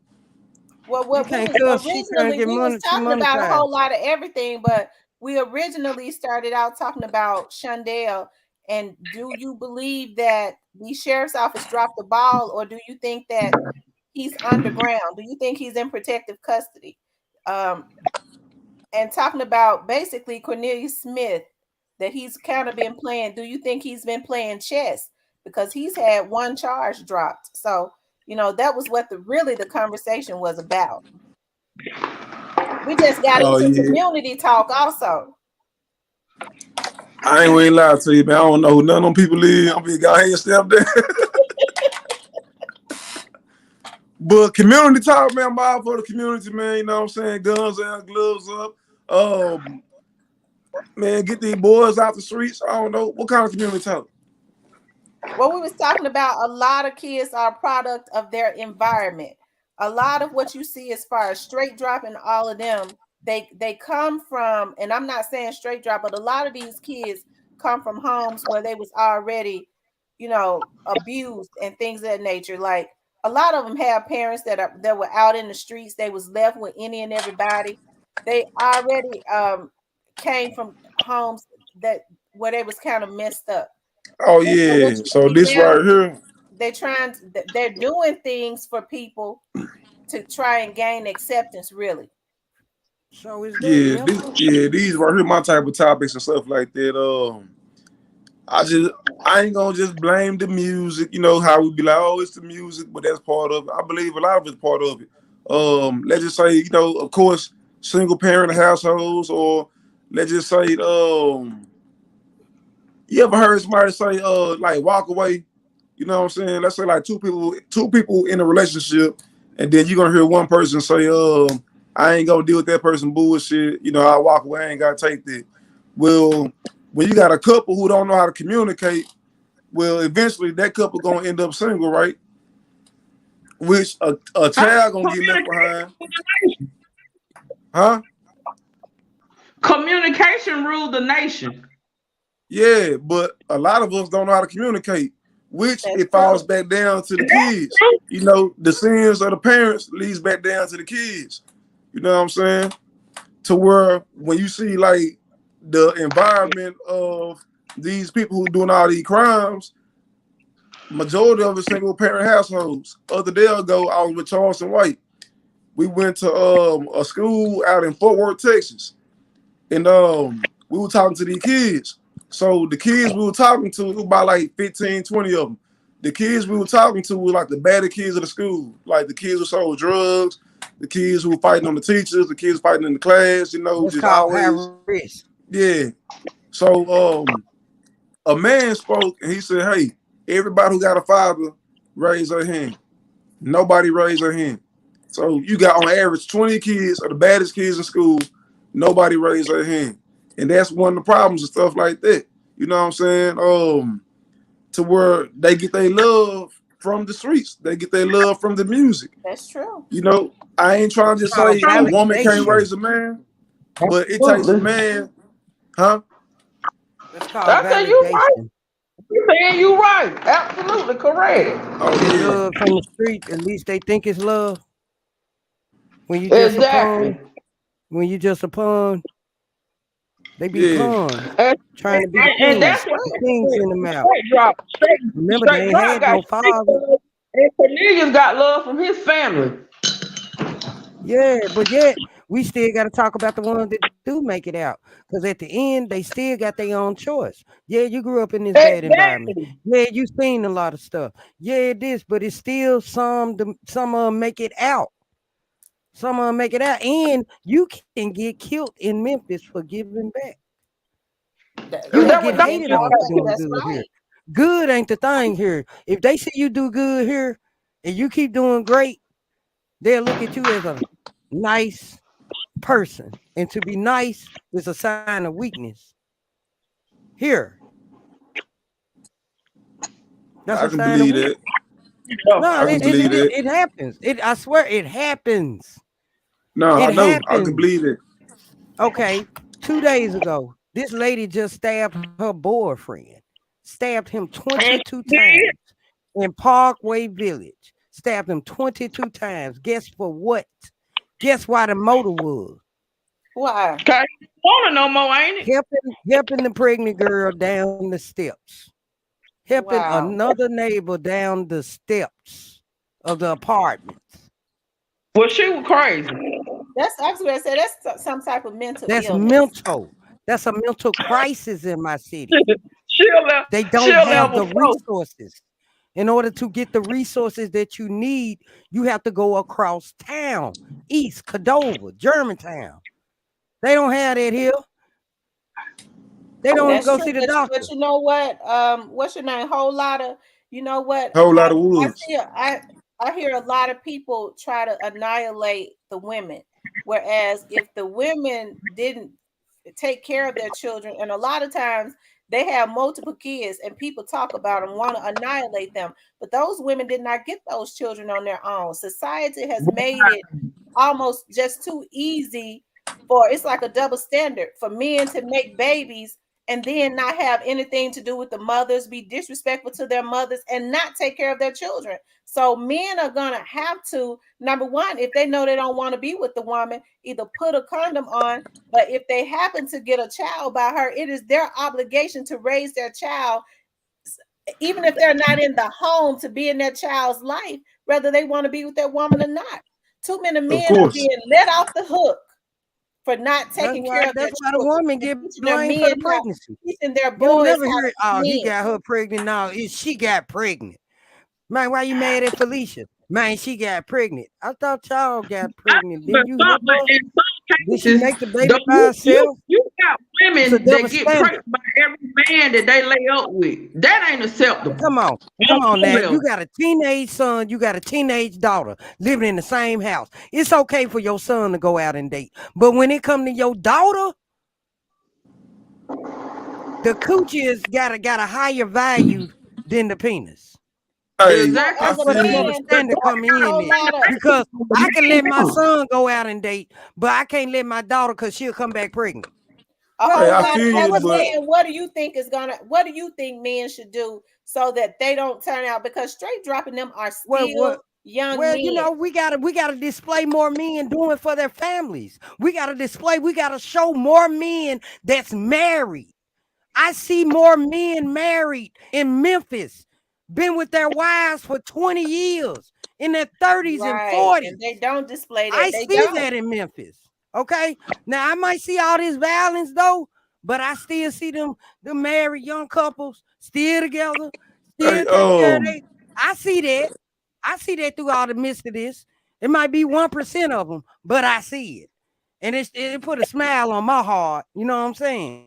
Well, You can't cuss. She trying to originally get we was money. She talking about a monetized. whole lot of everything, but we originally started out talking about Shundale. And do you believe that the sheriff's office dropped the ball, or do you think that he's underground? Do you think he's in protective custody? And talking about basically Cornelius Smith, that he's kind of been playing. Do you think he's been playing chess because he's had one charge dropped? So that was what the conversation was about. We just got Oh into yeah. community talk also. I ain't gonna lie to you, man. I don't know who none of them people is. I'm big guy here step there. But community talk, man, I'm all for the community, man. You know what I'm saying? Guns down, gloves up. Man, get these boys out the streets. I don't know. What kind of community talk? Well, we was talking about a lot of kids are a product of their environment. A lot of what you see as far as straight drop and all of them, they come from, and I'm not saying straight drop, but a lot of these kids come from homes where they was already, abused and things of that nature. Like a lot of them have parents that were out in the streets. They was left with any and everybody. They already came from homes that where they was kind of messed up. Oh And so what yeah. you So see this now, right here. they're doing things for people to try and gain acceptance, really. So is that Yeah, mental? these right here my type of topics and stuff like that. I ain't gonna just blame the music, you know, how we be like, oh, it's the music, but that's part of it. I believe a lot of it's part of it. Let's just say, of course, single parent households, or let's just say, you ever heard somebody say, like walk away? You know what I'm saying? Let's say like two people in a relationship, and then you're gonna hear one person say, I ain't gonna deal with that person bullshit. I walk away, I ain't gotta take that. Well, when you got a couple who don't know how to communicate, well, eventually that couple gonna end up single, right? Which a child gonna get left behind, huh? Communication ruled the nation. Yeah, but a lot of us don't know how to communicate, which That's it falls true. back down to the kids. The sins of the parents leads back down to the kids. You know what I'm saying? To where when you see like the environment of these people who doing all these crimes, majority of the single parent households. Other day ago, I was with Charleston White. We went to a school out in Fort Worth, Texas. and we were talking to these kids. So the kids we were talking to, it was about like 15, 20 of them. The kids we were talking to were like the baddest kids of the school. Like the kids who sold drugs, the kids who were fighting on the teachers, the kids fighting in the class, It's just called high always, risk. yeah. So a man spoke and he said, hey, everybody who got a father, raise their hand. Nobody raised their hand. So you got on average 20 kids are the baddest kids in school. Nobody raised their hand. And that's one of the problems and stuff like that. You know what I'm saying? To where they get their love from the streets. They get their love from the music. That's true. You know, I ain't trying to It's just called say a woman can't validation. raise a man, but it takes a man, huh? It's called I say you right. validation. You saying you right. Absolutely correct. Oh That yeah. love from the street, at least they think it's love. When you just a Exactly. pawn, when you just a pawn, they be Yeah. pawns And, trying to be That, king. that's that's what The true. king send them out. Remember, they straight ain't drop had got no straight father. love. And Cornelius got love from his family. Yeah, but yet we still got to talk about the ones that do make it out. Because at the end, they still got their own choice. Yeah, you grew up in this bad environment. Exactly. Yeah, you seen a lot of stuff. Yeah, this, but it's still some of them make it out. Some of them make it out, and you can get killed in Memphis for giving back. You Is can that get what Dr. And hated guess on Mark for what? doing That's good here. right. Good ain't the thing here. If they see you do good here and you keep doing great, they'll look at you as a nice person. And to be nice is a sign of weakness. Here, that's I a can sign of believe weakness. that. No, I can believe that. it happens. I swear it happens. No, I It know. I can happens. believe that. Okay, 2 days ago, this lady just stabbed her boyfriend, stabbed him and 22 she times did. in Parkway Village. Stabbed him 22 times. Guess for what? Guess why the motive was? Why? Cause you don't want her no more, ain't it? Helping the pregnant girl down the steps. Helping Wow. another neighbor down the steps of the apartments. Well, she was crazy. That's actually what I said. That's some type of mental That's illness. mental. That's a mental crisis in my city. They don't She'll have level the flow. resources. In order to get the resources that you need, you have to go across town, East, Cadova, Germantown. They don't have that here. They don't even That's go true. see the But doctor. you know what? What's your name? Whole lot of, you know what? Whole lot I of I woods. see I hear a lot of people try to annihilate the women. Whereas if the women didn't take care of their children, and a lot of times they have multiple kids and people talk about them, want to annihilate them. But those women did not get those children on their own. Society has made it almost just too easy for, it's like a double standard for men to make babies and then not have anything to do with the mothers, be disrespectful to their mothers, and not take care of their children. So men are gonna have to, number one, if they know they don't want to be with the woman, either put a condom on. But if they happen to get a child by her, it is their obligation to raise their child, even if they're not in the home, to be in their child's life, whether they want to be with that woman or not. Too many Of men are course. being let off the hook for not That's taking why care of their that's why the children woman and get teaching their blamed for men the pregnancy. teaching their You'll boys never how hear to it. Oh, be he men. got her pregnant. No, she got pregnant. Man, why you mad at Felicia? Man, she got pregnant. I thought y'all got pregnant. But Didn't you help her? in some Did she cases, make the baby by you herself? you got It's a women double that get standard. pregnant by every man that they lay up with. That ain't acceptable. Come on now. Well, You got a teenage son, you got a teenage daughter living in the same house. It's okay for your son to go out and date. But when it come to your daughter, the coochie has got a higher value than the penis. Hey, So exactly. I as That's a where the feel you. double man, standard come a in whole at. lot of Because I can let my son go out and date, but I can't let my daughter because she'll come back pregnant. a What Hey, whole I lot of, feel you, as a but man, what do you think is gonna, what do you think men should do so that they don't turn out, because straight dropping them are what still young well, men. we gotta display more men doing for their families. We gotta show more men that's married. I see more men married in Memphis, been with their wives for 20 years, in their 30s and Right. And 40s. they don't display that. I They see don't. that in Memphis. Okay. Now I might see all this violence though, but I still see the married young couples still together, Hey, still take care of they. I see that. I see that through all the midst of this. It might be 1% of them, but I see it. And it put a smile on my heart. You know what I'm saying?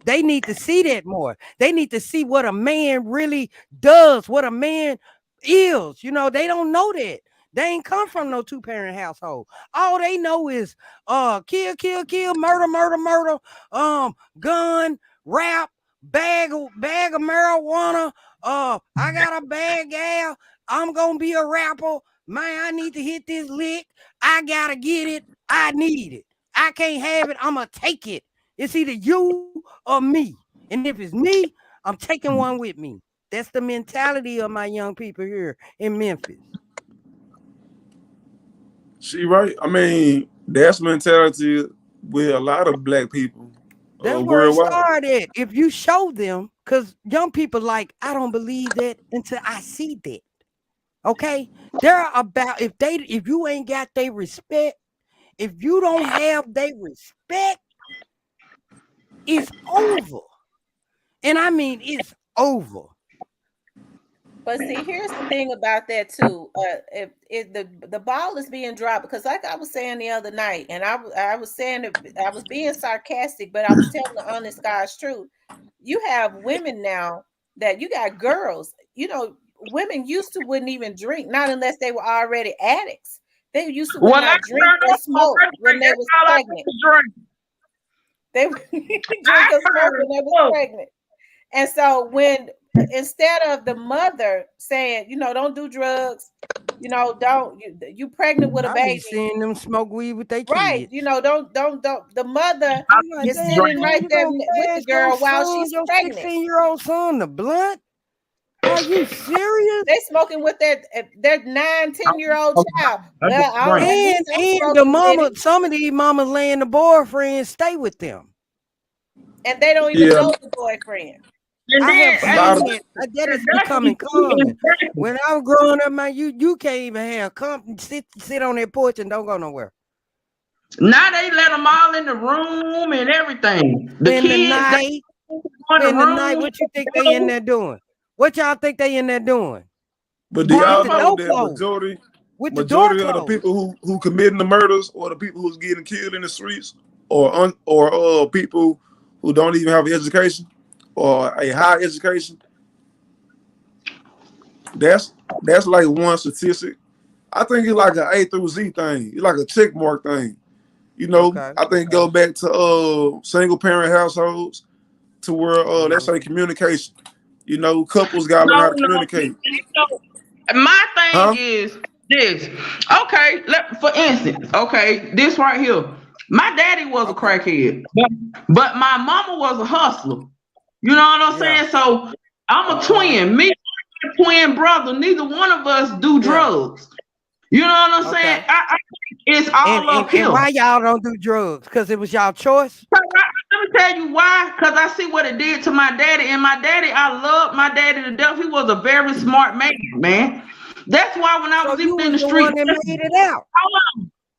They need to see that more. They need to see what a man really does, what a man is. You know, they don't know that. They ain't come from no two-parent household. All they know is kill, kill, kill, murder, murder, murder, gun, rap, bag of marijuana. I got a bag, gal. I'm gonna be a rapper. Man, I need to hit this lick. I gotta get it. I need it. I can't have it. I'm gonna take it. It's either you or me. And if it's me, I'm taking one with me. That's the mentality of my young people here in Memphis. she right. I mean, that's mentality with a lot of black people That's where it worldwide. started. If you show them, because young people like, I don't believe that until I see that. Okay? They're about if you ain't got their respect, if you don't have their respect, it's over. And I mean it's over. But see, here's the thing about that too. If the ball is being dropped, because like I was saying the other night, and I was saying it, I was being sarcastic, but I was telling the honest God's truth. You have women now that you got girls. You know, women used to wouldn't even drink, not unless they were already addicts. They used to would Well, I not drink turned or up on smoke when everything. they That's was all I pregnant. do to drink. They would I drink or smoke when turned they was up. pregnant. And so when instead of the mother saying, don't do drugs, don't you pregnant with a I be baby, seeing them smoke weed with their right? kids. Don't. The mother I I'm like, is don't damn, sitting drink. man, right you there gonna with the pass your girl while son, she's your pregnant. 16-year-old son, the blunt? Are you serious? They smoking with their 9, I 10-year-old child. I Well, just I don't, drink. at least I'm And the smoking with mama, it, some of these mamas laying the boyfriend stay with them. and they don't even Yeah, know the boyfriend. And I then, have a lot hey, of seen it. That is exactly, becoming common. exactly. When I was growing up, man, you can't even have company. Sit on that porch and don't go nowhere. Now they let them all in the room and everything. The Spend the kids, they night, go in the spend the night. room. What you think they in there doing? What y'all think they in there doing? but do With y'all the know door that closed. With the door majority of the closed. people who committing the murders or the people who's getting killed in the streets or people who don't even have an education or a high education? That's that's like one statistic. I think it's like an A through Z thing. It's like a check mark thing. Okay. I think go back to single parent households to where let's Mhm. say communication. Couples gotta learn how to No. communicate. My thing Huh? is this. Okay, for instance, okay, this right here. My daddy was a Okay. crackhead, but my mama was a hustler. You know what I'm Yeah. saying? So I'm a Uh-huh. twin. Me and my twin brother, neither one of us do Yeah. drugs. You know what I'm saying? Okay. I think it's And, all and up and here. why y'all don't do drugs? Because it was y'all choice? Let me tell you why. Because I see what it did to my daddy. And my daddy, I love my daddy to death. He was a very smart man. That's why when I So was you even in was the the street, one that made it out.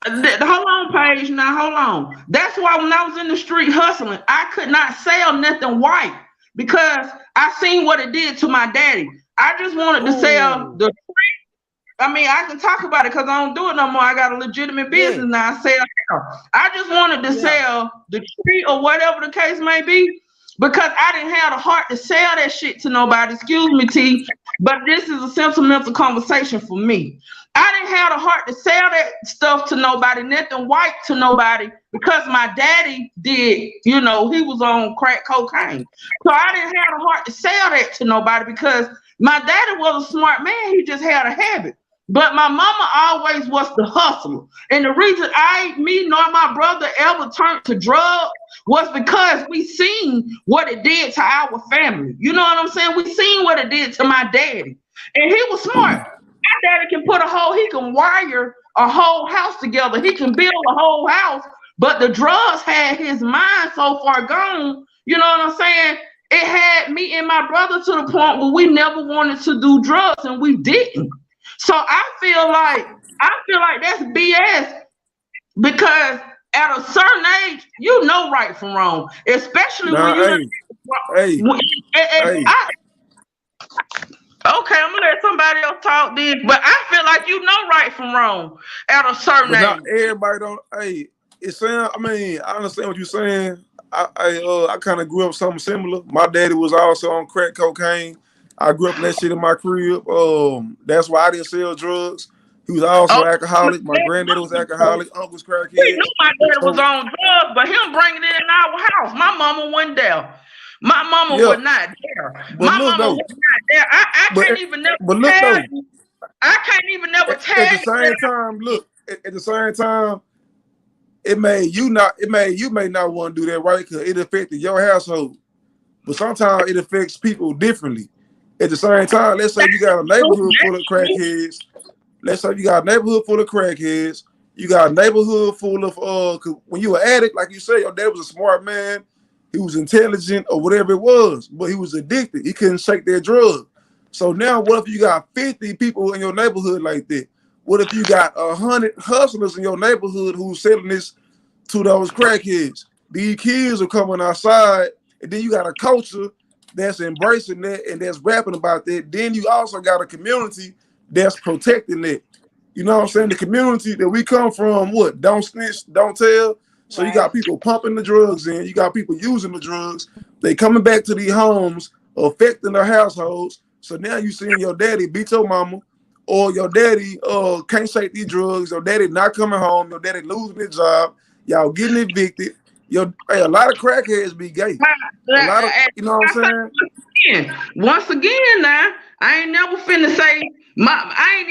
hold on, Paige. Now, hold on. That's why when I was in the street hustling, I could not sell nothing white because I seen what it did to my daddy. I just wanted to sell Ooh. the. I mean, I can talk about it because I don't do it no more. I got a legitimate Yeah. business now. I sell hair. I just wanted to Yeah. sell the tree or whatever the case may be because I didn't have the heart to sell that shit to nobody. Excuse me, T, but this is a sentimental conversation for me. I didn't have the heart to sell that stuff to nobody, nothing white to nobody, because my daddy did, he was on crack cocaine. So I didn't have the heart to sell that to nobody because my daddy was a smart man. He just had a habit. But my mama always was the hustler. And the reason me nor my brother ever turned to drugs was because we seen what it did to our family. You know what I'm saying? We seen what it did to my daddy. And he was smart. My daddy he can wire a whole house together. He can build a whole house. But the drugs had his mind so far gone. You know what I'm saying? It had me and my brother to the point where we never wanted to do drugs and we didn't. So I feel like that's BS because at a certain age, you know right from wrong, especially when Nah, you done. hey, hey. Okay, I'm gonna let somebody else talk then, but I feel like you know right from wrong at a certain But not age. everybody don't. Hey, it's saying. I mean, I understand what you're saying. I kind of grew up something similar. My daddy was also on crack cocaine. I grew up in that shit in my crib. That's why I didn't sell drugs. He was also Oh, alcoholic. My granddaddy was alcoholic. Uncle's we knew crackheads. my dad was So on drugs, but him bringing it in our house, my mama wasn't there. My mama yeah, was not there. but My look mama though, was not there. I but can't even never but look tell though, you. I can't even never at tell the you that. same time, look at the same time, it made you may not want to do that, right? Because it affected your household. But sometimes it affects people differently. At the same time, let's say you got a neighborhood full of crackheads. Let's say you got a neighborhood full of crackheads. You got a neighborhood full of 'cause when you were addict, like you said, your dad was a smart man. He was intelligent or whatever it was, but he was addicted. He couldn't shake that drug. So now, what if you got 50 people in your neighborhood like that? What if you got 100 hustlers in your neighborhood who's selling this to those crackheads? These kids are coming outside, and then you got a culture that's embracing that and that's rapping about that. Then you also got a community that's protecting that. You know what I'm saying? The community that we come from, what? Don't snitch, don't tell. So you Right. got people pumping the drugs in, you got people using the drugs, they coming back to these homes, affecting their households. So now you seeing your daddy beat your mama, or your daddy can't shake these drugs, your daddy not coming home, your daddy losing his job, y'all getting evicted. A lot of crackheads be gay. A lot of, you know what I'm saying? Once again, now I ain't never finna say I don't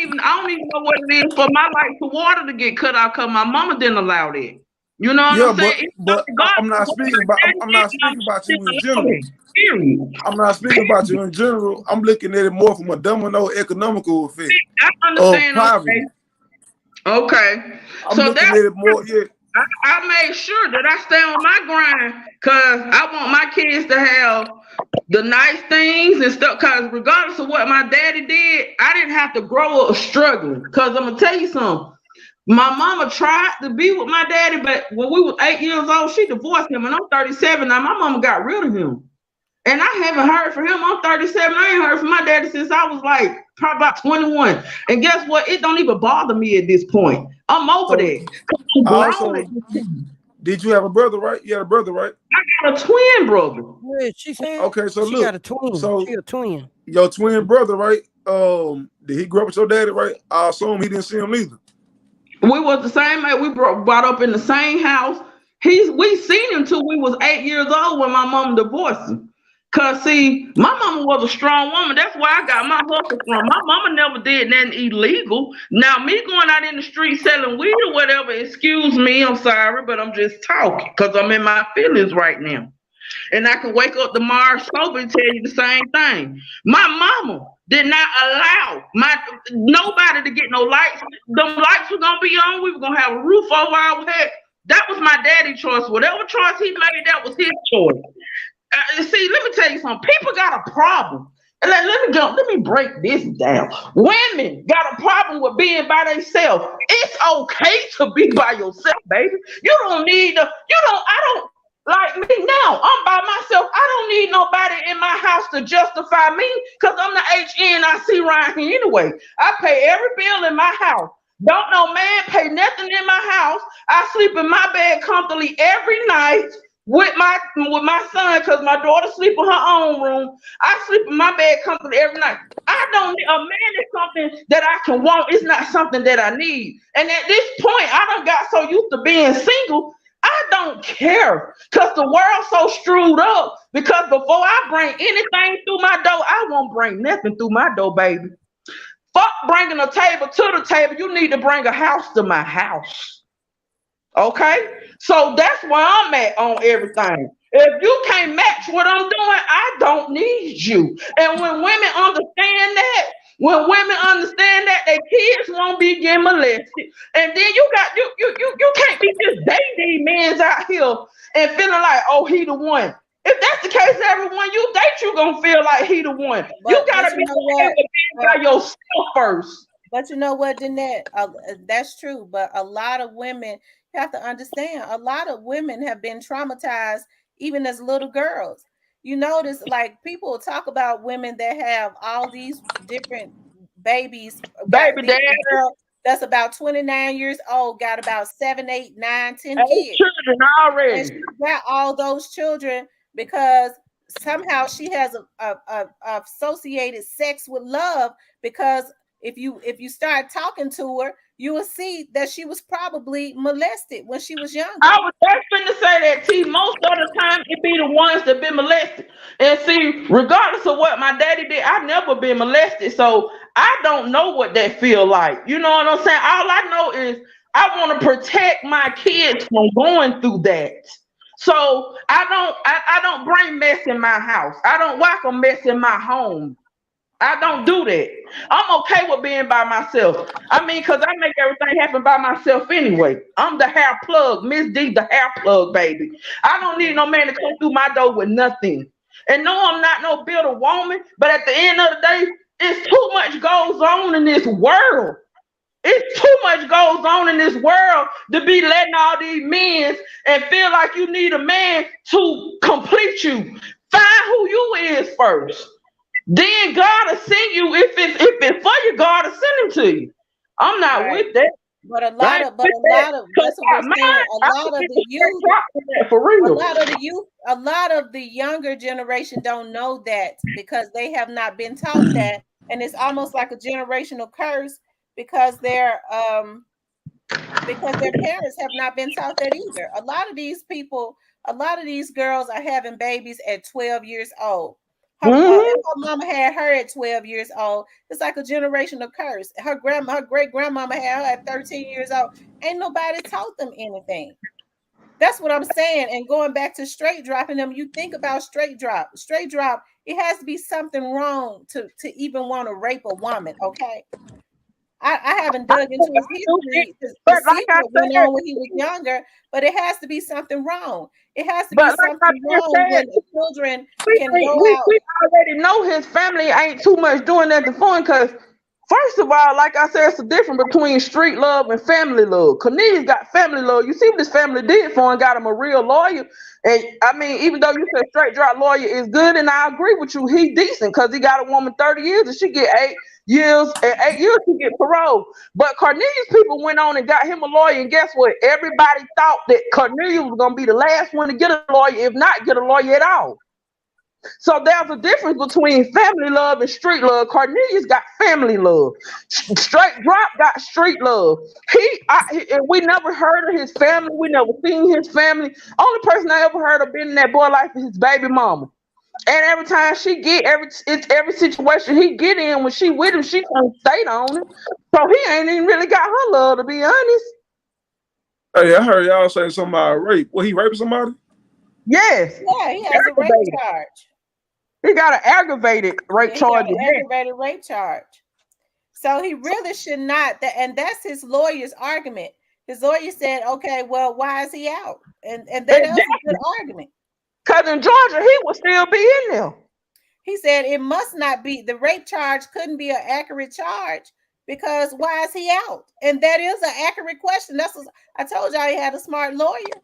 even know what it is for my light to water to get cut off because my mama didn't allow that. You know what Yeah, I'm saying? It's not God I'm not what speaking about my I'm daddy not did, mama speaking about you in didn't allow general. that. Period. I'm not speaking about you in general. I'm looking at it more from a domino economical effect I of understand. poverty. Okay. I'm So looking that at it more, yeah. I made sure that I stay on my grind because I want my kids to have the nice things and stuff. Because regardless of what my daddy did, I didn't have to grow up struggling. Because I'm gonna tell you something. My mama tried to be with my daddy, but when we was 8 years old, she divorced him, and I'm 37 now. My mama got rid of him. And I haven't heard from him. I'm 37. I ain't heard from my daddy since I was like probably about 21. And guess what? It don't even bother me at this point. I'm over So that. I'm grown also, at this point. did you have a brother, right? You had a brother, right? I got a twin brother. Yeah, she said Okay, so she got look, a twin. so She a twin. your twin brother, right? Did he grow up with your daddy, right? I assume he didn't see him either. We was the same age. We brought up in the same house. We seen him till we was 8 years old when my mom divorced him. Cause see, my mama was a strong woman. That's where I got my hustle from. My mama never did nothing illegal. Now me going out in the street selling weed or whatever, excuse me, I'm sorry, but I'm just talking because I'm in my feelings right now. And I can wake up tomorrow sober and tell you the same thing. My mama did not allow nobody to get no lights. Them lights were gonna be on. We were gonna have a roof over our head. That was my daddy's choice. Whatever choice he made, that was his choice. See, let me tell you something. People got a problem. And let me break this down. Women got a problem with being by themselves. It's okay to be by yourself, baby. You don't need I don't like me now. I'm by myself. I don't need nobody in my house to justify me because I'm the HNIC right here anyway. I pay every bill in my house. Don't no man pay nothing in my house. I sleep in my bed comfortably every night with my son because my daughter sleep in her own room. I sleep in my bed comfortably every night. I don't need a man is something that I can want. It's not something that I need. And at this point, I done got so used to being single. I don't care because the world's so screwed up. Because before I bring anything through my door, I won't bring nothing through my door, baby. Fuck bringing a table to the table. You need to bring a house to my house. Okay? So that's where I'm at on everything. If you can't match what I'm doing, I don't need you. And when women understand that, their kids won't be getting molested. And then you can't be just dating these men out here and feeling like, oh, he the one. If that's the case, everyone you date, you gonna feel like he the one. You But gotta you be know able what? to be by yourself first. But you know what, Danette? That's true. But a lot of women, You have to understand, a lot of women have been traumatized even as little girls. You notice, like, people talk about women that have all these different babies. Got Baby the dad, girl that's about 29 years old, got about 7, 8, 9, 10 8 kids. children And already. she got all those children because somehow she has associated sex with love. Because if you start talking to her, you will see that she was probably molested when she was I younger. was just finna say that, T. Most of the time, it be the ones that been molested. And see, regardless of what my daddy did, I've never been molested, so I don't know what that feel like. You know what I'm saying? All I know is I want to protect my kids from going through that. So I don't bring mess in my house. I don't welcome mess in my home. I don't do that. I'm okay with being by myself. I mean, because I make everything happen by myself anyway. I'm the hair plug, Miss D, the hair plug, baby. I don't need no man to come through my door with nothing. And no, I'm not no bitter woman, but at the end of the day, it's too much goes on in this world. It's too much goes on in this world to be letting all these men and feel like you need a man to complete you. Find who you is first. Then God will send you if it's for you, God will send him to you. I'm not Right. with that. But a I lot ain't of, but with a that. lot of, Cause that's what we're mine, saying. A I lot can of get the the straight youth, drop with that for a real. lot of the youth, a lot of the younger generation don't know that because they have not been taught that, and it's almost like a generational curse because their parents have not been taught that either. A lot of these people, a lot of these girls are having babies at 12 years old. If Hmm. her mama had her at 12 years old, it's like a generational curse. Her great grandmama had her at 13 years old. Ain't nobody taught them anything. That's what I'm saying. And going back to straight dropping them, you think about straight drop. Straight drop, it has to be something wrong to even want to rape a woman. Okay. I haven't I, dug into his do it, history to but see like I what went said, on when he was younger, but it has to be something wrong. It has to but be like I something wrong said, when the children we can go out. we already know his family ain't too much doing that to fun because first of all, like I said, it's the difference between street love and family love. Cornelius got family love. You see what his family did for him, got him a real lawyer. And I mean, even though you said straight drop lawyer is good, and I agree with you, he decent because he got a woman 30 years and she get 8 years, and 8 years she get parole. But Cornelius people went on and got him a lawyer, and guess what? Everybody thought that Cornelius was gonna be the last one to get a lawyer, if not get a lawyer at all. So there's a difference between family love and street love. Cornelius got family love. Straight drop got street love. And we never heard of his family. We never seen his family. Only person I ever heard of being in that boy life is his baby mama. And every time she get every situation he get in when she with him, she gonna stay on him. So he ain't even really got her love, to be honest. Hey, I heard y'all say something about rape. Well, he raped somebody? Yes, Yeah, he has a rape aggravated. charge. He got an aggravated rape Yeah, he got charge an with that. aggravated rape charge. So he really should not. And that's his lawyer's argument. His lawyer said, "Okay, well, why is he out?" And that is a good Exactly. argument. Cause in Georgia, he would still be in there. He said it must not be the rape charge couldn't be an accurate charge because why is he out? And that is an accurate question. That's what I told y'all he had a smart lawyer.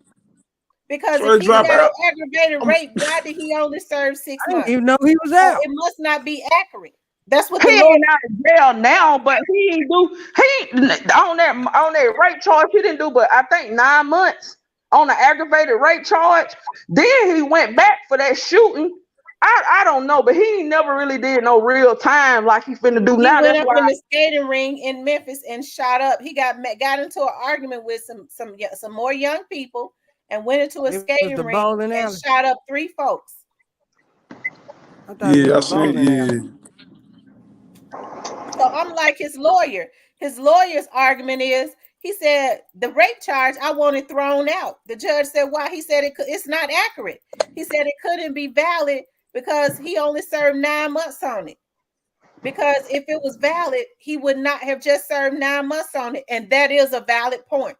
Because if Straight he drop got an out? aggravated rape, why did he only serve six I didn't months? even know he was So out. it must not be accurate. That's what He the lawyer. ain't out of jail now, but he on that rape charge. He didn't do, but I think 9 months on the aggravated rape charge. Then he went back for that shooting. I don't know, but he ain't never really did no real time like he finna do He now. went That's up why. in the skating ring in Memphis and shot up. He got into an argument with some more young people and went into a It was skating the ring bowling and alley. shot up three folks. I thought it was Yeah, I the seen. bowling alley. Yeah, So I'm like his lawyer. His lawyer's argument is he said the rape charge I want it thrown out. The judge said why? He said it's not accurate. He said it couldn't be valid because he only served 9 months on it. Because if it was valid, he would not have just served 9 months on it, and that is a valid point.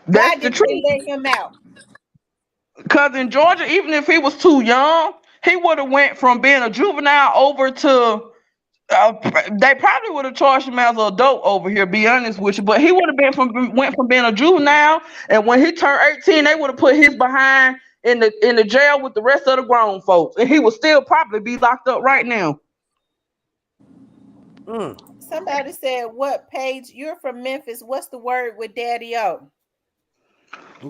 Why That's the did they truth. let him out? Cause in Georgia, even if he was too young, he would have went from being a juvenile over to They probably would have charged him as an adult over here, be honest with you. But he would have went from being a juvenile, and when he turned 18, they would have put his behind in the jail with the rest of the grown folks, and he would still probably be locked up right now. Somebody said, "What page? You're from Memphis. What's the word with Daddy O?"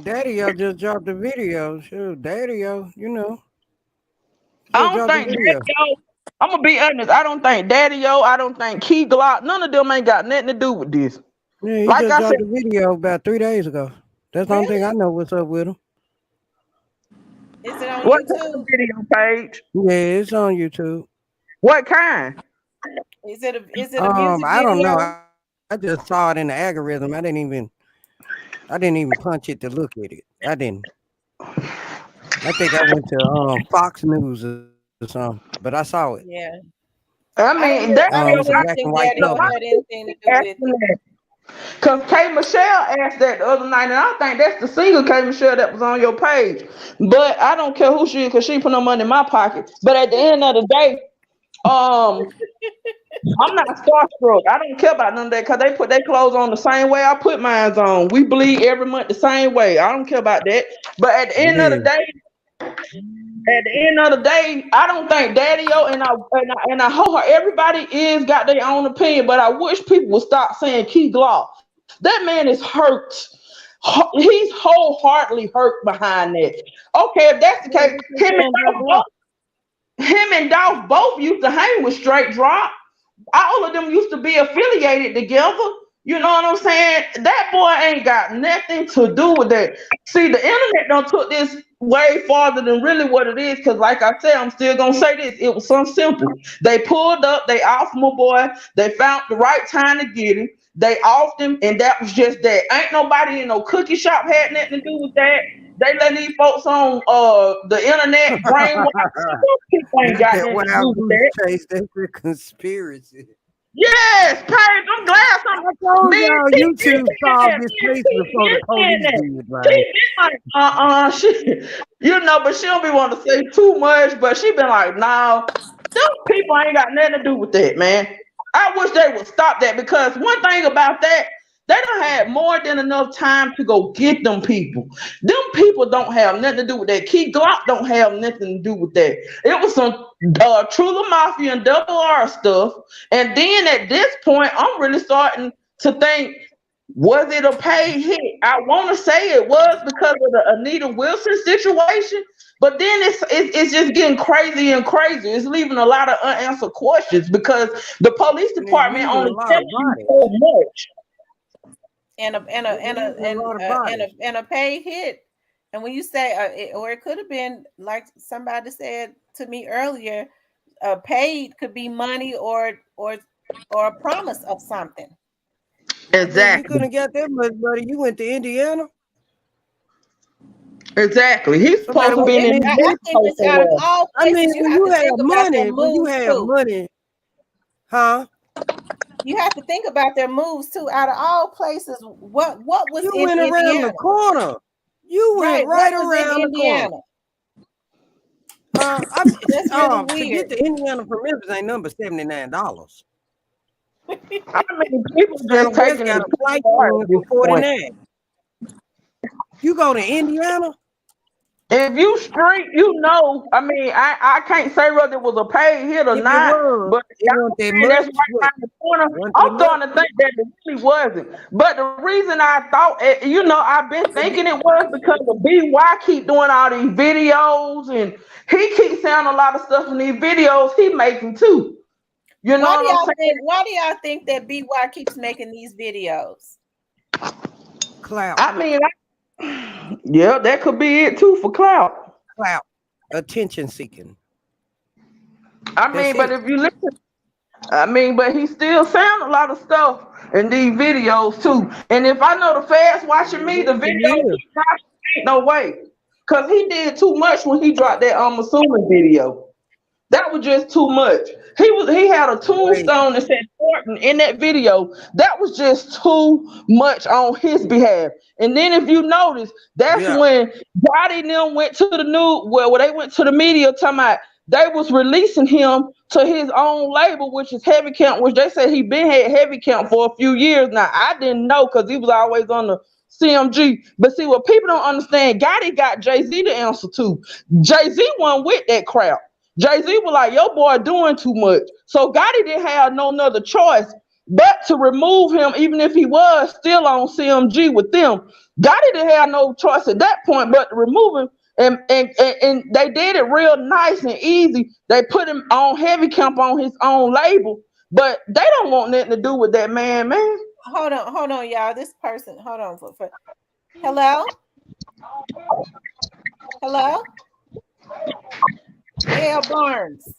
Daddy-O just dropped the video. Sure, Daddy-O, you know. I Just don't dropped the think video. Daddy O. I'm gonna be honest. I don't think Daddy O. I don't think Key Glock. None of them ain't got nothing to do with this. Yeah, he Like just I said, dropped the video about 3 days ago. That's the only thing I Really? know what's up with him. Is it on what kind of YouTube? video page? Yeah, it's on YouTube. What kind? Is it a music I don't know. video? I just saw it in the algorithm. I didn't even punch it to look at it. I didn't. I think I went to Fox News or something, but I saw it. Yeah. I mean, Daddy It's O. a I black don't and think white Daddy O cover. had anything to do with Asking it. that. Cause K Michelle asked that the other night, and I think that's the single K Michelle that was on your page. But I don't care who she is, cause she ain't put no money in my pocket. But at the end of the day, um, I'm not starstruck. I don't care about none of that, cause they put their clothes on the same way I put mine on. We bleed every month the same way. I don't care about that. But Yeah. at the end of the day, I don't think Daddy O and I hope everybody is got their own opinion, but I wish people would stop saying Key Glock. That man is hurt. He's wholeheartedly hurt behind that. Okay, if that's the Yeah, case, what you saying about Glock? him and Dolph both used to hang with Straight Drop. All of them used to be affiliated together. You know what I'm saying? That boy ain't got nothing to do with that. See, the internet don't took this way farther than really what it is. Cause like I said, I'm still gonna say this. It was something simple. They pulled up, they off my boy, they found the right time to get him, they offed him, and that was just that. Ain't nobody in no cookie shop had nothing to do with that. They let these folks on the internet brainwash. People ain't That's got that nothing to wild do with goose that. chase. That's a conspiracy. Yes, Paige, I'm glad I told me and y'all T YouTube solved this case before the saying police that. did, She man. been like, she, but she don't be want to say too much, but she been like, no, those people ain't got nothing to do with that, man. I wish they would stop that because one thing about that, they don't have more than enough time to go get them people. Them people don't have nothing to do with that. Key Glock don't have nothing to do with that. It was some True Mafia and Double R stuff. And then at this point, I'm really starting to think, was it a paid hit? I want to say it was because of the Anita Wilson situation, but then it's just getting crazy and crazy. It's leaving a lot of unanswered questions because the police And they're department using a only lot tells of you bodies. so much. And a and a They're and a using a lot of bodies. and a paid hit. And when you say, or it could have been like somebody said to me earlier, paid could be money or a promise of something. I mean, you Exactly. couldn't get that much, buddy. You went to Indiana. Exactly. He's Somebody supposed to went be to in I Indiana. think Mexico it's out of somewhere. all I mean, places. You have to think about their when you moves have too. money, huh? You have to think about their moves too. Out of all places, what was You in went around the Indiana? corner. You went Right. What right was in around the corner. Indiana? I That's really to get weird. to Indiana from Memphis ain't number $79. I mean, people just Southwest taking it got a too flight far at in this for point. 49. You go to Indiana, If you street, I mean, I can't say whether it was a paid hit or if it not, was, but it wasn't that saying that's much. right What? around the corner. Wasn't that I'm much? starting to think that it really wasn't. But the reason I thought, I've been It thinking it was because of BY keep doing all these videos and he keeps saying a lot of stuff in these videos he making too. You know Why do what I'm y'all saying? think? Why do y'all think that BY keeps making these videos? Clout, I mean, yeah, that could be it too for clout. clout, attention seeking. I That's mean, but it. if you listen. But he still found a lot of stuff in these videos too. And if I know the feds watching me, the Yes, videos he is. he dropped ain't no way. Cause he did too much when he dropped that assuming video. That was just too much. He had a Wait, tombstone that said Thornton in that video. That was just too much on his behalf. And then if you notice, that's yeah. when Gotti and them went to the news, where they went to the media talking about they was releasing him to his own label, which is Heavy Count, which they say he been had Heavy Count for a few years now. I didn't know because he was always on the CMG. But see, what people don't understand, Gotti got Jay-Z to answer to. Jay-Z wasn't with that crowd. Jay-Z was like, your boy doing too much. So Gotti didn't have no other choice but to remove him, even if he was still on CMG with them. Gotti didn't have no choice at that point but to remove him. And they did it real nice and easy. They put him on Heavy Camp on his own label, but they don't want nothing to do with that man. Hold on, y'all. This person, hold on. Hello? Gail Barnes.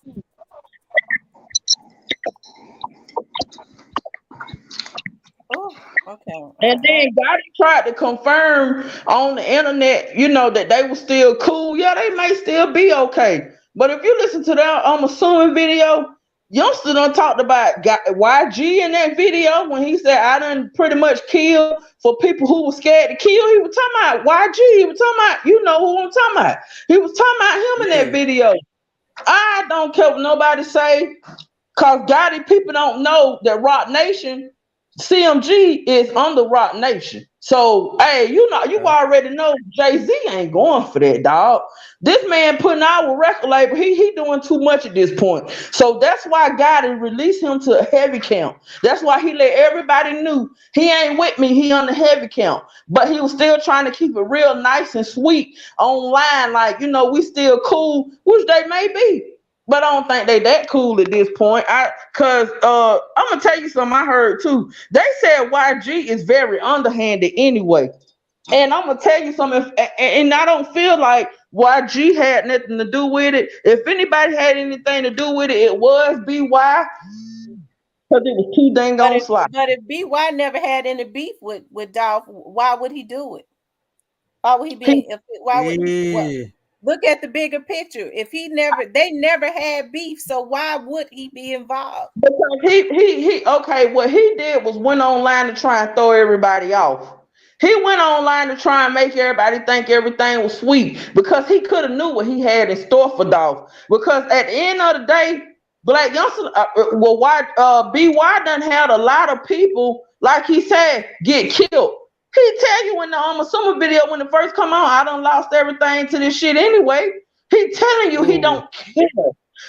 Oh, okay. And then Gotti tried to confirm on the internet, that they were still cool. Yeah, they may still be okay. But if you listen to that I'm assuming video, Youngster done talked about YG in that video when he said, I done pretty much killed for people who were scared to kill. He was talking about YG. He was talking about, you know who I'm talking about. He was talking about him in that video. I don't care what nobody say, because Gotti people don't know that Rock Nation, CMG is under Rock Nation. So, hey, you already know Jay-Z ain't going for that, dog. This man putting out a record label, he doing too much at this point. So that's why Gotti released him to a Heavy Count. That's why he let everybody know he ain't with me, he on the Heavy Count. But he was still trying to keep it real nice and sweet online, like, we still cool, which they may be. But I don't think they that cool at this point. Cause I'm gonna tell you something I heard too. They said YG is very underhanded anyway. And I'm gonna tell you something, and I don't feel like YG had nothing to do with it. If anybody had anything to do with it, it was BY. Because it was too dang on sloppy. But if BY never had any beef with Dolph, why would he do it? Why would he be? Look at the bigger picture. If they never had beef, so why would he be involved? Because what he did was went online to try and throw everybody off. He went online to try and make everybody think everything was sweet because he could have knew what he had in store for Dolph. Because at the end of the day, Black Youngster, BY done had a lot of people, like he said, get killed. He tell you in the summer video when it first come on, I done lost everything to this shit anyway. He telling you he don't care.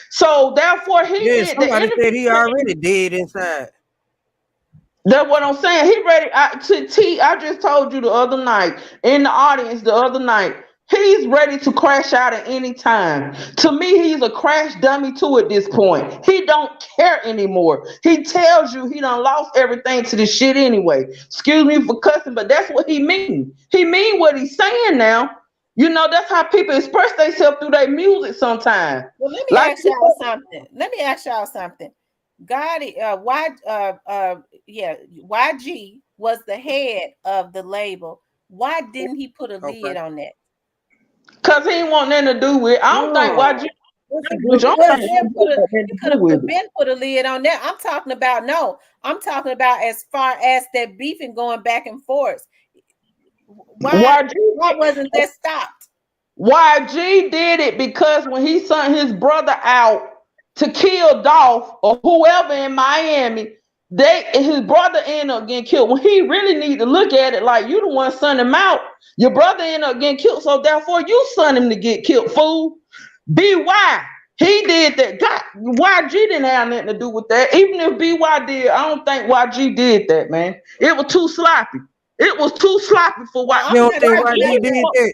So therefore he did. Somebody said he already dead inside. That's what I'm saying. He ready. I just told you the other night in the audience the other night. He's ready to crash out at any time. To me, he's a crash dummy too at this point. He don't care anymore. He tells you he done lost everything to this shit anyway. Excuse me for cussing, but that's what he mean. He mean what he's saying now. That's how people express themselves through their music sometimes. Well, let me ask y'all something. Gotti, YG was the head of the label. Why didn't he put a lid on that? Because he ain't want nothing to do with it. I don't think YG. You could have been put a lid on that. I'm talking about as far as that beefing going back and forth. Why wasn't that stopped? YG did it because when he sent his brother out to kill Dolph or whoever in Miami, his brother ended up getting killed. When he really need to look at it like you the one sent him out, your brother ended up getting killed, so therefore you sent him to get killed, fool. BY, he did that. YG didn't have nothing to do with that. Even if BY did, I don't think YG did that, man. It was too sloppy. It was too sloppy for YG. You don't think YG did that?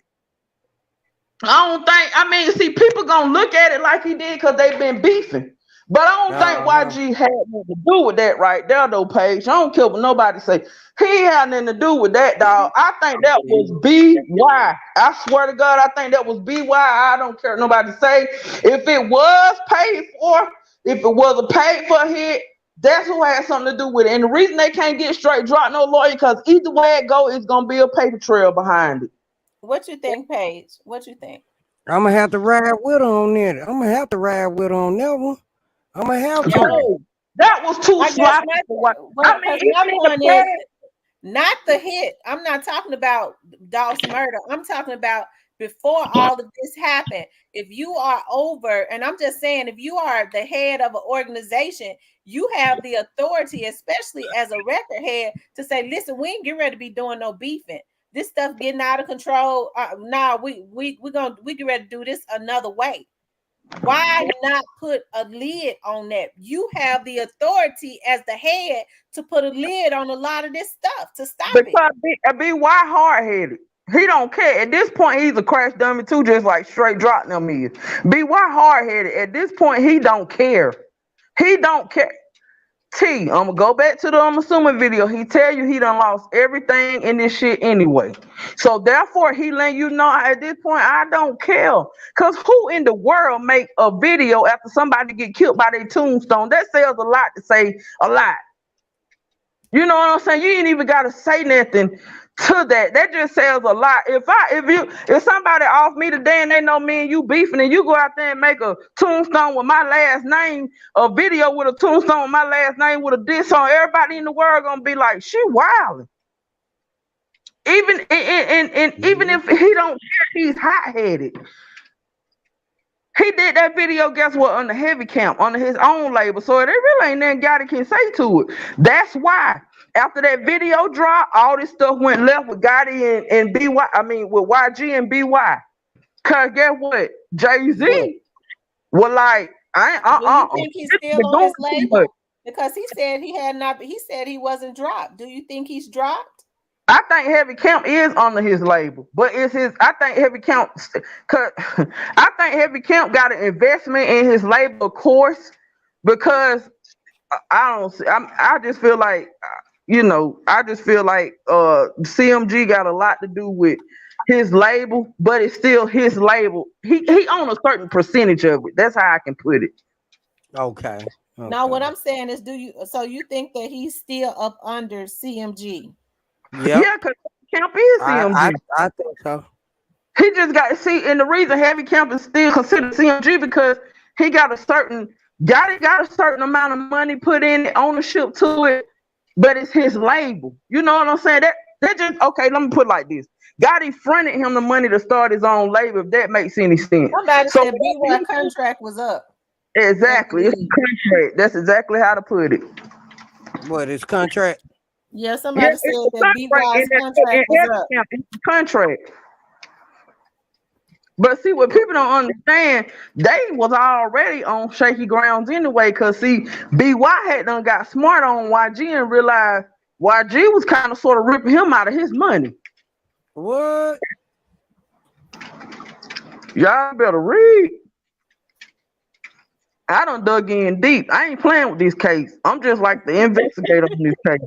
I don't think, see, people gonna look at it like he did because they've been beefing. But I don't think YG had nothing to do with that right there, though, Paige. I don't care what nobody say. He had nothing to do with that, dog. I think that was BY. I swear to God, I think that was BY. I don't care what nobody say. If it was paid for, if it was a paid for hit, that's who had something to do with it. And the reason they can't get straight drop no lawyer, because either way it go, it's gonna be a paper trail behind it. What you think, Paige? What you think? I'm gonna have to ride with her on that. I'm gonna have to ride with her on that one. I'm gonna have to. No, that was too sloppy. My point is not the hit. I'm not talking about Dolph's murder. I'm talking about before all of this happened. If you are over, and I'm just saying, if you are the head of an organization, you have the authority, especially as a record head, to say, listen, we ain't getting ready to be doing no beefing. This stuff getting out of control. We get ready to do this another way. Why not put a lid on that? You have the authority as the head to put a lid on a lot of this stuff to stop it. Because B.Y. hard-headed. He don't care. At this point, he's a crash dummy too, just like straight drop them is. B.Y. hard-headed. At this point, he don't care. He don't care. I'm gonna go back to the I'm assuming video. He tell you he done lost everything in this shit anyway. So therefore he letting you know at this point I don't care. Cause who in the world make a video after somebody get killed by their tombstone? That says a lot to say a lot. You know what I'm saying? You ain't even gotta say nothing to that. That just says a lot. If somebody off me today and they know me and you beefing and you go out there and make a tombstone with my last name, a video with a tombstone with my last name with a diss on, everybody in the world gonna be like, she wilding. Even even if he don't care, he's hot-headed. He did that video, guess what, on the Heavy Camp, under his own label. So there really ain't nothing Gotti can say to it. That's why. After that video dropped, all this stuff went left with Gotti and BY. I mean, with YG and BY. Cause guess what? Jay-Z was like, you think he's still on his label? Because he said he had not. He said he wasn't dropped. Do you think he's dropped? I think Heavy Camp is under his label, but it's his. I think Heavy Camp, cause I think Heavy Camp got an investment in his label, of course, because I just feel like, CMG got a lot to do with his label, but it's still his label. He own a certain percentage of it. That's how I can put it. Okay. Now what I'm saying is, so you think that he's still up under CMG? Yeah, because Camp is CMG. I think so. He just got and the reason Heavy Camp is still considered CMG because he got a certain amount of money put in ownership to it, but it's his label. You know what I'm saying? That just okay. Let me put it like this: Gotti fronted him the money to start his own label. If that makes any sense. Somebody said B-Boy contract was up. Exactly, it's a contract. That's exactly how to put it. What is contract? Yeah, somebody said that B-Boy's contract was up. It's a contract. But see, what people don't understand, they was already on shaky grounds anyway. Cause see, BY had done got smart on YG and realized YG was kind of sort of ripping him out of his money. What? Y'all better read. I done dug in deep. I ain't playing with this case. I'm just like the investigator on this case.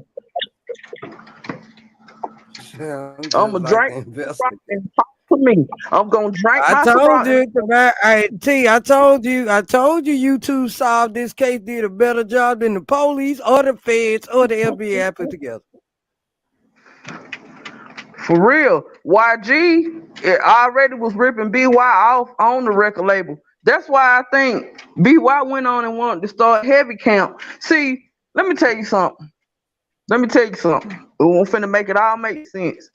I'm gonna drink and talk to me. I'm gonna drink. I told you. I told you. You two solved this case, did a better job than the police or the feds or the FBI put together. For real, YG it already was ripping BY off on the record label. That's why I think BY went on and wanted to start Heavy Camp. See, let me tell you something. We won't finna make it all make sense.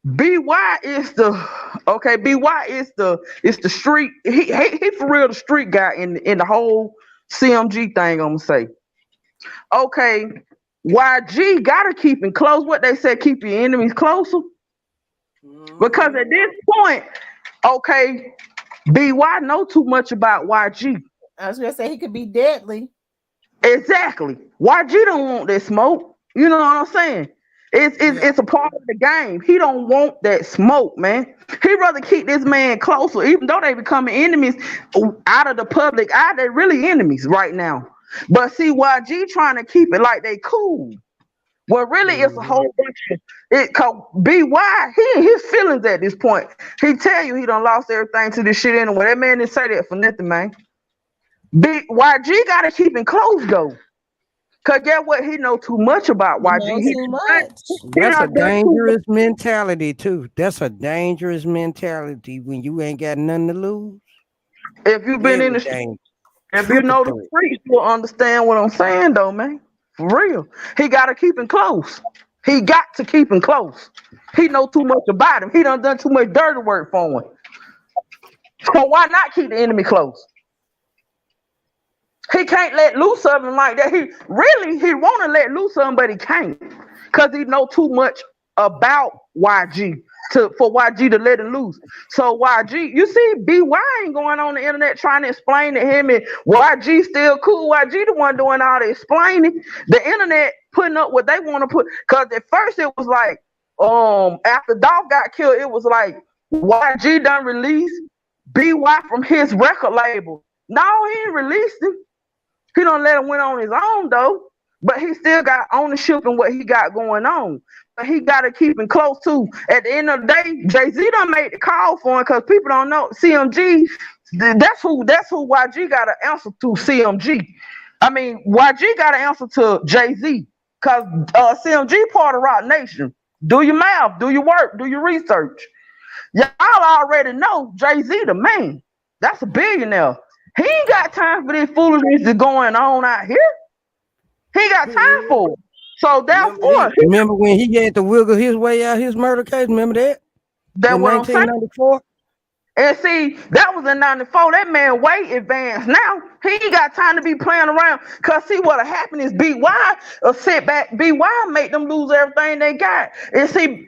BY is the street. He for real the street guy in the whole CMG thing. I'm gonna say. Okay, YG gotta keep him close. What they said, keep your enemies closer. Because at this point, okay, BY know too much about YG. I was gonna say he could be deadly. Exactly. YG don't want that smoke. You know what I'm saying? It's a part of the game. He don't want that smoke, man. He'd rather keep this man closer, even though they becoming enemies out of the public eye. They really enemies right now. But see, YG trying to keep it like they cool. Well, really, it's a whole bunch of it. Cause BY, he in his feelings at this point. He tell you he done lost everything to this shit anyway. That man didn't say that for nothing, man. YG gotta keep him close though. Cause get what, he know too much about YG. Too much. That's a dangerous mentality too. That's a dangerous mentality when you ain't got nothing to lose. If you've been in the street, if you know the streets, you'll understand what I'm saying though, man. For real. He gotta keep him close. He got to keep him close. He know too much about him. He done too much dirty work for him. So why not keep the enemy close? He can't let loose of him like that. He want to let loose of him, but he can't, because he know too much about YG for YG to let it loose. So YG, you see, BY ain't going on the internet trying to explain to him, and YG still cool. YG the one doing all the explaining. The internet putting up what they want to put. Because at first it was like, after Dolph got killed, it was like YG done released BY from his record label. No, he ain't released him. He don't let him went on his own though, but he still got ownership in what he got going on. But he got to keep him close too. At the end of the day, Jay-Z done made the call for him, because people don't know CMG. That's who YG got to answer to. CMG. I mean, YG got to answer to Jay-Z, because CMG part of Rock Nation. Do your math, do your work, do your research. Y'all already know Jay-Z the man. That's a billionaire. He ain't got time for this foolishness that's going on out here. He ain't got time for it. So therefore, remember when he had to wiggle his way out his murder case? Remember that? That's in what I'm saying. 1994? And see, that was in 94. That man way advanced. Now, he ain't got time to be playing around. Because see, what'll happen is BY will sit back. BY make them lose everything they got. And see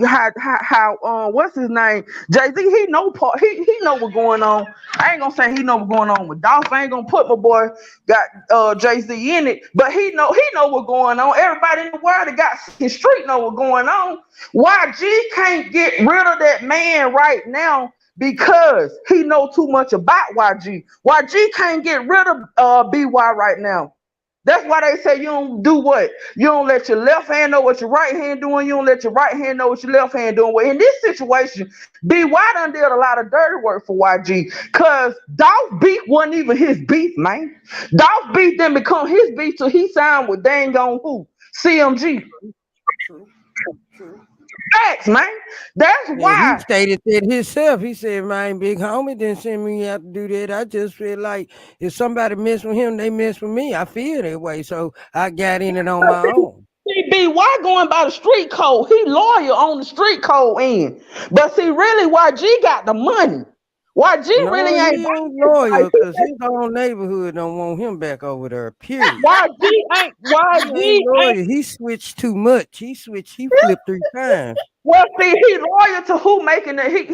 how what's his name? Jay-Z, he know what's going on. I ain't gonna say he know what's going on with Dolph. I ain't gonna put my boy got Jay-Z in it. But he know what's going on. Everybody in the world that got his street know what's going on. YG can't get rid of that man right now, because he know too much about YG. YG can't get rid of BY right now. That's why they say you don't do what? You don't let your left hand know what your right hand doing. You don't let your right hand know what your left hand doing. Well, in this situation, BY done did a lot of dirty work for YG, because Dolph beef wasn't even his beef, man. Dolph beef didn't become his beef till he signed with dang on who? CMG. True. Facts, man. That's why. He stated that himself. He said, "My big homie didn't send me out to do that. I just feel like if somebody mess with him, they mess with me. I feel that way, so I got in it on my own." BY going by the street code. He loyal on the street code end. But see, really, YG got the money. YG really ain't. He ain't loyal, because his own neighborhood don't want him back over there. Period. YG ain't. Loyal. He switched too much. He flipped 3 times. Well, see, he loyal to who making it. He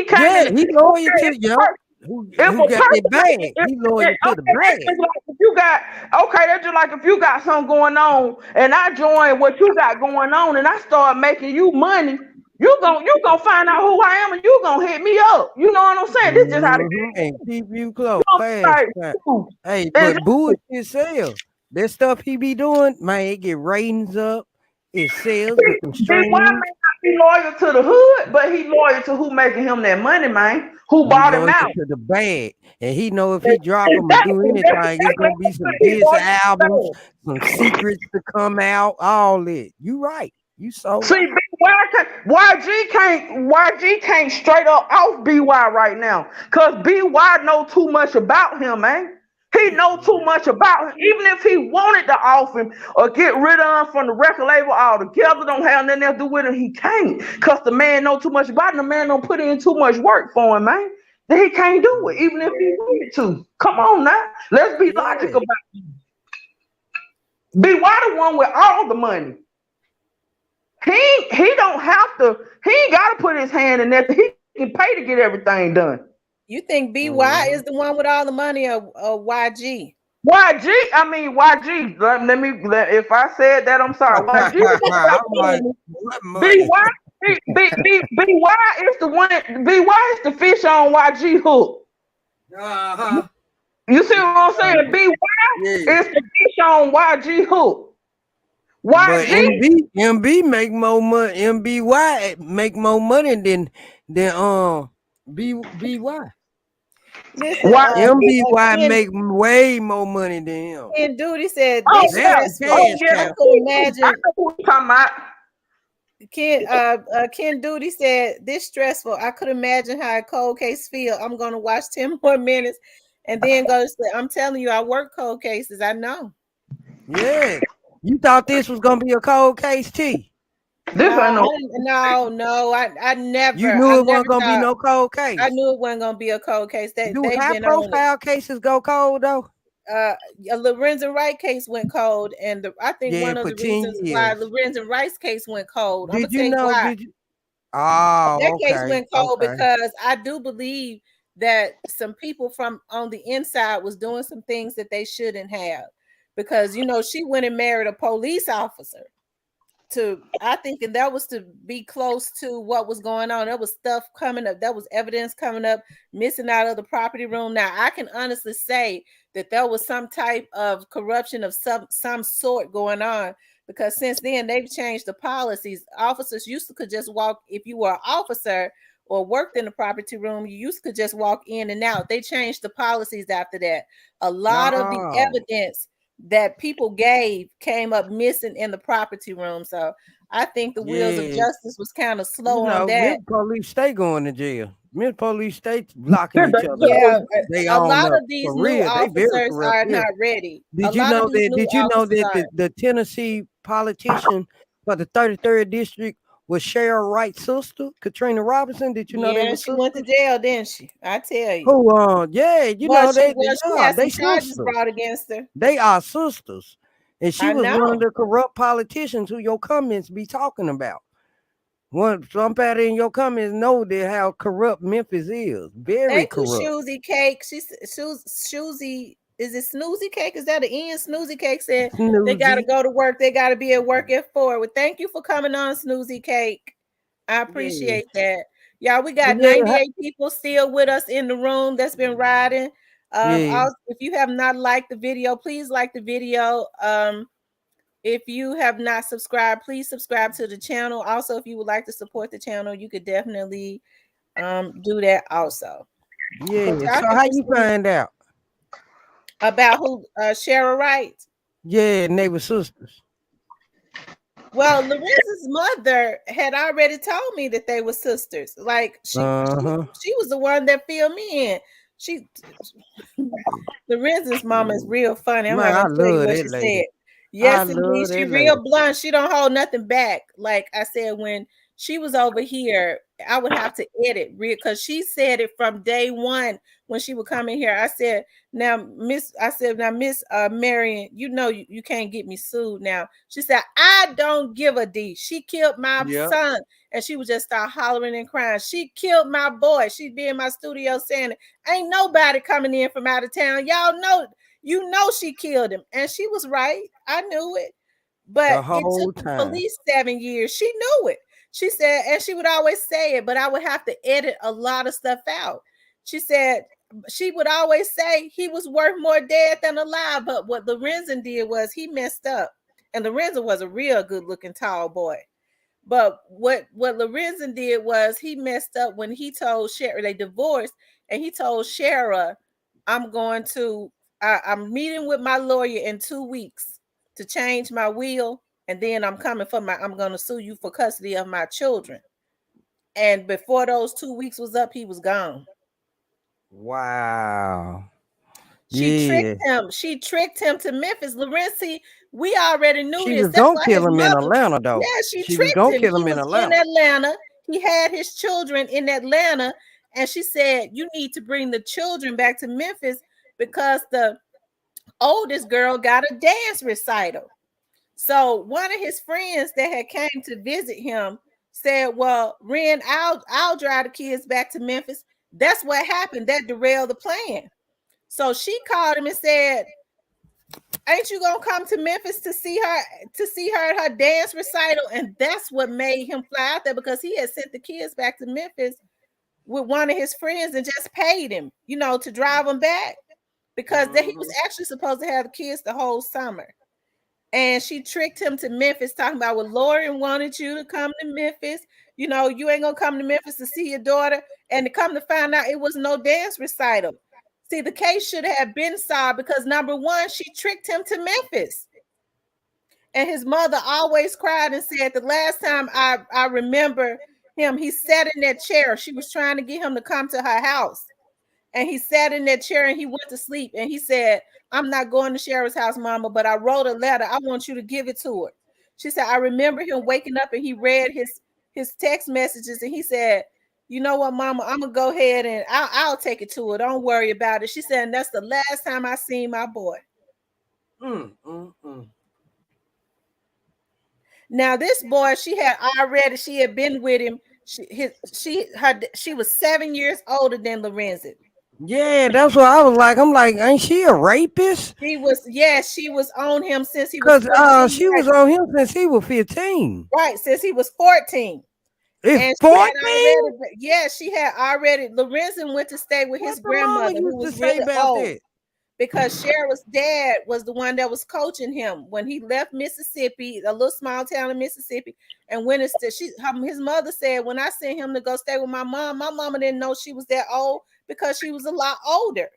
can't. Yeah, he loyal to y'all. Who got that bag? He loyal to the bag. If you got that's just like if you got something going on, and I join what you got going on, and I start making you money. You gonna find out who I am, and you gonna hit me up. You know what I'm saying? This is just how to and keep you close. Fast. Hey, but bullshit sell. That stuff he be doing, man, it get ratings up. It sells, get them streams. Why may not be loyal to the hood, but he loyal to who making him that money, man. Who bought him out to the bag, and he know if he drop him or do anything, it's gonna be some diss albums, some secrets to come out, all that. You right. You so see, YG can't straight up off BY right now, cause BY know too much about him, man. He know too much about him. Even if he wanted to off him or get rid of him from the record label altogether, don't have nothing else to do with him, he can't. Cause the man know too much about him. The man don't put in too much work for him, man. Then he can't do it, even if he wanted to. Come on now. Let's be logical about it. BY the one with all the money. He don't have to, he ain't gotta put his hand in there. He can pay to get everything done. You think BY is the one with all the money, or YG? YG. If I said that, I'm sorry. YG. BY is the one. BY is the fish on YG hook. You see what I'm saying? BY is the fish on YG hook. YG, MB make more money. MBY make more money than BY. Listen, MBY make way more money than him. Ken Duty said this stressful. I could imagine. Ken Duty said this stressful. I could imagine how a cold case feel. I'm gonna watch 10 more minutes and then go to sleep. I'm telling you, I work cold cases. I know. Yeah. You thought this was gonna be a cold case, T? This ain't no. I You never, knew I it wasn't never gonna be thought. no cold I case. knew it wasn't gonna be a cold case. Do They've high been on it. profile cases go cold though? A Lorenzo Wright case went cold, and I think Yeah, one of for the 10 reasons why years. Lorenzo Wright's case went cold, I'm gonna Did you tell you know? why. Did you? Oh, That case okay, went cold okay. because I do believe that some people from on the inside was doing some things that they shouldn't have, because she went and married a police officer. I think, and that was to be close to what was going on. There was stuff coming up. There was evidence coming up, missing out of the property room. Now I can honestly say that there was some type of corruption of some sort going on, because since then they've changed the policies. Officers used to could just walk, if you were an officer or worked in the property room, you used to could just walk in and out. They changed the policies after that. A lot of the No, evidence that people gave came up missing in the property room. So I think the wheels of yeah. justice was kind of slow on Miss that. Police stay going to jail. Miss Police stay locking Yeah, each they other up. Yeah, should. They a on lot up of these for new real. They very officers corrupt are here. not ready. A Did you lot of know these that? new Did you know officers that are. the Tennessee politician for the 33rd district was Cheryl Wright's sister, Katrina Robinson? Did you know they Yeah, were she went to sisters? jail, didn't she? I tell you. Who? Yeah, you Well, know she they. well she Yeah, had they some charges sisters. brought against her. They are sisters, and she I was one of know. the corrupt politicians who your comments be talking about. One somebody in your comments know that how corrupt Memphis is. Very Thank you, corrupt. Shoozy Cake. Shoozy. Is it Snoozy Cake? Is that an Ian? Snoozy Cake said they got to Snoozy. go to work. They got to be at work at 4. Well, thank you for coming on, Snoozy Cake. I Yeah. appreciate that. Y'all, we But got yeah, 98 people still with us in the room that's been riding. yeah. Also, if you have not liked the video, please like the video. If you have not subscribed, please subscribe to the channel. Also, if you would like to support the channel, you could definitely do that also. But Yeah. y'all So can how you proceed find out? about who Cheryl Wright. Yeah, and they were sisters. Well, Lorenzo's mother had already told me that they were sisters. Like Uh-huh. she was the one that filled me in. She Lorenzo's mama is real funny. I'm not Man, gonna I tell you love what that she lady. said. I Yes, indeed. love She that lady. real blunt. She don't hold nothing back. Like I said, when she was over here, I would have to edit real, because she said it from day one when she would come in here. I said, now Miss Marion, you can't get me sued now. She said, I don't give a D. She killed my Yep. son. And she would just start hollering and crying. She killed my boy. She'd be in my studio saying, ain't nobody coming in from out of town. Y'all know, she killed him. And she was right. I knew it. But The it took whole the time. police 7 years. She knew it. She said, and she would always say it, but I would have to edit a lot of stuff out. She said, she would always say he was worth more dead than alive. But what Lorenzen did was he messed up. And Lorenzen was a real good looking tall boy. But what Lorenzen did was he messed up when he told Shara, they divorced, and he told Shara, I'm meeting with my lawyer in 2 weeks to change my will, and then I'm gonna sue you for custody of my children. And before those 2 weeks was up, he was gone. Wow. She tricked Yeah. him. She tricked him to Memphis. Lorenzi, we already knew She this. was That's gonna why his kill him in mother, Atlanta though. yeah, she She was tricked gonna him. kill He him in was in Atlanta. Atlanta. He had his children in Atlanta. And she said, you need to bring the children back to Memphis because the oldest girl got a dance recital. So one of his friends that had came to visit him said, well, Ren, I'll drive the kids back to Memphis. That's what happened. That derailed the plan. So she called him and said, ain't you gonna come to Memphis to see her at her dance recital? And that's what made him fly out there, because he had sent the kids back to Memphis with one of his friends and just paid him, to drive them back, because he was actually supposed to have the kids the whole summer. And she tricked him to Memphis, talking about, well, Lauren wanted you to come to Memphis. You ain't gonna come to Memphis to see your daughter. And to come to find out, it was no dance recital. See, the case should have been solved because, number one, she tricked him to Memphis. And his mother always cried and said, the last time I remember him, he sat in that chair. She was trying to get him to come to her house. And he sat in that chair and he went to sleep. And he said, I'm not going to Shara's house, mama, but I wrote a letter. I want you to give it to her. She said, I remember him waking up and he read his text messages and he said, you know what, mama, I'm gonna go ahead and I'll take it to her. Don't worry about it. She said, and that's the last time I seen my boy. Now this boy, she had been with him. She was 7 years older than Lorenzen. Yeah, that's what I was like. I'm like, ain't she a rapist? She was on him since he was Because 14. she was on him since he was 15. Right, since he was 14. It's And she had 14? she had already, Lorenzen went to stay with his What the mama grandmother, who used to was say really about old, that? because Cheryl's dad was the one that was coaching him when he left Mississippi, a little small town in Mississippi, and when his mother said, when I sent him to go stay with my mama didn't know she was that old because she was a lot older.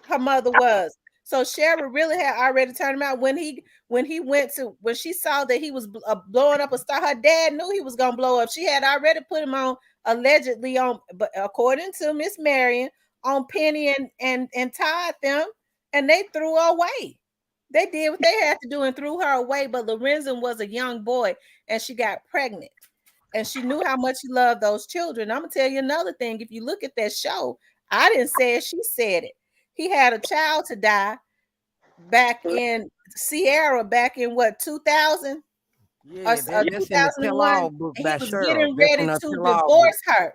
Her mother was. So Cheryl really had already turned him out when she saw that he was blowing up a star. Her dad knew he was gonna blow up. She had already put him on, allegedly on, but according to Miss Marion, on Penny and tied them, and they threw her away. They did what they had to do and threw her away. But Lorenzen was a young boy, and she got pregnant, and she knew how much he loved those children. I'm gonna tell you another thing. If you look at that show, I didn't say it; she said it. He had a child to die back in Sierra, back in what, 2000 or Yeah, that's in the 2001, tell-all book and he by was Cheryl. getting That's in ready the to tell-all book. divorce her.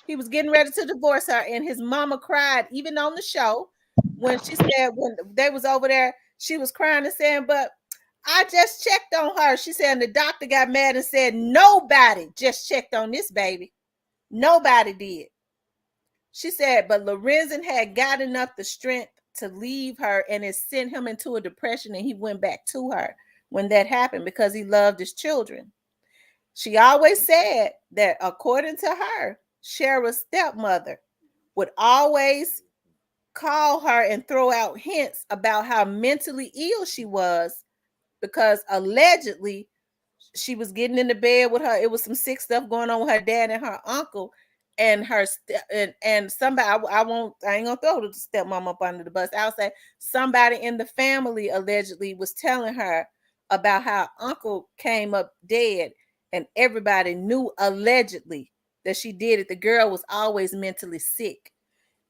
He was getting ready to divorce her, and his mama cried even on the show when she said, when they was over there, she was crying and saying, but I just checked on her. She said, and the doctor got mad and said, nobody just checked on this baby. Nobody did. She said, but Lorenzen had gotten up the strength to leave her, and it sent him into a depression, and he went back to her when that happened because he loved his children. She always said that, according to her, Cheryl's stepmother would always call her and throw out hints about how mentally ill she was because allegedly she was getting into bed with her. It was some sick stuff going on with her dad and her uncle and and somebody. I ain't gonna throw the stepmom up under the bus. I'll say somebody in the family allegedly was telling her about how uncle came up dead, and everybody knew allegedly that she did it. The girl was always mentally sick.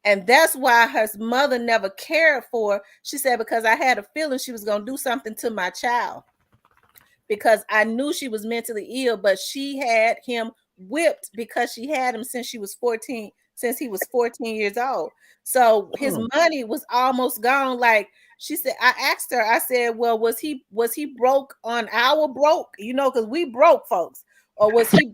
And that's why her mother never cared for her. She said, because I had a feeling she was going to do something to my child, because I knew she was mentally ill, but she had him whipped because she had him since he was 14 years old. So his money was almost gone. Like she said, I asked her, I said, well, was he broke on our broke? You know, because we broke folks. Or was he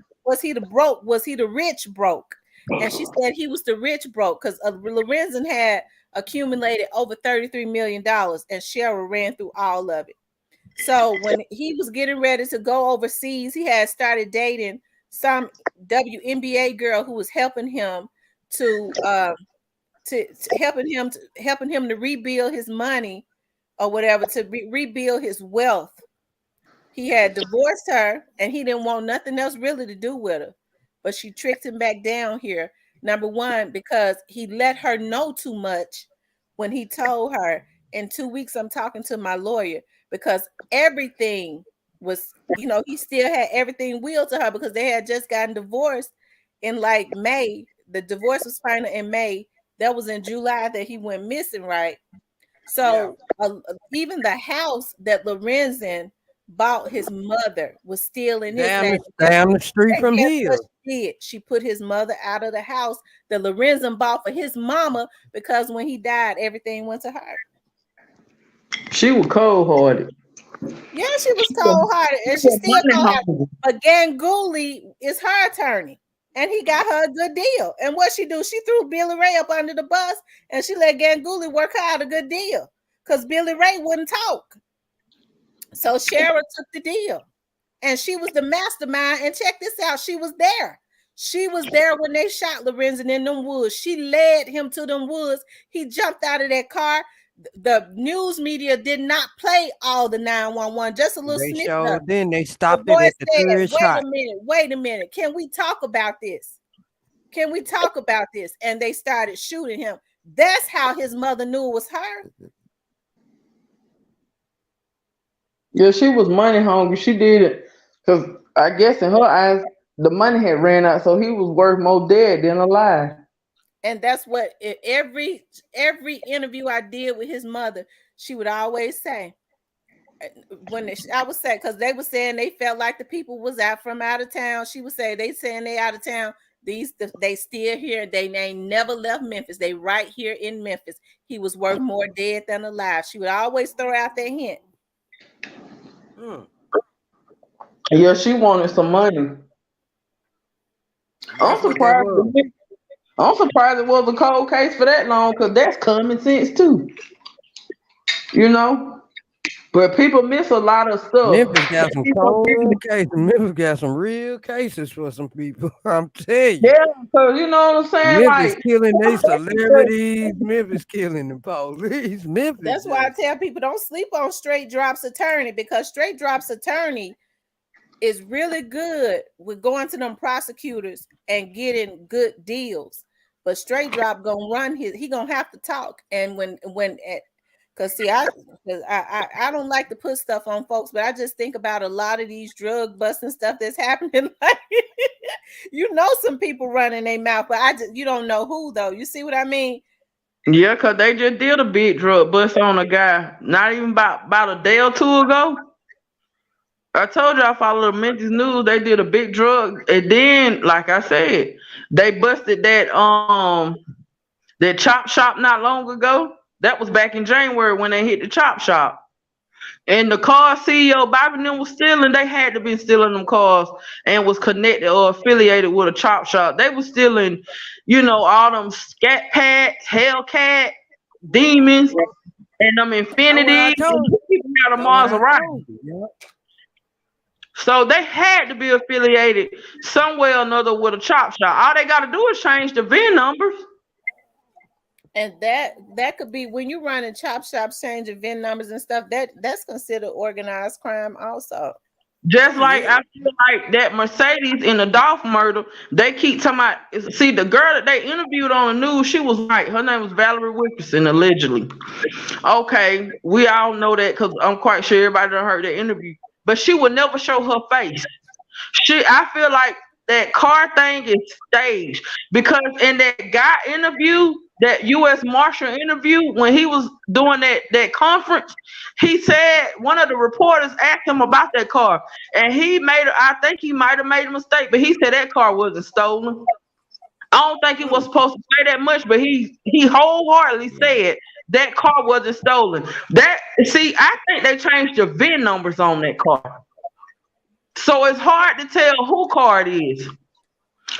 the rich broke? And she said he was the rich broke because Lorenzen had accumulated over $33 million, and Cheryl ran through all of it. So when he was getting ready to go overseas, he had started dating some WNBA girl who was helping him to helping him to rebuild his money or whatever, to rebuild his wealth. He had divorced her and he didn't want nothing else really to do with her. But she tricked him back down here. Number one, because he let her know too much when he told her, in 2 weeks, I'm talking to my lawyer, because everything was, he still had everything willed to her because they had just gotten divorced in like May. The divorce was final in May. That was in July that he went missing, right? So even the house that Lorenzen bought his mother was still in his name. Down the street And from guess what here. she did? She put his mother out of the house that Lorenzen bought for his mama, because when he died, everything went to her. She was cold-hearted. Yeah, she was cold-hearted, and she still cold-hearted. But Ganguly is her attorney, and he got her a good deal. And what she do? She threw Billy Ray up under the bus, and she let Ganguly work her out a good deal because Billy Ray wouldn't talk. So Cheryl took the deal, and she was the mastermind. And check this out, she was there. She was there when they shot Lorenzen in them woods. She led him to them woods. He jumped out of that car. The news media did not play all the 911, just a little They snippet of showed, it. then they The stopped it boy at the said, third shot. wait a minute. Can we talk about this? Can we talk about this? And they started shooting him. That's how his mother knew it was her. Yeah, she was money hungry. She did it because I guess in her eyes the money had ran out, so he was worth more dead than alive. And that's what every interview I did with his mother, she would always say, I would say, because they were saying they felt like the people was out from out of town. She would say they saying they out of town. They still here. They ain't never left Memphis. They right here in Memphis. He was worth more dead than alive. She would always throw out that hint. Yeah, she wanted some money. I'm That's what that surprised. was. I'm surprised it was a cold case for that long, because that's common sense too. You know, but people miss a lot of stuff. Memphis got some cold cases. Memphis got some real cases for some people. I'm telling you. Yeah, because you know what I'm saying. Memphis Like, killing they celebrities. Memphis killing the police. Memphis. That's why I tell people don't sleep on Straight Drop's attorney, because Straight Drop's attorney is really good with going to them prosecutors and getting good deals. But Straight Drop gonna run he gonna have to talk. And because see, I don't like to put stuff on folks, but I just think about a lot of these drug busting stuff that's happening. Like, you know, some people running their mouth, but you don't know who though. You see what I mean? yeah, because they just did a big drug bust on a guy not even about a day or two ago. I told you I follow the Memphis news. They did a big drug, and then, like I said, they busted that chop shop not long ago. That was back in January when they hit the chop shop. And the car CEO Bobby and them was stealing. They had to be stealing them cars and was connected or affiliated with a chop shop. They was stealing, all them Scat Pats, Hellcat, Demons, and them Infinity. People had a Maserati. So they had to be affiliated some way or another with a chop shop. All they got to do is change the VIN numbers. And that could be when you run in chop shops, changing VIN numbers and stuff. That's considered organized crime, also. Just like I feel like that Mercedes in the Dolph murder, they keep talking about. See, the girl that they interviewed on the news, she was right. Her name was Valerie Wilkerson, allegedly. Okay, we all know that because I'm quite sure everybody done heard that interview. But she would never show her face. I feel like that car thing is staged, because in that guy interview, that U.S. Marshal interview, when he was doing that conference, he said one of the reporters asked him about that car, and I think he might have made a mistake, but he said that car wasn't stolen. I don't think he was supposed to say that much, but he wholeheartedly said that car wasn't stolen. I think they changed the VIN numbers on that car. So it's hard to tell who car it is.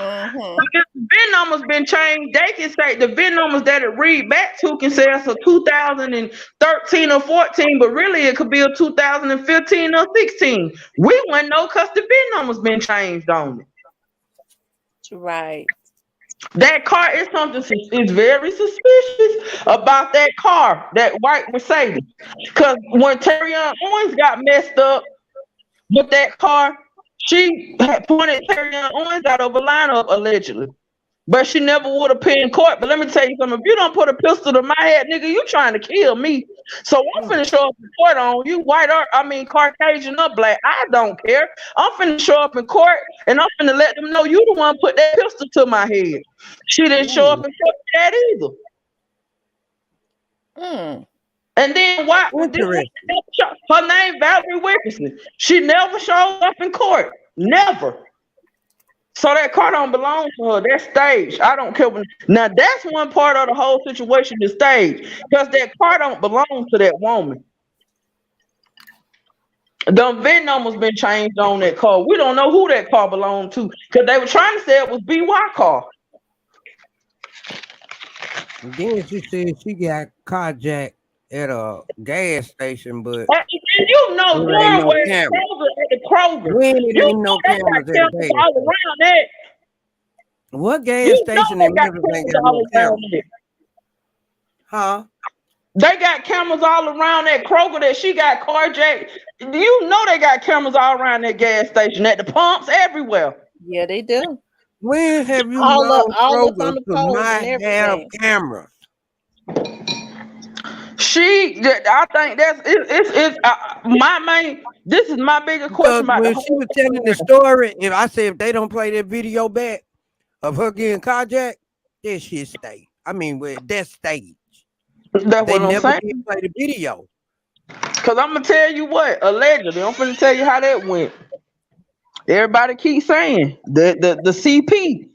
If the VIN numbers been changed, they can say the VIN numbers that it read back to can say it's a 2013 or 14, but really it could be a 2015 or 16. We wouldn't know because the VIN numbers been changed on it. Right. That car is something is very suspicious about that car, that white Mercedes. Because when Terrion Owens got messed up with that car, she had pointed Terrion Owens out of a lineup, allegedly. But she never would appear in court. But let me tell you something. If you don't put a pistol to my head, nigga, you trying to kill me. So I'm finna show up in court on you, Caucasian or black. I don't care. I'm finna show up in court, and I'm finna let them know you the one put that pistol to my head. She didn't show up in court for that either. And then why? Her name Valerie Wilkerson. She never showed up in court. Never. So that car don't belong to her. That's staged. I don't care. Now that's one part of the whole situation is staged, because that car don't belong to that woman. The VIN number's been changed on that car. We don't know who that car belonged to, because they were trying to say it was BY car. And then she said she got carjacked at a gas station, but you know there ain't no camera. At the Kroger. When it ain't no cameras at the gas all around that. What gas station in Memphis ain't got no camera? Huh? They got cameras all around that Kroger that she got carjacked. You know they got cameras all around that gas station, at the pumps, everywhere. Yeah, they do. When have you all up on Kroger the to poles not and have everything. cameras? I think it's my main. This is my biggest Because question about the when she whole was telling the situation. story, if they don't play that video back of her getting carjacked, that shit stayed. I mean, with that stage, That's they what I'm never saying. did play the video. Cause I'm gonna tell you what, allegedly, I'm gonna tell you how that went. Everybody keeps saying the CP.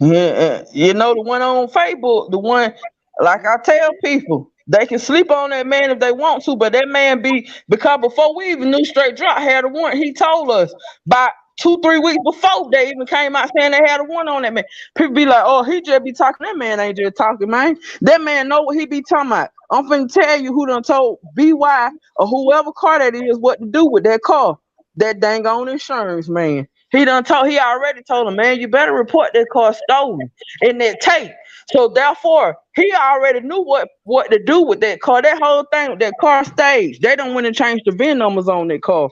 Yeah, you know the one on Facebook, the one like I tell people, they can sleep on that man if they want to, but that man because before we even knew Straight Drop had a warrant, he told us about 2-3 weeks before they even came out saying they had a warrant on that man. People be like, oh, he just be talking. That man ain't just talking, man. That man know what he be talking about. I'm finna tell you who done told BY or whoever car that is what to do with that car. That dang on insurance man. He already told him, man, you better report that car stolen in that tape. So therefore, he already knew what to do with that car. That whole thing with that car stage. They don't want to change the VIN numbers on that car.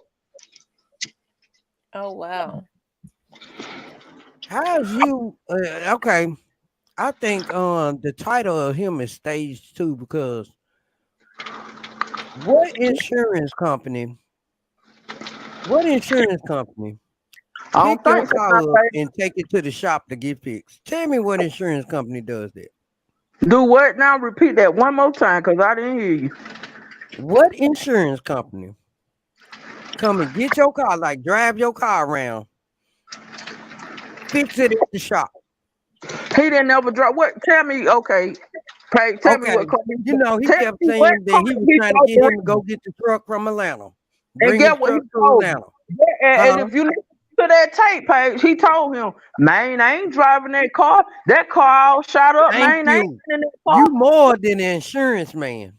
Oh wow. How's you? Okay, I think the title of him is stage 2 because what insurance company? What insurance company I pick don't your think so. car up and take it to the shop to get fixed? Tell me what insurance company does that. Do what now? Repeat that one more time because I didn't hear you. What insurance company come and get your car, like drive your car around, fix it at the shop? He didn't ever drop. What? Tell me, okay. Pay, tell me Okay, what company. you know he Tell kept me what saying that he company was he trying to told get him to you. go get the truck from Atlanta, And bring the get what he truck to told me. Atlanta. Yeah, and if you listen to that tape page, he told him, man, I ain't driving that car. That car all shot up, Thank man. I ain't you. in that You car. more than an insurance man.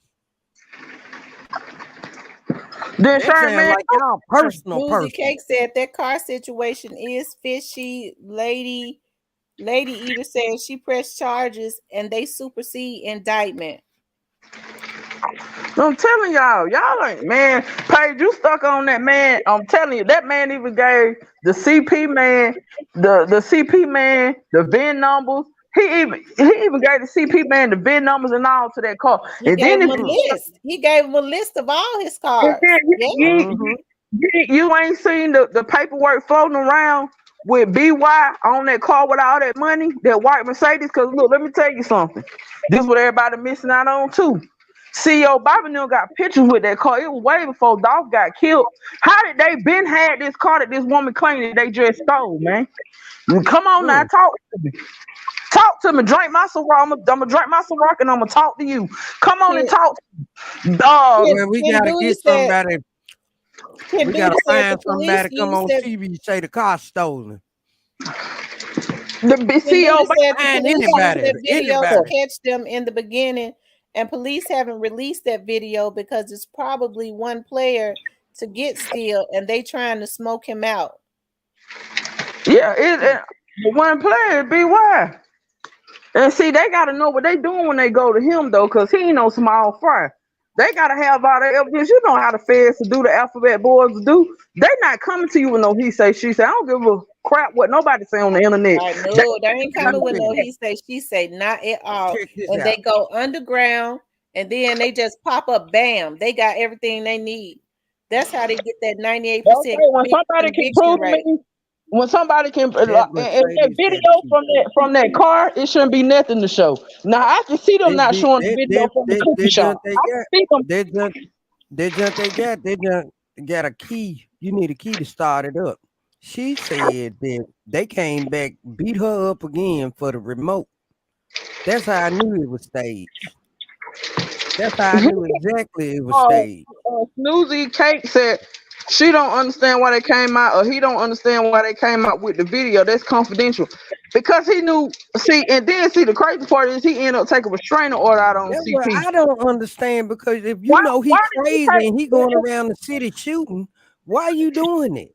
The That insurance sound man, like y'all personal Boozy person. Cake said that car situation is fishy. Lady Eater said she pressed charges and they supersede indictment. I'm telling y'all ain't, man. Paige, you stuck on that man. I'm telling you, that man even gave the CP man, the CP man, the VIN numbers. He even gave the CP man the VIN numbers and all to that car. He And gave then him if a list. He gave him a list of all his cars. Yeah. you ain't seen the paperwork floating around with BY on that car with all that money, that white Mercedes. Because look, let me tell you something. This is what everybody missing out on too. CEO Bobby Neal got pictures with that car. It was way before Dolph got killed. How did they been had this car that this woman claimed that they just stole, man? Come on now, talk to me. Talk to me. Drink my Ciroc. I'm gonna drink my Ciroc and I'm gonna talk to you. Come on and talk to me. Dog. Well, we gotta get somebody. We gotta find somebody come on TV say the car stolen. The CEO said the find police used anybody. that video to Anybody. catch them in the beginning, and police haven't released that video because it's probably one player to get still, and they trying to smoke him out. Yeah, the one player be why. And see, they gotta know what they doing when they go to him though, cause he ain't no small fry. They gotta have all the evidence. You know how the feds to do, the alphabet boys do. They not coming to you with no he say she say. I don't give a crap what nobody say on the internet. Right, no, they ain't coming with no he say she say, not at all. Check this And out. they go underground, and then they just pop up. Bam, they got everything they need. That's how they get that 98% Okay, when somebody can conviction prove to rate. me, when somebody can, That if that Mercedes got video cheap. from that car, it shouldn't be nothing to show. Now I can see them not showing the video from the cookie shop. I can see them. They got a key. You need a key to start it up. She said that they came back, beat her up again for the remote. That's how I knew it was staged. That's how I knew exactly it was staged. Snoozy Cake said she don't understand why they came out, or he don't understand why they came out with the video. That's confidential. Because he knew, and then the crazy part is he ended up taking a restraining order out on That's what CP. I don't understand, because if you Why know he did he crazy take and he going around the city shooting, why you doing it?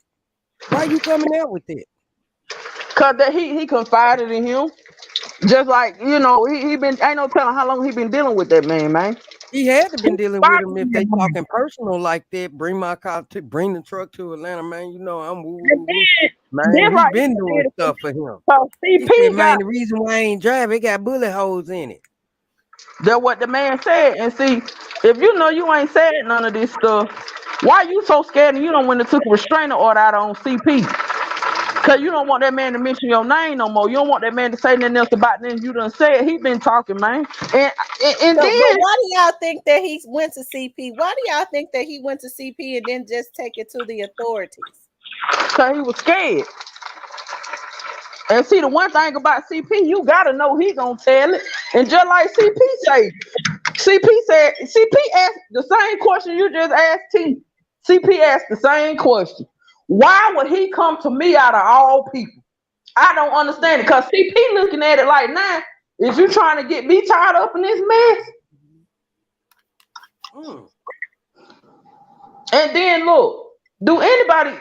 Why you coming out with it? Cause that he confided in him. Just like, he been, ain't no telling how long he been dealing with that man. He had to been dealing with him. If they And talking personal like that, bring my car to bring the truck to Atlanta, man. You know I'm woo, woo, woo. Man, then we like been doing stuff for him. so He said, CP man, got the reason why I ain't driving, it got bullet holes in it. That's what the man said. And see, if you know you ain't said none of this stuff, why you so scared and you don't want to took a restraining order out on CP? Cause you don't want that man to mention your name no more. You don't want that man to say nothing else about nothing you done said. He been talking, man. And So, but then why do y'all think that he went to CP? Why do y'all think that he went to CP and then just take it to the authorities? cause he was scared. And see, the one thing about CP, you gotta know he gonna tell it. And just like CP asked the same question you just asked T. CP asked the same question. Why would he come to me out of all people? I don't understand it. Cause CP looking at it like, nah, is you trying to get me tied up in this mess? And then look, do anybody,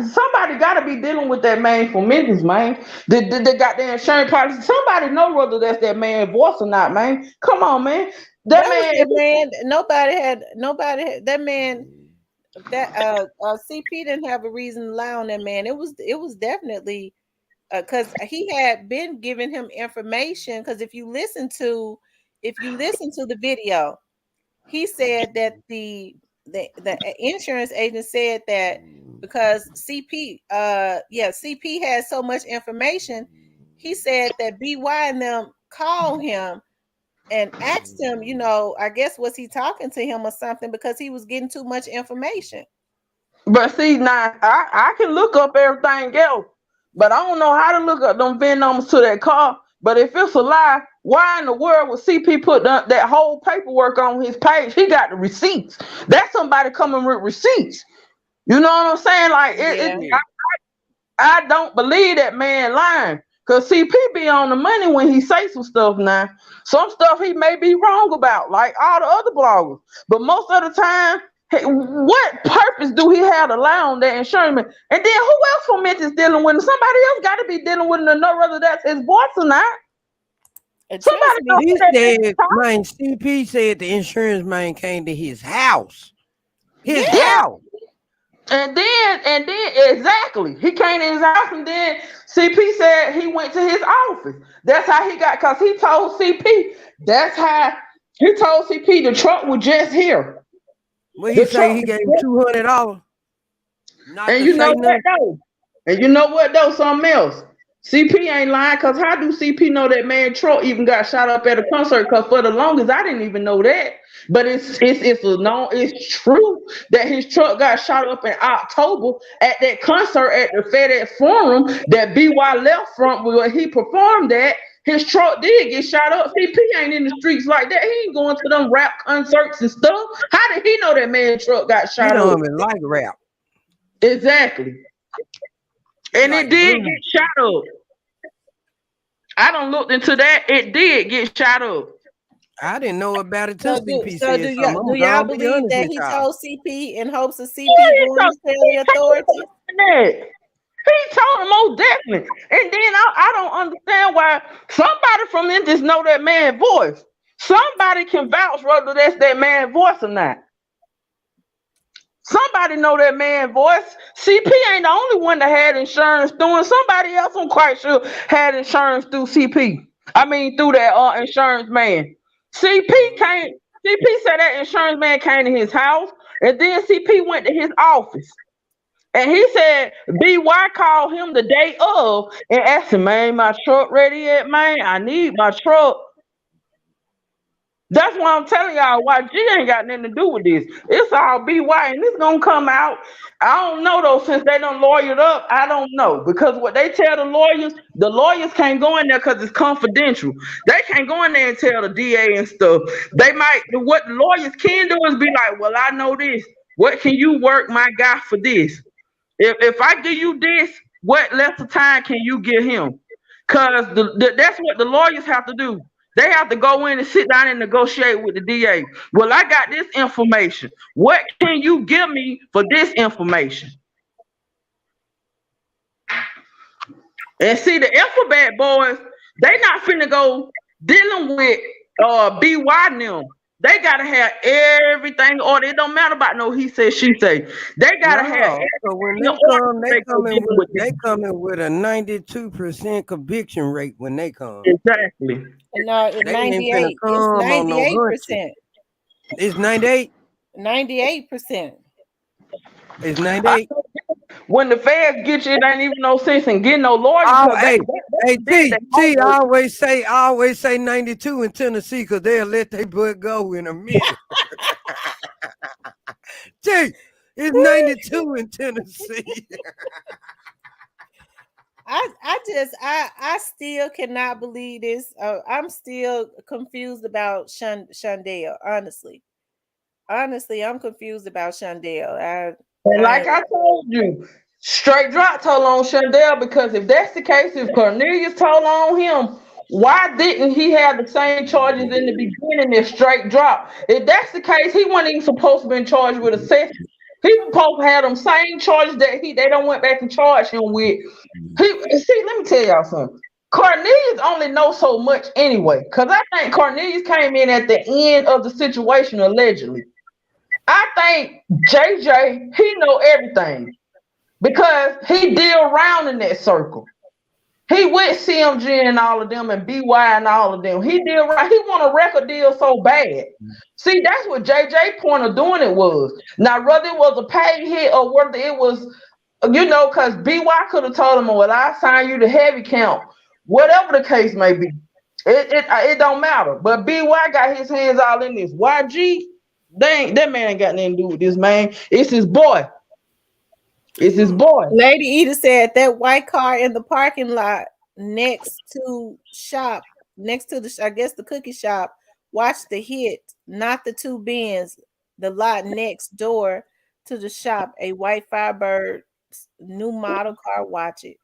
somebody got to be dealing with that man for minutes, man. They got their insurance policy. Somebody know whether that's that man's voice or not, man. Come on, man. That That was man, the man. Nobody had that man. That CP didn't have a reason to lie on that man. It was definitely because he had been giving him information. Because if you listen to the video, he said that the insurance agent said that because CP has so much information, he said that BY and them called him and asked him, I guess was he talking to him or something because he was getting too much information. but see, now I can look up everything else, but I don't know how to look up them VIN numbers to that car. But if it's a lie, why in the world would CP put that whole paperwork on his page? He got the receipts. That's somebody coming with receipts. You know what I'm saying? Like I don't believe that man lying. Cause CP be on the money when he say some stuff now. Some stuff he may be wrong about, like all the other bloggers. But most of the time, what purpose do he have to lie on that insurance man? And then who else from Memphis dealing with him? Somebody else got to be dealing with him to know whether that's his voice or not. Somebody know He that said, man, CP said the insurance man came to his house. His house. And then exactly, he came to his house, and then CP said he went to his office. That's how he got, because he told CP the truck was just here. Well, he say he gave him $200. And you know what though? And you know what though? Something else. CP ain't lying, because how do CP know that man truck even got shot up at a concert? Because for the longest, I didn't even know that. But it's true that his truck got shot up in October at that concert at the FedEx Forum that BY left from where he performed at. His truck did get shot up. CP ain't in the streets like that. He ain't going to them rap concerts and stuff. How did he know that man's truck got shot up? He don't even like rap. Exactly. And it did get shot up. I done looked into that. It did get shot up. I didn't know about it till CP So said do something. y'all believe that he told CP in hopes of CP going to tell the authorities? He told him most definitely. And then I don't understand why somebody from Memphis know that man's voice. Somebody can vouch whether that's that man's voice or not. Somebody know that man's voice. CP ain't the only one that had insurance through, and somebody else I'm quite sure had insurance through CP. I mean through that insurance man. CP said that insurance man came to his house, and then CP went to his office. And he said BY called him the day of and asked him, man, my truck ready yet, man? I need my truck. That's why I'm telling y'all why G ain't got nothing to do with this. It's all BY, and it's gonna come out. I don't know though, since they done lawyered up. I don't know, because what they tell the lawyers can't go in there because it's confidential. They can't go in there and tell the DA and stuff. They might. What the lawyers can do is be like, well, I know this. What can you work my guy for this? If I give you this, what length of time can you give him? Because that's what the lawyers have to do. They have to go in and sit down and negotiate with the DA. Well, I got this information. What can you give me for this information? And see, the alphabet boys, they not finna go dealing with BY and them. They gotta have everything ordered. It don't matter about no he said, she say. They gotta have No, so when everything they ordered come, before they go deal with they them. coming with a 92% conviction rate when they come. Exactly. No, it's They ain't finna 98. It's come on no hunches. 98%. It's 98. 98%. It's I 98. When the feds get you, it ain't even no sense in getting no lawyer Oh, because hey, hey, they did their I homework. always say 92 in Tennessee because they'll let their butt go in a minute. T, it's 92 in Tennessee. I still cannot believe this. I'm still confused about Shundale. Honestly, I'm confused about Shundale. And I like I told you, straight drop told on Shundale because if that's the case, if Cornelius told on him, why didn't he have the same charges in the beginning as straight drop? If that's the case, he wasn't even supposed to be charged with accessory. He was supposed to have them same charges that they don't went back and charge him with. Let me tell y'all something. Cornelius only knows so much anyway, because I think Cornelius came in at the end of the situation allegedly. I think JJ, he know everything because he deal around in that circle. He with CMG and all of them and BY and all of them. He deal right. He want a record deal so bad. See, that's what JJ point of doing it was. Now, whether it was a paid hit or whether it was, because BY could have told him, well, I sign you the heavy count, whatever the case may be. It don't matter. But BY got his hands all in this. YG, that man ain't got nothing to do with this, man. It's his boy. It's his boy. Lady Eda said that white car in the parking lot next to the I guess the cookie shop. Watch the hit, not the two bins. The lot next door to the shop, a white Firebird new model car. Watch it.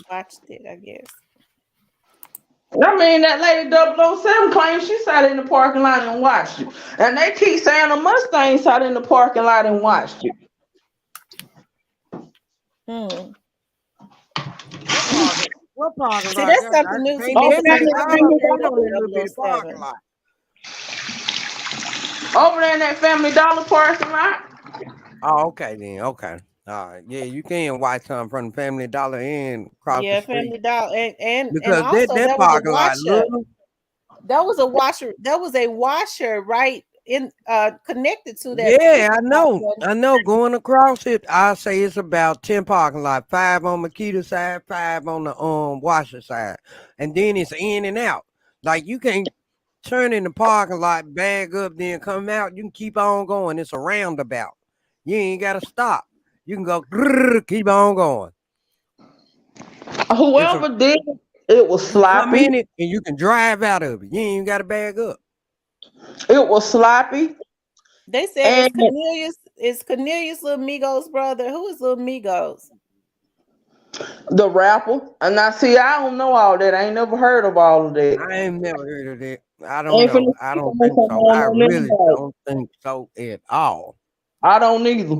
Watched it, I guess. I mean, that lady 007 claims she sat in the parking lot and watched it. And they keep saying a Mustang sat in the parking lot and watched it. What parking See, lot? that's something new to me. Over That there ain't all in they that on that little bit of parking 007. lot. over there in that Family Dollar parking lot. Oh, okay then. Okay. All right. Yeah, you can watch something from the Family Dollar and across the Yeah, street Family Dollar, and because also that there was a parking lot washer. little. There was a washer. There was a washer right in connected to that. Yeah, I know. Going across it, I say it's about 10 parking lot, 5 on Makita side, 5 on the washer side, and then it's in and out. Like you can't turn in the parking lot, bag up, then come out. You can keep on going. It's a roundabout. You ain't got to stop. You can go keep on going. Whoever did it was You can come sloppy. in it and you can drive out of it. You ain't got to bag up. It was sloppy. They said And it's Cornelius. It's Cornelius Little Migos brother. Who is Little Migos? the rapper. And I see, I don't know all that. I ain't never heard of all of that. I ain't never heard of that. I don't Ain't know. finna I speak don't on think something so. I I don't know nothing really about. don't think so at all. I don't either.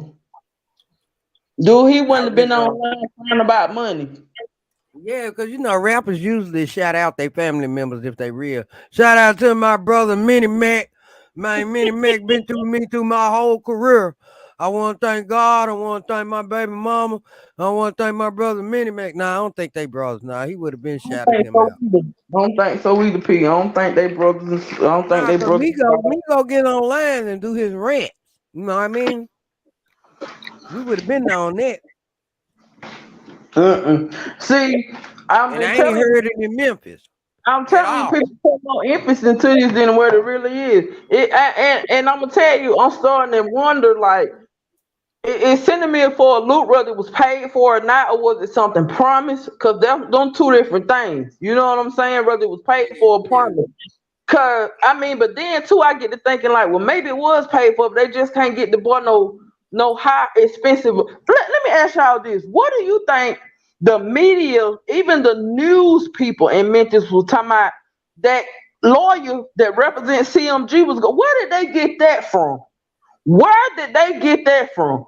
Dude, he I wouldn't have really been don't. online crying about money. Yeah, because rappers usually shout out their family members if they real. Shout out to my brother Minnie Mac. Man, Minnie Mac been through me through my whole career. I want to thank God. I want to thank my baby mama. I want to thank my brother Minnie Mac. Nah, I don't think they brothers. Nah, he would have been I don't shouted think him so out. either. I don't think so either, P. I don't think they brothers. I don't think Nah, they cause brothers. Migo get online and do his rant. You know what I mean? We would have been on that. See, I've And been I ain't telling heard it in Memphis I'm at telling you, all. people put more emphasis into this than what it really is. And I'm gonna tell you, I'm starting to wonder, like, is sending me for a loot whether it was paid for or not, or was it something promised? Because them two different things. You know what I'm saying? Whether it was paid for or promised. Cause I mean, but then too, I get to thinking like, well, maybe it was paid for, but they just can't get the boy no high expensive. Let me ask y'all this: what do you think the media, even the news people in Memphis, was talking about that lawyer that represents CMG was go? Where did they get that from? Where did they get that from?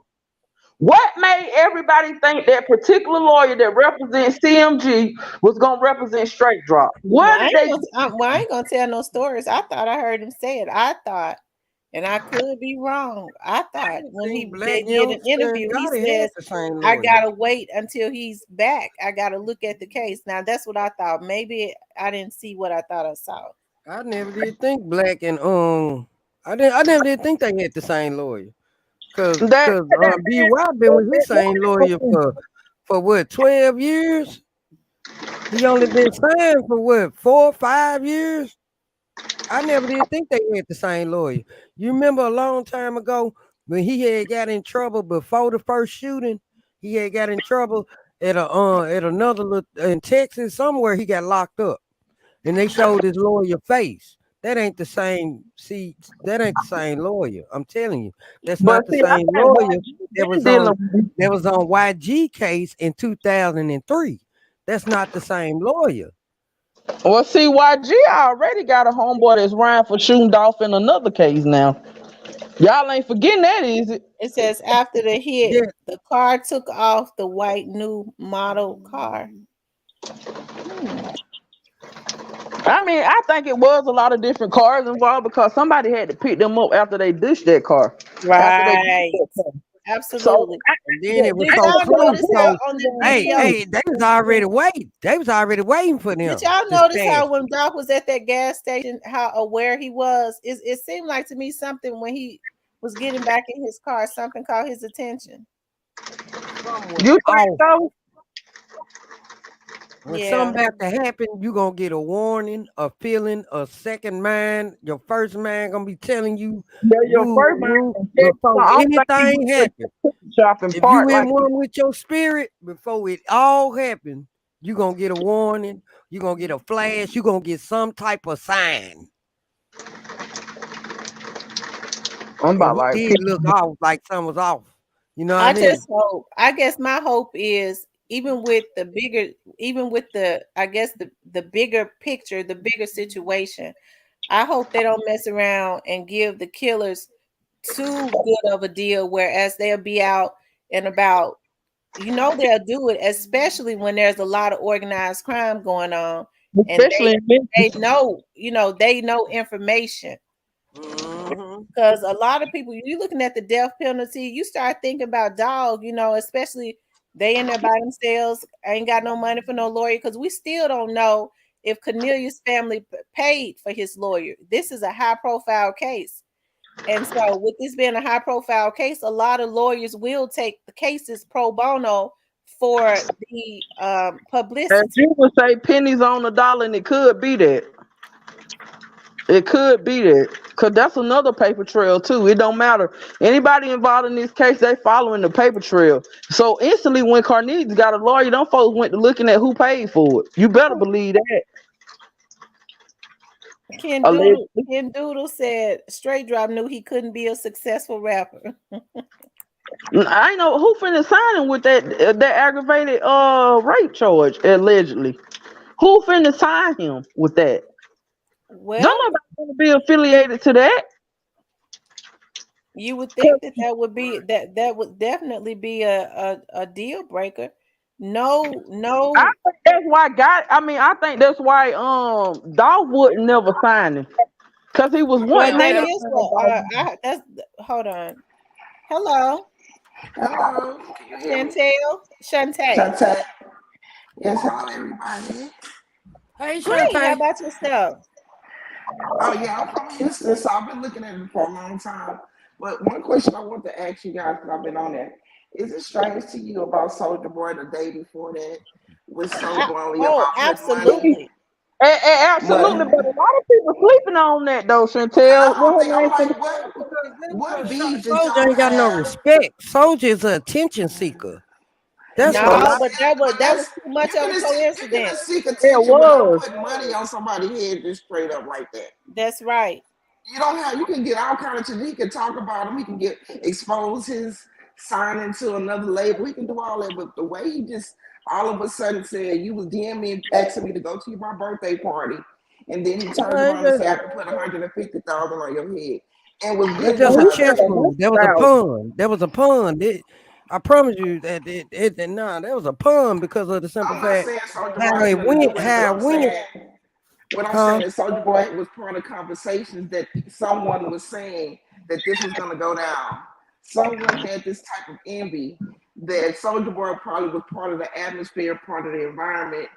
What made everybody think that particular lawyer that represents CMG was gonna represent Straight Drop? Well, Where did they? I ain't gonna tell no stories. I thought I heard him say it. I thought, and I could be wrong. I thought when Black they did an youngster interview, he gotta have says, the same "I lawyer. gotta wait until he's back. I gotta look at the case." Now that's what I thought. Maybe I didn't see what I thought I saw. I never did think Black and I never did think they had the same lawyer. Cause That, cause BY been with his same lawyer for what 12 years? He only been signed for what 4 or 5 years? I never did think they had the same lawyer. You remember a long time ago when he had got in trouble before the first shooting? He had got in trouble at another in Texas somewhere. He got locked up, and they showed his lawyer face. That ain't the same. See, that ain't the same lawyer. I'm telling you, that's but not the see, I same think lawyer that been was dealing on with YG case in 2003. That's not the same lawyer. well, see, YG already got a homeboy that's running for Shundale in another case now. Y'all ain't forgetting that, is it? It says after the hit, Yeah, the car took off. The white new model car. Hmm. I mean, I think it was a lot of different cars involved because somebody had to pick them up after they dished that car. After they dished Right. that car. So Absolutely. and then it was Did so y'all close. notice how So on this hey, video? they was already waiting. They was already waiting for Did them y'all to notice stash. how when Doc was at that gas station, how aware he was? It seemed like to me something when he was getting back in his car, something caught his attention. Something was you think off. so? When Yeah. something about to happen, you gonna get a warning, a feeling, a second mind. Your first mind gonna be telling you, Yeah, your first mind move can tell you before something. I don't think he anything was happens. shopping If you part in like one with your spirit, before it all happens, you gonna get a warning. You gonna get a flash. You gonna get some type of sign. I'm And about he like did look off, like something was off. You know what I I mean? just hope, I guess my hope is even with the I guess the bigger picture, the bigger situation, I hope they don't mess around and give the killers too good of a deal, whereas they'll be out and about. They'll do it, especially when there's a lot of organized crime going on, and especially in they Memphis. know, they know information. Mm-hmm. Because a lot of people, you looking at the death penalty, you start thinking about dog, especially they in there by themselves, ain't got no money for no lawyer. Because we still don't know if Cornelius' family paid for his lawyer. This is a high profile case. And so, with this being a high profile case, a lot of lawyers will take the cases pro bono for the As publicity. you would say, pennies on the dollar, and it could be that. It could be that. Cause that's another paper trail too. It don't matter. Anybody involved in this case, they following the paper trail. So instantly when Cornelius got a lawyer, them folks went to looking at who paid for it. You better believe that. Allegedly. Ken Doodle said Straight Drop knew he couldn't be a successful rapper. I know who finna sign him with that aggravated rape charge, allegedly. Who finna sign him with that? Don't Well, nobody wanna be affiliated to that. you would think that would be that would definitely be a deal breaker. No, I no. think that's why I think that's why Dolph would never sign him. Cause he was Well, wanting that that. is what that's. Hold on. Hello, Hello, can you hear me? Shantae. Shante. Yes, hello everybody. Hey, Great. How Shantae. about yourself? Oh yeah, I'm from Houston, so I've been looking at it for a long time. But one question I want to ask you guys, because I've been on there, is it strange to you about Soldier Boy the day before that was so bluntly Oh, about putting absolutely. Absolutely, money? but a lot of people sleeping on that though, Because Chantel. I don't What think her I'm name like, from? what beef did Soldier y'all ain't got no have? respect. Soldier is an attention seeker. That's Yeah, what a but No, lot. but still, but that was that's too much of a you can coincidence. seek It attention without was. putting money on somebody's head just straight up like that. That's right. You don't have you can get all kind of things. He can talk about him. He can get expose his signing to another label. He can do all that. But the way he just all of a sudden said you was DMing me asking me to go to my birthday party, and then he turned around and said I can put 150,000 on your head, and was That's getting just his a He out said chess there. move. That was a 100,000. pun. That was a pun. I promise you that that was a pun because of the simple I'm not fact saying Soldier Boy how had it nothing to do went, with it, but how it I'm went, saying what I'm huh? saying is Soldier Boy was part of conversations that someone was saying that this was gonna go down. Someone had this type of envy that Soldier Boy probably was part of the atmosphere, part of the environment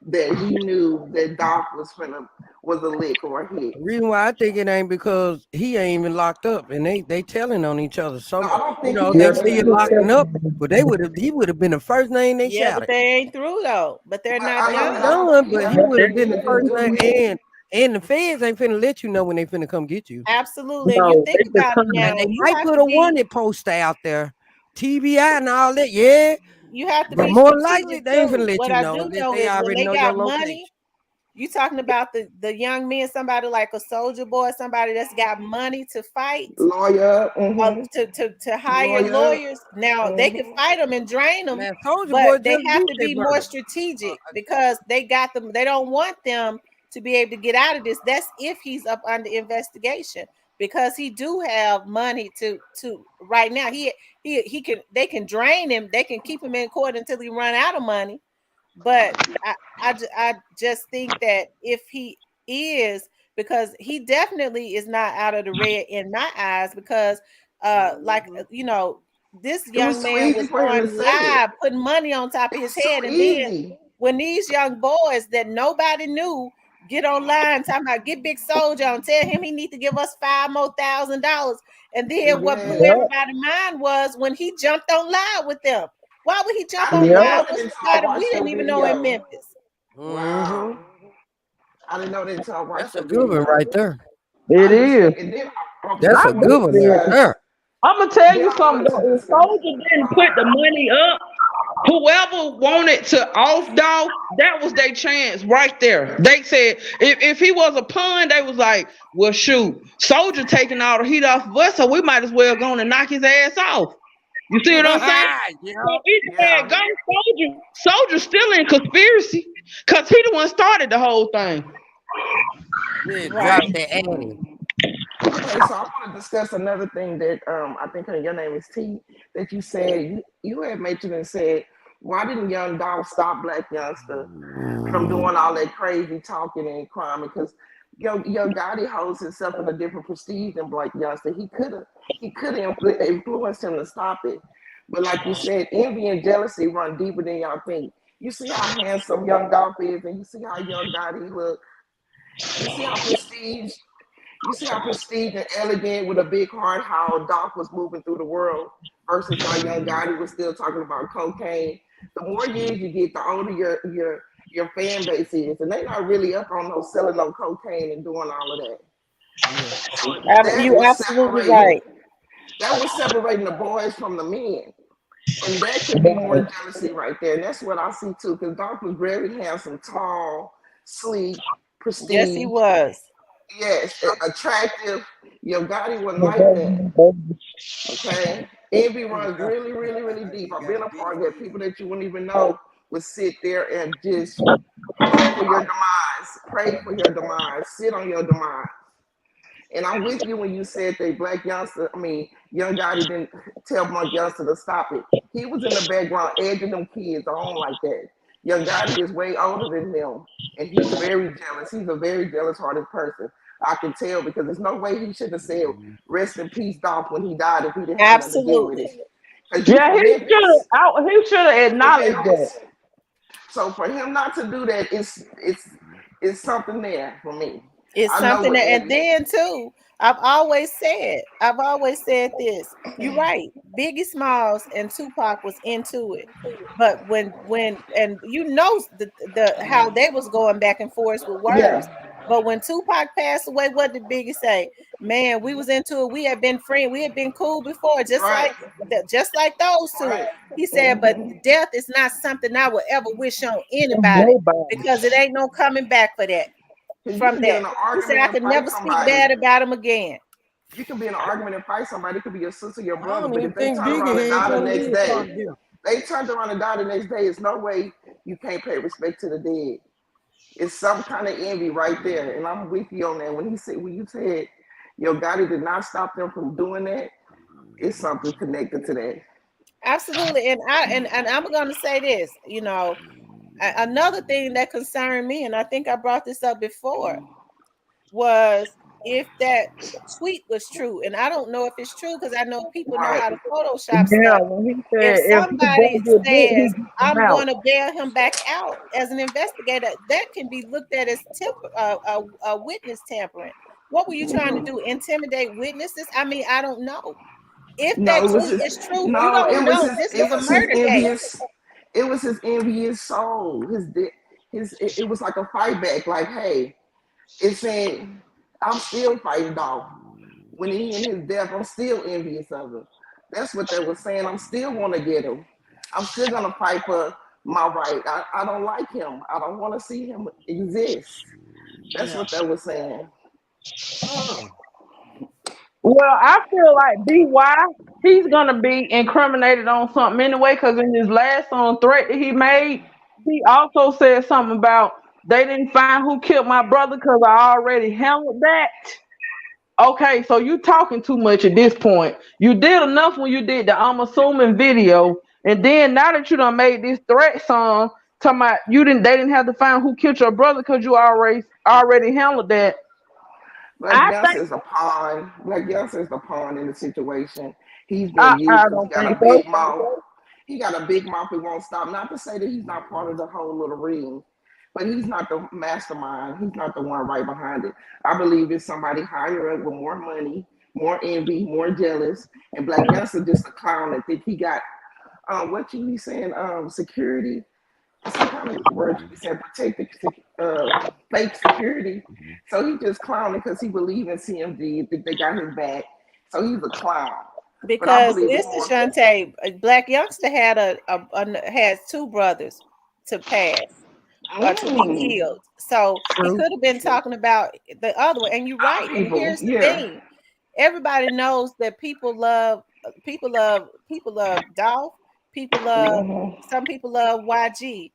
that he knew that Doc was a lick or a hit. The reason why I think it ain't because he ain't even locked up, and they telling on each other. No, Some, I don't think he they ever still been locked locking up. up, but he would have been the first name they Yeah, but shouted. they ain't through though. But they're But not I Not don't, done. I don't done, think he but he ever would have had been the anything to first do name, with it. and the feds ain't finna let you know when they finna come get you. Absolutely. And you No, think they just about it coming. Now now, they might put a wanted poster out there, TBI and all that, yeah, you have to but be more likely strategic they ain't finna too. let What you I know do unless know they is when already they know your got money, location. you talking about the young men, somebody like a Soldier Boy, somebody that's got money to fight, Lawyer, to hire lawyer, lawyers. Now they can mm-hmm. fight them and drain them, Man, Soldier but Boy they just have beat to that be more brother. strategic because they got them. They don't want them to be able to get out of this. That's if he's up under investigation because he do have money to right now. He can they can drain him. They can keep him in court until he run out of money. But I just think that if he is, because he definitely is not out of the red in my eyes, because this It was young too man easy was for him to on say it. live putting money on top of It his was head, too and then easy. when these young boys that nobody knew get online talking about get Big Soldier and tell him he need to give us $5,000 more, and then what blew Yes. Yep, everybody's mind was when he jumped on live with them. Why would he jump I on didn't know yep. live that with until I somebody we watched didn't that even know in video. Memphis? Wow. Mm-hmm. I didn't know that until I watched That's a the good one right video. there. It I just is. and then That's I a I good wanted one to right said, discuss. there. I'm gonna tell Then you I something wanted to though. If discuss. Soldier didn't put the money up, whoever wanted to off dog, that was their chance right there. They said if he was a pun, they was like, well, shoot, Soldier taking all the heat off of us, so we might as well go on and knock his ass off. You see what I'm saying? So Yeah. either way it Yeah. goes, Soldier still in conspiracy, cause he the one started the whole thing. Yeah, drop Right. that Addy. Okay, so I want to discuss another thing that I think your name is T, that you said you had mentioned and said, why didn't Young Dolph stop Black Youngster from doing all that crazy talking and crime? Because Yo Gotti holds himself in a different prestige than Black Youngster. He could have influenced him to stop it, but like you said, envy and jealousy run deeper than y'all think. You see how handsome Young Dolph is, and you see how Young Gotti look. You see how prestige you see how prestige and elegant with a big heart, how Doc was moving through the world versus how young Gotti was still talking about cocaine. The more years you get, the older your fan base is, and they're not really up on no selling no cocaine and doing all of that. Yeah. So that You was absolutely separating right. the boys from the men. And that could be more jealousy right there. And that's what I see too, because Doc was very handsome, tall, sleek, Yes, he prestige. was. Yes, attractive. Your Gotti wasn't like that. Okay. Envy runs really, really, really deep. I've been a part of that. People that you wouldn't even know would sit there and just hope for your demise, pray for your demise, sit on your demise. And I'm with you when you said that Young Gotti didn't tell Monk Youngster to stop it. He was in the background edging them kids on like that. Young Gotti is way older than them, and he's very jealous. He's a very jealous-hearted person. I can tell because there's no way he should have said "Rest in peace, Dolph" when he died if he didn't have nothing to do with it. Absolutely. Because you Yeah, from Memphis, he should have you from acknowledged that. Memphis. So for him not to do that, it's something there for me. It's I know something with that, and Envy. then too, I've always said this. You're right. Biggie Smalls and Tupac was into it, but and the how they was going back and forth with Yeah, words. But when Tupac passed away, what did Biggie say? Man, we was into it. We had been friends. We had been cool before, right, just like those two. right. He said, but Mm-hmm. death is not something I would ever wish on anybody Nobody. because it ain't no coming back for that Because you from can get that. in an He said, argument I and could fight never speak somebody. bad about him again. You can be in an argument and fight somebody. It could be your sister, your I brother. don't But even if they think turn Biggie around and had die the something to next do with day, Pac Diff. they turned around and died the next day. It's no way you can't pay respect to the dead. It's some kind of envy right there. And I'm with you on that. When you said your Gotti did not stop them from doing that, it's something connected to that. Absolutely. And I'm gonna say this, another thing that concerned me, and I think I brought this up before, was if that tweet was true. And I don't know if it's true because I know people know Right. how to Photoshop Yeah, stuff. when he If said if he somebody does get bit, he says, gets him I'm out. going to bail him back out as an investigator, that can be looked at as witness tampering. What were you trying to do? Intimidate witnesses? I mean, I don't know. If No, that it was tweet his. is true, you No, don't know. This It is a was his murder case. envious. It was his envious soul. It was like a fight back. Like, hey, it said, I'm still fighting dog. When he in his death, I'm still envious of him. That's what they were saying. I'm still want to get him. I'm still gonna fight for my right. I don't like him. I don't want to see him exist. That's Yeah. what they were saying. Oh, Well, I feel like BY, he's gonna be incriminated on something anyway, because in his last threat that he made, he also said something about they didn't find who killed my brother because I already handled that. Okay, so you talking too much at this point. You did enough when you did the I'm assuming video, and then now that you done made this threat song, talking about they didn't have to find who killed your brother because you already handled that. Black I Youngster think is a pawn. Black Youngster is the pawn in the situation. He's being used I because he don't got think a so. big mouth. He got a big mouth. He won't stop. Not to say that he's not part of the whole little ring, but he's not the mastermind. He's not the one right behind it. I believe it's somebody higher up with more money, more envy, more jealous. And Black Youngster just a clown that think he got what you be saying security, some kind of word you be saying protect the fake security. So he just clowning because he believe in CMD, think they got his back. So he's a clown. But I Because believe it's listen, more. Shantae, Black Youngster had has two brothers to pass, to be Mm, killed. So he true, could have been true. talking about the other one. And you're other right. And people, here's the yeah. thing: everybody knows that people love Dolph. People love Hmm. some people love YG.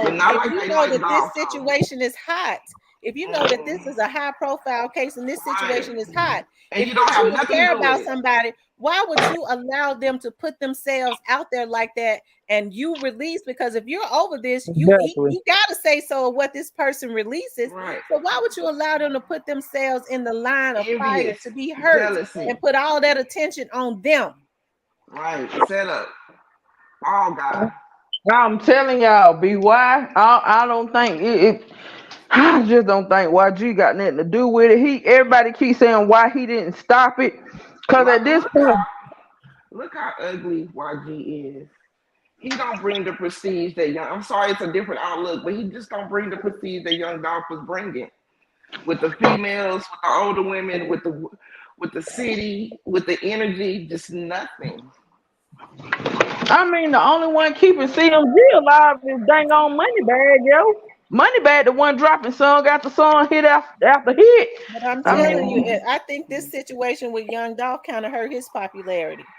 But So not if like you they know like that this golf though. situation is hot, if you know that this Hmm. is a high profile case and this Right. situation is hot, And if you you don't have truly nothing to care do with about it. somebody, why would you allow them to put themselves out there like that and you release? Because if you're over this, Exactly. you gotta say so of what this person releases. Right. So why would you allow them to put themselves in the line of fire Envious, to be hurt jealousy. and put all that attention on them? Right. Set up. All God. I'm telling y'all, BY, I don't think I just don't think YG got nothing to do with it. Everybody keeps saying why he didn't stop it. Cause Look, at this point, look how ugly YG is. He don't bring the prestige that young. I'm sorry, it's a different outlook, but he just don't bring the prestige that Young Dolph was bringing with the females, with the older women, with the city, with the energy. Just nothing. I mean, the only one keeping CMG alive is dang on Moneybag, yo. Moneybag, the one dropping song after song, hit after hit. But I'm I telling mean, you, Hmm. I think this situation with Young Dolph kind of hurt his popularity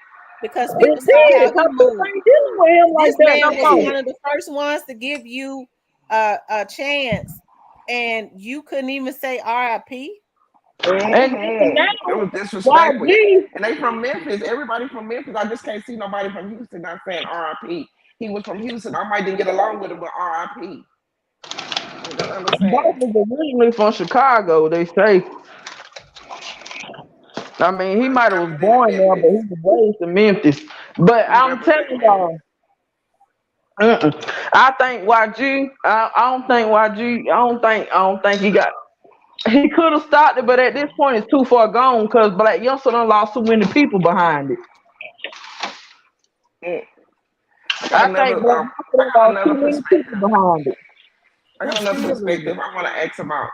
because it people saw did, how he because people moved. ain't dealing with him like This that man no was more. Hey. one of the first ones to give you a chance, and you couldn't even say RIP. And even Hmm. It now, was disrespectful. YG, And they from Memphis. Everybody from Memphis. I just can't see nobody from Houston not saying RIP. He was from Houston. I might didn't get along with him, but RIP. You don't Dolph understand. was originally from Chicago, they say. I mean, he Well, he might have was never been in born there, but Memphis. he was raised in Memphis. But He I'm never been telling in Memphis. y'all, I think YG. I don't think YG. I don't think he got. He could have stopped it, but at this point, it's too far gone because Black Youngster done lost so many people behind it. Mm. I got I another. think Black Youngster done I got lost too another many people perspective. behind it. I got another perspective. I want to ask about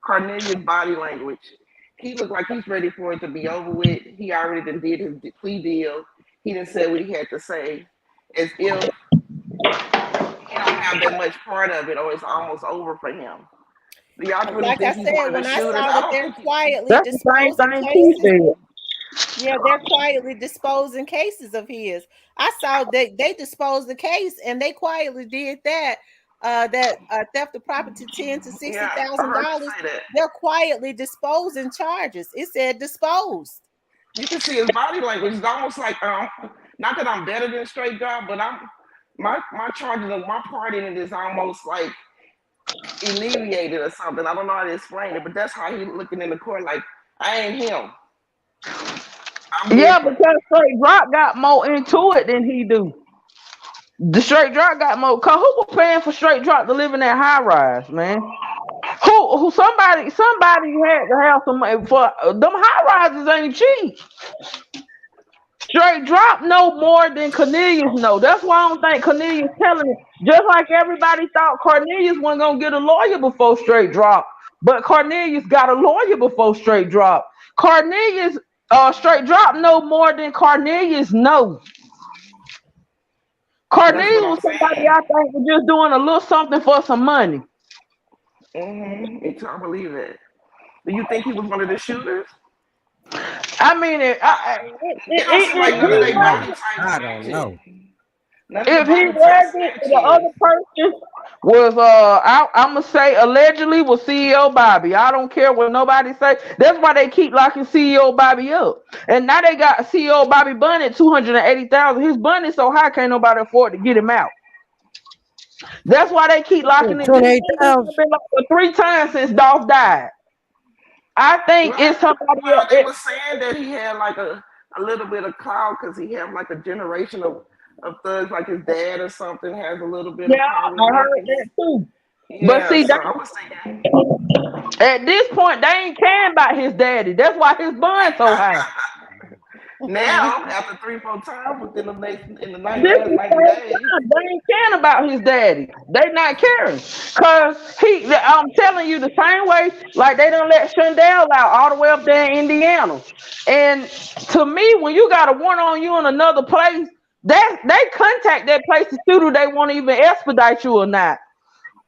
Cornelius' body language. He looked like he's ready for it to be over with. He already done did his plea deal. He didn't say what he had to say, as if he don't have that much part of it, or it's almost over for him. Do y'all really Like I think he's said, one of the when I shooters? saw I that don't they're think he. quietly That's the same disposing thing T cases, said. yeah, they're quietly disposing cases of his. I saw they disposed the case and they quietly did that. That theft of property, ten to sixty Yeah, I thousand heard you dollars. say that. They're quietly disposing charges. It said disposed. You can see his body language. It's almost like Not that I'm better than straight drop, but my charges of my part in it is almost like alleviated or something. I don't know how to explain it, but that's how he looking in the court like I ain't him. I'm Yeah, different. because straight drop got more into it than he do. The straight drop got more. Cause who was paying for straight drop to live in that high rise, man? Who somebody had to have some money for them high rises ain't cheap. Straight drop no more than Cornelius know. That's why I don't think Cornelius telling it. Just like everybody thought Cornelius wasn't gonna get a lawyer before straight drop, but Cornelius got a lawyer before straight drop. Cornelius straight drop no more than Cornelius know. That's Cornelius what I'm was somebody saying. I think was just doing a little something for some money. I believe it. Do you think he was one of the shooters? I mean, It don't seem like if none of he their body wasn't, types I don't matching. know. None of the if he body types wasn't, the matching. other person was I'm gonna say allegedly was CEO Bobby. I don't care what nobody say. That's why they keep locking CEO Bobby up. And now they got CEO Bobby Bunny at 280,000. His bunny so high can't nobody afford to get him out. That's why they keep locking it. This thing has 28,000. been locked for 3 times since Dolph died. I think Well, it's somebody else. they were saying that he had like a little bit of clout because he had like a generation of thugs, like his dad or something, has a little bit Yeah, of power I in heard Memphis. that too. But Yeah, see, so I was thinking. at this point, they ain't caring about his daddy. That's why his bond so high. Now, after 3-4 times within the This last is 90 the days, time. They ain't caring about his daddy. They not caring. Cause I'm telling you the same way, like they don't let Shundale out all the way up there in Indiana. And to me, when you got a warrant on you in another place, they contact that place to see do they want to even expedite you or not.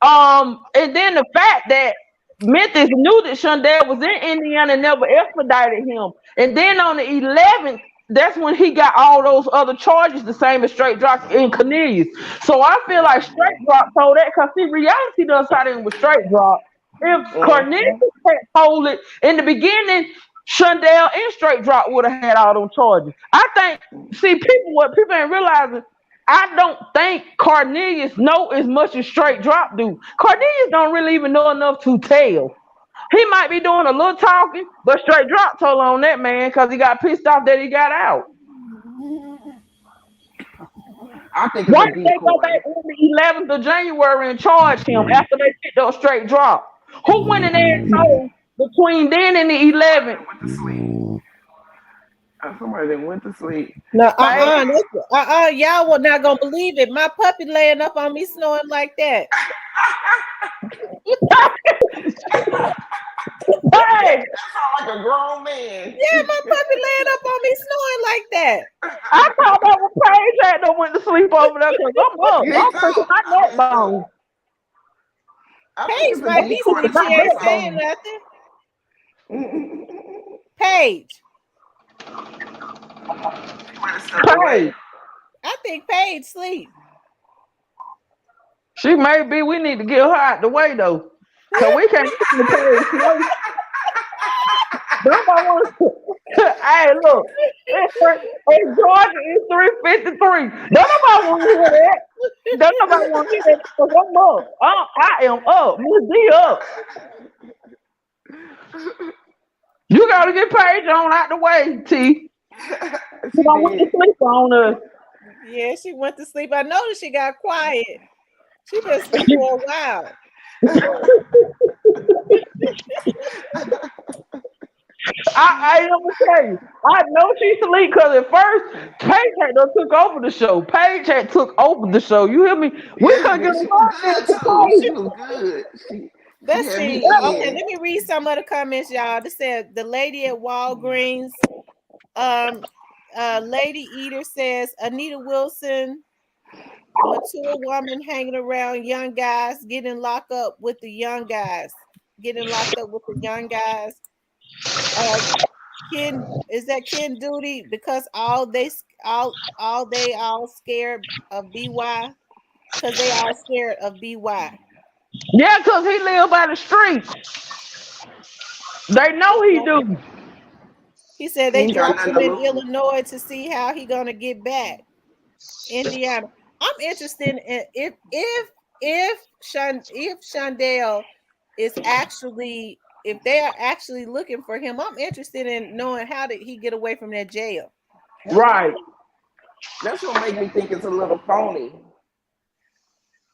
And then the fact that Memphis knew that Shundale was in Indiana and never expedited him. And then on the 11th, that's when he got all those other charges, the same as Straight Drop in Cornelius. So I feel like Straight Drop told that because see, reality does tie in with Straight Drop. If Cornelius had told it in the beginning, Shundale and Straight Drop would have had all those charges. I think, see, what people ain't realizing, I don't think Cornelius know as much as Straight Drop do. Cornelius don't really even know enough to tell. He might be doing a little talking, but Straight Drop told on that man because he got pissed off that he got out. I think it's Why a did they go decoy. back on the 11th of January and charge him after they picked up Straight Drop? Who went in there and told between then and the Somebody 11th? that went to sleep. Somebody that went to sleep. No, Paige, y'all were not gonna believe it. My puppy laying up on me snoring like that. Paige, That sound like a grown man. Yeah, my puppy laying up on me snoring like that. I thought that was Paige that went to sleep over there because I'm up. Me I'm freaking too. my I neck think so. bone. I think Paige it's a might be decoy to asleep. She My tell ain't neck saying bone. nothing. Paige. She might have stepped Paige. away. I think Paige sleep. She may be. We need to get her out the way though, cause we can't listen to Paige. Nobody wants to. Hey, look. In Georgia, it's 3:53. Don't nobody want to hear that. Don't nobody want to hear that because I'm up. I am up. Miss D up. You gotta get Paige on out the way, T. You She don't want to did. sleep on us. Yeah, she went to sleep. I noticed she got quiet. She been asleep for a while. I am gonna tell you, I know she sleep because at first Paige had done took over the show. Paige had took over the show. You hear me? We Yes, couldn't get but a she was word in good for too. Paige. She was good. She Let's had see. me Okay, in. let me read some of the comments, y'all. This said the lady at Walgreens. Lady Eater says Anita Wilson, mature woman hanging around young guys, getting locked up with the young guys. Getting locked up with the young guys. Ken, is that Ken Duty? Because all scared of BY. Because they all scared of BY. Yeah, because he live by the street. They know he do. He said He they ain't got dropped nothing him to in lose. Illinois to see how he gonna get back. Indiana. I'm interested in if Shundale is actually if they are actually looking for him. I'm interested in knowing how did he get away from that jail. Right. That's what make me think it's a little phony.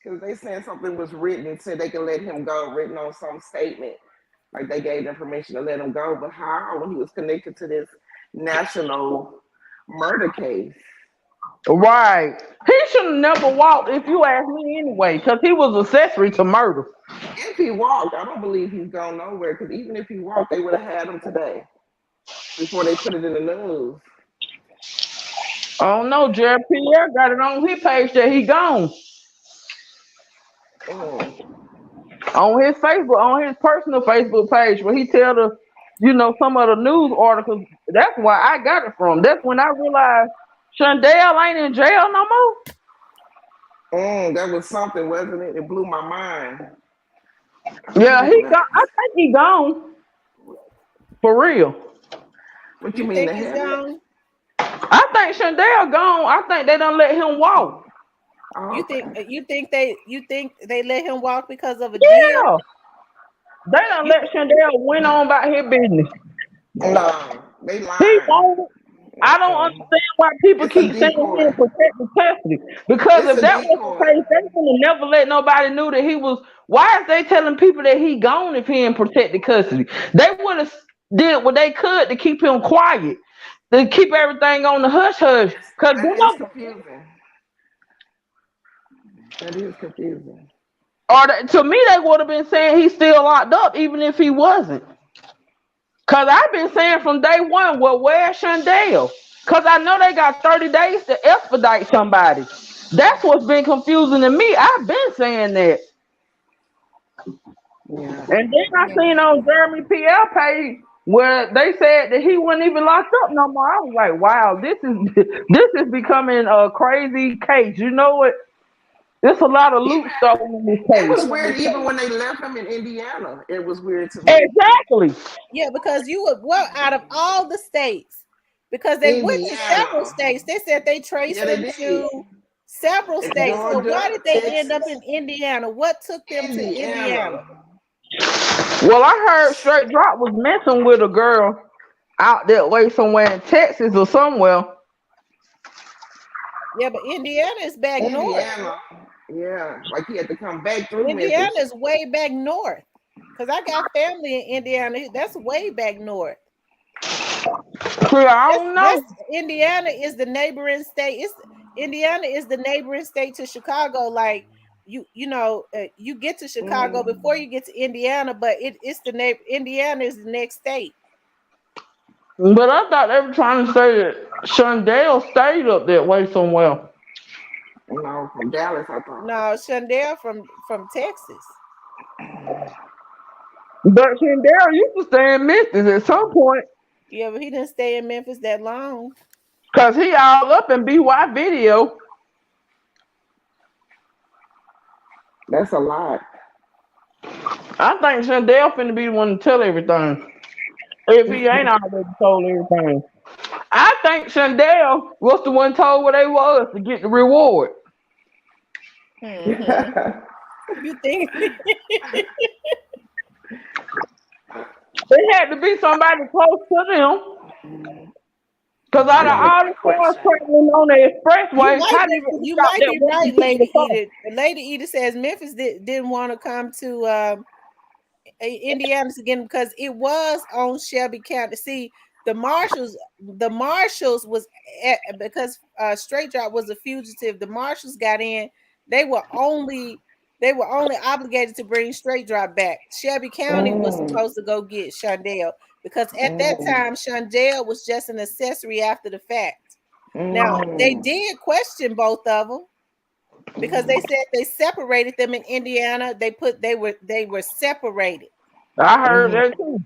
Because they saying something was written and said they can let him go, written on some statement. Like they gave them permission to let him go. But how when he was connected to this national murder case? Right. He should have never walked, if you ask me anyway, because he was accessory to murder. If he walked, I don't believe he's gone nowhere. Because even if he walked, they would have had him today before they put it in the news. I don't know. Jerry Pierre got it on his page that he gone. Mm. On his Facebook, on his personal Facebook page, where he tell some of the news articles. That's where I got it from. That's when I realized Shundale ain't in jail no more. That was something, wasn't it? It blew my mind. Yeah, he gone. I think he gone for real. What you You mean think the he's heaven? gone? I think Shundale gone. I think they don't let him walk. Oh, You okay. think they let him walk because of a deal? Yeah, they don't You let Shundale went on about his business. No, they He lying. won't. I don't Mm-mm. understand why people It's a keep saying he in decoy. protective custody. Because It's if a that was the decoy. case, they would have never let nobody knew that he was. Why is they telling people that he gone if he in protected custody? They would have did what they could to keep him quiet, to keep everything on the hush hush. Cause That is confusing. That is confusing. to me, they would have been saying he's still locked up, even if he wasn't. Cause I've been saying from day one, well, where's Shundale? Cause I know they got 30 days to expedite somebody. That's what's been confusing to me. I've been saying that. Yeah. And then I seen on Jeremy PL page where they said that he wasn't even locked up no more. I was like, wow, this is this is becoming a crazy case. You know what? There's a lot of loot stolen in this It was case. weird even when they left him in Indiana. It was weird to me. Exactly. Yeah, because you would out of all the states, because they went to several Indiana. states. They said they traced Yeah, they them did. to several states. So why Georgia, did they end up Texas, in Indiana? What took them to Indiana? Indiana. Well, I heard Straight Drop was messing with a girl out that way somewhere in Texas or somewhere. Yeah, but Indiana is back north. Indiana. Yeah. Like he had to come back through Indiana Memphis. is way back north. Because I got family in Indiana. That's way back north. I don't know. That's Indiana is the neighboring state. Indiana is the neighboring state to Chicago. Like you get to Chicago before you get to Indiana, but it's the neighbor. Indiana is the next state. But I thought they were trying to say that Shundale stayed up that way somewhere. No, from Dallas, I thought. No, Shundale from Texas. But Shundale used to stay in Memphis at some point. Yeah, but he didn't stay in Memphis that long. Cause he all up in BY video. That's a lot. I think Shundale finna be the one to tell everything. If he ain't already told everything. I think Shundale was the one told where they was to get the reward. Mm-hmm. You think? It had to be somebody close to them. Cause out I of got a all the quick cars question. traveling on the expressway, how did they You stop might that be one right, particular Lady car? Edith. Lady Edith says Memphis didn't want to come to Indiana again because it was on Shelby County. See, the marshals was because Straight Drop was a fugitive. The marshals got in. They were only obligated to bring Straight Drop back. Shelby County was supposed to go get Shundale because at that time Shundale was just an accessory after the fact. Now they did question both of them because they said they separated them in Indiana. They were separated. I heard that too.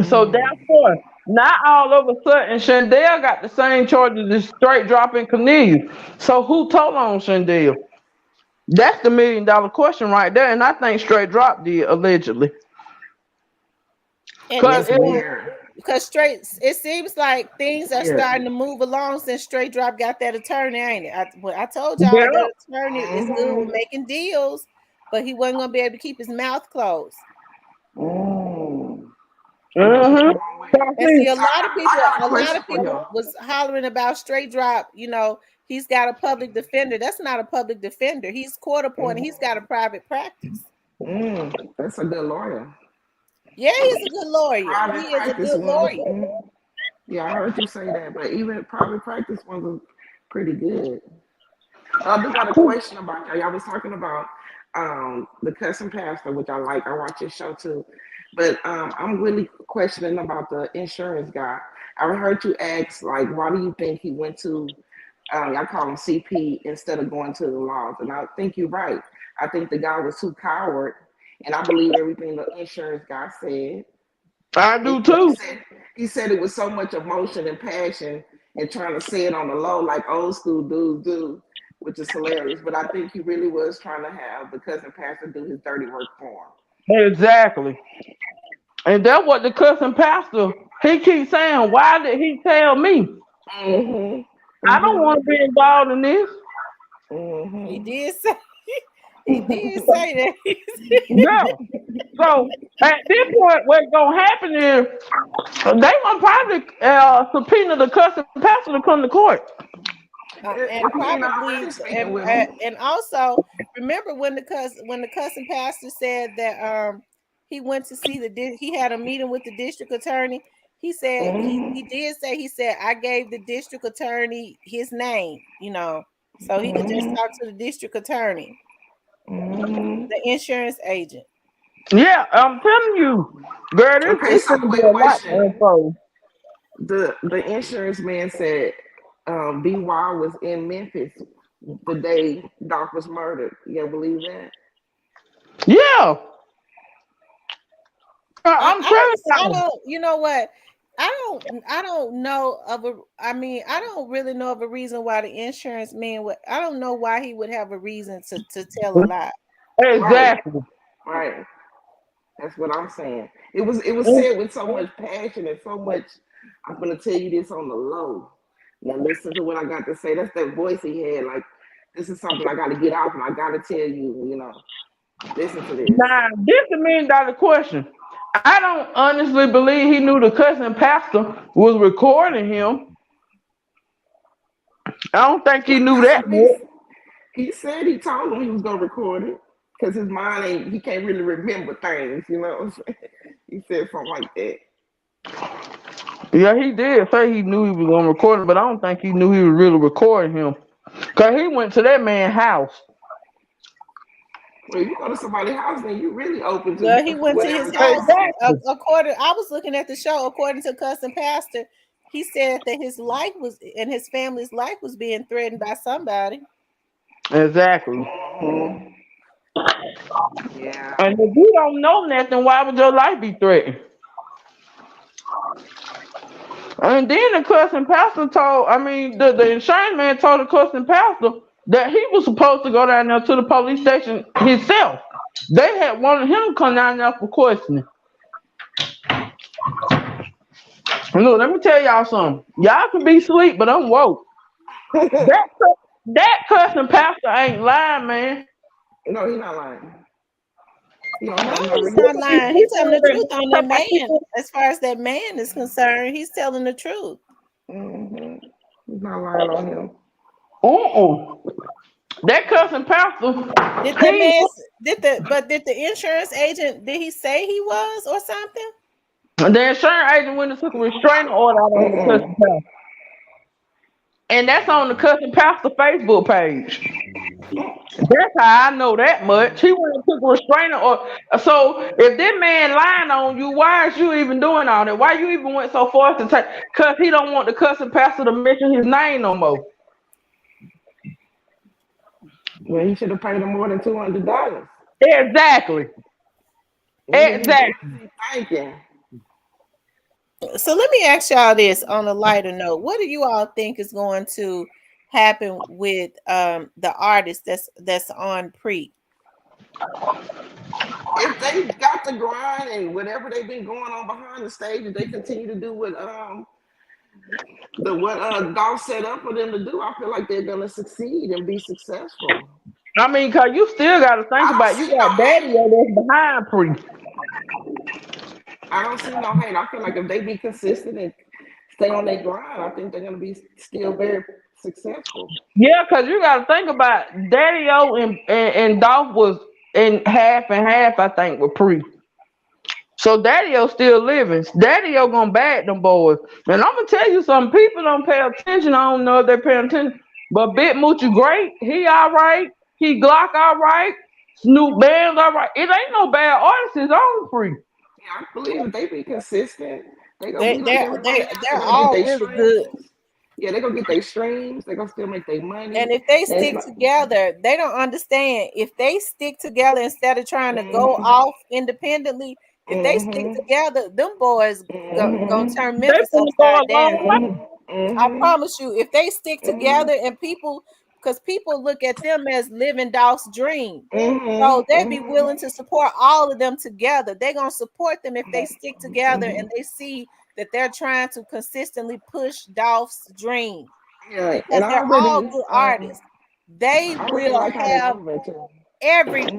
So therefore, not all of a sudden Shundale got the same charges as Straight Drop and Cornelius. So who told on Shundale? That's the $1 million question right there, and I think Straight Drop did allegedly. And Cause That's this it was weird. because it seems like things are Yeah. starting to move along since Straight Drop got that attorney, ain't it? I told Yeah. y'all that attorney is good with Mm-hmm. making deals, but he wasn't gonna be able to keep his mouth closed. Mm. He gonna keep Mm-hmm. on with it. And see, So I got a a lot question of for people you. was hollering about Straight Drop. He's got a public defender. That's not a public defender. He's court appointed. He's got a private practice. That's a good lawyer. Yeah, he's a good lawyer. Private He is a practice good ones. lawyer. Yeah, I heard you say that, but even private practice ones are pretty good. I do got a question about that. Y'all was talking about the cousin pastor, which I like. I watch his show too. But I'm really questioning about the insurance guy. I heard you ask, like, why do you think he went to, y'all call him CP instead of going to the laws? And I think you're right. I think the guy was too coward, and I believe everything the insurance guy said. I He, do he too. said he said it was so much emotion and passion and trying to say it on the low like old school dudes do, which is hilarious. But I think he really was trying to have the cousin pastor do his dirty work for Exactly. And that's what the cussing pastor, he keeps saying, why did he tell me? him. I don't want to be involved in this. He Mm-hmm. did say he did say that. Yeah. So at this point, what's gonna happen is they gonna probably subpoena the cussing pastor to come to court. And If he ain't probably already speaking with him. and also remember when the cousin pastor said that he went to see he had a meeting with the district attorney. He said he did say he said I gave the district attorney his name, so he could just talk to the district attorney, the insurance agent. Yeah, I'm telling you, girl, Okay, it's so gonna be quick a lot question. more info. The insurance man said BY was in Memphis the day Doc was murdered. You believe that? Yeah, I'm telling I you. don't, you know what? I don't know of a, I mean, I don't really know of a reason why the insurance man would, I don't know why he would have a reason to tell a lie. Right, Exactly. right. That's what I'm saying. It was said with so much passion and so much. I'm gonna tell you this on the low. Now listen to what I got to say. That's that voice he had. Like this is something I got to get off, and I got to tell you. Listen to this. Now, this is $1 million question. I don't honestly believe he knew the cousin pastor was recording him. I don't think he Well, knew that's that what yet. he said. He told him he was gonna record it because his mind ain't. He can't really remember things. You know what I'm saying? He said something like that. Yeah, he did say he knew he was gonna record it, but I don't think he knew he was really recording him. Cause he went to that man's house. Well, if you go to somebody's house, then you really open to Well, he went to whatever his God house. wants. Exactly. I was looking at the show. According to cousin pastor, he said that his life was and his family's life was being threatened by somebody. Exactly. Mhm. Yeah. And if you don't know nothing, why would your life be threatened? And then the cousin pastor told, I mean, the insurance man told the cousin pastor that he was supposed to go down there to the police station himself. They had wanted him to come down there for questioning. Look, let me tell y'all something. Y'all can be asleep, but I'm woke. That cousin pastor ain't lying, man. No, he's not lying. He don't No, have no he's not reason. lying. He's telling the truth on that man. As far as that man is concerned, he's telling the truth. Hmm. He's not lying on him. Uh-uh. That cousin pastor, Did that he man did the insurance agent did he say he was or something? the insurance agent went and took a restraining order out on the cousin Mm-mm. pastor. And that's on the cousin pastor Facebook page. That's how I know that much. He went and took a restraining order. So if this man lying on you, why is you even doing all that? Why you even went so far to take? Cause he don't want the cousin pastor to mention his name no more. Well, he should have paid him more than $200. Exactly. What Exactly. is he thinking? So let me ask y'all this on a lighter note. What do you all think is going to happen with the artist that's on Pre? if they got the grind and whatever they've been going on behind the stage, if they continue to do what Dolph set up for them to do, I feel like they're gonna succeed and be successful. I mean, cause you still got to think I don't about you see no got Daddy hate. that's behind Priest. I don't see no hate. I feel like if they be consistent and stay on their grind, I think they're gonna be still very successful. Yeah, cause you got to think about Daddy O and Dolph was in half and half, I think, with Priest. So Daddy O still living. Daddy O gonna bag them boys. And I'm gonna tell you something. People don't pay attention. I don't know if they're paying attention. But Big Moochie great. He all right. He Glock all right. Snoop Band's all right. It ain't no bad artists. It's on Free. Yeah, I believe if they be consistent, they gonna They be like they everybody they else. They're they're gonna get all their really good. streams. Yeah, they're gonna get their streams. They're gonna still make their money. And if they And it's stick not. together, they don't understand. If they stick together instead of trying to go Mhm. off independently, if they stick Mhm. together, them boys gonna Mhm. turn They Memphis finna go a upside long down. way. Mhm. I Mhm. promise you, if they stick Mhm. together and people, because people look at them as living Dolph's dream. So Mhm. they be Mhm. willing to support all of them together. They're gonna support them if they stick together and Mhm. they see that they're trying to consistently push Dolph's dream Yeah, because and I they're all already good artists. They I really will like how they have moving too.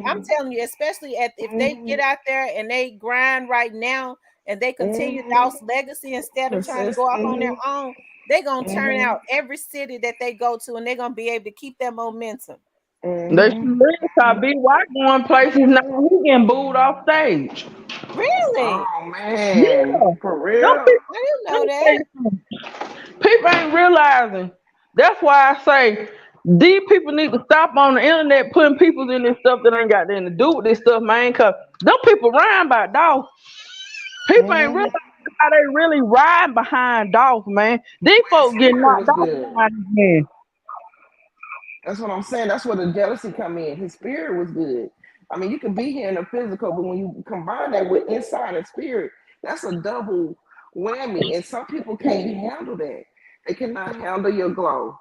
I'm Mhm. telling you, especially if they get Mhm. out there and they grind right now and they continue Mhm. Dolph's legacy instead of trying to go Persist. off on their Mhm. own, they're gonna turn Mhm. out every city that they go to and they're gonna be able to keep that momentum. They should Mhm. really start BY going places now. He getting booed off stage. Really? Oh man, Yeah. for Them real? people, I didn't let know me tell that. you something. People ain't realizing. That's why I say these people need to stop on the internet putting people in this stuff that ain't got nothing to do with this stuff, man. Cause them people rhyme about Dolph. People ain't Mhm. realizing how they really ride behind Dolph, man. These Well, his folks getting spirit knocked was off good. behind this man. That's what I'm saying. That's where the jealousy come in. His spirit was good. I mean, you can be here in the physical, but when you combine that with inside and spirit, that's a double whammy. And some people can't handle that. They cannot handle your glow.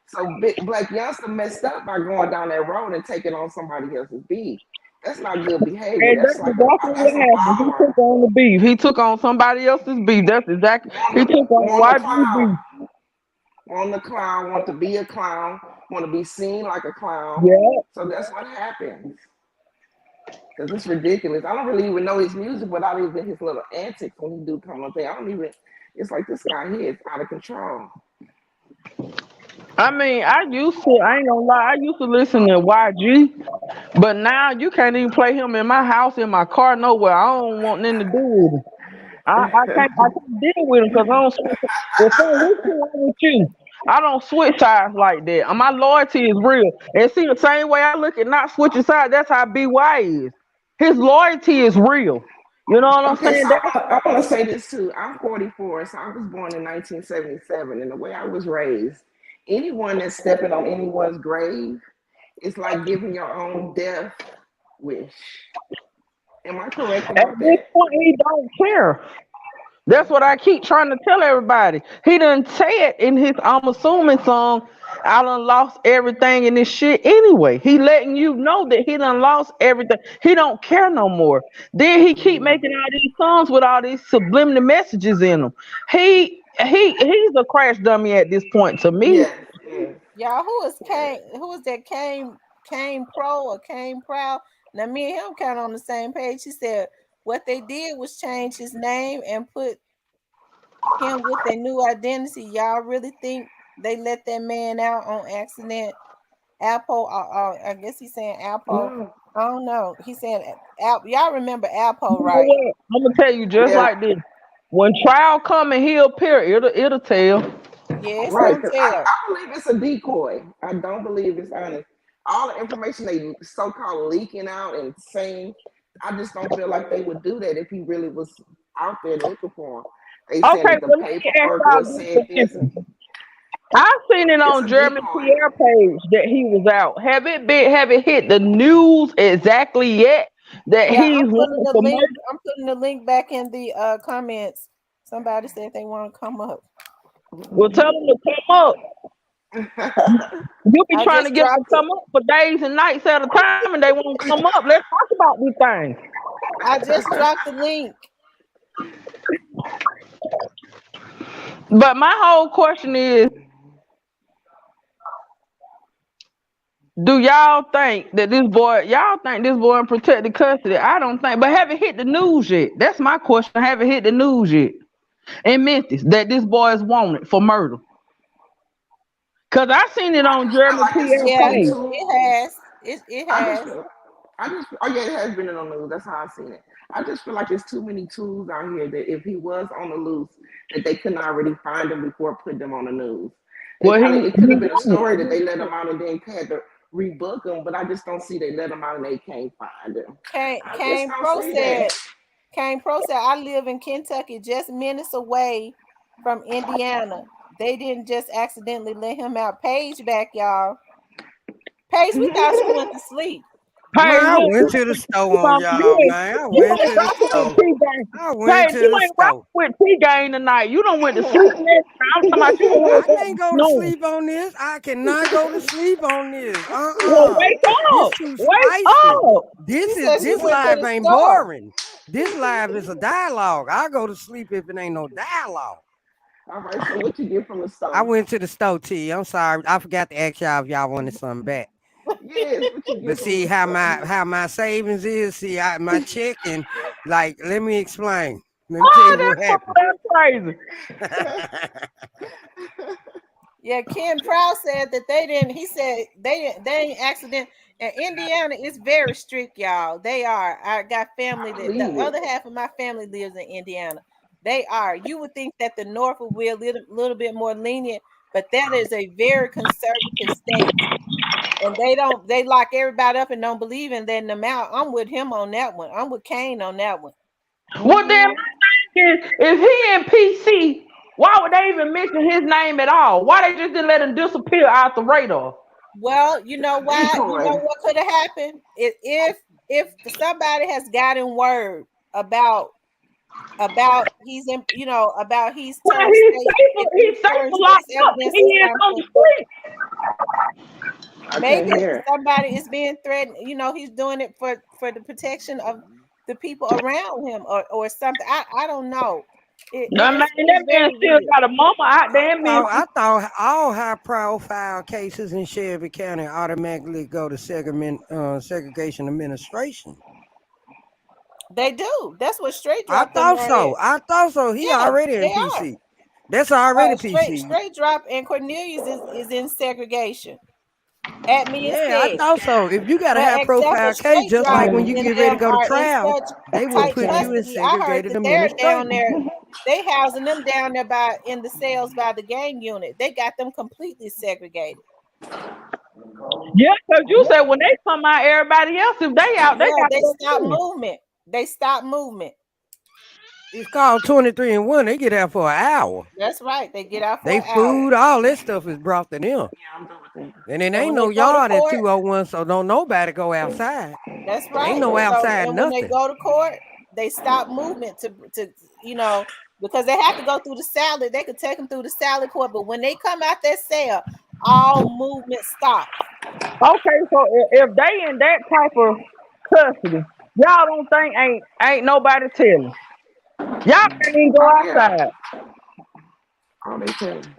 So Big Black Youngster messed up by going down that road and taking on somebody else's beef. That's not good behavior. And That's that's like exactly what that's a happened. He follower. took on the beef. He took on somebody else's beef. That's exactly. He took on Want the YG beef. clown, want the clown, want to be a clown, want to be seen like a clown. Yeah. So that's what happens. Because it's ridiculous. I don't really even know his music without even his little antics when he do come up there. I don't even. It's like this guy here is out of control. I mean, I ain't gonna lie, I used to listen to YG, but now you can't even play him in my house, in my car, nowhere. I don't want nothing to do with him. I can't deal with him because I don't switch. Well, son, what's wrong with you? I don't switch sides like that. And my loyalty is real. And see, the same way I look at not switching sides, that's how BY is. His loyalty is real. You know what I'm Okay, saying? so I want to say this too. I'm 44, so I was born in 1977, and the way I was raised, anyone that's stepping on anyone's grave is like giving your own death wish. Am I correct At about this that? point, he don't care. That's what I keep trying to tell everybody. He done said in his I'm assuming song, I done lost everything in this shit anyway. He letting you know that he done lost everything. He don't care no more. Then he keep Mm. making all these songs with all these subliminal messages in them. He's a crash dummy at this point to me. Yes, yes, Y'all, who is yes. Kane? Who is that Kane Pro or Kane Proud? Now me and him kind of on the same page. He said what they did was change his name and put him with a new identity. Y'all really think they let that man out on accident? Apple, I guess he's saying Apple. No, I don't know. He's saying Apple. Y'all remember Apple, You know right? what? I'm gonna tell you just yeah, like this. When trial come and he'll appear, it'll tell. Yeah, it's right. gonna Because tell. I believe it's a decoy. I don't believe it's honest. All the information they so-called leaking out and saying, I just don't feel like they would do that if he really was out there looking for him. They saying Okay, that the well let me ask paperwork y'all was this said for this, and instance. I seen it it's on a Jeremy decoy. Pierre page that he was out. Have it hit the news exactly yet that Yeah, he's wanted for murder? I'm putting the link back in the comments. Somebody said they want to come up. Well, tell Mhm. him to come up. You be I trying to just get them to dropped it. come up for days and nights at a time, and they won't come up. Let's talk about these things. I just dropped the link. But my whole question is, do y'all think that y'all think this boy in protected custody? I don't think, but have it hit the news yet? That's my question. Have it hit the news yet in Memphis that this boy is wanted for murder? Cause I seen it on I feel Jeremy like it's too P.L. Yeah, many page. it tools. has. It I just has. feel, oh yeah, it has been in the news. That's how I've seen it. I just feel like there's too many tools out here that if he was on the loose, that they couldn't already find him before putting them on the news. They Well, probably it could he have been a story that they let him out and then had to rebook him, but I just don't see they let him out and they can't find him. I just Kane don't Pro see that. said, Kane Pro said, I live in Kentucky, just minutes away from Indiana. They didn't just accidentally let him out. Paige back, y'all. Paige, we thought you went to sleep. Man, Paige, I went to the store on y'all, man. I you went ain't to the rocking with store. T Game. I went Paige, to you the ain't rocking store. with T Game tonight. You don't went to sleep and everything. I'm talking about you don't I woke up can't this go to morning. sleep on this. I cannot go to sleep on this. Well, wake This up. too Wake spicy. up. She said she This went to live the ain't store. boring. This live is a dialogue. I go to sleep if it ain't no dialogue. All right, so what you get from the I store? went to the store, T. I'm sorry. I forgot to ask y'all if y'all wanted something back. Yes, what you But get from see the how store? my savings is. See, my checking. Like, let me explain. Let me tell Oh, you what happened. that's crazy. Yeah, Ken Proud said that they didn't. He said they ain't accident. And Indiana is very strict, y'all. They are. I got family I that the believe it. other half of my family lives in Indiana. They are. You would think that the North would be a little bit more lenient, but that is a very conservative state. And they lock everybody up and don't believe in letting them out. I'm with him on that one. I'm with Kane on that one. Well, then Hmm. my thing is, if he in PC, why would they even mention his name at all? Why they just didn't let him disappear out the radar? Well, you know why? You know Decoy. what could have happened? If somebody has gotten word about he's in, about he's Well, turned state, if he's he's safe turned locked state's up. evidence He or is on the something, street. I maybe can't hear. somebody is being threatened. He's doing it for the protection of the people around him or something. I don't know. I mean, It's that man very still weird. got a mama out there in I Memphis. thought all high profile cases in Shelby County automatically go to segregation administration. They do. That's what straight I drop them thought are so. at. I thought so. He Yeah, already in they are. PC. That's already Straight PC. straight drop and Cornelius is in segregation. Admin Yeah, I said. thought so. If you got a But high except for profile case, straight just drop like when you and get ready to them go to are in trial, such they will tight put you in custody. I heard segregated that they're down administration. there, they housing them down there by in the cells by the gang unit. They got them completely segregated. Yeah, because you said when they come out, everybody else, if they out, they Yeah, got to they go stop too. movement. They stop movement. It's called 23 and 1. They get out for an hour. That's right. They get out for They an hour. food, all that stuff is brought to them. Yeah, I'm done with that. And it And ain't when no they go to yard at court, 201, so don't nobody go outside. that's Ain't right. no So, outside and when they nothing. go to court, they stop movement to because they have to go through the salad. They could take them through the salad court, but when they come out that cell, all movement stops. Okay, so if they in that type of custody, y'all don't think ain't nobody telling. Y'all can't even go Oh yeah. outside. Oh, they tell me.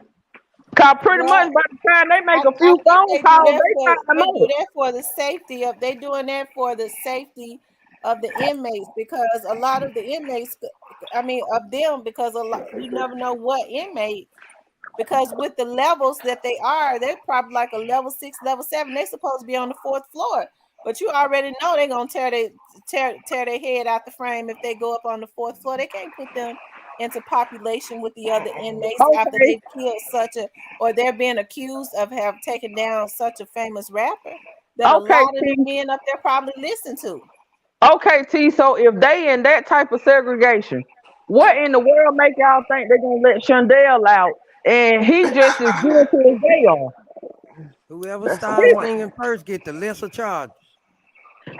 Cause pretty Well, much by the time they make a I few think phone calls, they find them out. the safety of they doing that for the safety of the inmates because a lot of the inmates, I mean, of them, because a lot you never know what inmate. Because with the levels that they are, they're probably like a level 6, level 7. They're supposed to be on the 4th floor, but you already know they're gonna tear their head out the frame if they go up on the 4th floor. They can't put them into population with the other inmates after Okay, they've killed such a or they're being accused of have taken down such a famous rapper that a okay, lot of the T. men up there probably listen to. Okay, T. So if they in that type of segregation, what in the world make y'all think they're gonna let Shundale out and he just as guilty as they are? Whoever That's the starts He, point. singing first get the lesser charges.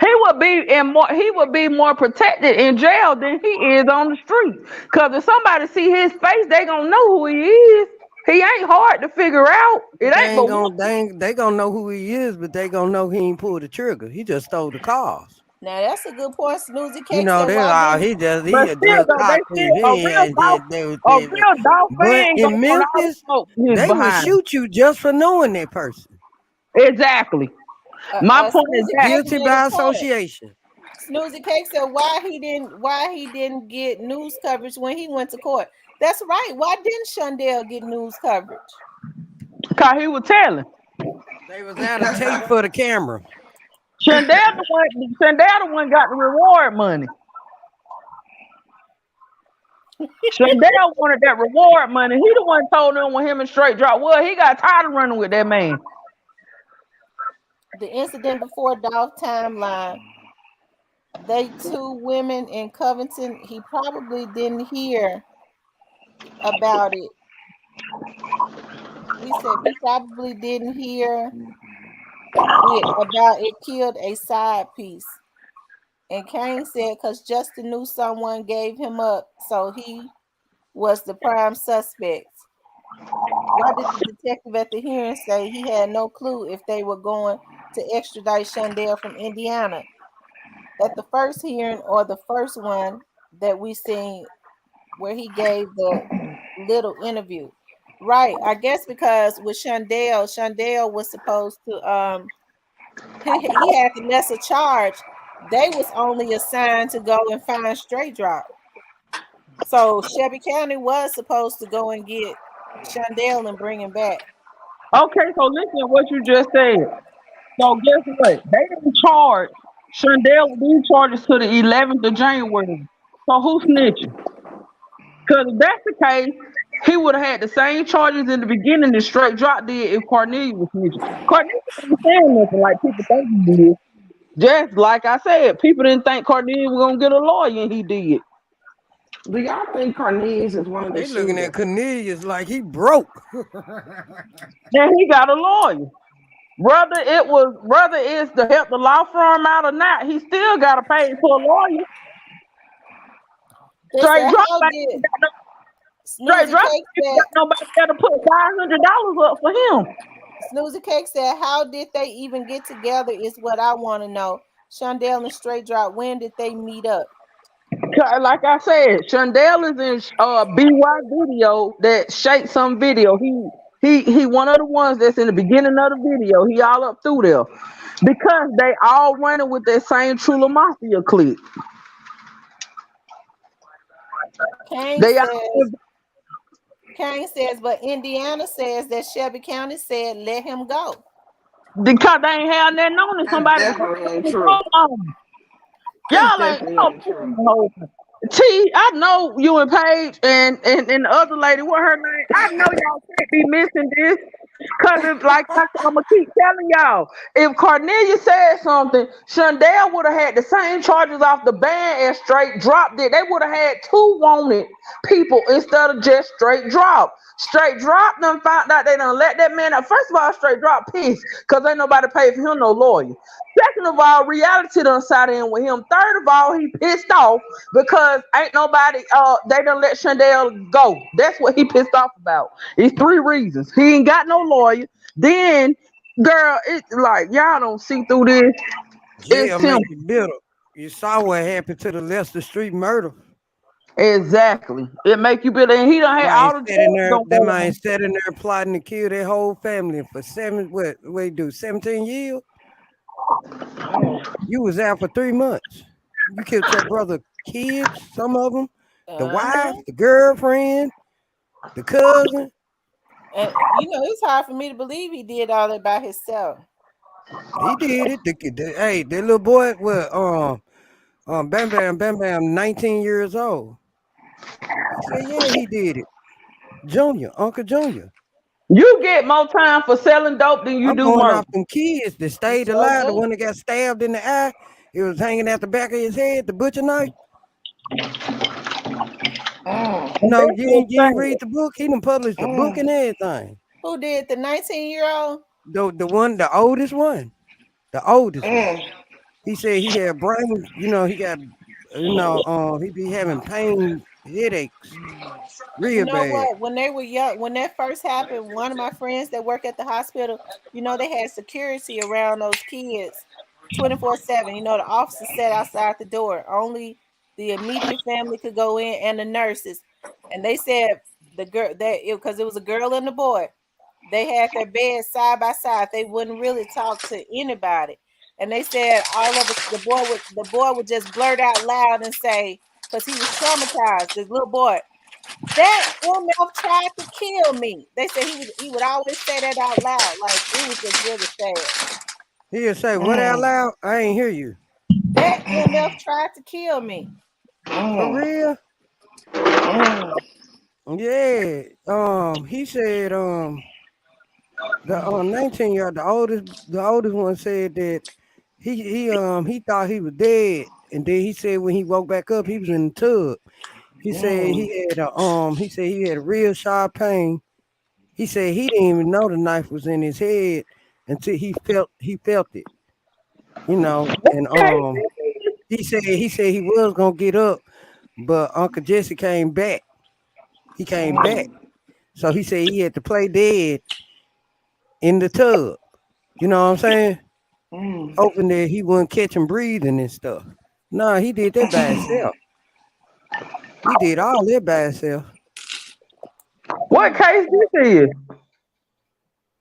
he would be more protected in jail than he is on the street. Cause if somebody see his face, they gonna know who he is. He ain't hard to figure out. But It ain't but one. they gonna know who he is, but they gonna know he ain't pulled the trigger. He just stole the cars. Now that's a good point. Snoozy You Cake know, said, they "Why are didn't?" he But a still, good though, they cock still piece. a real dog But fan gonna in want all the Memphis, smoke in his they will behind. shoot you just for knowing that person. Exactly. My point is Snoozy that Cake Guilty made a by point. association. Snoozy Cake said, "Why he didn't get news coverage when he went to court?" That's right. Why didn't Shundale get news coverage? because he was telling. They was out of tape for the camera. Shundale the one got the reward money. Shundale wanted that reward money. He the one told them when him and Straight Drop. Well, he got tired of running with that man. The incident before Dolph timeline. They two women in Covington. He probably didn't hear about it. He said he probably didn't hear it about it killed a side piece. And Kane said because Justin knew someone gave him up, so he was the prime suspect. Why did the detective at the hearing say he had no clue if they were going to extradite Shundale from Indiana? At the first hearing or the first one that we seen where he gave the little interview. Right. I guess because with Shundale was supposed to he had the lesser charge. They was only assigned to go and find Straight Drop. So Shelby County was supposed to go and get Shundale and bring him back. Okay, so listen to what you just said. So guess what? They didn't charge Shundale with these charges to the 11th of January. So who snitching? Because if that's the case, he would have had the same charges in the beginning that Straight Drop did if Cornelius was snitching. Cornelius ain't saying nothing like people think he did. Just like I said, people didn't think Cornelius was gonna get a lawyer, and he did. Do y'all think Cornelius is one of the They looking at shooters? Cornelius like he broke. Then he got a lawyer. Whether it's to help the law firm out or not, he still got to pay for a lawyer. They Straight said, drop how ain't did got no, straight Snoozy drop Cake ain't said got nobody there to put $500 up for him. Snoozy Cake said, how did they even get together is what I want to know. Shundale and Straight Drop, when did they meet up? Like I said, Shundale is in BY video that shake some video. He one of the ones that's in the beginning of the video. He all up through there because they all running with that same Trula Mafia clique. Kane They says, all but Indiana says that Shelby County said let him go. because they ain't had nothing on it. That's Somebody definitely ain't true. told them. That's Y'all ain't definitely y'all ain't pushing true. the whole thing. T, I know you and Paige and the other lady, what her name? I know y'all can't be missing this. Cause if, like I said, I'm gonna keep telling y'all, if Cornelia said something, Shundale would have had the same charges off the ban and Straight Drop did. They would have had two wanted people instead of just Straight Drop. Straight Drop done found out they done let that man out. First of all, Straight Drop pissed because ain't nobody paid for him no lawyer. Second of all, reality done sat in with him. Third of all, he pissed off because ain't nobody they done let Shundale go. That's what he pissed off about. It's three reasons. He ain't got no lawyer. Then, girl, it's like y'all don't see through this. It's Jail make simple. you bitter. You saw what happened to the Lester Street murder. Exactly. It make you bitter. And he done had Man all the sat in drugs there. don't That go man on. sat in there plotting to kill their whole family for what he do, 17 years? You was out for 3 months. You killed your brother kids, some of them, the wife, Uh-huh. the girlfriend, the cousin. And it's hard for me to believe he did all that by himself. He did it. Hey, that little boy, Bam Bam, 19 years old. He said, yeah, he did it. Junior, Uncle Junior. You get more time for selling dope than you I'm do going murder. off them kids that He stayed sure alive. The do. one that got stabbed in the eye, it was hanging out the back of his head, the butcher knife. Mm, And No, that's you ain't what's read the book. He done published a book mm. and everything. Who did the 19-year-old? The oldest one. The oldest one. Mm. He said he had brain, he got, he be having pain, headaches, You real know bad. what? When they were young, when that first happened, one of my friends that work at the hospital, they had security around those kids. 24/7. You know, the officers sat outside the door. Only the immediate family could go in and the nurses. And they said the girl that because it was a girl and a boy. They had their beds side by side. They wouldn't really talk to anybody. And they said all of us, the boy would just blurt out loud and say, because he was traumatized, the little boy, that MF tried to kill me. They said he would always say that out loud. Like it was just really sad. He'll say, what out loud? I ain't hear you. That MF tried to kill me. For real? Yeah. He said, the 19-year-old, the oldest one said that he thought he was dead. And then he said when he woke back up, he was in the tub. He said he had a real sharp pain. He said he didn't even know the knife was in his head until he felt it. You know, and he said he was gonna get up, but Uncle Jesse came back. He came back. So he said he had to play dead in the tub. You know what I'm saying? Hoping that he wouldn't catch him breathing and stuff. Nah, he did that by himself. He did all that by himself. What case this is?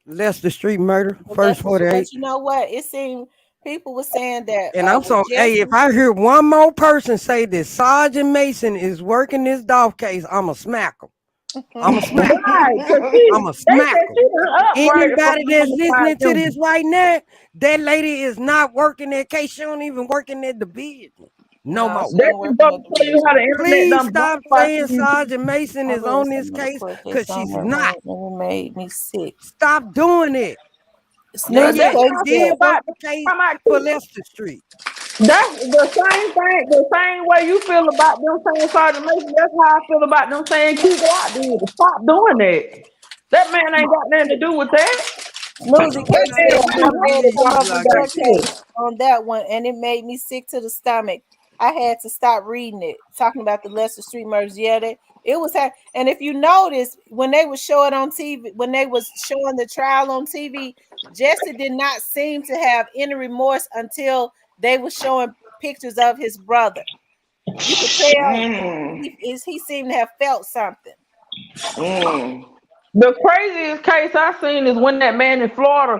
Lester Street murder, But first 48. But you know what? It seemed people were saying that. And I'm so, hey, if I hear one more person say that Sergeant Mason is working this Dolph case, I'ma smack him. I'ma smack him. I'ma smack him. Anybody that's listening to this right now, that lady is not working that case. She don't even work in that division. No more. Please stop saying Sergeant Mason is on this case because she's not. It made me sick. Stop doing it. And yet you did work the case for Lester Street. That's the same thing, the same way you feel about them saying Sergeant Mason, that's how I feel about them saying Keith Watt did. Stop doing that. That man ain't got nothing to do with that. Smoothie Cake said, I read some of the court case on that one, and it made me sick to the stomach. I had to stop reading it, talking about the Lester Street murders. Yeah, it was, and if you notice, when they would show it on TV, when they was showing the trial on TV, Jesse did not seem to have any remorse until they were showing pictures of his brother. You could tell he seemed to have felt something. The craziest case I seen is when that man in Florida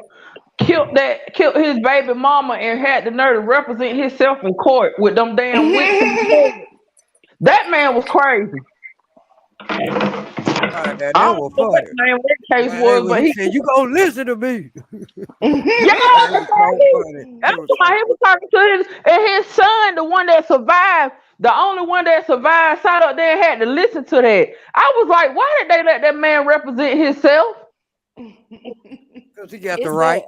killed his baby mama and had the nerve to represent himself in court with them damn witnesses. That man was crazy. I don't know what the name of that case was, but he said, "You gonna listen to me?" Yeah, he was talking to his son, the one that survived. The only one that survived sat up there and had to listen to that. I was like, why did they let that man represent himself? Because he got the right.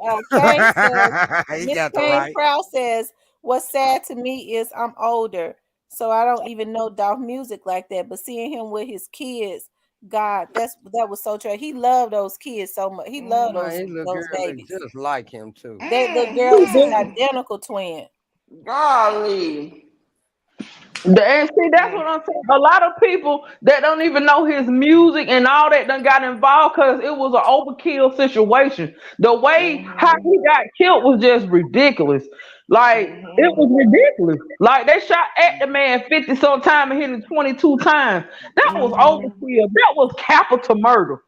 He got the right. Proud says, what's sad to me is I'm older, so I don't even know Dolph music like that. But seeing him with his kids, God, that was so true. He loved those kids so much. He loved those babies. Just like him too. That little girl was his identical twin. Golly. And see, that's what I'm saying. A lot of people that don't even know his music and all that done got involved because it was an overkill situation. The way how he got killed was just ridiculous. Like, it was ridiculous. Like, they shot at the man 50 some times and hit him 22 times. That was overkill. That was capital murder.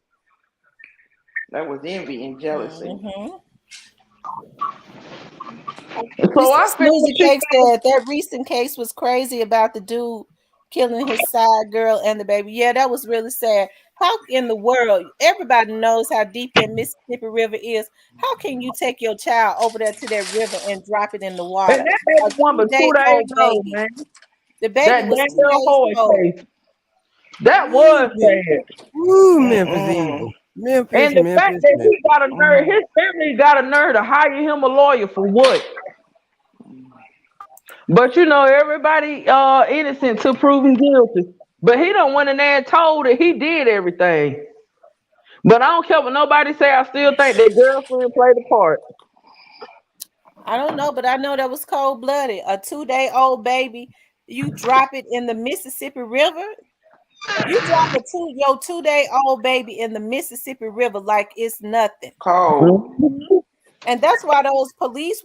That was envy and jealousy. So Smoothie Cake said that recent case was crazy about the dude killing his side girl and the baby. Yeah, that was really sad. How in the world, everybody knows how deep that Mississippi River is. How can you take your child over there to that river and drop it in the water? And that baby one but 2 days old, man. The baby was 2 days old. That was sad. Ooh, Memphis evil. And the fact that he got a nerve, his family got a nerve to hire him a lawyer for what? But you know, everybody innocent till proven guilty. But he done went in there and told that he did everything. But I don't care what nobody say. I still think that girlfriend played a part. I don't know, but I know that was cold blooded. A 2-day-old baby, you drop it in the Mississippi River. You drop your 2-day-old baby in the Mississippi River like it's nothing. Cold. And that's why those police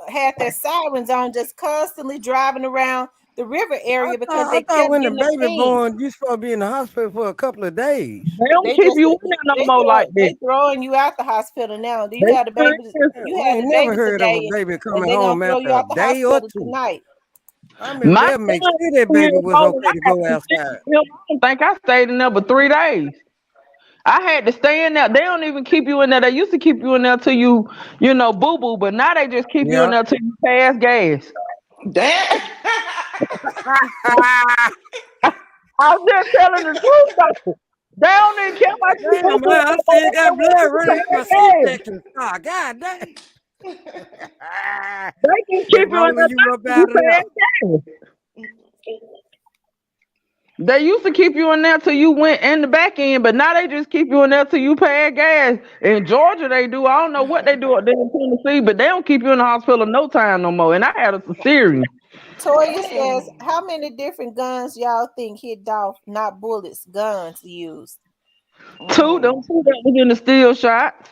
had their sirens on, just constantly driving around the river area because I they thought kept when the getting a baby ping. born, you supposed to be in the hospital for a couple of days. They don't They keep just you in there no more like that. they throwing you out the hospital now. Do They you had a baby? You I had ain't the never baby heard of a today, baby and coming they're gonna home throw you after a out the day or hospital two. tonight. I mean, My that makes son sure that 2 baby years was old and okay to I had go to stay outside. with him. I don't think I stayed in there but 3 days. I had to stay in there. They don't even keep you in there. They used to keep you in there till you know, boo boo, but now they just keep you in Yeah. there till you pass gas. Damn. I'm just telling the truth though. They don't even care about you boo Damn, boo. man, I They still got want blood you to running through my pass gas. C-section scar. God damn. They can They keep you in rolling there you up till you out of there. pass gas. They used to keep you in there till you went in the back end, but now they just keep you in there till you pay gas. In Georgia, they do. I don't know what they do up there in Tennessee, but they don't keep you in the hospital no time no more. And I had a cesarean. Toya says, Dang. how many different guns y'all think hit Dolph? Not bullets, guns used. Two, them Mm. two that was in the steel shots.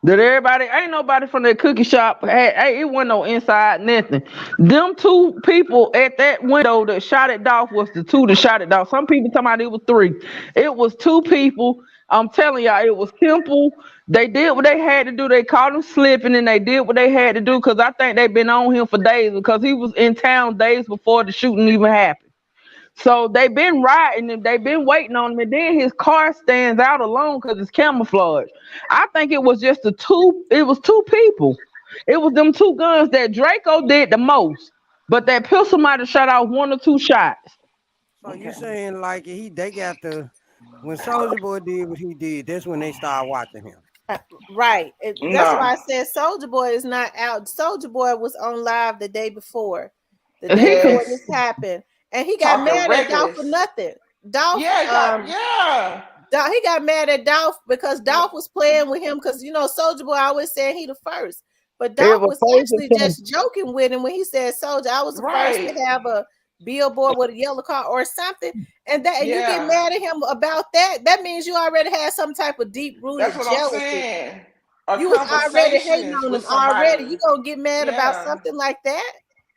That everybody ain't nobody from that cookie shop had. Hey, it wasn't no inside nothing. Them two people at that window that shot at Dolph was the two that shot at Dolph. Some people talking about it was three. It was two people. I'm telling y'all, it was simple. They did what they had to do. They caught him slipping, and they did what they had to do because I think they've been on him for days because he was in town days before the shooting even happened. So they've been riding and they've been waiting on him, and then his car stands out alone because it's camouflage. I think it was just the two. It was two people. It was them two guns that Draco did the most, but that pistol might have shot out one or two shots. So you Okay. saying like they got the when Soldier Boy did what he did, that's when they started watching him. Uh, Right. That's why No. I said Soldier Boy is not out. Soldier Boy was on live the day before, the And day he could. before this Yes. happened, and he got Talking mad at Dolph for reckless. nothing. Dolph, Yeah, yeah. He got mad at Dolph because Dolph was playing with him because Soldier Boy always said he the first, but It Dolph was was actually crazy. just joking with him when he said, "Soldier, I was the first to Right. have a billboard with a yellow car or something," and you get Yeah. mad at him about that. That means you already had some type of deep That's rooted what I'm jealousy. saying. A You was already hating conversations on with him already. You somebody. gonna get mad about Yeah. something like that?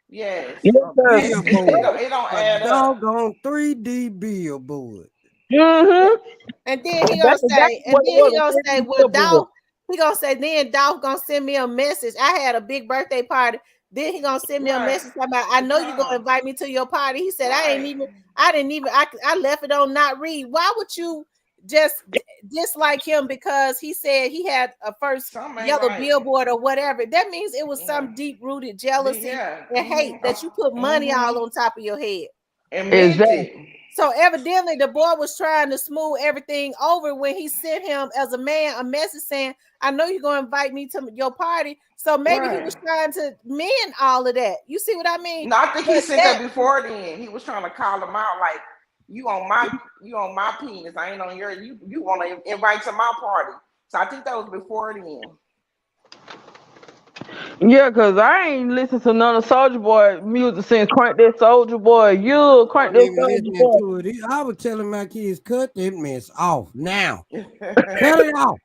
Yes. Yeah, A 'cause- billboard. It don't A add up. doggone 3D billboard. mhm. And then he gonna That's say, exactly what it was. A freaking well, billboard. Dolph gonna send me a message. I had a big birthday party. Then he gonna send me a Right. message talking about, I To know you gonna come. invite me to your party. He said, Right. I didn't even, I left it on not read. Why would you just dislike him because he said he had a first Something ain't yellow right. billboard or whatever? That means it was Yeah. some deep rooted jealousy Yeah. and hate that you put money all on top of your head. And meant Exactly. it. So evidently the boy was trying to smooth everything over when he sent him as a man a message saying, I know you're gonna invite me to your party. So maybe he Right. was trying to mend all of that. You see what I mean? No, I think he But sent that that before then. He was trying to call him out like you on my penis. I ain't on your you want to invite to my party. So I think that was before then. Yeah, cause I ain't listened to none of Soldier Boy music since Crank That Soldier Boy. You I Crank wasn't That even Soldier listening Boy. to it. I was telling my kids, cut that mess off now. Cut it off.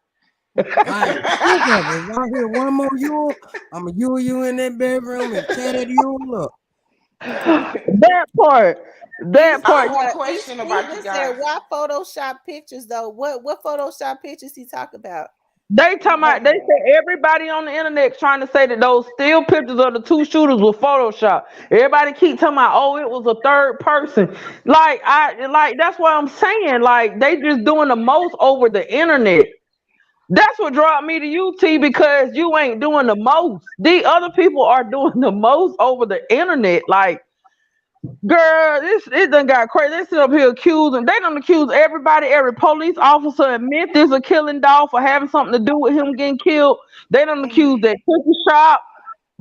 I ain't sick of it. If I hear one more yule, I'm going to yule you in that bedroom and tear that yule up. That part. he's That I part. have one he's question he about you just said guys. why Photoshop pictures though? What Photoshop pictures he talk about? They talking about. They say everybody on the internet trying to say that those still pictures of the two shooters were Photoshop. Everybody keep talking about, oh, it was a third person. Like that's what I'm saying. Like they just doing the most over the internet. That's what brought me to you, T, because you ain't doing the most. The other people are doing the most over the internet. Like, girl, it done got crazy. They sit up here accusing. They done accuse everybody, every police officer in Memphis of killing Dolph or having something to do with him getting killed. They done accused that cookie shop.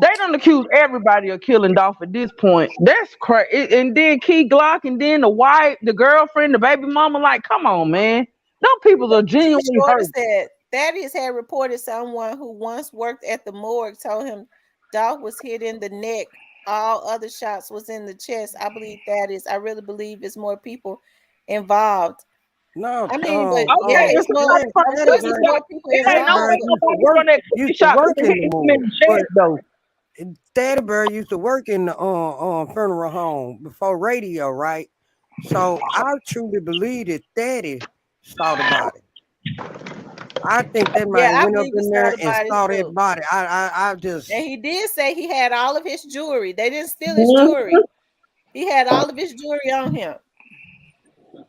They done accuse everybody of killing Dolph at this point. That's crazy. And then Key Glock, and then the wife, the girlfriend, the baby mama. Like, come on, man. Them people are T genuinely Shorter hurt. said Thaddeus had reported someone who once worked at the morgue told him Dolph was hit in the neck. All other shots was in the chest. I believe Thaddeus. I really believe it's more people involved. No, I mean, but Okay, yeah, it's it's more. somebody from Of the course, cookie it's Atterbury, shop. more people It ain't involved. Atterbury But nobody from that cookie used to shop work could in hit the him in morgue, the but chest though. Atterbury used to work in the funeral home before radio, right? So I truly believe that Daddy saw the body. I think that yeah, man I went up believe he in saw there the and body saw that too. body. I And just he did say he had all of his jewelry. They didn't steal his Mhm. jewelry. He had all of his jewelry on him.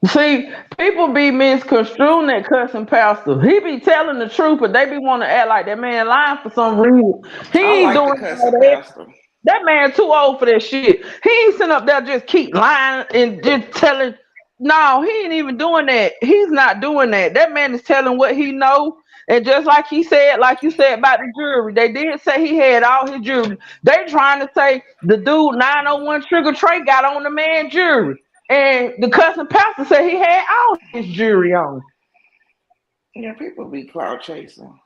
See, people be misconstruing that cussing pastor. He be telling the truth, but they be want to act like that man lying for some reason. He I ain't like the doing all cussing that. pastor. That man too old for that shit. He ain't sitting up there just keep lying and just telling. No, he ain't even doing that. He's not doing that. That man is telling what he know. And just like he said, like you said about the jury, they did say he had all his jury. They trying to say the dude 901 Trigger Trey got on the man jury. And the cousin pastor said he had all his jury on. Yeah, people be cloud chasing.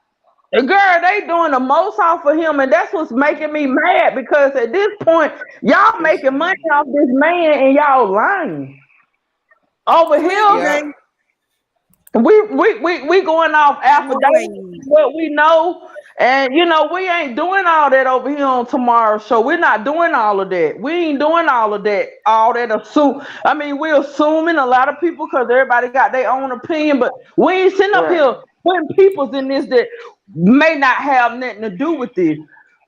Girl, they doing the most off of him, and that's what's making me mad because at this point, y'all It's making money off this man and y'all lying. Over here, yeah. clickbait. we going off affidavits, Boy, what we know, and we ain't doing all that over here on tomorrow's show. We're not doing all of that. We ain't doing all that assume. I mean, we're assuming a lot of people because everybody got their own opinion, but we ain't sitting up Right. here putting peoples in this that may not have nothing to do with this.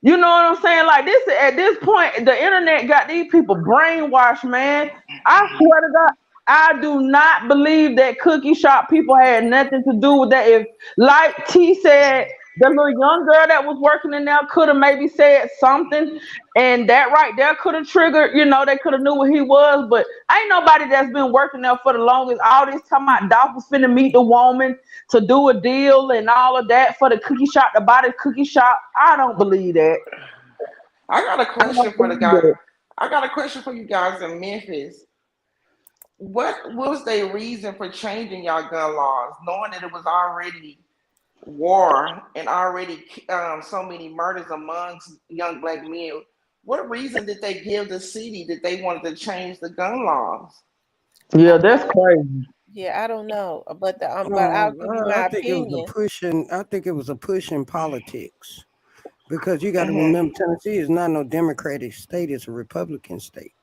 You know what I'm saying? Like this at this point, the internet got these people brainwashed, man. I swear to God, I do not believe that cookie shop people had nothing to do with that. If, like T said, the little young girl that was working in there could have maybe said something, and that right there could have triggered, they could have knew what he was. But ain't nobody that's been working there for the longest. All this talking about Dolph was finna meet the woman to do a deal and all of that for the cookie shop, to buy the cookie shop. I don't believe that. I got a I question don't for the believe guy. that. I got a question for you guys in Memphis. What was their reason for changing y'all gun laws, knowing that it was already war and already so many murders amongst young black men? What reason did they give the city that they wanted to change the gun laws? Yeah, I that's don't. crazy. Yeah, I don't know, but I'll give you I my think it was a opinion. push in. I think it was a push in politics because you got to Mm-hmm. remember Tennessee is not no Democratic state; it's a Republican state.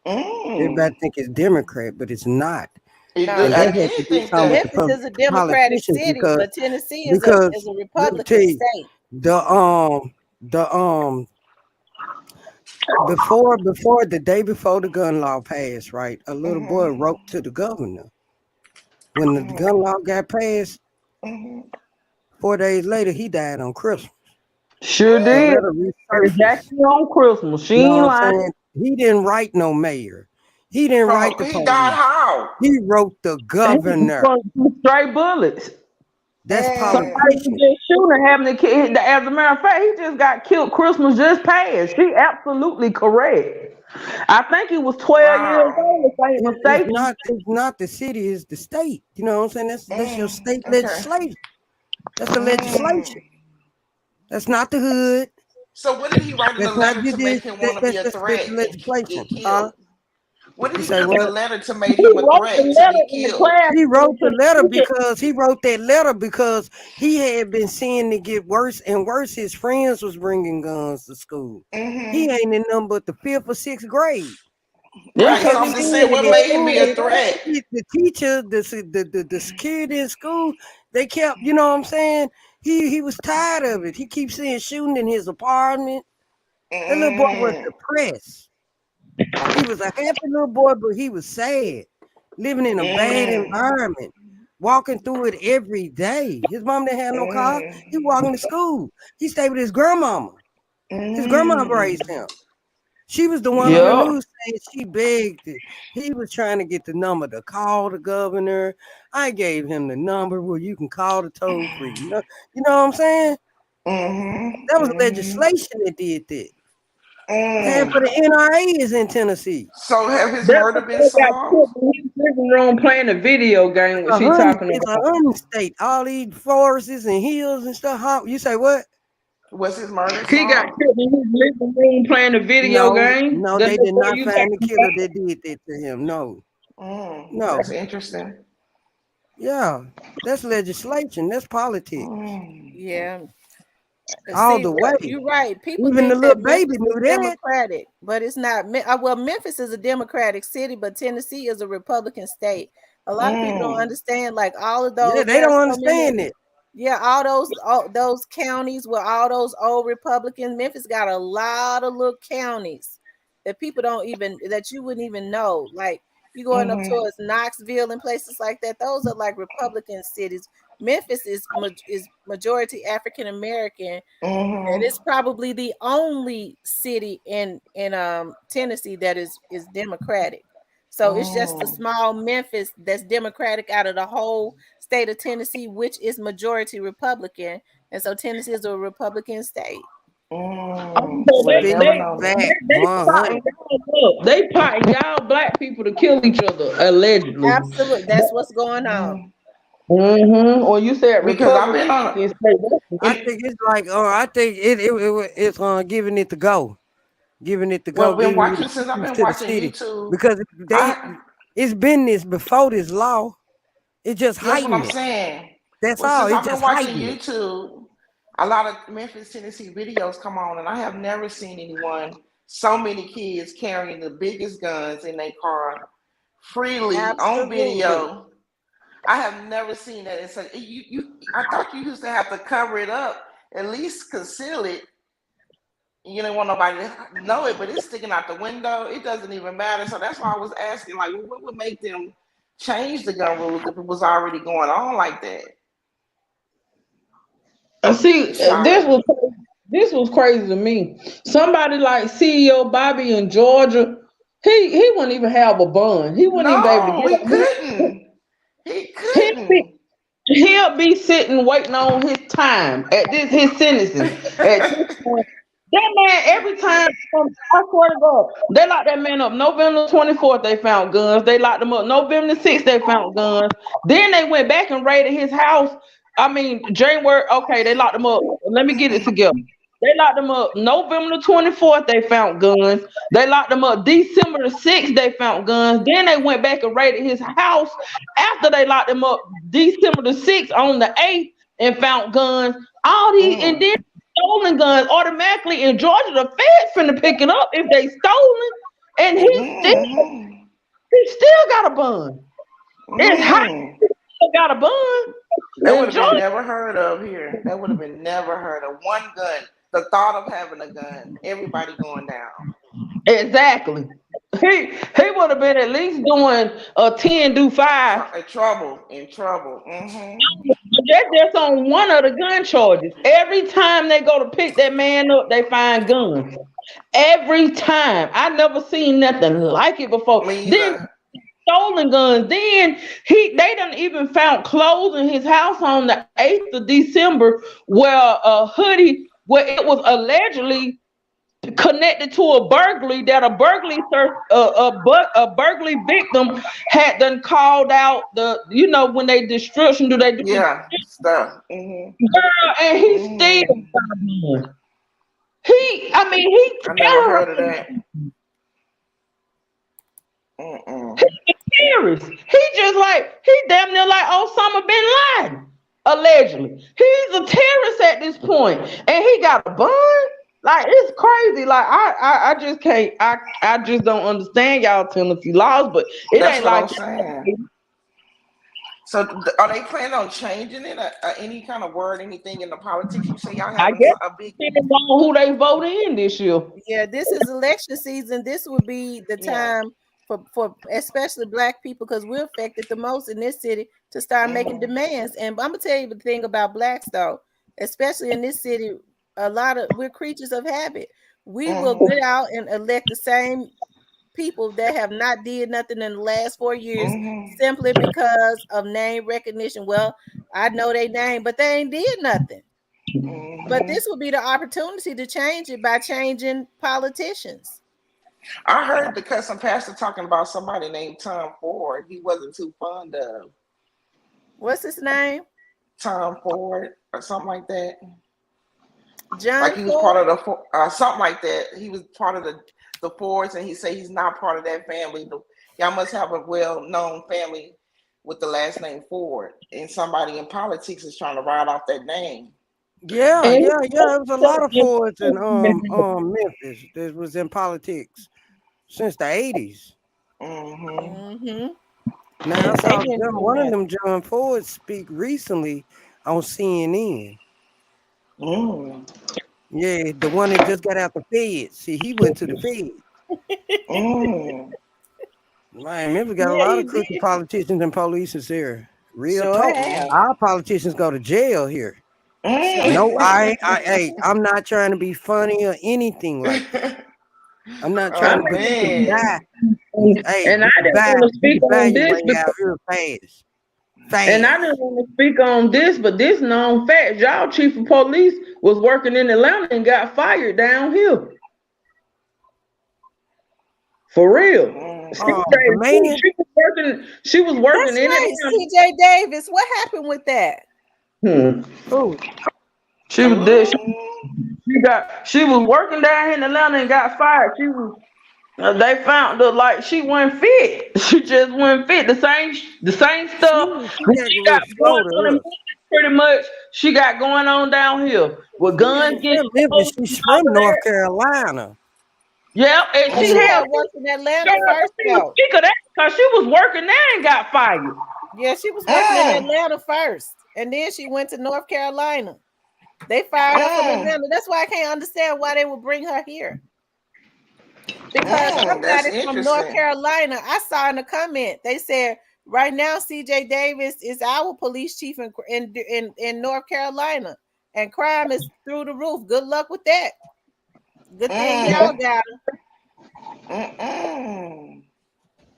Everybody Mm. think it's Democrat, but it's not, No, and that I has to did do think something with that. the Memphis is a Democratic politicians city, but Tennessee is a because let me tell Republican you state. the before the day before the gun law passed, right? A little boy Mm-hmm. wrote to the governor when the Mm-hmm. gun law got passed. Mm-hmm. 4 days later, he died on Christmas. Sure The did. Mm. letter resurfaced. Exactly on Christmas. She You know ain't what I'm lying. saying? He didn't write no mayor. He didn't From write the he died police. how? He wrote the He was governor. going to stray bullets. That's Mm. Somebody was politician. just shooting, having the kid. As a matter of fact, he just got killed. Christmas just passed. She absolutely correct. I think he was 12 years Wow. old, if I ain't It's mistaken. not. It's not the city. It's the state. You know what I'm saying? That's your Mm. state Okay. legislation. That's the Mm. legislation. That's not the hood. So what did he write in the That's not letter you to make did. him want to be a That's threat the and get legislation. Huh? killed? What did You he say put in the what? letter to He make him a wrote the threat to be letter in the killed? class He to wrote the letter the teacher. because he wrote that letter because he had been seeing it get worse and worse. His friends was bringing guns to school. He Mm-hmm. ain't in number but the 5th or 6th grade. That's Right. because So Because he I'm he just seen saying, it did what in what made him be school. a he threat? The teacher, the security in school, they kept, you know what I'm saying? He was tired of it. He keeps seeing shooting in his apartment. That little boy was Mm. depressed. He was a happy little boy, but he was sad, living in a bad Mm. environment, walking through it every day. His mom didn't have no car. He Mm. walking to school. He stayed with his grandmama. His grandma Mm. raised him. She was the one on the Yup. news saying she begged it. He was trying to get the number to call the governor. I gave him the number where you can call the toll free. You know what I'm saying? Mm-hmm. That was Mm-hmm. legislation that did that. Half Mm. of the NRA is in Tennessee. So have his That's murder been because they got solved? killed in his living room playing a video game. What she talking It's a about? hunting state. All these forests and hills and stuff. You say what? Was his murder He got solved? killed in his living room playing a video No, game. no, That's they did what not you find the talking killer about. that did that to him. No, Mm. no. That's interesting. Yeah, that's legislation. That's politics. Yeah. All See, the way. you're right. People Even the think that little baby Memphis knew is that. Democratic, but it's not. Well, Memphis is a Democratic city, but Tennessee is a Republican state. A lot of people don't understand. Like all of Yeah, those, they there are don't so many. understand it. Yeah, all those counties with all those old Republicans. Memphis got a lot of little counties that people don't even that you wouldn't even know. Like you going up towards Knoxville and places like that. Those are like Republican cities. Memphis is majority African American, and it's probably the only city in Tennessee that is Democratic. So it's just a small Memphis that's Democratic out of the whole state of Tennessee, which is majority Republican. And so Tennessee is a Republican state. So Would have never Big known that. fat they 100. plotting y'all up. They plotting y'all black people to kill each other, allegedly. Absolutely. That's what's going on. Or you said Because I've been on Republicans. I it. think it's like, I think it's giving it to go, giving it to go, Well, been giving it watching since I've been to the watching city YouTube. because I it's been this before this law. It just That's what I'm heightened it. saying. That's Well, all. since It I've been just watching heightened it. YouTube, a lot of Memphis, Tennessee videos come on, and I have never seen anyone, so many kids carrying the biggest guns in their car freely on Absolutely. video. I have never seen that. It's like I thought you used to have to cover it up, at least conceal it. You don't want nobody to know it, but it's sticking out the window. It doesn't even matter. So that's why I was asking, like, what would make them change the gun rules if it was already going on like that? See, So this was crazy to me. Somebody like CEO Bobby in Georgia, he wouldn't even have a bond. He wouldn't even be able to no, get he up. couldn't. He He'll be, couldn't. he'll be sitting waiting on his time at his sentencing. At this point, that man every time I swear to God, they locked that man up. November 24th, they found guns. They locked him up. November 6th, they found guns. Then they went back and raided his house. I mean, January. Okay, they locked him up. Let me get it together. They locked him up November 24th, they found guns. They locked him up December 6th, they found guns. Then they went back and raided his house after they locked him up December 6th on the 8th and found guns. All these, and then stolen guns automatically in Georgia, the feds finna pick it up if they stolen. And he still got a bun. It's hot. He still got a bun. That would In have been Georgia. never heard of here. That would have been never heard of. One gun. The thought of having a gun. Everybody going down. Exactly. He would have been at least doing a 10 do 5. In trouble. In trouble. That's just on one of the gun charges. Every time they go to pick that man up, they find guns. Every time. I never seen nothing like it before. Me Then either. stolen guns. Then they done even found clothes in his house on the 8th of December where a hoodie where it was allegedly connected to a burglary that a burglary victim had done called out when they destruction do they do the Yeah. Stuff. girl and he still got one. He I never terrorized. heard of that. Terrorist. He damn near like Osama bin Laden, allegedly. He's a terrorist at this point, and he got a bun. Like it's crazy. Like I just can't. I just don't understand y'all Tennessee laws, but it That's ain't what like I'm saying. So are they planning on changing it? Any kind of word, anything in the politics? You say y'all I having guess a big depending on who they vote in this year. Yeah, this is election season. This would be the time for especially black people because we're affected the most in this city to start making demands. And I'm gonna tell you the thing about blacks though, especially in this city, we're creatures of habit. We will get out and elect the same people that have not did nothing in the last 4 years simply because of name recognition. Well, I know their name, but they ain't did nothing. But this would be the opportunity to change it by changing politicians. I heard the cousin pastor talking about somebody named Tom Ford. He wasn't too fond of What's his name? Tom Ford or something like that. John Like he was part Ford? of the something like that. He was part of the Fords, and he said he's not part of that family. Y'all must have a well-known family with the last name Ford, and somebody in politics is trying to ride off that name. Yeah, And yeah, yeah. It was a lot of Fords in Memphis that was in politics since the 80s. Mm-hmm. Mm-hmm. Now I And they saw been doing one of that. them John Ford speak recently on CNN. Mm. Yeah, the one that just got out the Fed. See, he went to the Fed. Mm. Man, Memphis got a Yeah, lot he of crooked did. politicians and police here. Real Sure talk. have. Our politicians go to jail here. Sure No, have. hey, I'm not trying to be funny or anything like that. I'm not I trying to, Oh but you could die. man. Hey, and I didn't want to you speak could die on your this way out because here fast. and I Fast. didn't want to speak on this, but this known fact, y'all chief of police was working in Atlanta and got fired down here. For real. Mm. The man, She was working That's in right, Atlanta. CJ Davis. What happened with that? Hmm. oh, She was there. Mm. She was working down here in Atlanta and got fired. They found her like she wasn't fit. She just wasn't fit. The same stuff she that got a she little got slow going to on in us. Memphis, pretty much she got going on down here with She guns ain't getting from Memphis. exposed and She's all from of North that. Carolina. Yeah, and But she she held had Mm. worked in Atlanta girl, first, she was though. sick of that because she was working there and got fired. Yeah, she was working in Mm. Atlanta first, and then she went to North Carolina. They fired her from Mm. Atlanta. That's why I can't understand why they would bring her here. Because Mm. That's somebody from North interesting. Carolina, I saw in the comment, they said right now CJ Davis is our police chief in North Carolina, and crime is through the roof. Good luck with that. Good thing y'all Mm. got Mm.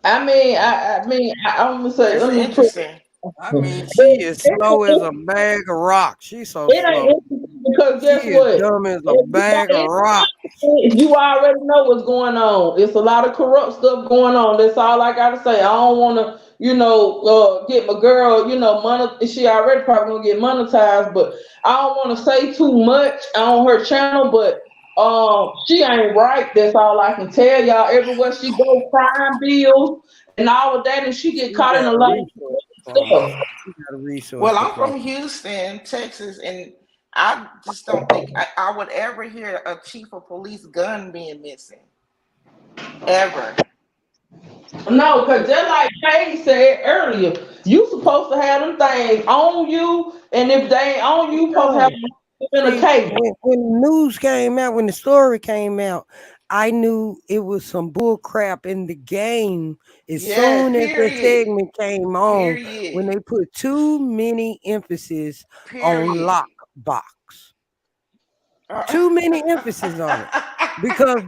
I'm gonna say, That's let me put interesting. I mean, she is slow as a bag of rocks. She's so it ain't slow. interesting because She guess is what? dumb as a bag of rocks. You already know what's going on. It's a lot of corrupt stuff going on. That's all I gotta say. I don't want to, get my girl, money. She already probably gonna get monetized, but I don't want to say too much on her channel. But she ain't right. That's all I can tell y'all. Everywhere she go, crime bills and all of that, and she get She caught in got a a lot resource of diploma. stuff. She got a resource Well, I'm diploma. from Houston, Texas, and I just don't think I would ever hear a chief of police gun being missing. Ever. No, because just like Kay said earlier, you supposed to have them things on you, and if they ain't on you, supposed to have No. them in a See, case. when the news came out, when the story came out, I knew it was some bull crap in the game as Yes, soon as that period. segment came on, when Period. they put too many emphasis on Period. lockbox. Too many emphasis on it. Because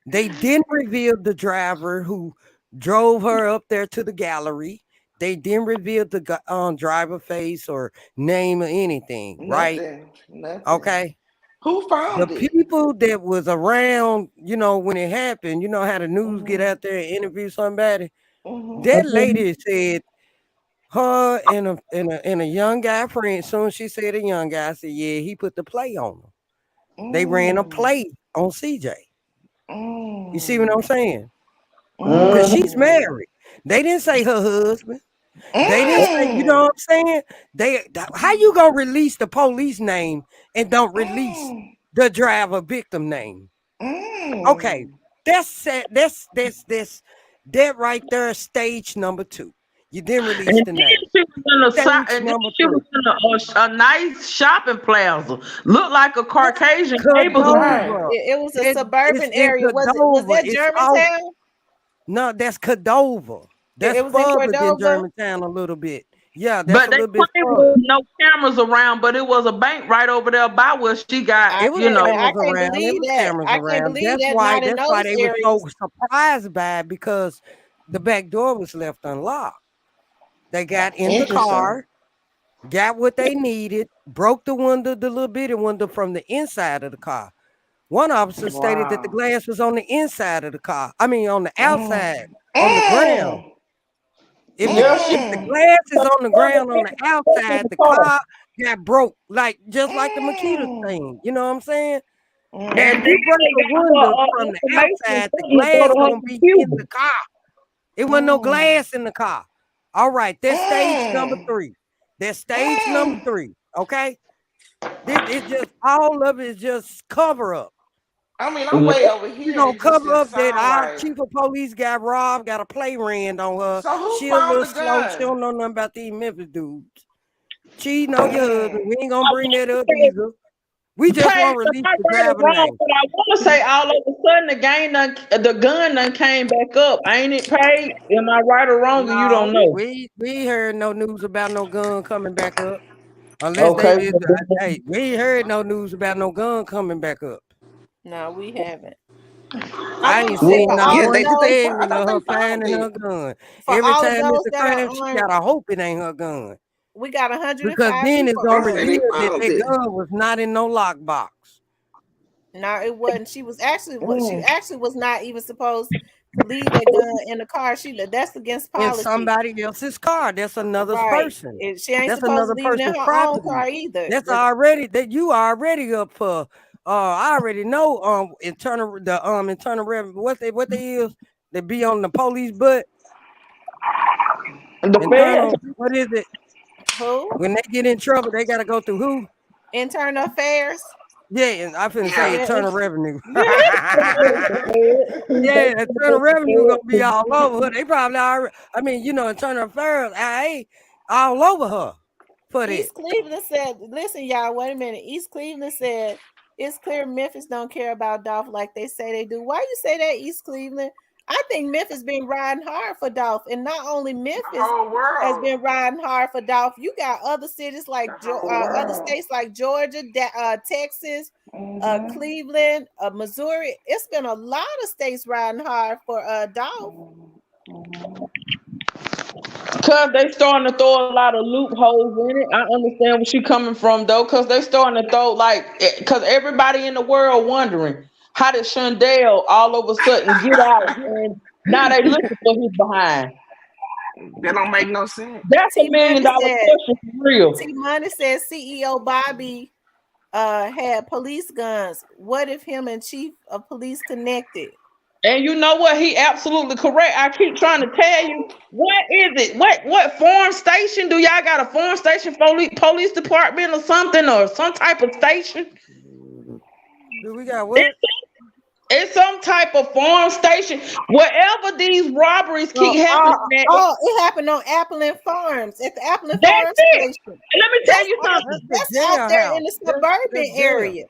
they didn't reveal the driver who drove her up there to the gallery. They didn't reveal the driver face or name or anything, right? Nothing. Nothing. Okay. Who The found it? people that was around, when it happened, you know how the news get Mm-hmm. out there and interview somebody. Mm-hmm. That lady said her and a young guy friend. Soon she said a young guy said, yeah, he put the play on them. They ran a Mm. play on CJ. You see what Mm. I'm saying? Because she's Mm. married. They didn't say her husband. They didn't say, you know Mm. what I'm saying? How you gonna release the police name and don't release Mm. the driver victim name? Okay, Mm. that's set. That right there is stage number 2. You didn't And release then the name. she was in a Stage and then number she 3. was in a nice shopping plaza. Looked like a That's Caucasian neighborhood. Right. Cadova. it was a It's suburban in area. Was Cadova. that It's out. Germantown? No, that's Cadova. That's It was in further than Cordova. Germantown a little bit. Yeah, that's But a they little bit claim there further. was no cameras around, but it was a bank right over there by where she got, I It was can't. I cameras can't around. It believe was that. cameras I can't around. believe That's that. why. Not in That's why those they were so areas. surprised by it because the back door was left unlocked. They got in the Interesting. car, got what they needed, broke the window, the little bitty window from the inside of the car. One officer stated that the Wow. glass was on the inside of the car. I mean, on the Mm. outside, on the ground. Mm. If the yeah, she if the Mm. glass is on the ground on the in outside, the the car. car got broke, like just like the Makita Mm. thing. You know what I'm saying? Now, if And then you break they a got her window from the information outside, so the you go glass to her gonna be in computer. the car. It wasn't no Mm. glass in the car. All right, that's stage number Mm. 3. That's stage number Mm. 3. Okay. This is just all of it is just cover up. I mean, I'm way over You here, and know, it just cover didn't up that sound our right. chief of police got robbed, got a play ran on her. So who She a found little the slow. She gun? don't know nothing about these Memphis dudes. Cheating on your husband. Mm. We ain't gonna I bring want that to up say, either. We just Paige, want to am release I the right or driver wrong? name. But I want to say all of a sudden the gun done came back up. Ain't it, Paige? Am I right or wrong? And you No, don't know. we ain't heard no news about no gun coming back up. Unless they Okay. did. Hey, we ain't heard no news about no gun coming back up. No, we haven't. I I want ain't to say seen for not all Yeah, of one they did. They. those, I segment thought of they her found finding it. her gun. for Every all of time those it's a that are crime, she on, gotta hope it ain't her gun. we got Because 105 then it's people They gonna say on. they reveal that found that it. gun was not in no lockbox. No, it wasn't. She was actually she Mm. actually was not even supposed to leave that gun in the car. That's against In policy. somebody else's car. That's another Right. person. She ain't That's supposed to another leave it in person's her own property. car either. That's already that you already up for. I already know internal revenue. What they is. They be on the police butt. The feds. Internal. What is it? Who? When they get in trouble, they gotta go through who? Internal affairs. Yeah, and I finna say Yeah. Yeah. internal revenue. The Yeah, internal revenue gonna be all over her. They probably already. I mean, internal affairs, IA, all over her for that. East Cleveland said, listen, y'all, wait a minute. East Cleveland said it's clear Memphis don't care about Dolph like they say they do. Why you say that, East Cleveland? I think Memphis been riding hard for Dolph, and not only The Memphis whole has world. been riding hard for Dolph. You got other cities like The whole other world. states like Georgia, Texas, Mm-hmm. Cleveland, Missouri. It's been a lot of states riding hard for Dolph. Mm-hmm. Cause they starting to throw a lot of loopholes in it. I understand where she coming from though, cause they starting to throw cause everybody in the world wondering how did Shundale all of a sudden get out and now they looking for his behind. That don't make no sense. That's a T million Money dollar said. question for real. T Money said CEO Bobby had police guns. What if him and chief of police connected? And you know what? He absolutely correct. I keep trying to tell you, what is it? What foreign station do y'all got? A foreign station police department or something, or some type of station? Do we got what? It's some type of farm station. Wherever these robberies Oh, keep happening at, it happened on Appleton Farms at the Appleton that's Farm it. Station. And let me tell you something, That's the That's out there in jailhouse. the That's suburban jail. area.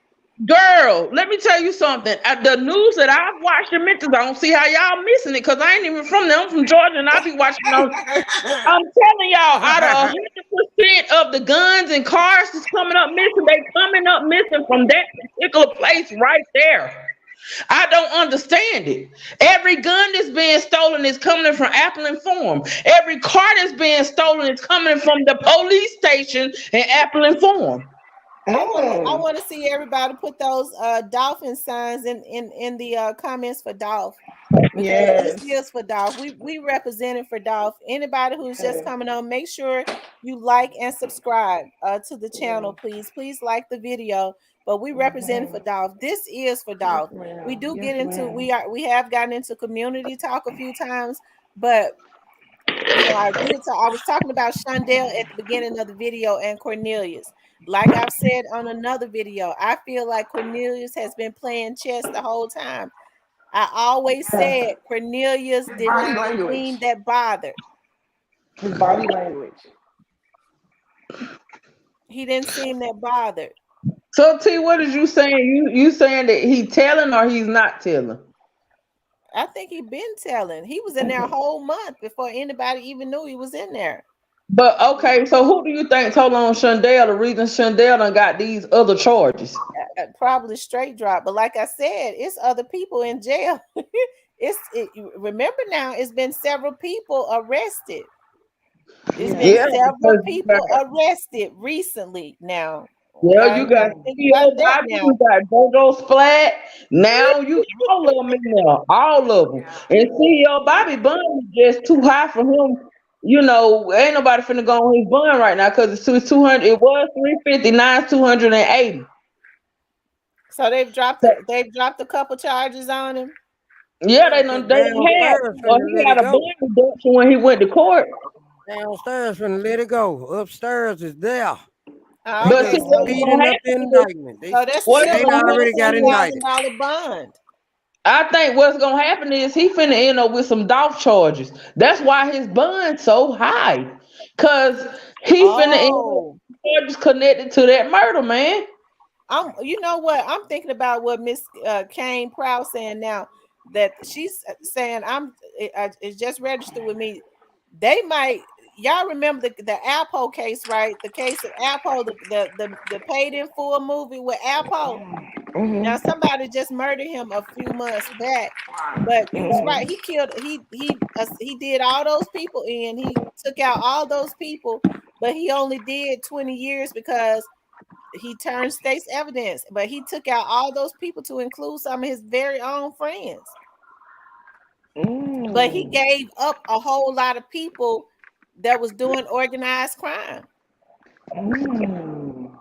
girl. Let me tell you something. The news that I've watched in Memphis, I don't see how y'all missing it because I ain't even from there. I'm from Georgia, and I be watching those. I'm telling y'all, out of 100% of the guns and cars that's coming up missing, they coming up missing from that particular place right there. I don't understand it. Every gun that's being stolen is coming from Appleton Farm. Every car that's being stolen is coming from the police station in Appleton Farm. I Mm. want to see everybody put those dolphin signs in the comments for Dolph, because this Yes. is for Dolph. We representing for Dolph. Anybody who's just coming on, make sure you like and subscribe to the channel, please. Please like the video. But we represent for Mm-hmm. Dolph. This is for Yes, Dolph. We ma'am. do Yes, get into ma'am. we have gotten into community talk a few times, but I was talking about Shundale at the beginning of the video and Cornelius. Like I've said on another video, I feel like Cornelius has been playing chess the whole time. I always Yeah. said Cornelius His did body not language. seem that bothered. His body language. He didn't seem that bothered. So T, what is you saying? You saying that he telling or he's not telling? I think he been telling. He was in there a whole month before anybody even knew he was in there. But okay, so who do you think told on Shundale? The reason Shundale done got these other charges? Probably straight drop. But like I said, it's other people in jail. Remember now, it's been several people arrested. It's been Yeah. Yeah, several because you got people arrested recently. Now we well, gotta you got think about CEO that Bobby, now. you got JoJo Splat. Now you all of them in there, all of them. And CEO Bobby bun is just too high for him. Ain't nobody finna go on his bun right now because it's 200. It was 350, now it's 280. So they've dropped a couple charges on him. Yeah, Yeah, they because don't. They damn done had. sheriff Well, finna he let had it a bun go. reduction when he went to court. Downstairs finna let it go. Upstairs is there. They But Okay, see, just what's so gonna speeding up the happen is indictment. so that's what's still They gonna a hundred already happen got twenty is indicted. thousand dollar bond. I think what's gonna happen is he finna end up with some DOF charges. That's why his bond's so high. Cause he finna end up Oh, with charges connected to that murder, man. you know what? I'm thinking about what Miss Kane Proud saying now that she's saying it's just registered with me. They might y'all remember the Alpo case, right? The case of Alpo, the paid in full movie with Alpo. Now Mm-hmm. somebody just murdered him a few months back, but you was right. Mm-hmm. He killed he did all those people in. He took out all those people, but he only did 20 years because he turned state's evidence. But he took out all those people to include some of his very own friends. But he Mm. gave up a whole lot of people that was doing organized crime. Mm.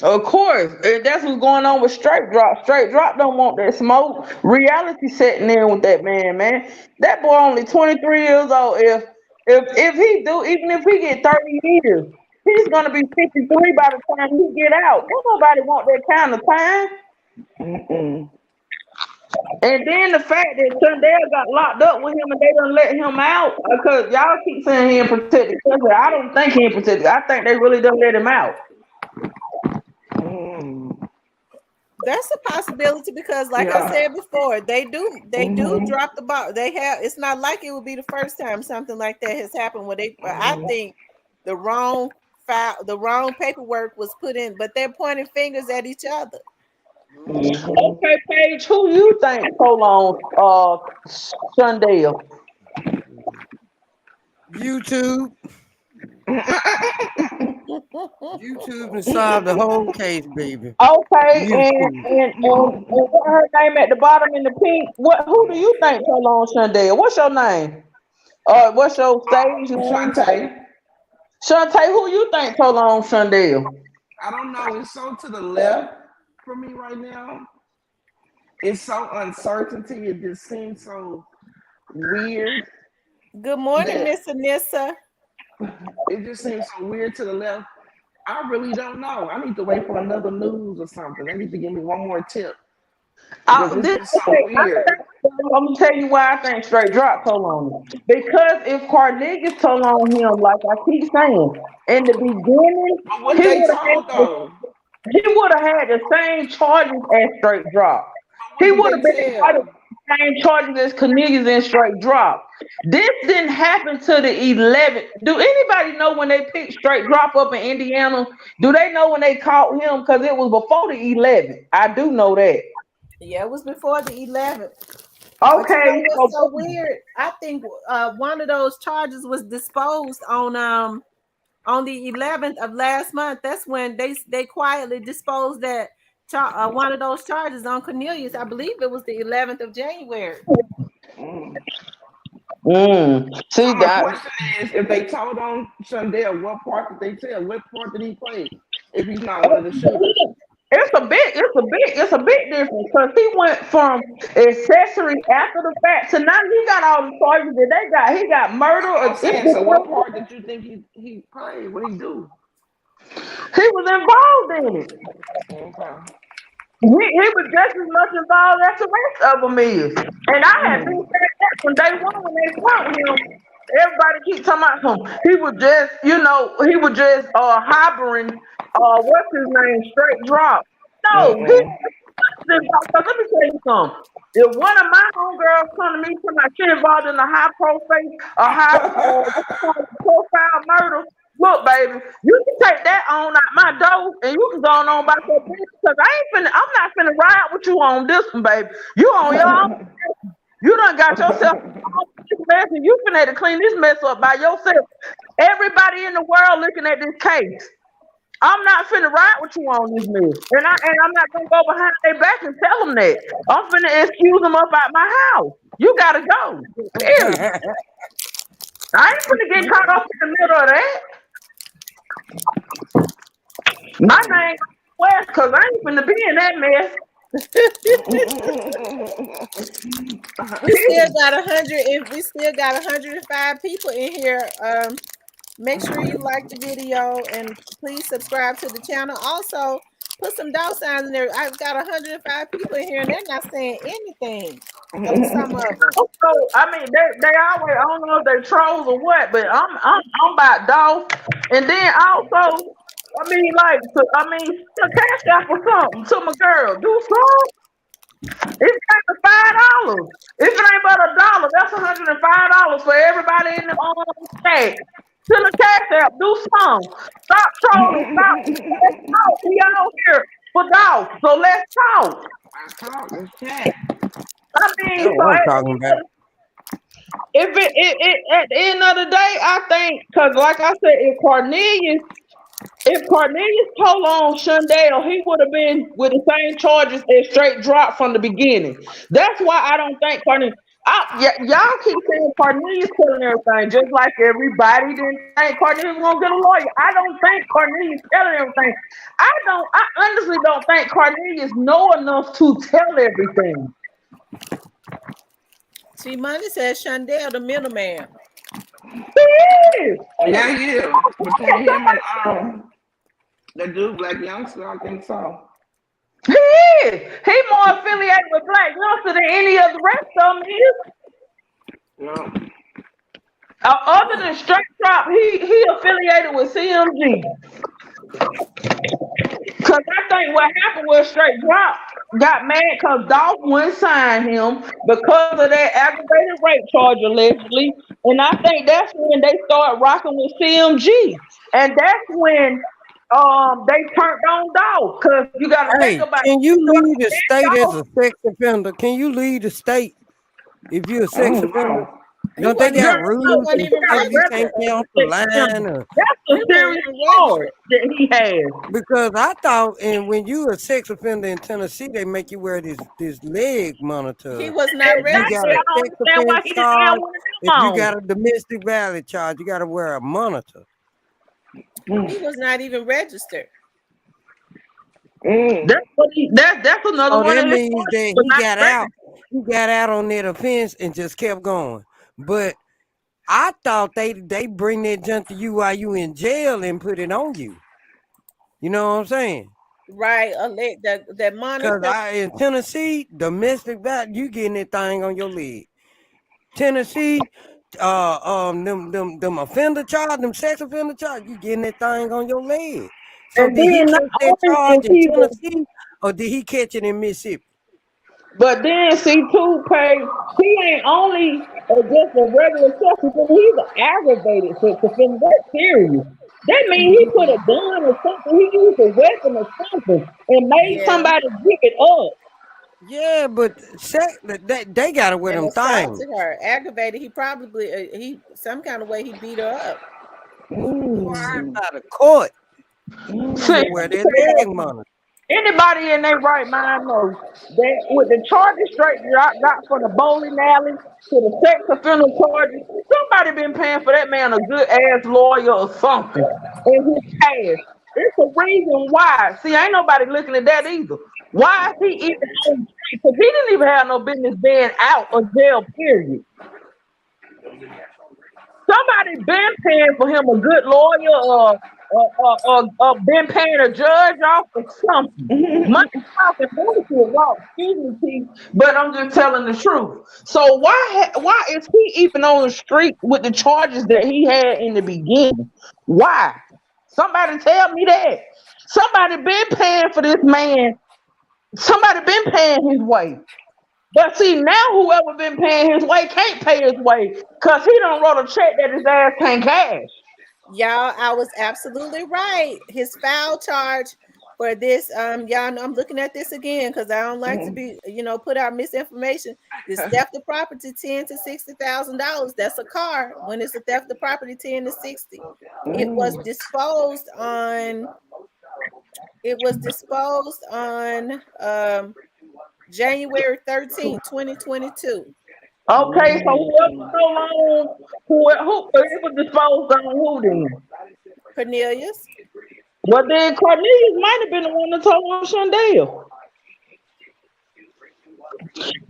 Of course, and that's what's going on with Straight Drop. Straight Drop don't want that smoke. Reality setting in with that man, man. That boy only 23 years old. If he do, even if he get 30 years, he's gonna be 53 by the time he get out. Don't nobody want that kind of time. Mm-mm. And then the fact that Shundale got locked up with him and they done let him out because y'all keep saying he ain't protected. I don't think he ain't protected. I think they really done let him out. Mm. That's a possibility because, like I Yeah. said before, they do Mm-hmm. drop the ball. They have. It's not like it would be the first time something like that has happened. Where they, but I think the wrong file, the wrong paperwork was put in, but they're pointing fingers at each other. Mm-hmm. Okay, Paige, who you think told on Shundale? YouTube. YouTube and solve the whole case, baby. Okay, YouTube. and what her name at the bottom in the pink? What who do you think told on Shundale? What's your name? What's your stage name? Shantae. Shantae, who you think told on Shundale? I don't know. It's so to the left for me right now. It's so uncertainty. It just seems so weird Good morning, that Miss Anissa. it just seems so weird to the left. I really don't know. I need to wait for another news or something. They need to give me one more tip because it's just so Okay, weird. I'm gonna tell you why I think Straight Drop told on him. Because if Carnegie's told on him, like I keep saying, in the beginning, But what he they would have told had though, he would have had the same charges as Straight Drop. but He what did would they have been indicted tell? with the same charges as Cornelius and Straight Drop. This didn't happen to the 11th. Do anybody know when they picked Straight Drop up in Indiana? Do they know when they caught him? Because it was before the 11th. I do know that. Yeah, it was before the 11th. But you know Okay, what's so so weird? I think one of those charges was disposed on the 11th of last month. That's when they quietly disposed that one of those charges on Cornelius. I believe it was the 11th of January. Mm. So see my that. question is, if they told on Shundale, what part did they tell? What part did he play? If he's not one of the shooters. It's a big difference because he went from accessory after the fact to now he got all the charges that they got. He got That's murder, what I'm saying. attempted So what murder. part did you think he played? What he do? He was involved in it. Okay. He was just as much involved as the rest of them is. And I had been Mm. saying that from day one when they found him. Everybody keep talking about him. He was just, he was just harboring what's his name, Straight Drop. No, he Mm-mm. so let me tell you something. If one of my homegirls come to me to my shit involved in a high profile, profile murder, look, baby, you can take that on out my door and you can go on about your business because I'm not finna ride with you on this one, baby. You on your own. You done got yourself on this mess and you finna have to clean this mess up by yourself. Everybody in the world looking at this case. I'm not finna ride with you on this mess. And I'm not gonna go behind their back and tell them that. I'm finna excuse them up out my house. You gotta go. Period. I ain't finna get caught up in the middle of that. My name West, cause I ain't finna be in that mess. We still got 100, and we still got 105 people in here. Make sure you like the video and please subscribe to the channel. Also, put some dollar signs in there. I've got 105 people in here, and they're not saying anything. I mean, some of them. So I mean, they always, I don't know if they trolls or what, but I'm about Dolph, and then also, I mean, like, the cash out for something to my girl. Do something. It's like $5. If it ain't but $1, that's $105 for everybody in the chat. To the cash app, do something. Stop trolling. Stop. Let's talk. We out here for Dolph, so let's talk. Let's talk. Let's chat. I That's mean, what I'm talking about. if it at the end of the day, I think, because like I said, if Cornelius told on Shundale, he would have been with the same charges as straight drop from the beginning. That's why I don't think Cornelius. Y'all keep saying Cornelius telling everything, just like everybody didn't think Cornelius was gonna get a lawyer. I don't think Cornelius telling everything. I honestly don't think Cornelius know enough to tell everything. See, money says Shundale, the middleman. He is. Yeah, he is. Between him and the dude, Black Youngster, I think so. He is. He more affiliated with Black Youngster than any of the rest of them is. No. Other than straight drop, he affiliated with CMG. Cause I think what happened was straight drop got mad because Dolph wouldn't sign him because of that aggravated rape charge allegedly, and I think that's when they started rocking with CMG, and that's when they turned on Dolph. Cause you got to think Hey, about can you leave the state as Dolph. a sex offender? Can you leave the state if you're a sex offender? He Don't they wasn't got even, he rules wasn't and even stuff you can't registered. get off the line? Or, That's He a wasn't serious even charge registered. that he has. because I thought, and when you're a sex offender in Tennessee, they make you wear this leg He monitor. was not If you got Exactly. a registered. I don't sex understand why offense he didn't have charge, one of if them you on. got a domestic violence charge, you got to wear a monitor. He was not even registered. That's another So one that of his means charges that for he not got out. He got out on that offense and just kept going. But I thought they bring that junk to you while you in jail and put it on you. You know what I'm saying? Right. That Because monitor. in Tennessee, domestic violence, you getting that thing on your leg. Tennessee, them offender charge, them sex offender charge, you getting that thing on your leg. So And did he then not catch that only charge is in he the, Tennessee or did he catch it in Mississippi? but then see too, Pay, he ain't only just a regular sex offender, he's an aggravated sex offender. That's serious. That means he put a gun or something, he used a weapon or something and made Yeah. somebody give it up. Yeah, but they got to wear And them things. assaulted her. Aggravated. He probably he some kind of way he beat her up. Out of court See, to wear their leg monitor. anybody in their right mind knows that with the charges straight got from the bowling alley to the sex offender charges, somebody been paying for that man a good ass lawyer or something in his past. It's a reason why. See, ain't nobody looking at that either. Why is he even on the street? Because he didn't even have no business being out of jail, period. Somebody been paying for him a good lawyer or been paying a judge off or something. Money talking bullshit, wrong. Excuse me, T, but I'm just telling the truth. So why is he even on the street with the charges that he had in the beginning? Why? Somebody tell me that. Somebody been paying for this man. Somebody been paying his way. But see, now whoever been paying his way can't pay his way because he done wrote a check that his ass can't cash. Y'all, I was absolutely right. His foul charge for this, y'all know I'm looking at this again because I don't like to be, put out misinformation. This theft of property, $10,000 to $60,000. That's a car. When it's a theft of property, 10 to 60. It was disposed on. It was disposed on January 13th, 2022. Okay, so whoever so long, who it was disposed on who then? Cornelius. Well then Cornelius might have been the one that told on Shundale.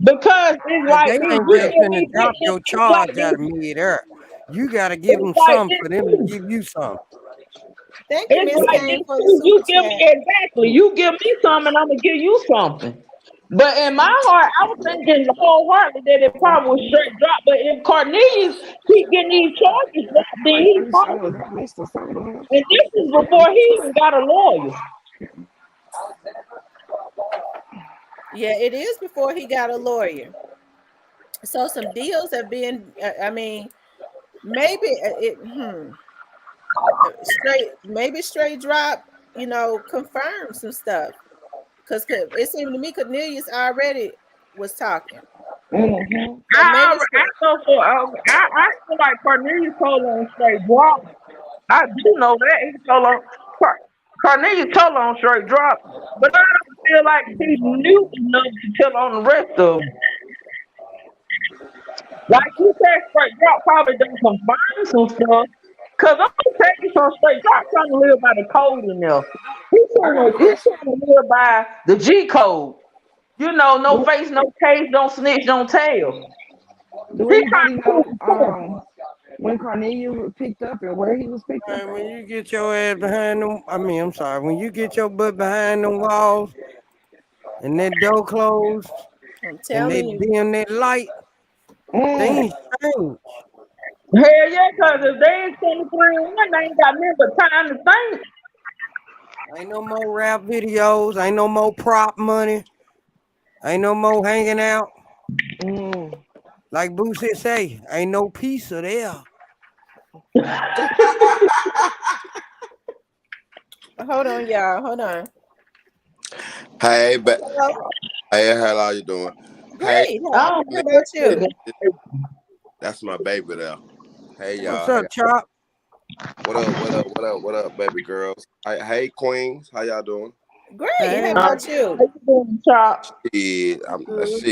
Because it's like They this. ain't You just give gonna me drop this. your It's like charge out of this. mid-air. You gotta give It's them like some this for them to too. give you some. Thank you, It's Miss like Kane, this for the too. super You give me chat. exactly. You give me some, and I'm gonna give you something. But in my heart, I was thinking wholeheartedly that it probably was straight drop. But if Cornelius keep getting these charges dropped, then Like he's 30 fine. sodas. I missed the soda. And this is before he even got a lawyer. Yeah, it is before he got a lawyer. So some deals have been. I mean, maybe straight. Maybe straight drop. Confirm some stuff because it seemed to me Cornelius already was talking. Mm-hmm. So maybe I know for I feel like Cornelius told on straight drop. I do know that he told on Cornelius told on straight drop, but I don't feel like he knew enough to tell on the rest of them. Like you said, straight drop probably done combine some stuff. Cause I'm gonna tell you some straight drop trying to live by the code in there. I got a He's question. trying to live by the G code. You know, no face, no case, don't snitch, don't tell. Do He anybody trying to know do when Cornelius was picked up and where he was picked up Man, when at? you get your ass behind them, I'm sorry, when you get your butt behind them walls and that door closed I'm and they telling you. dim that light, Mm. things change. hell yeah, cause if they ain't 23 and 1, they ain't got nothing but time to think. Ain't no more rap videos, ain't no more prop money, ain't no more hanging out. Mm. Like Boosie say, ain't no pizza there. Hold on, y'all. Hold on. Hey, Hello. hey, how you doing? Hey, Great. Oh, How about you? that's my baby there. Hey What's y'all, up, Chop? what up? What up, baby girls? Hey, queens, how y'all doing? Great. How Hey, about you? how you doing, Chop? Shit, good.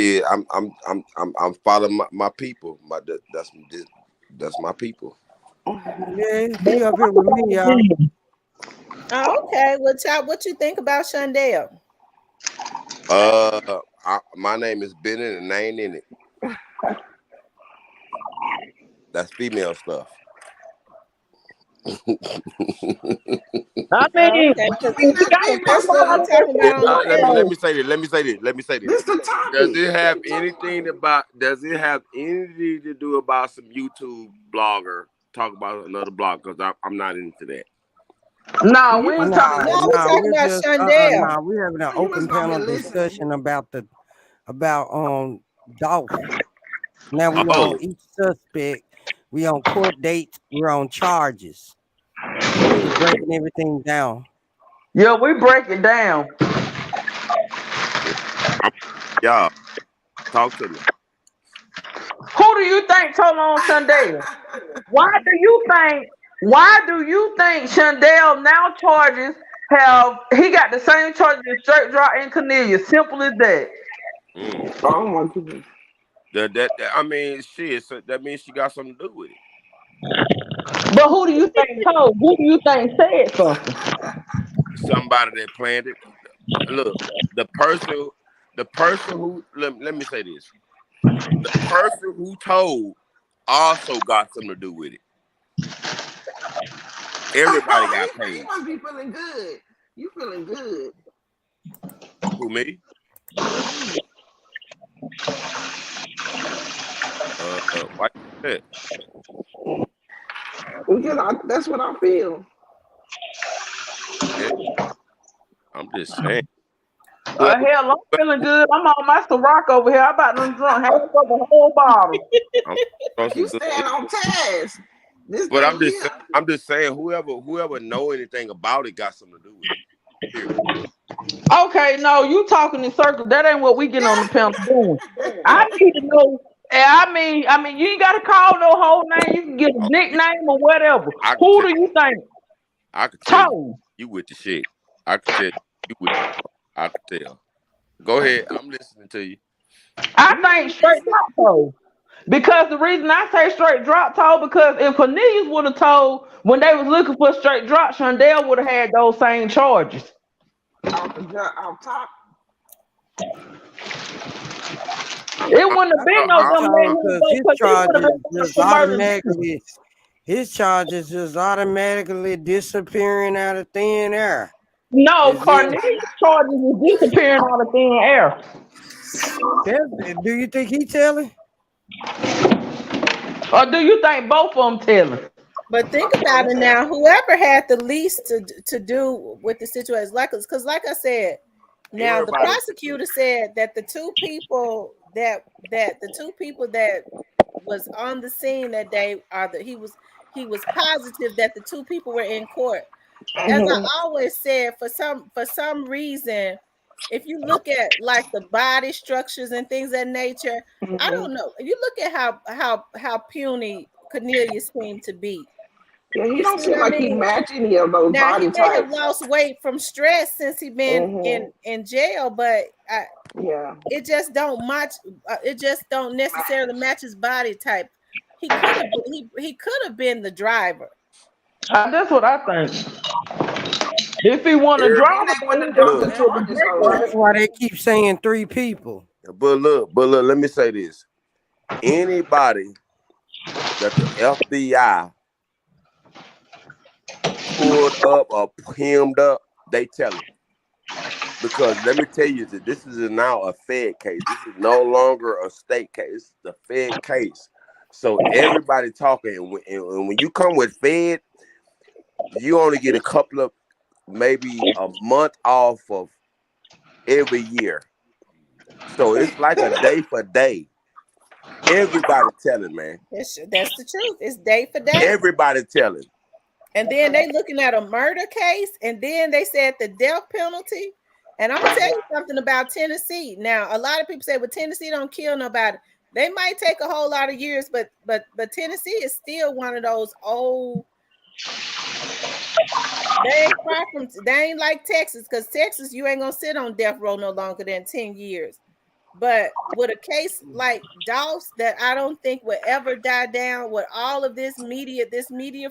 I'm following my people. That's my people. Yeah, he up here with me, y'all. Oh, okay. Well, Chop, what you think about Shundale? My name is Bennett, and I ain't in it. That's female stuff. I mean, Okay, we got that's some what we Mister, talking about on the Let panel. me say this. this the Does topic. it What have you talking anything about? Does it have anything to do about some YouTube blogger talk about another blog? Because I'm not into that. no, we You ain't must have talking. been No, we Nah, listening. talking we're about just Shundale. nah, we're having an You must open not panel been listening. discussion about Dolph. Now we on Oh, each suspect, we on court dates, we're on charges. And we was breaking everything down. Yeah, we break it down. I'm, y'all talk to me. Who do you think told on Shundale? Why do you think? Why do you think Shundale now charges have he got the same charges as Straight Drop and Cornelia? Simple as that. Mm. Oh my goodness. I mean, shit. So that means she got something to do with it. But who do you think told? Who do you think said something? Somebody that planned it. Look, the person, who let me say this. The person who told also got something to do with it. Everybody got You paid. must be feeling good. You feeling good. Who, me? Mm-hmm. Why you say Because that's what I feel. that? Yeah, I'm just saying. Whoever, Hell, I'm feeling good. I'm on my Ciroc over here. I about to drunk half of the whole bottle. I'm on You some good staying shit. on task. This But thing here. I'm just saying, whoever know anything about it got something to do with it. Period. Okay, no, you talking in circles. That ain't what we getting on the panel doing. I need to know. I mean, you ain't got to call no whole name. You can get a Oh, yeah, nickname or whatever. I could Who tell. do you think I could tell told? you with the shit. I could tell you with. I could tell. Go ahead. I'm listening to you. I We think ain't straight listening. drop told. Because the reason I say straight drop told, because if Cornelius would have told when they was looking for straight drop, Shundale would have had those same charges. Off top. It wouldn't have been no That's them letting all him because go because he would have been charged for murder. his charges just automatically disappearing out of thin air. No, Is it? Cornelius charges is disappearing out of thin air. Do you think he telling? Or do you think both of them telling? But think about it now. Whoever had the least to do with the situation, because like I said, now the Everybody. prosecutor said that the two people that was on the scene that day are he was positive that the two people were in court. As I always said, for some reason, if you look at like the body structures and things of that nature, I don't know. You look at how puny Cornelius seemed to be. Yeah, he You don't see seem what I like he mean? match any of those Now he body may have types. lost weight from stress since he been in jail, but Yeah. it just don't match. It just don't necessarily match his body type. He could have he could have been the driver. That's what I think. If he want to Every, drive, Then they then wouldn't he have got dropped to the look, put the charges brake though, on. That's right? why they keep saying 3 people. but look, let me say this. Anybody that the FBI pulled up or hemmed up, they tell it. Because let me tell you that this is now a Fed case. This is no longer a state case. It's the Fed case. So everybody talking. And when you come with Fed, you only get a couple of, maybe a month off of every year. So it's like a day for day. Everybody telling, man. That's the truth. It's day for day. Everybody telling. And then they looking at a murder case, and then they said the death penalty. And I'm gonna tell you something about Tennessee. Now, a lot of people say, "Well, Tennessee don't kill nobody." They might take a whole lot of years, but Tennessee is still one of those old. They ain't like Texas, because Texas, you ain't gonna sit on death row no longer than 10 years. But with a case like Doss that I don't think will ever die down with all of this media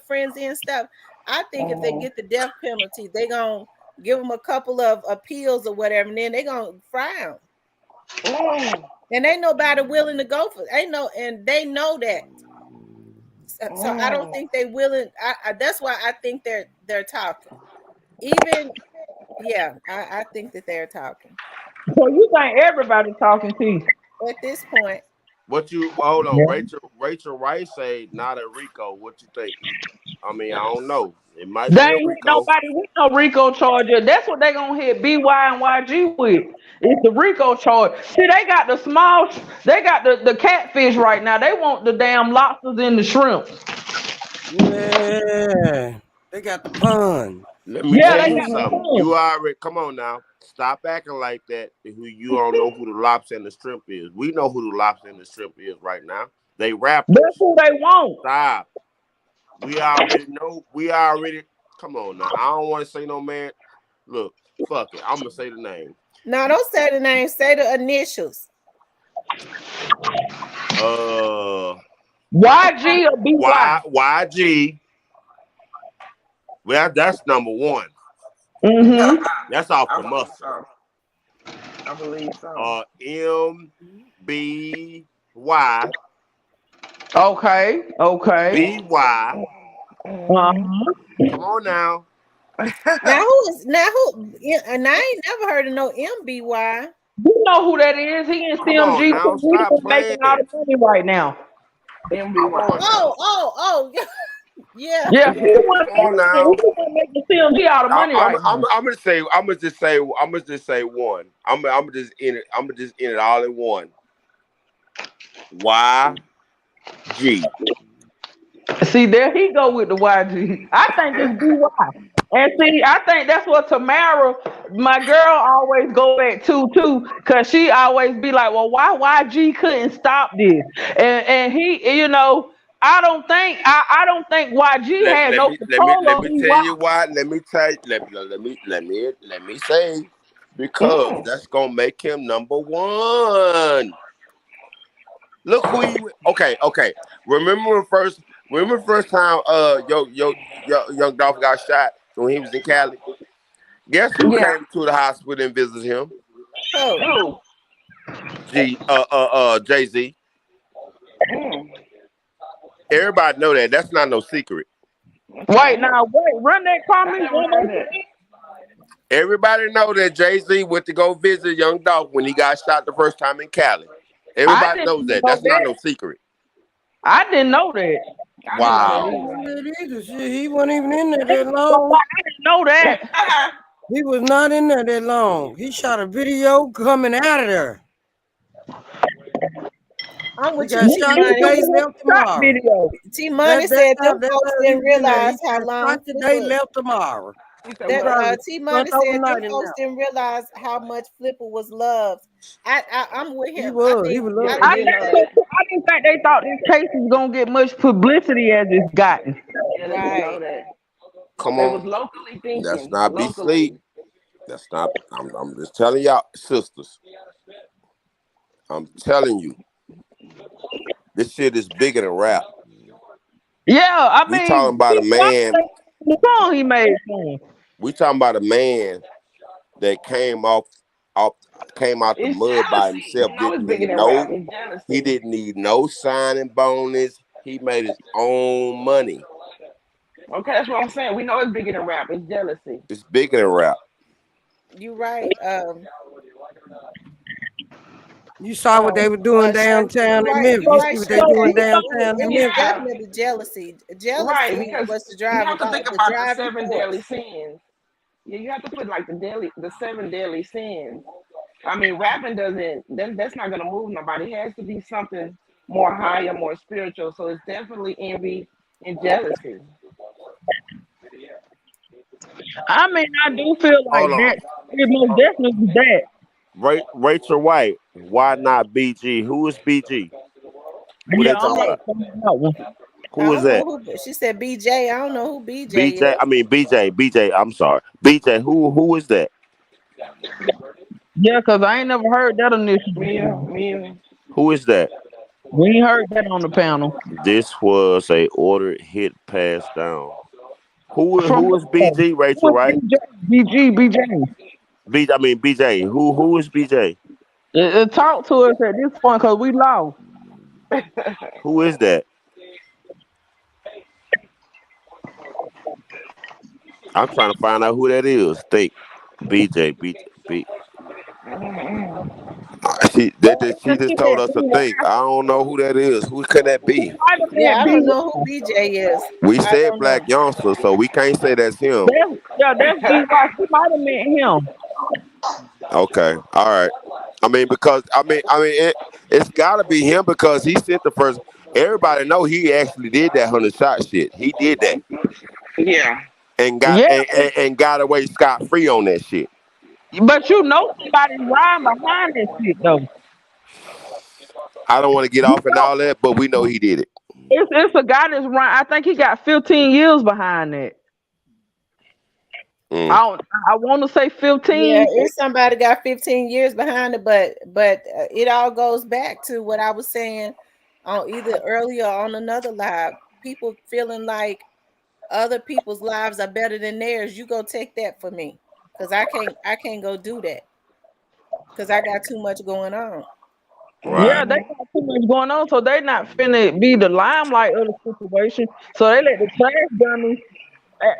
frenzy and stuff, I think if they get the death penalty, they gonna give them a couple of appeals or whatever, and then they gonna fry them. And ain't nobody willing to go for it. And they know that. So I don't think they willing. That's why I think they're talking. Even I think that they're talking So you think everybody talking to you? at this point. What you hold on? Yeah. Rachel Rice say not a Rico. What you think? I mean, I don't know. It might They be a ain't hit Rico. nobody with no Rico charger. That's what they gonna hit BY and YG with. It's the Rico charge. See, they got the small, they got the catfish right now. They want the damn lobsters and the shrimp. Yeah. They got the pun. Let me Yeah, tell they you got the something. fun. You already come on now. Stop acting like that. Who you don't know who the lobster and the shrimp is. We know who the lobster and the shrimp is right now. They That's rappers. who they want. Stop. We already know. We already. Come on now. I don't want to say no man. Look, fuck it. I'm gonna say the name. No, don't say the name. Say the initials. YG or BY. YG. Well, that's number one. Mm-hmm. That's off I the believe muscle. so. I believe so. MBY. Okay. Okay. BY. Uh-huh. Come on now. Who? And I ain't never heard of no MBY. You know who that is? He in Come on CMG now. too. He Stop been making all playing. the money right now. Come MBY. on now. Oh, yeah. Yeah, he the one Come on making, he now. the one making CMG all the money right now. I'm gonna say. I'm gonna just say one. I'm gonna just end it. I'm gonna just end it all in one. YG. See, there he go with the YG. I think it's BY. And see, I think that's what Tamara, my girl, always go back to too, cause she always be like, "Well, why YG couldn't stop this?" And he, I don't think YG Let, had let no me let me control let of me tell BY. you why. Let me tell you. Let me say, because that's gonna make him number one. Look who you. Okay. Remember the first time yo young Dolph got shot when he was in Cali. Guess who Yeah. came to the hospital and visited him? Oh, Who? Jay-Z. Mm, Everybody know that. That's not no secret. Wait, okay. now, run that I comment never one heard more that. time. Everybody know that Jay-Z went to go visit Young Dolph when he got shot the first time in Cali. I Everybody didn't knows even that. know That's not that. no secret. I didn't know that. I didn't know that I Wow. didn't either. know that either. Shit, he wasn't even in there I that ain't gonna lie, long. I didn't know that. He was not in there that long. He shot a video coming out of there. I'm He with you, got Me T shot the Money. neither day, when left he shot tomorrow. video. T Money said them folks That he didn't was in there. realize He how got long shot today, Flipper. left tomorrow. He said He That what? probably T spent Money said them overnight in folks there. didn't realize how much Flipper was loved. I'm with He him. was. He was Yeah, loved they I to did think death. know so that. too. I didn't think they thought this case was gonna get much publicity as it's gotten. Yeah, they didn't know Right. that. Come They on. was locally Let's thinking. not be sleep. Locally. That's not. I'm just telling y'all, sisters. I'm telling you, this shit is bigger than rap. Yeah, I We talking mean, about a man. the song he made for him. We talking about a man that off, came out the It's mud by jealousy. himself. You know it's Didn't bigger need than rap. no. It's He jealousy. didn't need no signing bonus. He made his own money. Okay, that's what I'm saying. We know it's bigger than rap. It's jealousy. It's bigger than rap. You right. You saw what they were doing You downtown in right. Memphis. You You So, right, see what they so Shundale. doing he thought, downtown It in was Memphis. Yeah. definitely jealousy. Right, Jealousy because was the you have to think the about the driving seven deadly force. sins. Yeah, you have to put like the seven deadly sins. I mean, rapping doesn't that's not gonna move nobody. It has to be something more higher, more spiritual. So it's definitely envy and jealousy. I mean, I do feel like Hold on. that. It most definitely was that. Rachel White. Why not BG? Who is BG? Who they Yeah, I'm talking not BJ. about? on that one. I Who is don't know that? who she said BJ. I don't know who BJ BJ. I is. mean BJ. BJ. I'm sorry. BJ. Who is that? Yeah, cause I ain't never heard that initially. Me, Who is that? We ain't heard that on the panel. This was a ordered hit pass down. From Who is BG? who Rachel, was right? BJ? BG. I mean BJ. Who is BJ? Talk to us at this point, cause we lost. Who is that? I'm trying to find out who that is. Think. BJ. She just told us to think. I don't know who that is. Who can that He be? might have Yeah, been I don't know who BY. BJ is. We I said don't know. black youngster, so we can't say that's him. That's BY. He might have meant him. Okay. All right. I mean, because it's got to be him because he sent the first. Everybody know he actually did that 100 shot shit. He did that yeah. and Yeah, got away scot free on that shit. but you know somebody's lying behind that shit though. I don't want to get You off and know, all that, but we know he did it. it's a guy that's right. I think he got 15 years behind that. Mm. I want to say Yeah, 15. if somebody got 15 years behind it, but it all goes back to what I was saying on either earlier or on another live. People feeling like other people's lives are better than theirs. You go take that for me, because I can't go do that because I got too much going on. Right. Yeah, they got too much going on, so they not finna be the limelight of the situation. So they let the trash dummy.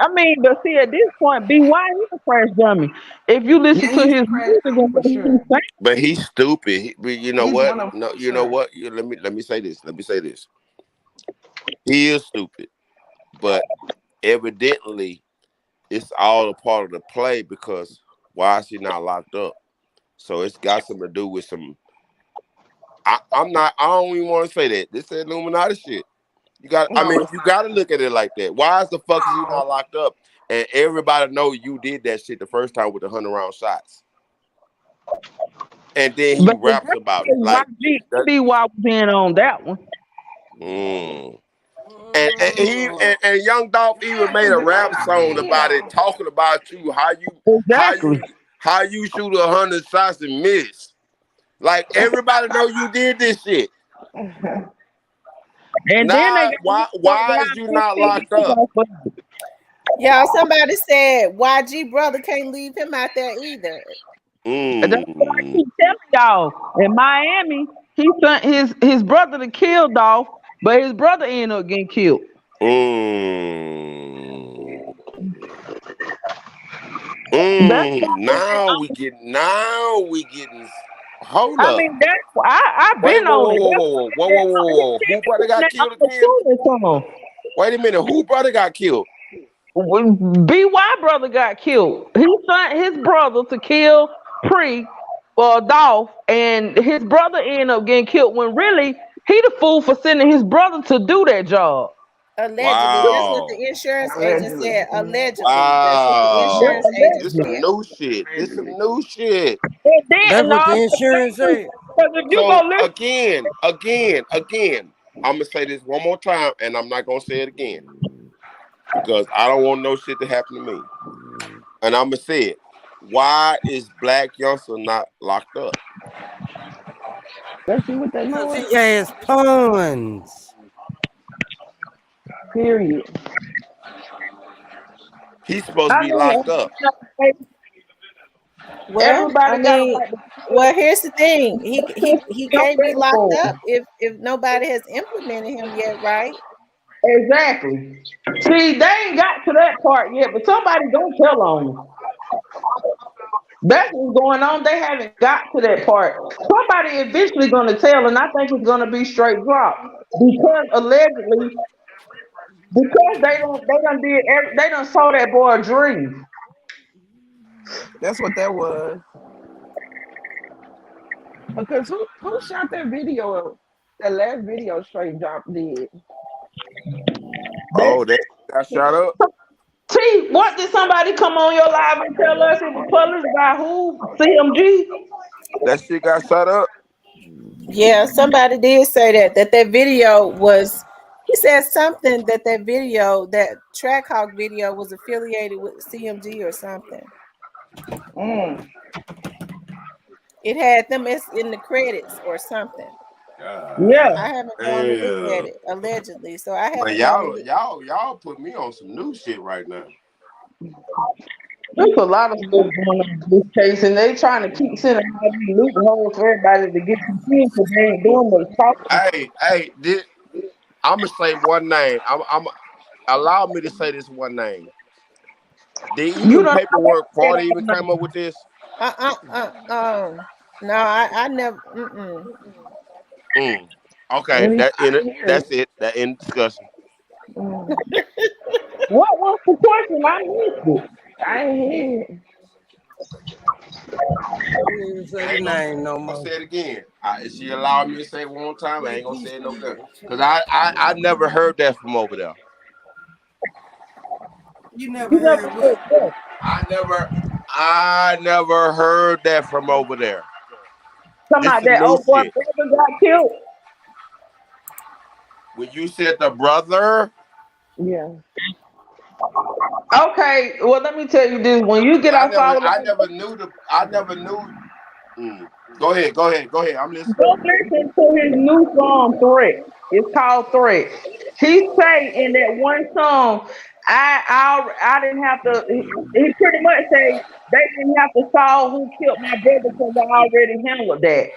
I mean, but see, at this point, BY he's a trash dummy. If you listen Yeah, to he's a his crash music and dummy for what he's sure. saying, But he's stupid. You know He's what? one of them No, for you know sure. what? Let me say this. Let me say this. He is stupid, but evidently it's all a part of the play because why is he not locked up? So it's got something to do with some. I'm not. I don't even want to say that. This is Illuminati shit. You got. I No, mean, it's you got to not. look at it like that. Why is the fuck is he No. not locked up? And everybody know you did that shit the first time with the 100 round shots, and then he but the raps about it like YG, that. BY was in on that one. Mm. And Young Dolph even Yeah, made because a it may rap not be song about it, him. talking about you Exactly. how you shoot 100 shots and miss. Like everybody know you did this shit. And then they Now got him why is behind you not 15 locked years up? off of Yeah, somebody said YG brother can't leave him out there either. And that's what I Mm. keep telling y'all. In Miami, he sent his brother to kill Dolph, but his brother ended up getting killed. Mm. That's Now we getting. Hold I up. mean that's I've Wait, been whoa, on whoa, it. whoa, That's whoa, why whoa, I whoa, said, whoa, whoa, oh, whoa, he whoa. Who said brother got that I'm killed again? assuming some. Wait a minute. Who brother got killed? When BY brother got killed. He sent his brother to kill Pre Dolph, and his brother ended up getting killed when really he the fool for sending his brother to do that job. Allegedly, that's what Wow. the insurance agent Allegedly. said. Allegedly, that's what the Yeah, insurance Wow. agent This some allegedly. said. new shit. This some Allegedly. new shit. And That's then what no, the insurance said. because if you go So listen, again, I'm gonna say this one more time, and I'm not gonna say it again because I don't want no shit to happen to me. And I'm gonna say it. Why is Black Youngster not locked up? Let's see what they Because know. he has tons. Period. He's supposed to I be locked up. mean, Well, I everybody got a mean, right to well, here's the thing. He be on can't be record locked for up if nobody has implemented him yet, right? it. Exactly. See, they ain't got to that part yet, but somebody gonna tell on them. That's what's going on. They haven't got to that part. Somebody eventually gonna tell, and I think it's gonna be straight drop because allegedly, because they done saw that boy a dream. That's what that was. Because who shot that video? That last video straight drop did. Oh, that got shot up. T, what did somebody come on your live and tell us it was published by who? CMG? That shit got shot up. Yeah, somebody did say that video was. He said something that video, that Trackhawk video, was affiliated with CMG or something. Mm. It had them as in the credits or something. Yeah. I haven't gone to look at Damn. it allegedly, so I Man, haven't gone to y'all, look. y'all, y'all put me on some new shit right now. There's a lot of stuff going on in this case, and they trying to keep sending all these loopholes for everybody to get confused because they ain't doing much talking. Hey, I'm gonna say one name. I'm allow me to say this one name. Did You even don't paperwork know party even that come up with this? Uh uh No, I never. Mm. At Okay, least I didn't hear it. that's it. That end discussion. Mm. What was the question? I missed it. I ain't hear it. Don't even say I the ain't gonna name no more. say it again. She allowed me to say it one more time. I ain't gonna say it no more because I never heard that from over there. You never You never heard what? heard that. I never I never heard that from over there. Talking This about some that new old boy shit. brother got killed. When you said the brother, Yeah. Okay, well let me tell you this: when you get off our live, I never knew. Mm. Go ahead. I'm listening. go listen to his new song "Threat." It's called "Threat." He say in that one song, I didn't have to. He pretty much say they didn't have to solve who killed my brother because I already handled that.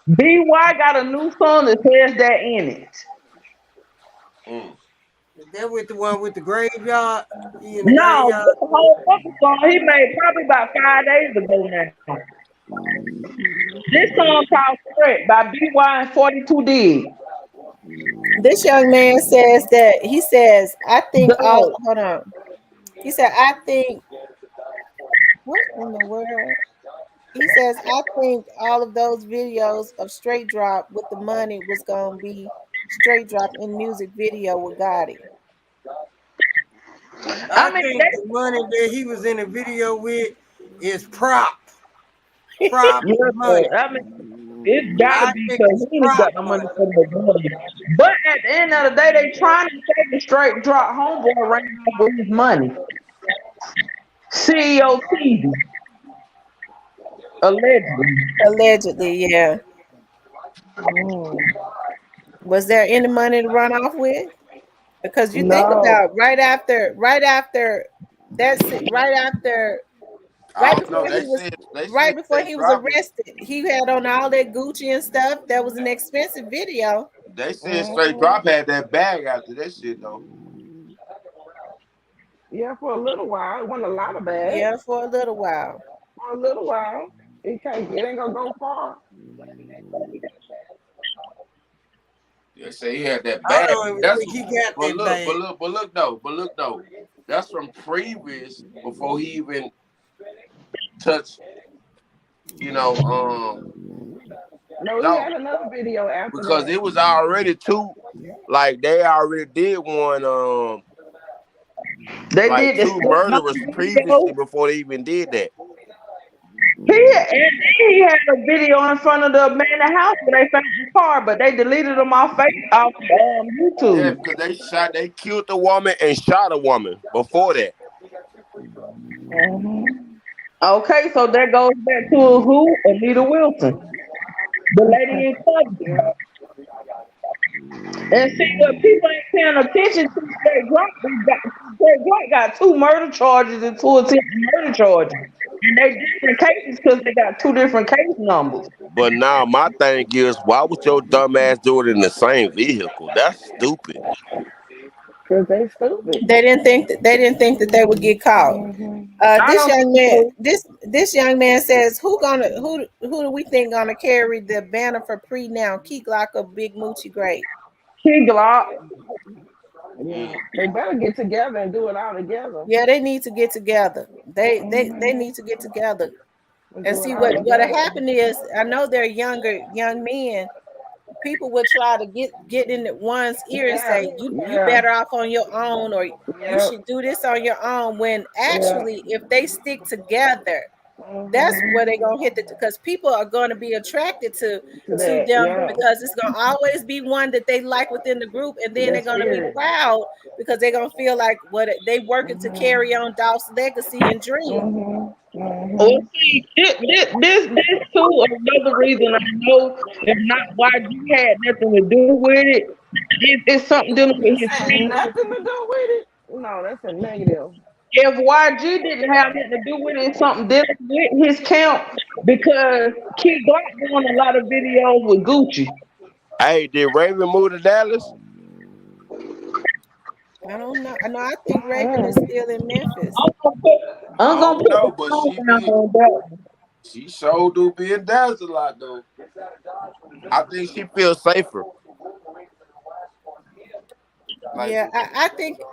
BY got a new song that says that in it. Mm. Is that with the one with the graveyard? He in the No, graveyard? this a whole other song he made probably about 5 days ago now. This song called Threat by BY and 42 Dig. This young man says that he says, I think all. Dog. Hold on. He said, I think. What in the world? He says, I think all of those videos of Straight Drop with the money was gonna be Straight Drop in music video with Gotti. I I mean, think they, the money that he was in the video with is prop money. yeah, I mean, it's gotta I be think because it's he ain't prop got no money money. for the money. But at the end of the day, they trying to say the Straight Drop homeboy ran off with his money. CEO TV, allegedly. Allegedly, yeah. Mm. Was there any money to run off with? Because you think No. about right after that's it, right after Right I don't before know. he was They right said before straight he was dropping. arrested, he had on all that Gucci and stuff. That was an expensive video. They said straight Mhm. drop had that bag after that shit though. Yeah, for a little while. It wasn't a lot of bags. Yeah, for a little while. For a little while. It ain't gonna go far. They say he had that I bag. don't even That's think he got but that look, bad. but look, but look though, but look though. That's from previous before he even touched, you know, No, he dog. had another video after Because that. it was already two, like they already did one, They like did the two Snoop Dogg murderers previously video. before they even did that. He had a video in front of the abandoned house where they found the car, but they deleted them off Yeah, YouTube. because they killed the woman and shot a woman before that. Mhm. Okay, so that goes back to who? Anita Wilson, the lady in Yeah. Cleveland. And see what people ain't paying attention to. Straight Glock got two murder charges and two attempted murder charges, and they different cases because they got two different case numbers. But now my thing is, why would your dumb ass do it in the same vehicle? That's stupid. Cause they stupid. They didn't think that they would get caught. Mhm. I This don't young think man, so. this young man says, who do we think gonna carry the banner for pre now? Key Glock or Big Moochie Great? Key Glock. Yeah. They better get together and do it all together. Yeah, they need to get together. They Mhm. need to get together And and do it see all what'll together. happen is I know they're young men. People would try to get in one's ear and Yeah. say you Yeah. better off on your own, or you Yep. should do this on your own, when Yeah. actually if they stick together, that's where they're Mhm. gonna hit it, because people are going to be attracted To to that. them, Yeah. because it's gonna always be one that they like within the group, and then they're That gonna be spirit. proud because they're gonna feel like what they working to Mhm. carry on Dolph's legacy and dream. Mhm. Well, Mhm. see, this too another reason I know if not why you had nothing to do with it. It's something dealing with You his said family. nothing to do with it. No, that's a negative. If YG didn't have nothing to do with it, it's something dealing with his camp because Key Glock doing a lot of videos with Gucci. Hey, did Raven move to Dallas? I don't know. I know. I think Raven is Mhm. still in Memphis. I'm gonna put, I I'm gonna don't put the know, but phone down on that. she sure do be in Dallas a lot though. I think she feels safer. Like Yeah,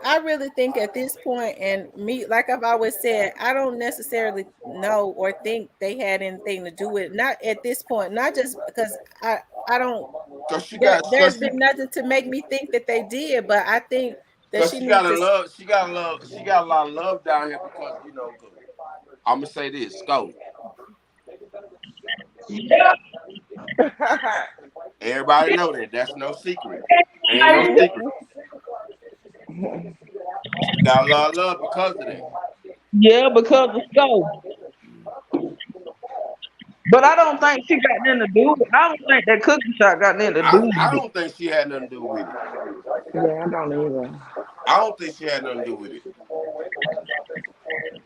I really think at this point, and me, like I've always said, I don't necessarily know or think they had anything to do with it. Not at this point, not just because I don't. cause she got There's been nothing to make me think that they did, but I think that cause she needs to. she got a lot of love down here because I'm gonna say this, Scope. Yeah, Everybody know that. That's no secret. Ain't no Mhm. secret. She got a lot of love because of that. yeah, because of scope. But I don't think she got nothing to do with it. I don't think that cookie shot got nothing to do I with it. don't think she had nothing to do with it. Yeah, I don't either. I don't think she had nothing to do with it.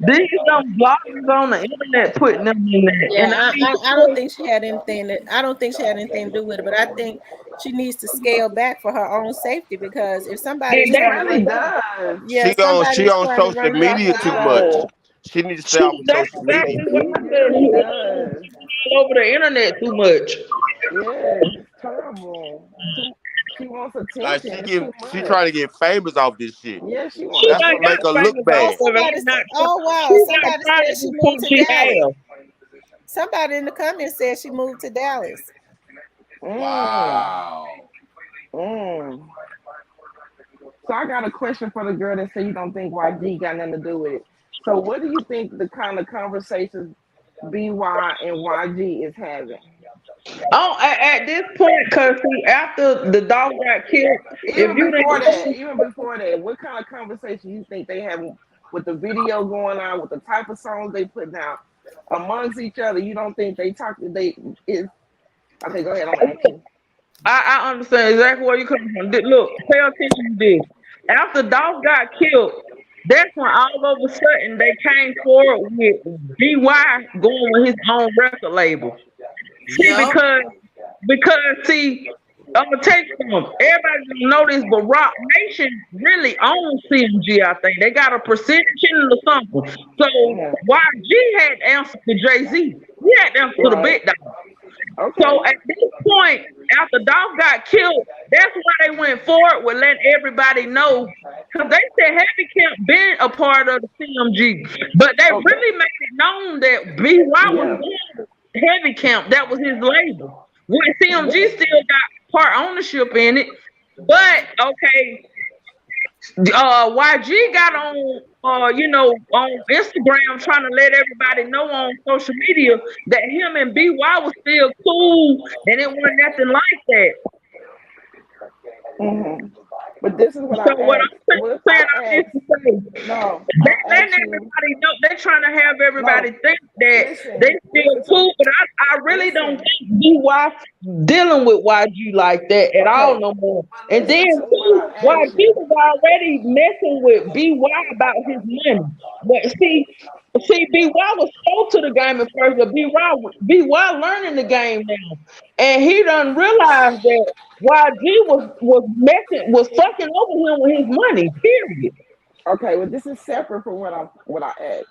These them bloggers on the internet putting them in there. Yeah, And I mean, I don't think she had anything. I don't think she had anything to do with it, but I think she needs to scale back for her own safety, because if somebody's and She trying to really run, does. yeah, She somebody's on trying to social run her off media She of the too road. much. does. She needs to stay she, off of that's social exactly media. what She I said. really does. All over the internet too much. Yes, it's terrible. Too, she wants Like attention. It's too she much. trying to get famous off this shit. Yeah, she She wants That's ain't what make got her attention. look famous off Oh, bad. of it. somebody said, oh wow, She's not somebody trying said to she do moved something to she Dallas. has. Somebody in the comments said she moved to Dallas. Mm, Wow. mm. So I got a question for the girl that said you don't think YG got nothing to do with it. So what do you think the kind of conversations BY and YG is having? Oh, at this point, cause see, after the dog got killed, if you didn't, Even before that, what kind of conversation you think they have with the video going on, with the type of songs they putting out amongst each other? You don't think they talk? They is okay. Go ahead. I'm gonna ask you. I understand exactly where you coming from. Look, pay attention to this. After dog got killed, That's when all of a sudden they came forward with BY going with his own record label. See, Yep. because see, I'm gonna tell you something. Everybody don't know this, but Rock Nation really owns CMG. I think they got a percentage in it or something. So Yeah. YG had to answer to Jay Z. He had to answer to the Right. big dog. Okay. So at this point, after Dolph got killed, that's why they went forward with letting everybody know. Because they said Heavy Camp been a part of the CMG, but they Okay. really made it known that BY was Yeah. going with Heavy Camp. That was his label. When CMG still got part ownership in it. But okay, YG got on on Instagram trying to let everybody know on social media that him and BY was still cool and it wasn't nothing like that. Hmm. But this is what I So what asked. What I'm saying I all this asked. to say, No, they I letting asked you. everybody know they're trying to have everybody No, think that they listen, still listen to me. cool, but I really don't Listen. think BY dealing with YG like that at all Okay, no more. but And then listen to what too, I asked YG you. was already messing with BY about his money. But see, BY was sold to the game at first, but BY learning the game now, and he done realized that YG was fucking over him with his money. Period. Okay, well, this is separate from what I asked.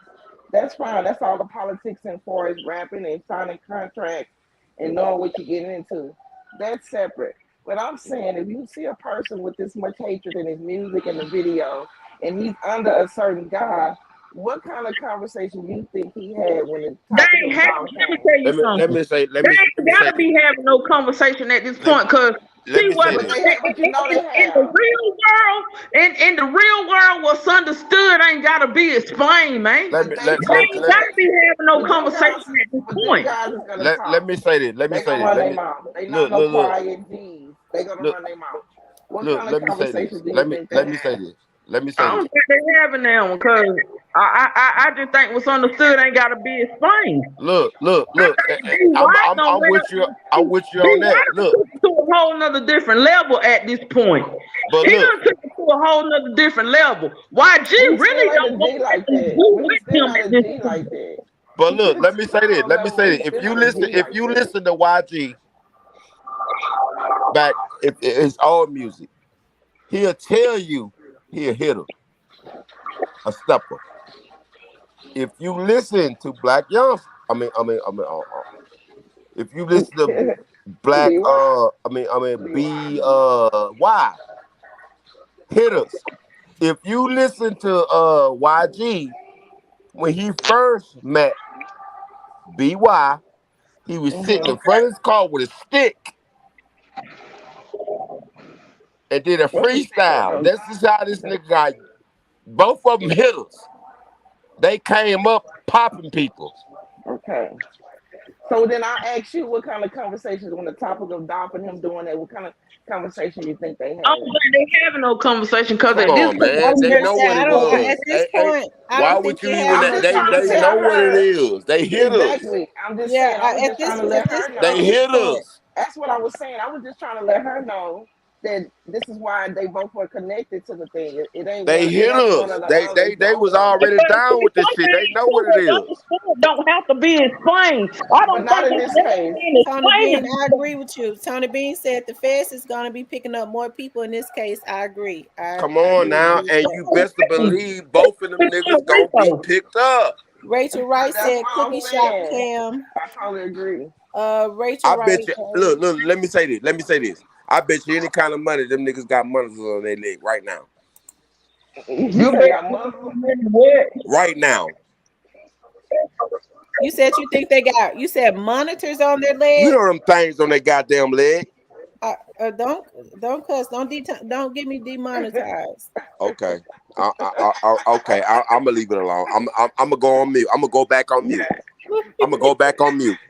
That's fine. That's all the politics and for is rapping and signing contracts and knowing what you're getting into. That's separate. But I'm saying if you see a person with this much hatred in his music and the video, and he's under a certain guy, what kind of conversation do you think he had when the They topic ain't of having. Dom Let me came? tell you Let something. me say let They me let ain't me say gotta this. be having no conversation at this Let, point, cause let see me what say But this. they have. But you know they in the have. real world, in the real world, what's understood ain't gotta be explained, man. Let But me they They let, ain't talking. let, gotta be having no But them guys. conversation at this But them point. guys is gonna let talk. me say this. Let me They say gonna this. run Let their me mouth. They not look no look look quiet G's. They gonna look run their mouth. What look. kind of Let me say this. conversations do you think they Let me say had? this. Let me I say don't this. think they having that one, cause I just think what's understood ain't gotta be explained. I Look. think B.Y. done I'm went with up. you. I'm with you on B.Y. that. done Look, took it to a whole nother different level at this point. but He look, done took it to a whole nother different level. YG But he really still ain't don't a want G like nothing to that. do But he with still him not at a this G point. like that. but He took look. it Let to me say another this. Let me level, but say he's this. still not a G If like you that. listen to YG back, if it's all music, he'll tell you he a hitter, a stepper. If you listen to Black Youngster, if you listen to Black, Be why. Be why. B, Y hitters. If you listen to YG when he first met BY, he was sitting in Mm-hmm. front of his car with a stick and did a What's the stick for freestyle. though? This is how this nigga got both of them hitters. They came up popping people. Okay. So then I ask you, what kind of conversations on the topic of Dolph and him doing that? What kind of conversation you think they I don't had? think they having no conversation because Come at this on, point, I man. was They gonna know say what I it don't. is. At this point, I Why don't would think you they even? having I'm no just trying to They tell know what conversation. it her. is. They hitters. Exactly. I'm just Yeah, saying. I was at just this trying to let her at They know. this point, hitters. That's what I was saying. I was just trying to let her know that this is why they both were connected to the thing. It ain't They one. It ain't one hitters. or the other. It's They both was of them. already because down see, with this some shit. They things know too what it that's is. understood don't have to be explained. I But don't not think in it's this ever case. being Tony Bean, explained. I agree with you. Tony Bean said the feds is gonna be picking up more people in this case. I agree. Come I on do now, agree with and that. you best to believe both of them It's niggas on gonna be repo. picked up. Rachel Wright That's said what I'm cookie shop saying. Cam. I totally agree. Rachel I Wright. bet you. Look. Let me say this. Let me say this. I bet you any kind of money them niggas got monitors on their leg right now. You You say they bet got muscles? what? Right now. You said you think they got. You said monitors on their You leg. know them things on their goddamn leg. Don't cuss. Don't get me demonetized. Okay. Okay. I'm gonna leave it alone. I'm gonna go on mute. I'm gonna go back on mute. I'm gonna go back on mute.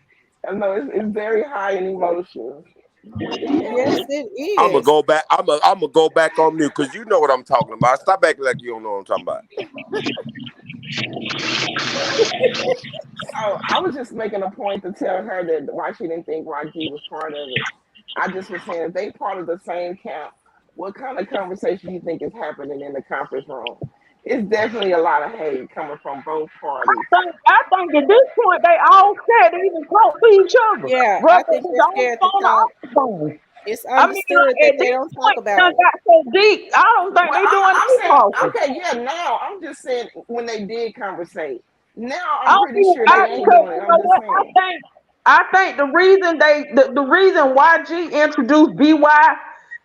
I know it's very high in emotions. Yes, it I'm gonna is. go back. I'm gonna go back on mute because you know what I'm talking about. Stop acting like you don't know what I'm talking about. So I was just making a point to tell her that why she didn't think YG was part of it. I just was saying if they part of the same camp, what kind of conversation do you think is happening in the conference room? it's definitely a lot of hate coming from both parties. I think at this point they all scared to even talk to each other, Yeah, I whether think it's they're on the scared to phone or talk. off the phone. It's I mean, understood like that at they this don't talk point, it about done it. got so deep. I don't think Well, they doing I'm no saying, talking. okay, yeah, now I'm just saying when they did conversate. Now I I'm don't pretty think sure I they ain't because doing it. you I'm know just what saying. I think the reason the reason YG introduced BY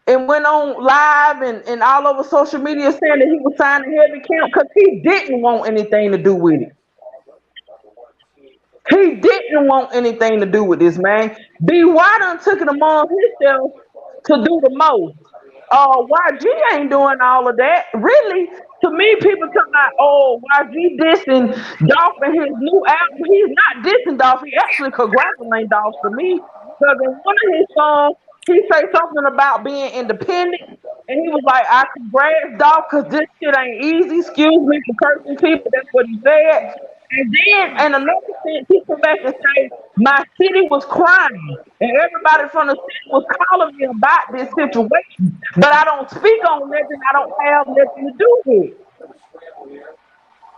and went on live and all over social media saying that he was signing heavy camp because he didn't want anything to do with it. He didn't want anything to do with this, man. BY done took it among himself to do the most. YG ain't doing all of that. Really, to me, people talking about, oh, YG dissing Dolph and his new album. He's not dissing Dolph. He actually congratulating Dolph to me. Because in one of his songs, he say something about being independent. And he was like, I congrats Dolph because this shit ain't easy. Excuse me for cursing people. That's what he said. And then, in another sense, he come back and say, my city was crying. And everybody from the city was calling me about this situation. But I don't speak on nothing I don't have nothing to do with.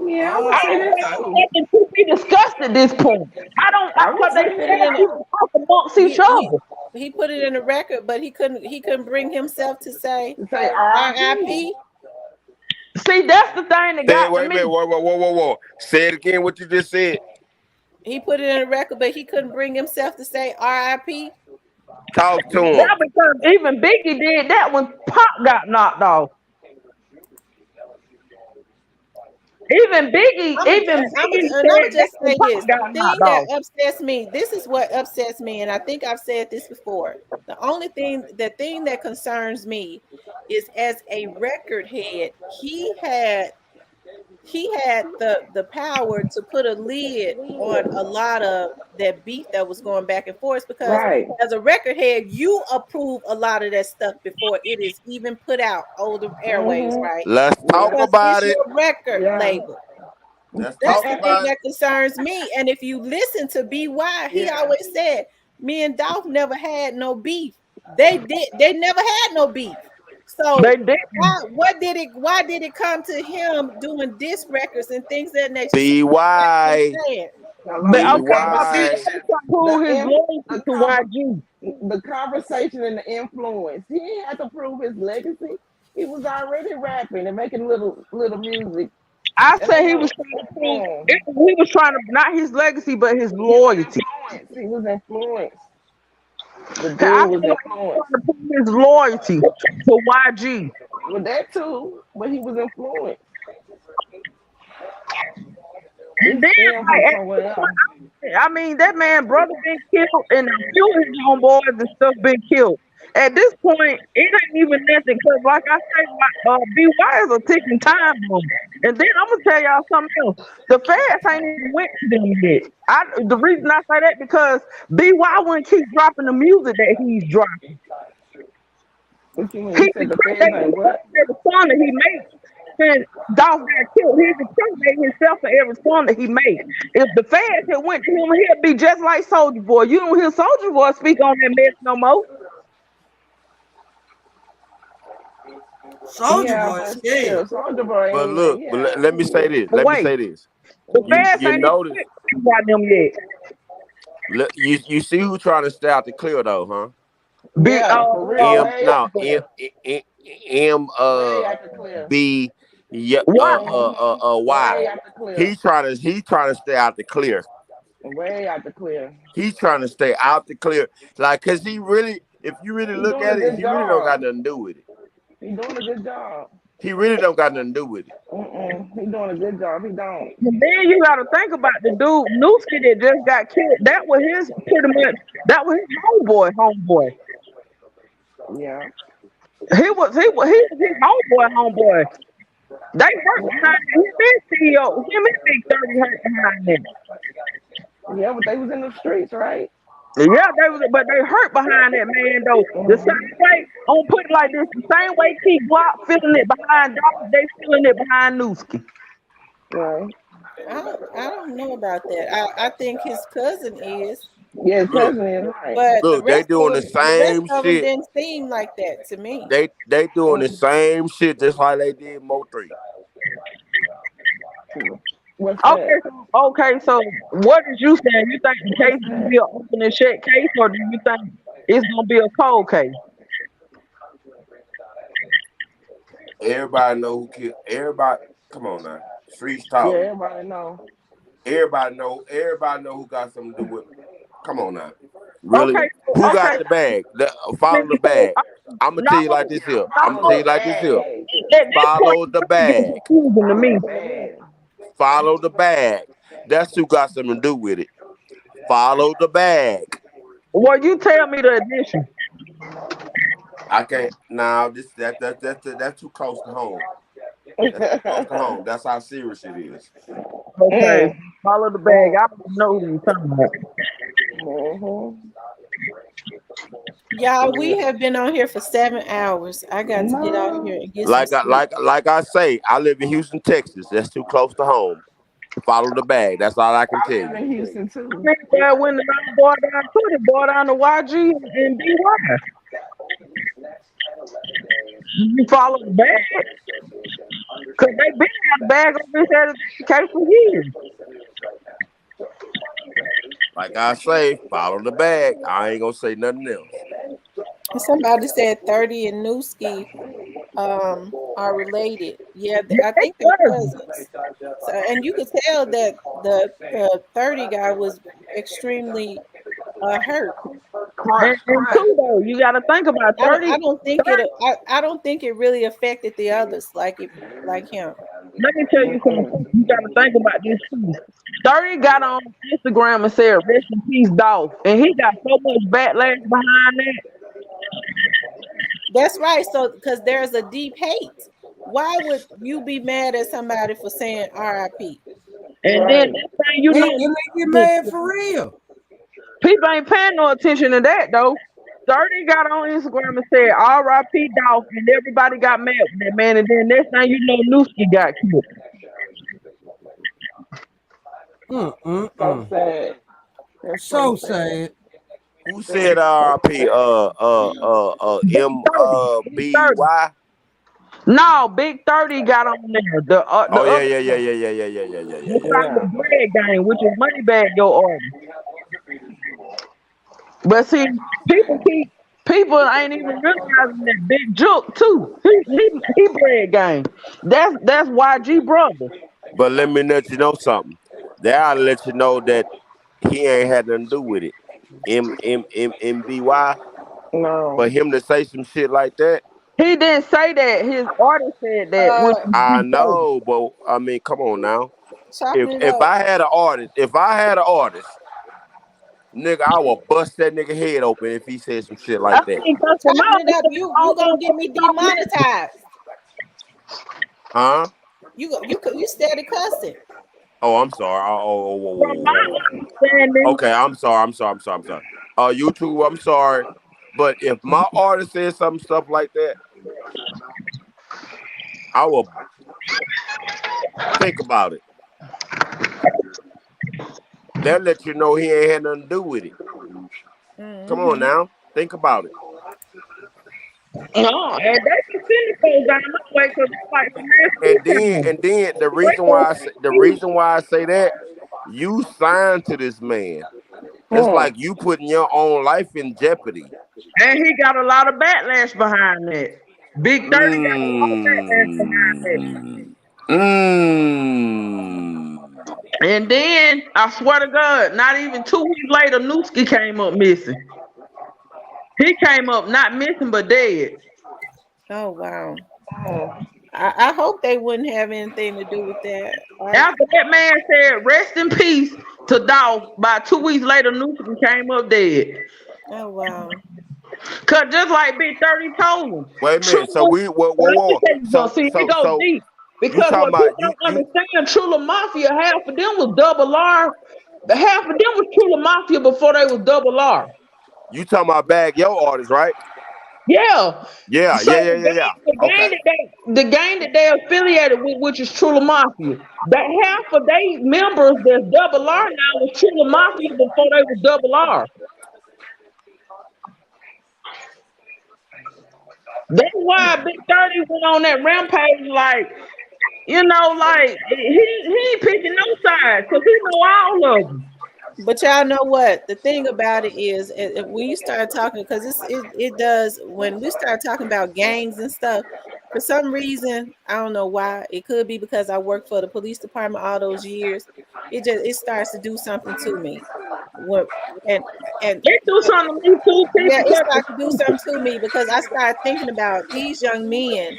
Yeah, I I would say don't that think it's too. nothing to be discussed at this point. I don't, I would because they say Put it that. scared in to a, even talk amongst each he he other. he put it in the record, but he couldn't bring himself to say To say R.I.P. R.I.P. See, that's the thing that Say it, got to wait a me. minute. Whoa. Say it again. What you just said. He put it in the record, but he couldn't bring himself to say R.I.P. Talk to Yeah, him. because even Biggie did that when Pop got knocked off. Even Biggie And I'm said gonna that just when say Pop this: got the thing knocked that off. upsets me. This is what upsets me, and I think I've said this before. The thing that concerns me is as a record head, he had the power to put a lid on a lot of that beef that was going back and forth because Right. as a record head you approve a lot of that stuff before it is even put out over the airways, Mhm. right? Let's talk Yeah. Because it's about it. your record Yeah. label. Let's That's talk the thing about it. that concerns me. And if you listen to BY, he Yeah. always said me and Dolph never had no beef. They never had no beef. They So didn't. why did it come to him doing disc records and things of that nature? So Be that's what I'm wise. saying. But Hello. Be The okay, but see, wise. they conversation. trying to The prove his in loyalty the to YG. the conversation and the influence. He didn't have to prove his legacy. He was already rapping and making little music. I That say ain't he no was trying to prove mm. he was trying to not his legacy, but his He was loyalty. influenced. He was influenced. The I dude was feel like he was influenced. trying to prove his loyalty to YG. With that too, but he was influenced. And It then, stemmed from like, at this somewhere else. point, I mean, that man brother been killed, and a few of his homeboys and stuff been killed. At this point, it ain't even nothing. Cause like I say, BY is a ticking time bomb. And then I'm gonna tell y'all something else. The feds ain't even went to them yet. The reason I say that because BY wouldn't keep dropping the music that he's dropping. What you mean? He You said the feds ain't what? incriminated every song that he makes. Since Dolph got killed, he's incriminating himself for every song that he makes. If the feds had went to him, he'd be just like Soldier Boy. You don't hear Soldier Boy speak on that mess no more. Soldier Yeah, Boy is but scared. still, Soldier Boy But ain't. look, but Yeah, let me say this. But Let me wait, say this. the You feds you ain't even notice about them yet. you see who trying to stay out the clear though, huh? Be yeah, for real, M way out no the clear, M way out the clear. B yeah why? Y. Way out the clear, He trying to stay out the clear. way out the clear. He's trying to stay out the clear. Like cause he really if you really He look doing a at it, good he really don't got job. nothing to do with it. He doing a good job. He really don't got nothing to do with it. He doing a good job. He don't. And then you got to think about the dude Newski that just got killed. That was his pretty much. That was his homeboy. Yeah. He was his homeboy. They hurt behind him. Him and CEO. Him and Big 30 hurt behind him. Yeah, but they was in the streets, right? Yeah, but they hurt behind that man though. The same way, I'm gonna put it like this: the same way Key Glock feeling it behind Dog, they feeling it behind Newski. Right. I don't know about that. I think his cousin is, Yeah, his Look, cousin is right. but the look, they rest of doing the them, the rest same of them shit. didn't seem like that to me. They doing the Mm. same shit just like they did Mo 3. What's Okay, that? so what is you saying? You think the case is gonna be an open and shut case, or do you think it's gonna be a cold case? Everybody know who killed. Everybody, come on now. Streets Yeah, talk. everybody know. Everybody know. Everybody know who got something to do with. Come on now. Really? Okay, Who got okay. the bag? Follow the So, bag. I'm gonna no, tell you like this here. I'm gonna Follow tell the you like this here. bag. at this point, Follow the it's getting bag. confusing to me. Follow the bag. Follow the bag. That's who got something to do with it. Follow the bag. Well, you tell me the addition. I can't. Now that's too close to home. That's too close to home. That's how serious it is. Okay, mm, follow the bag. mm, I don't know who you're talking about. mm-hmm. Y'all, we Yeah. have been on here for 7 hours. I got to get out here No. and get some Like I sleep. say, I live in Houston, Texas. That's too close to home. Follow the bag. That's all I can I tell live you. in Houston too. Well, when the line boy down to the boy down to YG and BY, you follow the bag because they been out the bag on this case for years. Like I say, follow the bag. I ain't gonna say nothing else. And somebody said 30 and Newski are related. Yeah, Yeah, I they think they're cousins. cousins. So, and you could tell that the 30 guy was extremely hurt. And Crushed. two though, you got to think about I don't 30, I don't think 30. I don't think it really affected the others like him. Let me tell you something. You got to think about this too. 30 got on Instagram and said, "Rest in peace, Dolph," and he got so much backlash behind that. That's right. So because there's a deep hate. Why would you be mad at somebody for saying RIP? And then Right. next thing you And know, they get mad for real. people ain't paying no attention to that though. 30 got on Instagram and said R.I.P. Dolph, and everybody got mad with that man. And then next thing you know, Newski got killed. So Mm-mm-mm. sad. That's so So sad. sad. Who Very said RP Big M 30, Big B 30. Y? No, Big 30 got on there. The Oh yeah, other yeah, yeah, one, yeah, yeah, yeah, yeah, yeah, yeah, yeah, the yeah, side yeah. yeah. with Bread Gang, which is Moneybag Yo artist. But see, people ain't even realizing that Big Jook too. He Bread Gang. That's YG brother. But let me let you know something. That'll let you know that he ain't had nothing to do with it. MBY. For No. him to say some shit like that, He didn't say that. His artist said that, which Uh, is I Big 30. know, but I mean, come on now. chopping If it if up. I had an artist, nigga, I will bust that nigga head open if he said some shit I like that. mean, cause for my Chopping it up. because You all gonna them get me folks don't listen. demonetized. Huh? You steady cussing. Oh, I'm sorry. Oh, whoa, whoa, From whoa, my whoa, whoa, whoa. understanding, Okay, I'm sorry. I'm sorry. YouTube, I'm sorry. But if my artist says some stuff like that, I will think about it. That let you know he ain't had nothing to do with it. Come on Hmm. now. Think about it. no, and they can send the folks down my way because it's like some And nasty then time. and then the He- reason why I say that, you signed to this man. That's Hmm. like you putting your own life in jeopardy. And he got a lot of backlash behind that. Big 30 got a lot of backlash behind that. Mm. Mm. And then I swear to God, not even 2 weeks later, Newski came up missing. He came up not missing but dead. Oh wow. Hmm. I hope they wouldn't have anything to do with that. After that man said, "Rest in peace" to Dolph, by 2 weeks later, Newsom came up dead. Oh wow. Cause just like Big 30 told him, Wait a True. minute. So we whoa, whoa, Let me whoa. tell you something. See, it goes So deep. you Because talking what people about don't understand, Trula Mafia, half of them was double R. The half of them was Trula Mafia before they was double R. you talking about Bag Yo artist, right? Yeah. Yeah, So yeah, yeah, yeah, yeah. Okay. the gang that they affiliated with, which is Trula Mafia, that half of they members that's double R now was Trula Mafia before they was double R. That's why Big 30 went on that rampage like Like he ain't picking no sides because he know all of them. But y'all know what? The thing about it is, when you start talking, because it does, when we start talking about gangs and stuff, for some reason, I don't know why. It could be because I worked for the police department all those years. It starts to do something to me. What and and They do something to me too, yeah, people. it starts to do something to me because I start thinking about these young men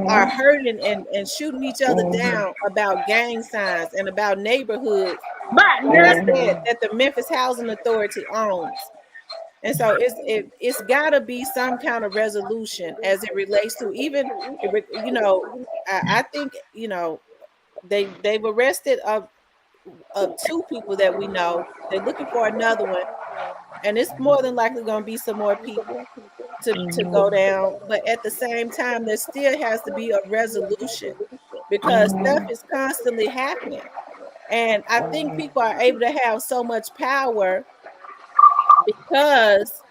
are Mhm. hurting and shooting each other Mhm. down about gang signs and about neighborhoods, But like I now, said, Mhm. that the Memphis Housing Authority owns. And so it's got to be some kind of resolution as it relates to even, I think, they've arrested of two people that we know. They're looking for another one, and it's more than likely going to be some more people to go Mhm. down. But at the same time, there still has to be a resolution because stuff Mhm. is constantly happening. And I think people are able to have so much power because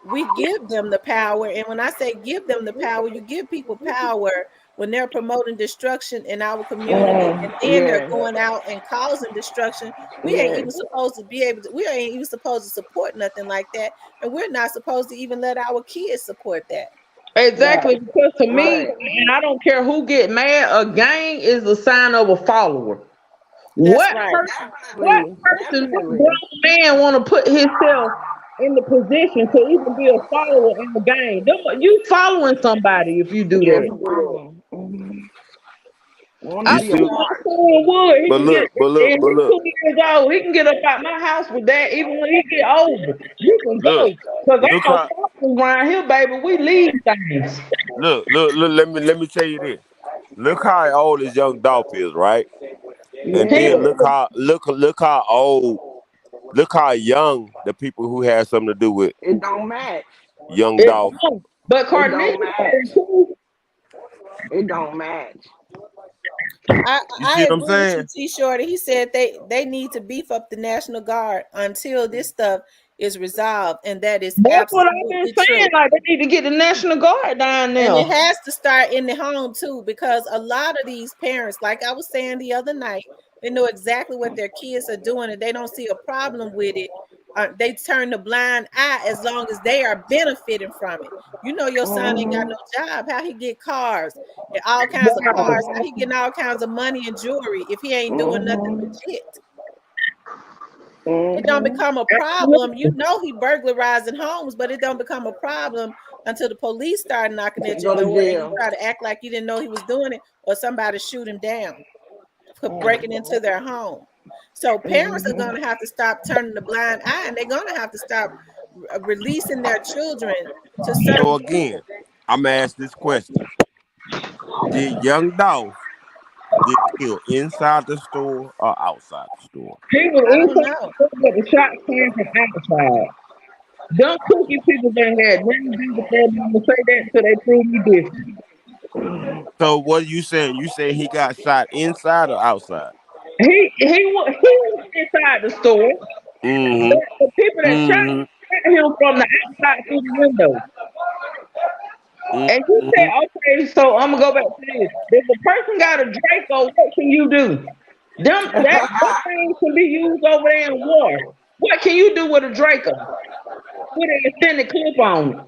we give them the power. And when I say give them the power, you give people power when they're promoting destruction in our community and then they're Yes. going out and causing destruction. We ain't even Yes. supposed to be able to, we ain't even supposed to support nothing like that. And we're not supposed to even let our kids support that. exactly, Right. because to me, Right. and I don't care who get mad, a gang is a sign of a follower. That's What right. person, what Definitely. person, what Definitely. grown man want to put himself in the position to even be a follower in the game? You following somebody if you do Yes, that. you will. Want to I You be a see, told my part. son Wood, he but can get, look, but look, and but he's look, 2 years old, he can get up out my house with that even when he get older. You can look, go. Because ain't look no how, fucking around here, baby. We leave things. look. Let me tell you this. Look how old this young Dolph is, right? And He, then Yes. look how old, look how young the people who had something to do with It don't match. young it, Dolph. but It Cornelius, don't match. It don't match. You I see what I'm agree with you, saying? T Shorty. He said they need to beef up the National Guard until this stuff is resolved, and that is that's what I've been absolutely saying. true. Like, they need to get the National Guard down And there. it has to start in the home too, because a lot of these parents, like I was saying the other night, they know exactly what their kids are doing and they don't see a problem with it. They turn the blind eye as long as they are benefiting from it. You know, your son ain't got Mhm. no job. How he get cars and all kinds of cars? Wow. How he getting all kinds of money and jewelry if he ain't doing nothing Mhm. legit? It don't Mhm. become a problem. You know he burglarizing homes, but it don't become a problem until the police start knocking They at your go to door and you jail. try to act like you didn't know he was doing it, or somebody shoot him down for breaking Mhm. into their home. So parents are Mhm. going to have to stop turning the blind eye, and they're going to have to stop releasing their children to So certain again, people. I'm gonna ask this question: did young Dolph get killed inside the store or outside the store? He was I don't inside know. the store, but the shots came from outside. Them cookie people done had nothing to do with that. I'm gonna say that until they prove me different. So what are you saying? You saying he got shot inside or outside? He was inside the store, Mm-hmm. but the people that Mm-hmm. shot him from the outside through the window. And you Mm-hmm. said, okay, so I'm gonna go back to this. If the person got a Draco, what can you do? Them things can be used over there in war. What can you do with a Draco? With an extended clip on it?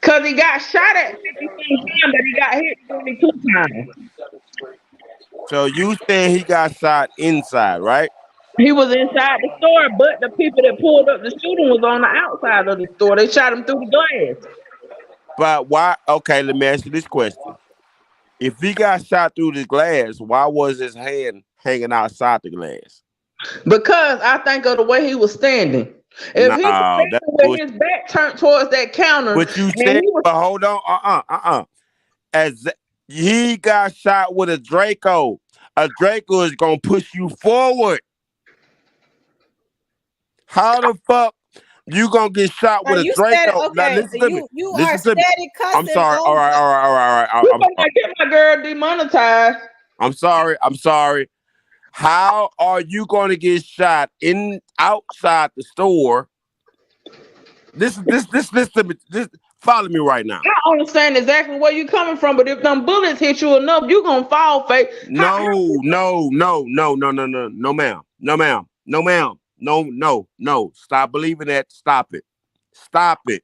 Cause he got shot at 50 some times, but he got hit 22 times. So you saying he got shot inside, right? He was inside the store, but the people that pulled up the shooting was on the outside of the store. They shot him through the glass. But why? Okay, let me ask you this question: if he got shot through the glass, why was his hand hanging outside the glass? Because I think of the way he was standing. If he was No, that's standing with bullshit. his back turned towards that counter But you and said, he was but hold on, As he got shot with a Draco. A Draco is gonna push you forward. How the fuck you gonna get shot Now with a you said Draco? Now okay. listen to me. You are Listen to me. steady I'm cussing sorry. All on right, the. all right, all right, all right. you I'm better sorry. not get my girl demonetized. I'm sorry. I'm sorry. How are you going to get shot in outside the store? This. Listen to me. Follow me right now. I understand exactly where you're coming from, but if them bullets hit you enough, you're gonna fall face. No, no, no, no, no, no, no, no, ma'am. No, ma'am. No, ma'am. No, no, no. Stop believing that. Stop it. Stop it.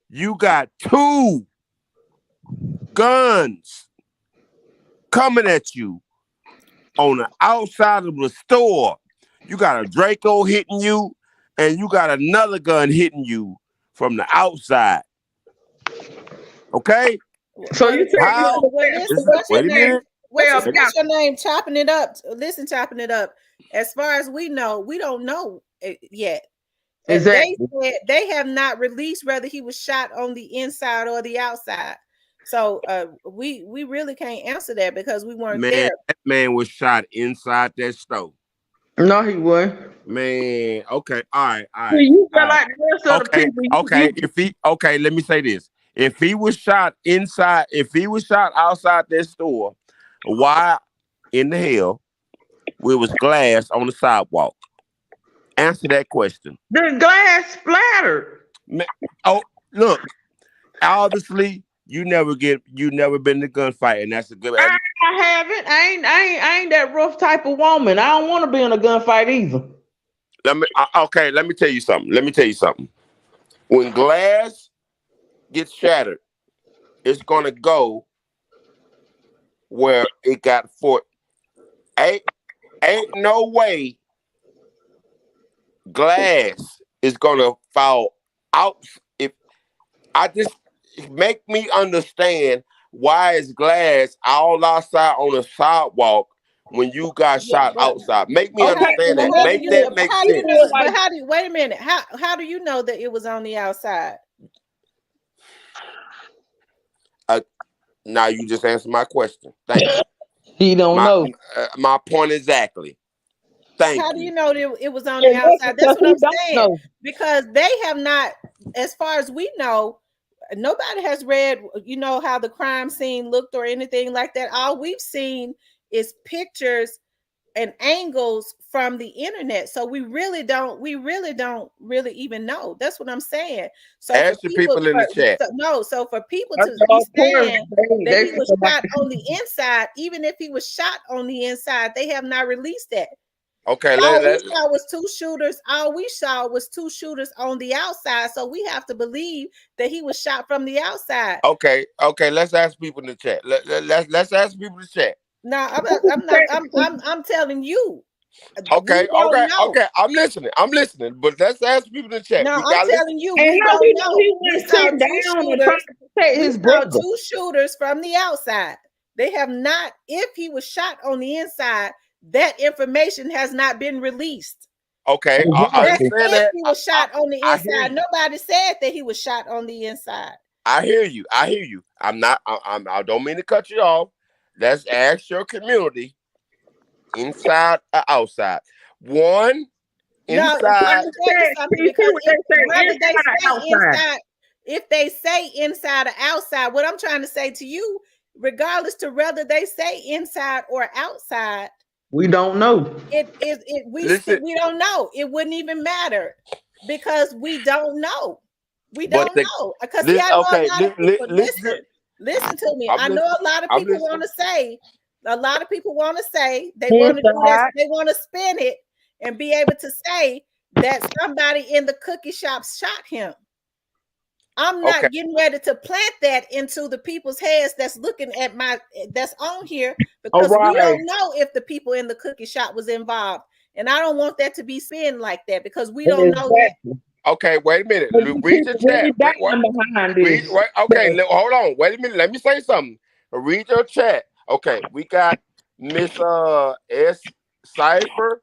You got 2 guns coming at you on the outside of the store. You got a Draco hitting you, and you got another gun hitting you from the outside. Okay? So you said How? Wait a minute. What's your name? Chopping it up. Listen, chopping it up. As far as we know, we don't know yet. Exactly. They have not released whether he was shot on the inside or the outside. So we really can't answer that because we weren't there. That man was shot inside that stove. No, he wasn't. Man, okay, all right. You feel like the rest of the people. Okay, let me say this. If he was shot outside that store, why in the hell there was glass on the sidewalk? Answer that question. The glass splattered. Oh, look. Obviously, you never been in a gunfight, and that's a good. I haven't. I ain't that rough type of woman. I don't want to be in a gunfight either. Let me tell you something. When glass gets shattered, it's gonna go where it got for. Ain't no way glass is gonna fall out. If I just make me understand why is glass all outside on the sidewalk when you got shot outside. Make me understand that. Make that make sense. But how do you, wait a minute? How do you know that it was on the outside? Now you just answered my question. Thank you. He don't know. My point exactly. How do you know that it was on the outside? That's what I'm saying. Because they have not, as far as we know, nobody has read, how the crime scene looked or anything like that. All we've seen is pictures and angles from the internet. So we really don't even know. That's what I'm saying. So ask the people in the chat. So for people to be saying that he was shot on the inside, even if he was shot on the inside, they have not released that. Okay, all we saw was 2 shooters. All we saw was 2 shooters on the outside. So we have to believe that he was shot from the outside. Okay. Let's ask people in the chat. Let's ask people in the chat. No, I'm telling you. Okay. I'm listening. But let's ask people in the chat. No, I'm telling you, we don't know. We saw 2 shooters. We saw 2 shooters from the outside. They have not. If he was shot on the inside, that information has not been released. Okay, I understand that. He was shot on the inside. Nobody said that he was shot on the inside. I hear you. I don't mean to cut you off. Let's ask your community, inside or outside. One inside. If they say inside or outside, what I'm trying to say to you, regardless to whether they say inside or outside, we don't know. We don't know. It wouldn't even matter because we don't know. We don't know. Because listen to me. I know a lot of people want to say. A lot of people want to say they want to do this. They want to spin it and be able to say that somebody in the cookie shop shot him. I'm not getting ready to plant that into the people's heads that's looking at that's on here because we don't know if the people in the cookie shop was involved. And I don't want that to be spin like that because we don't know that. Okay, wait a minute. Read the chat. Hold on. Wait a minute. Let me say something. Read your chat. Okay, we got Miss S. Cypher.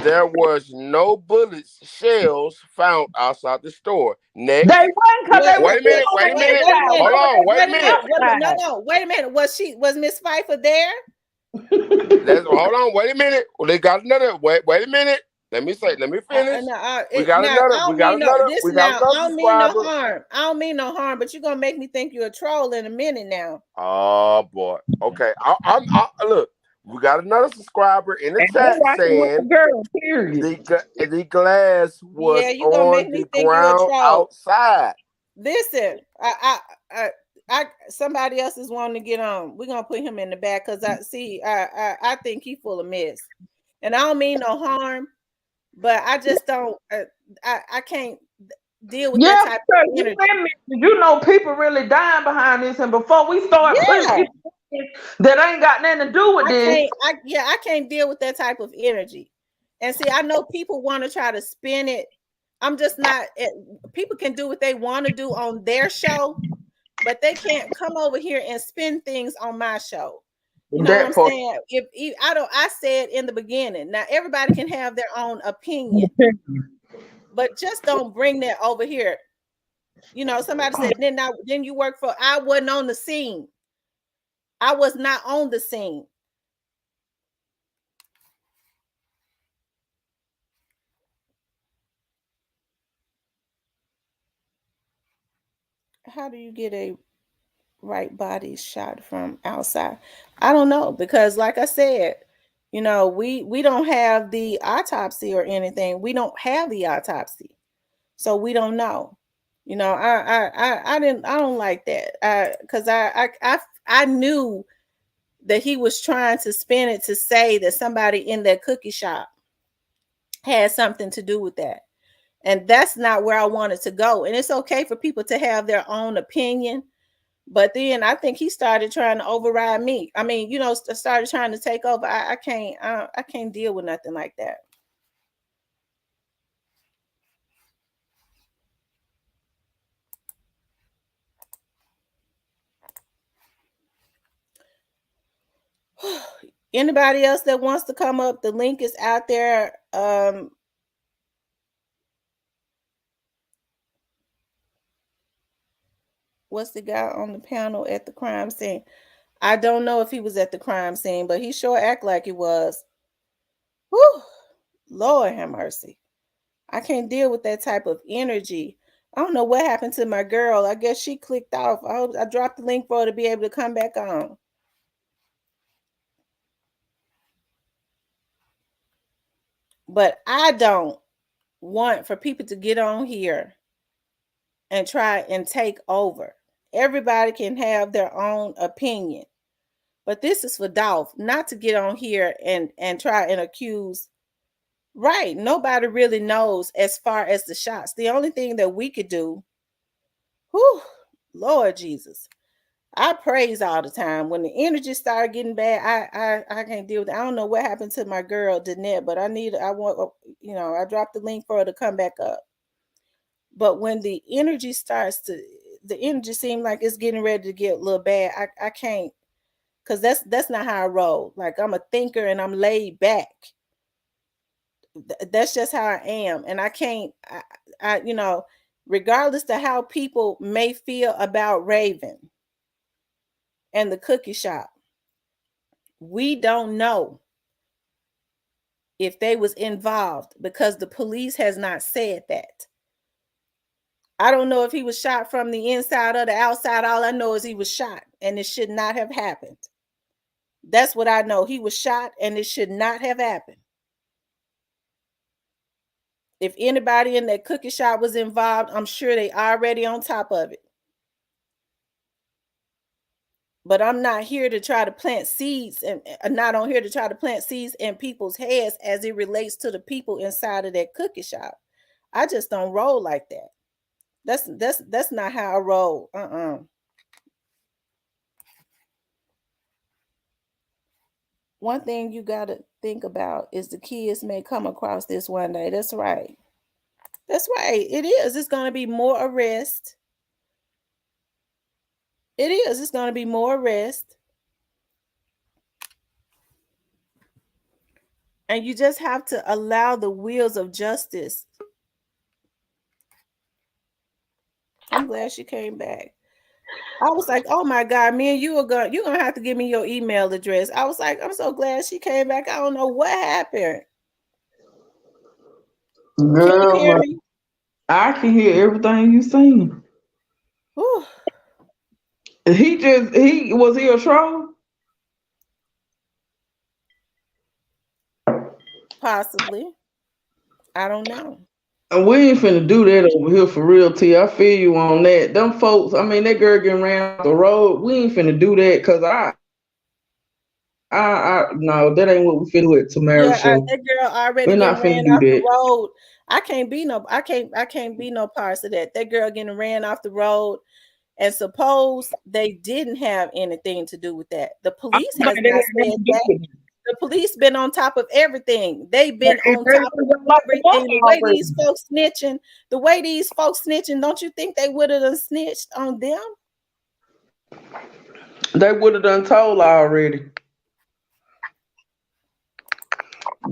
There was no bullets, shells found outside the store. Next. Wait a minute. Hold on. Wait a minute. No. Wait a minute. Was Miss Pfeiffer there? Hold on. Wait a minute. They got another. Wait a minute. Let me finish. We got another. I don't mean no harm, but you're gonna make me think you're a troll in a minute now. Oh boy. Okay. I'm look. We got another subscriber in the chat saying the glass was on the ground outside. Listen, somebody else is wanting to get on. We're gonna put him in the back because I think he's full of mess, and I don't mean no harm, but I just don't. I can't deal with that Yeah, type because of energy. you know people really dying behind this, and before we start putting Yeah, people that ain't got nothing to do with I this, can't. I can't deal with that type of energy. And see, I know people want to try to spin it. I'm just not. People can do what they want to do on their show, but they can't come over here and spin things on my show. You know what I'm that part. saying? If I don't, I said in the beginning. Now everybody can have their own opinion, but just don't bring that over here. You know, somebody said, then you work for. I wasn't on the scene. I was not on the scene. How do you get a right body shot from outside? I don't know, because like I said, you know, we don't have the autopsy or anything. We don't have the autopsy, so we don't know. You know, I don't like that, because I knew that he was trying to spin it to say that somebody in that cookie shop had something to do with that, and that's not where I wanted to go. And it's okay for people to have their own opinion, but then I think he started trying to override me. I mean, you know, started trying to take over. I can't deal with nothing like that. Anybody else that wants to come up, the link is out there. What's the guy on the panel at the crime scene? I don't know if he was at the crime scene, but he sure act like he was. Whew, Lord have mercy. I can't deal with that type of energy. I don't know what happened to my girl. I guess she clicked off. I dropped the link for her to be able to come back on. But I don't want for people to get on here and try and take over. Everybody can have their own opinion. But this is for Dolph not to get on here and try and accuse. Right. Nobody really knows as far as the shots. The only thing that we could do, whew, Lord Jesus. I praise all the time. When the energy started getting bad, I can't deal with it. I don't know what happened to my girl Danette, but I want, you know, I dropped the link for her to come back up. But when the energy the energy seems like it's getting ready to get a little bad. I can't, because that's not how I roll. Like, I'm a thinker and I'm laid back. That's just how I am, and I can't. You know, regardless to how people may feel about Raven and the cookie shop, we don't know if they was involved because the police has not said that. I don't know if he was shot from the inside or the outside. All I know is he was shot, and it should not have happened. That's what I know. He was shot, and it should not have happened. If anybody in that cookie shop was involved, I'm sure they already on top of it. But I'm not here to try to plant seeds, and not on here to try to plant seeds in people's heads as it relates to the people inside of that cookie shop. I just don't roll like that. That's not how I roll. One thing you got to think about is the kids may come across this one day. That's right. That's right. It is. It's going to be more arrest. It is. It's going to be more arrest. And you just have to allow the wheels of justice. I'm glad she came back. I was like, oh my God, me and you're gonna have to give me your email address. I was like, I'm so glad she came back. I don't know what happened. Can you hear Girl, me? I can hear everything you saying. Whew, He was he a troll? possibly. I don't know. And we ain't finna do that over here for real, T. I feel you on that. Them folks, I mean, that girl getting ran off the road. We ain't finna do that because no, that ain't what we finna do at Tamara Yeah, show. that girl already We're not getting finna ran do off the that. road. I can't be no parts of that. That girl getting ran off the road, and suppose they didn't have anything to do with that. The I police don't has think they not had nothing said to do that. with it. The police been on top of everything. They've been If on they top of would have locked them up everything. already. The way these folks snitching, don't you think they would have snitched on them? They would have done told already.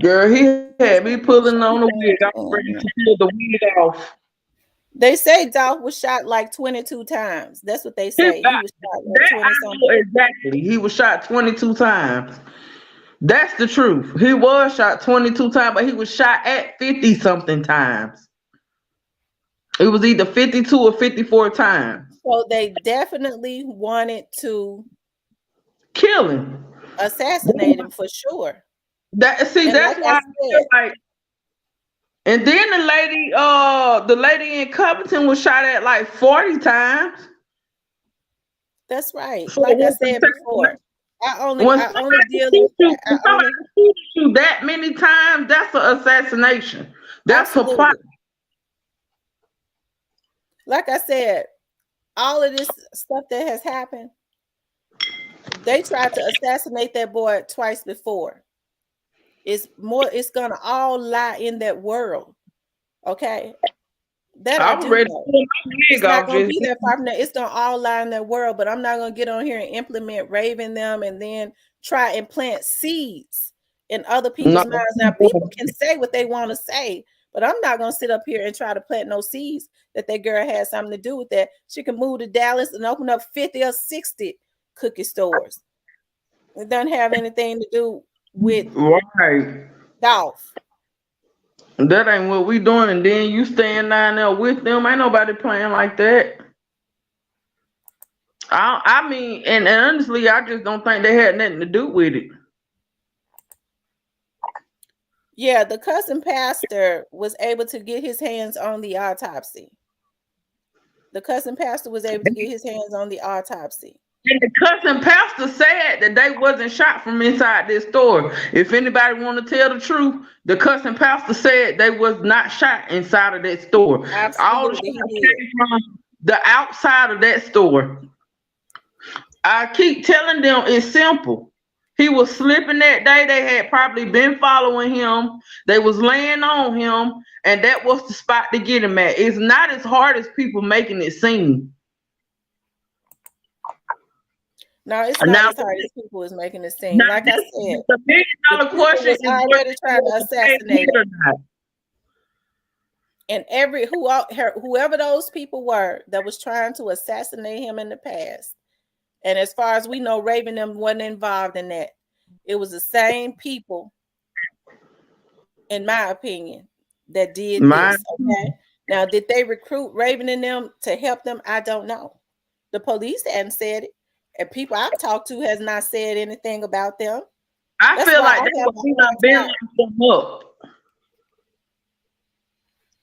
Girl, he had me pulling on the wig. I was ready to pull the wig off. They say Dolph was shot like 22 times. That's what they say. He was shot like That 20 I something. know exactly. He was shot 22 times. That's the truth. He was shot 22 times, but he was shot at 50 something times. It was either 52 or 54 times. So they definitely wanted to Kill him. assassinate him for sure. That's And like why I I feel said, like. And then the lady in Covington was shot at like 40 times. that's right. So Like I said before, when I only deal in I when somebody only shoots you that many times, that's an assassination. That's a plot. absolutely. Like I said, all of this stuff that has happened, they tried to assassinate that boy twice before. It's gonna all lie in that world. Okay. That I I was do ready to know. pull my It's wig not off gonna just be that far from that. It's gonna all lie in that world, but I'm not gonna get on here and implement raving them and then try and plant seeds in other no. people's minds. Now, people can say what they want to say, but I'm not gonna sit up here and try to plant no seeds that girl had something to do with that. She can move to Dallas and open up 50 or 60 cookie stores. It doesn't have anything to do with Right. Dolph. That ain't what we doing. And then you staying down there with them. Ain't nobody playing like that. I mean, and honestly, I just don't think they had nothing to do with it. Yeah, the cousin pastor was able to get his hands on the autopsy. The cousin pastor was able to get his hands on the autopsy. And the cousin pastor said that they wasn't shot from inside this store. If anybody want to tell the truth, the cousin pastor said they was not shot inside of that store. All the Absolutely, he shots did. came from the outside of that store. I keep telling them it's simple. He was slipping that day. They had probably been following him. They was laying on him, and that was the spot to get him at. It's not as hard as people making it seem. No, it's not Now, as hard as people is making it seem. Like I said, the million the dollar people question was is what already trying to assassinate him. or not. And whoever those people were that was trying to assassinate him in the past, and as far as we know, Raven them wasn't involved in that. It was the same people, in my opinion, that did this. Okay. Now, did they recruit Raven and them to help them? I don't know. The police hadn't said it, and people I've talked to has not said anything about them. I That's feel why like I they have would a have hard been time. locked them up.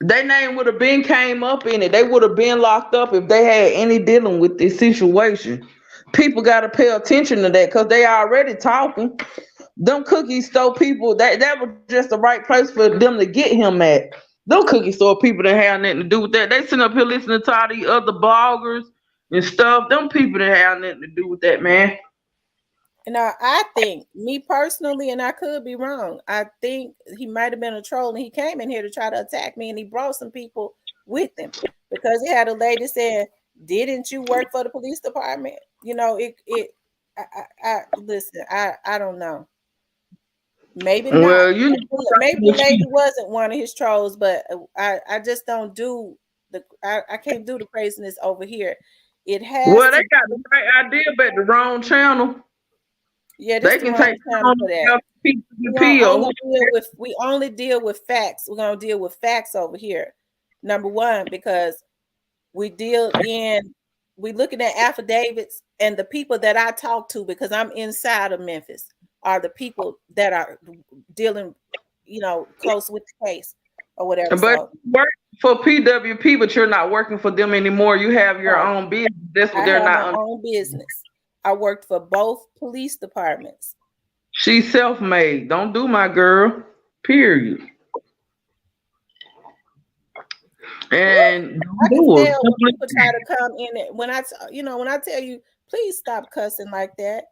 Their name would have been came up in it. They would have been locked up if they had any dealing with this situation. People got to pay attention to that because they already talking. Them cookie store people, that was just the right place for them to get him at. Them cookie store people that have nothing to do with that. They sitting up here listening to all these other bloggers and stuff. Them people that have nothing to do with that, man. Now, I think, me personally, and I could be wrong, I think he might have been a troll and he came in here to try to attack me and he brought some people with him because he had a lady saying, "Didn't you work for the police department?" You know, listen, I don't know. Maybe not. Well, you Maybe the know, lady wasn't one of his trolls, but I just don't do I can't do the craziness over here. It has well, they to got be. the right idea, but the wrong channel. Yeah, this They the can wrong take channel for that. the pill. We only deal with facts. We're gonna deal with facts over here. Number one, because we looking at affidavits, and the people that I talk to, because I'm inside of Memphis, are the people that are dealing, close with the case or whatever. But So for PWP, but you're not working for them anymore. You have your Right. own business. That's what I they're have my not. own business. I worked for both police departments. She's self-made. Don't do my girl. Period. And I don't can do tell when it. people try to come in it. When when I tell you, please stop cussing like that.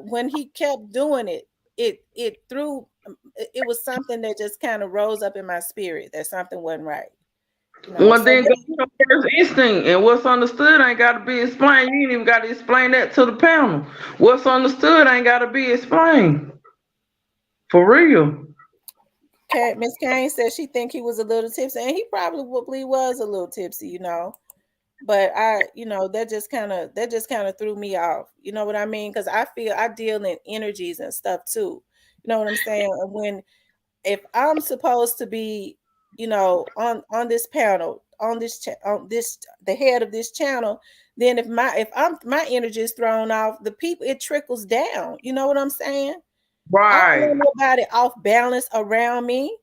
When he kept doing it, it threw. It was something that just kind of rose up in my spirit that something wasn't right. Well, So then go to your first instinct, and what's understood ain't got to be explained. You ain't even got to explain that to the panel. What's understood ain't got to be explained. For real. Miss Kane said she think he was a little tipsy, and he probably was a little tipsy, But that just kind of threw me off. You know what I mean? Because I feel I deal in energies and stuff too. You know what I'm saying? And if I'm supposed to be, on this panel, on this the head of this channel, then if my energy is thrown off, the people, it trickles down. You know what I'm saying? I don't Right. want nobody off balance around me.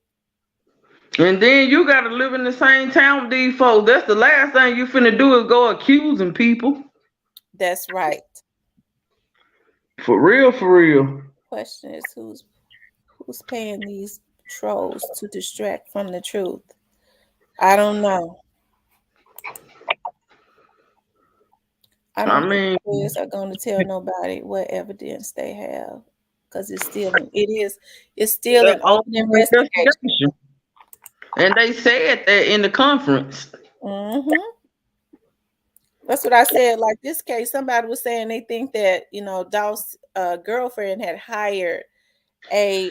And then you got to live in the same town with these folks. That's the last thing you finna do is go accusing people. That's right. For real, for real. Question is who's paying these trolls to distract from the truth? I don't know. I don't think mean, police are going to tell nobody what evidence they have because it's still an open investigation. And they said that in the conference. Mm-hmm. That's what I said. Like this case, somebody was saying they think that Dolph's girlfriend had hired they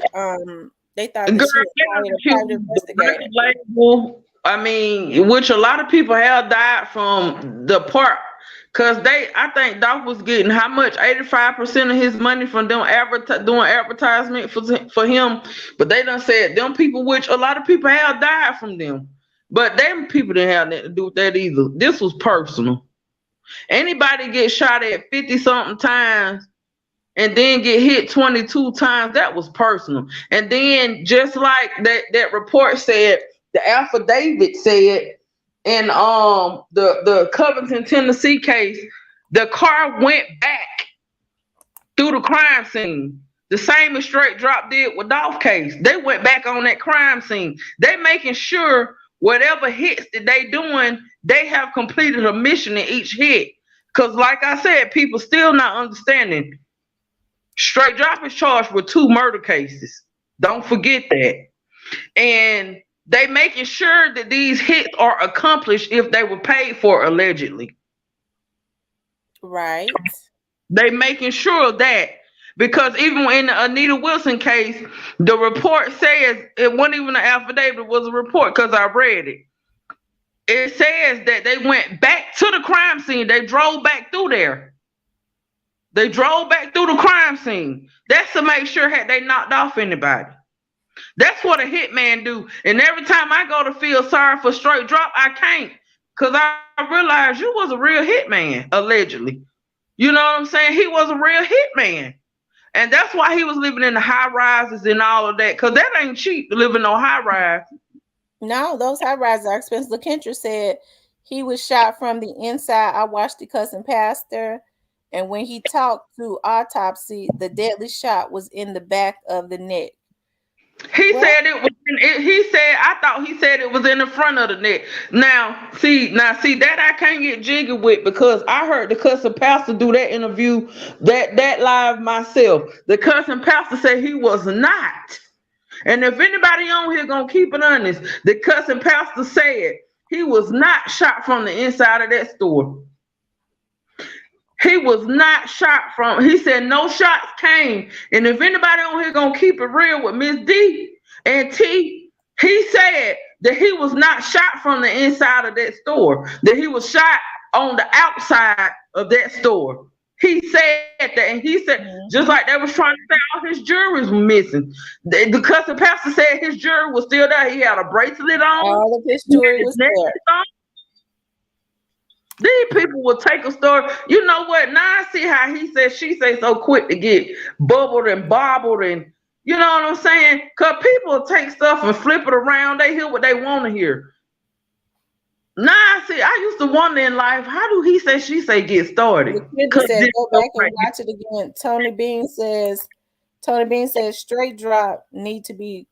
thought that Girl, she had hired a private investigator. label, I mean, which a lot of people have died from the part, because I think Dolph was getting how much? 85% of his money from them doing advertisement for him. But they done said them people, which a lot of people have died from them. But them people didn't have nothing to do with that either. This was personal. Anybody get shot at 50 something times and then get hit 22 times, that was personal. And then just like that report said, the affidavit said in the Covington, Tennessee case, the car went back through the crime scene. The same as Straight Drop did with Dolph case. They went back on that crime scene. They making sure whatever hits that they doing, they have completed a mission in each hit. Cause like I said, people still not understanding. Straight Drop is charged with 2 murder cases. Don't forget that. And they making sure that these hits are accomplished if they were paid for allegedly. Right. They making sure of that. Because even in the Anita Wilson case, the report says, it wasn't even an affidavit, it was a report because I read it. It says that they went back to the crime scene. They drove back through there. They drove back through the crime scene. That's to make sure had they knocked off anybody. That's what a hitman do. And every time I go to feel sorry for Straight Drop, I can't. Because I realized you was a real hitman, allegedly. You know what I'm saying? He was a real hitman. And that's why he was living in the high rises and all of that. Because that ain't cheap to live in no high rise. No, those high rises are expensive. LaKentra said he was shot from the inside. I watched the cousin pastor. And when he talked through autopsy, the deadly shot was in the back of the neck. He said it was. I thought he said it was in the front of the neck. Now, see that I can't get jiggy with because I heard the cousin pastor do that interview that live myself. The cousin pastor said he was not. And if anybody on here gonna keep it honest, the cousin pastor said he was not shot from the inside of that store. He was not shot from. He said no shots came. And if anybody on here gonna keep it real with Miss D and T, he said that he was not shot from the inside of that store. That he was shot on the outside of that store. He said that, and he said just like they was trying to say all his jewelry was missing. The cousin pastor said his jewelry was still there. He had a bracelet on. All of his jewelry was there. These people will take a story. You know what? Now I see how he said she say so quick to get bubbled and bobbled and you know what I'm saying? Because people take stuff and flip it around. They hear what they want to hear. Nah, see, I used to wonder in life, how do he say she say get started? Lakendra Cause said, this go stuff back and right watch it again. Tony Bean says straight drop need to be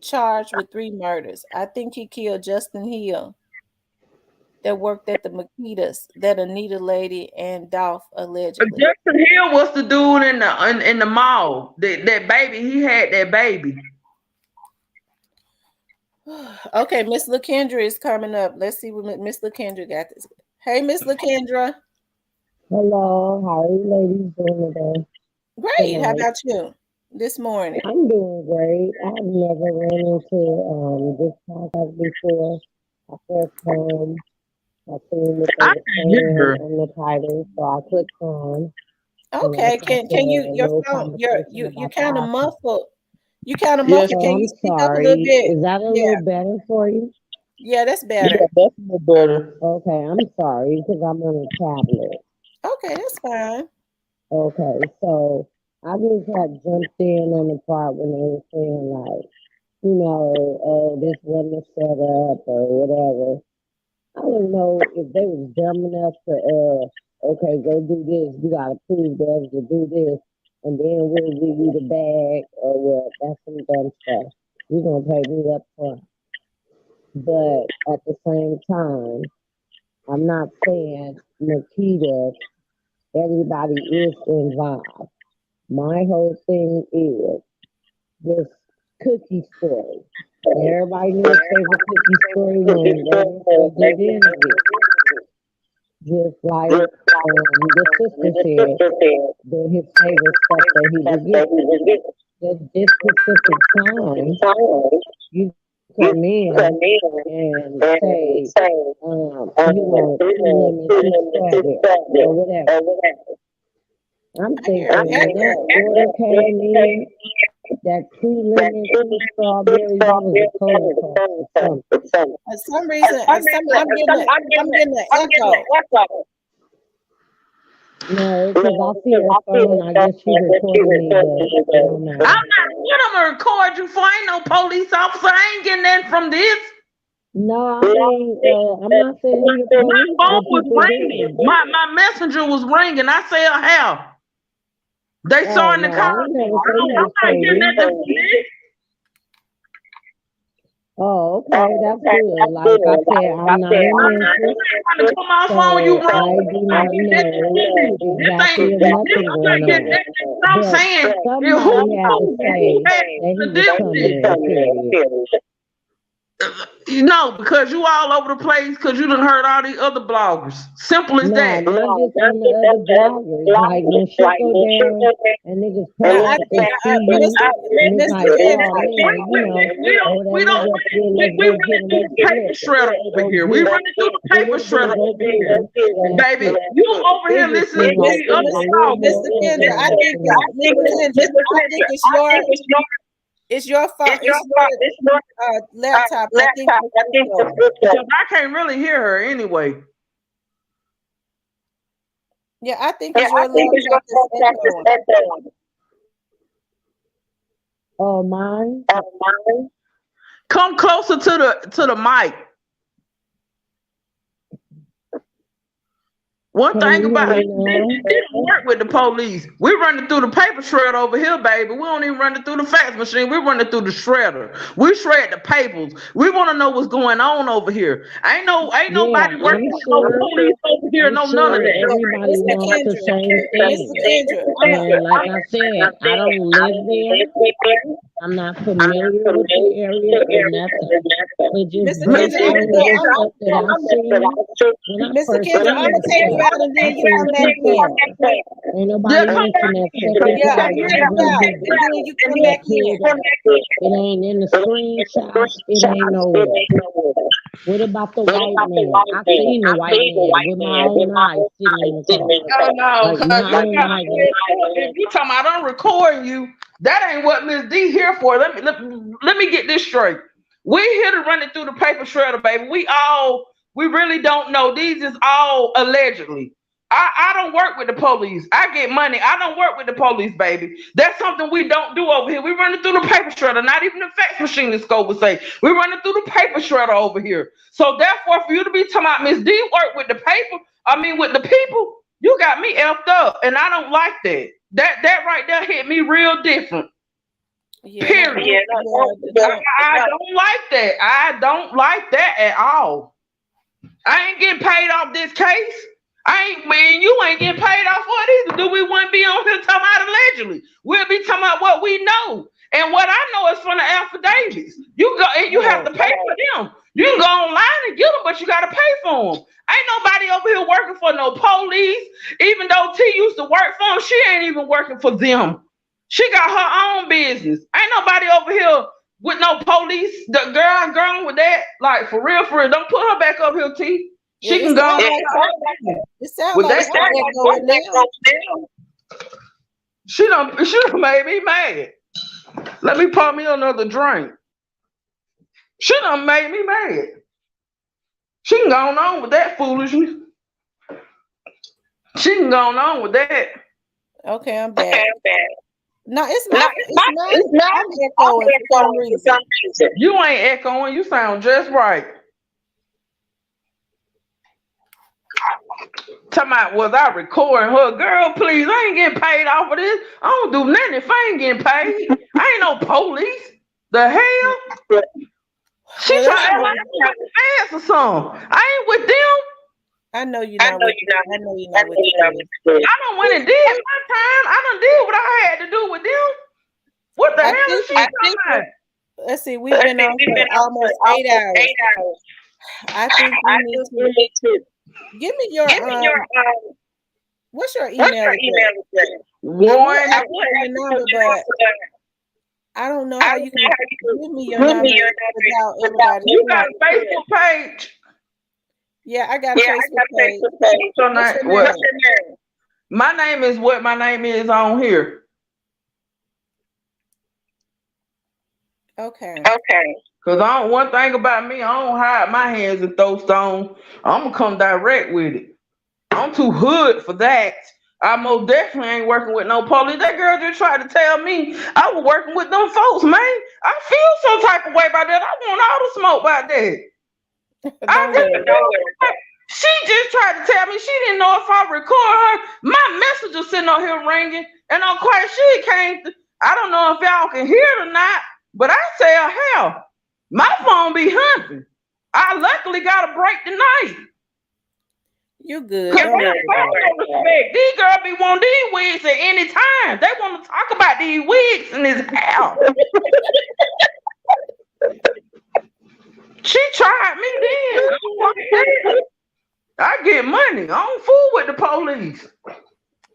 charged with 3 murders. I think he killed Justin Hill that worked at the Makitas, that Anita lady, and Dolph allegedly. Justin Hill was the dude in the mall. That baby, he had that baby. Okay, Miss LaKendra is coming up. Let's see what Miss LaKendra got this. Hey, Miss LaKendra. Hello, how are you ladies doing today? Great. How Tonight? about you this morning? I'm doing great. I've never ran into this podcast before. I first time I seen what they I were can't hear saying her. on the title, so I clicked on and I Okay. caught Can you the your little phone conversation you about the kind of option. muffled. You kind of Yes, muffled. Oh, Can you I'm speak up a little sorry. bit? Is that a Yeah. little better for you? Yeah, that's yeah, better. that's no better. Okay, I'm sorry because I'm on a tablet. Okay, that's fine. Okay, so I just had jumped in on the part when they were saying like, oh, this wasn't a setup or whatever. I don't know if they was dumb enough to, okay, go do this. You gotta prove them to do this, and then we'll give you the bag or what. That's some dumb stuff. You're gonna pay me up front. But at the same time, I'm not saying Nikita, everybody is involved. My whole thing is this cookie story. Everybody knew his favorite cookie story when they went to do the interview. Just like the sister said, that his favorite stuff that he was getting. At this specific time, you come in and say, you want two lemon, two strawberries, or whatever. I'm I hear thinking when that echo. order came in, that two lemon, two strawberries, that was a total cost of something. For some reason, I'm getting an echo. No, because I see her phone. I guess she recorded me, but it don't I'm matter. not what I'm gonna record you for. I ain't no police officer. I ain't getting that from this. No, I mean, I'm not saying he the My police, phone but was people ringing. do. My messenger was ringing. I said, how? They Oh starting to no, call I ain't me. never say he I'm was not getting police. nothing from this. Oh, okay, that's good. Like I said, I'm not in I'm not Memphis, trying to come off on you so I wrong. do I not get nothing know from you. exactly of nothing You going ain't getting on. nothing. What I'm But saying is somebody had to who say had that he to was coming, period. no, because you all over the place because you done heard all these other bloggers. Simple as Nah, that. not just on the other bloggers. Like when shit go down and niggas Now, pull I up and think, see you, and it's Mr. like, oh Kendra, man, oh that We don't nigga up there, let's we go running get him through with the the paper liquor. shredder over Go here. We get running through the what paper it do, shredder go over get here. him. And Baby, you over it here just listening seemed to like these it other was a little bloggers. Mr. more Kendra, I organized think than it's that. Mr. Kendra. I think it's your fault. It's your laptop. I think it's echoing. Because I can't really hear her anyway. Yeah, I think it's your laptop that's echoing. Oh mine? Come closer to the mic. One Can thing you hear about me it, now? it didn't work with the police. We running through the paper shredder over here, baby. We don't even running through the fax machine. We running through the shredder. We shred the papers. We want to know what's going on over here. Ain't Yeah, nobody working with no police over here. I'm No none of sure that. everybody Mr. wants the Kendra, same Mr. thing. Kendra, And like I said, I don't live there. I'm not familiar with the area or nothing. But just Mr. based Kendra, on the little stuff that I seen, when I Mr. first Kendra, I'm seen gonna the take you stuff, out and I then you seen come back two in. cars. Ain't Yeah, nobody come back mentioned that in. second Yeah, car I'm that taking was you in out and Houston. then you come They back pulled in. up. It ain't in the screenshots. It ain't nowhere. What about the white man? I seen the white man with my own eyes sitting in the car. Oh no, Like cause my you own got eyes. if you talking about I'm recording you, that ain't what Miss D here for. Let me get this straight. We here to run it through the paper shredder, baby. We really don't know. These is all allegedly. I don't work with the police. I get money. I don't work with the police, baby. That's something we don't do over here. We running through the paper shredder. Not even the fax machine, this scope would say. We running through the paper shredder over here. So therefore, for you to be talking about Miss D work with the paper, with the people, you got me effed up, and I don't like that. That right there hit me real different. Yeah, Period. I don't like that. I don't like that at all. I ain't getting paid off this case. You ain't getting paid off for it either. We wouldn't be on here talking about allegedly. We'll be talking about what we know. And what I know is from the affidavits. You go and you have to pay for them. You can go online and get them, but you gotta pay for them. Ain't nobody over here working for no police. Even though T used to work for them, she ain't even working for them. She got her own business. Ain't nobody over here with no police. The girl with that, like for real. Don't put her back up here, T. She can go. It sounds like going down. She done made me mad. Let me pour me another drink. She done made me mad. She can go on with that foolishness. She can go on with that. Okay, I'm back. No, it's not. I'm echoing for some reason. You ain't echoing. You sound just right. Talking about, was I recording her? Girl, please, I ain't getting paid off of this. I don't do nothing if I ain't getting paid. I ain't no police. The hell? She trying to act like I'm fast or something. I ain't with them. I know you're not with them. I know you're not with them. I done went and did my time. I done did what I had to do with them. What the hell is she talking about? Let's see, we've been on for almost 8 hours. I think we need to give me your what's your email address? One. I want your number, but I don't know how you can give me your number without everybody. You got a Facebook page? Yeah, I got a Facebook page. What's your name? My name is what my name is on here. Okay. Cause one thing about me, I don't hide my hands and throw stones. I'm gonna come direct with it. I'm too hood for that. I most definitely ain't working with no police. That girl just tried to tell me I was working with them folks, man. I feel some type of way about that. I want all the smoke about that. She just tried to tell me she didn't know if I record her. My message was sitting on here ringing, and I'm quite sure it came. I don't know if y'all can hear it or not, but I tell hell, my phone be humping. I luckily got a break tonight. You good. These girls be wanting these wigs at any time. They want to talk about these wigs in this house. She tried me then. I get money. I don't fool with the police.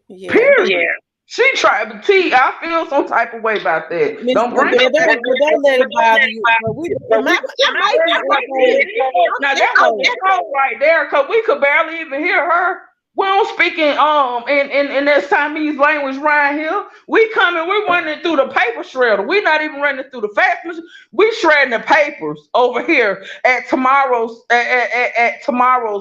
Yeah. Period. Yeah. She tried to T. I feel some type of way about that. Don't bring it. Don't let it bother you. I might be now that's right there, because we could barely even hear her. We don't speak in that Siamese language right here. We coming, we're running through the paper shredder. We're not even running through the fax machine. We shredding the papers over here at tomorrow's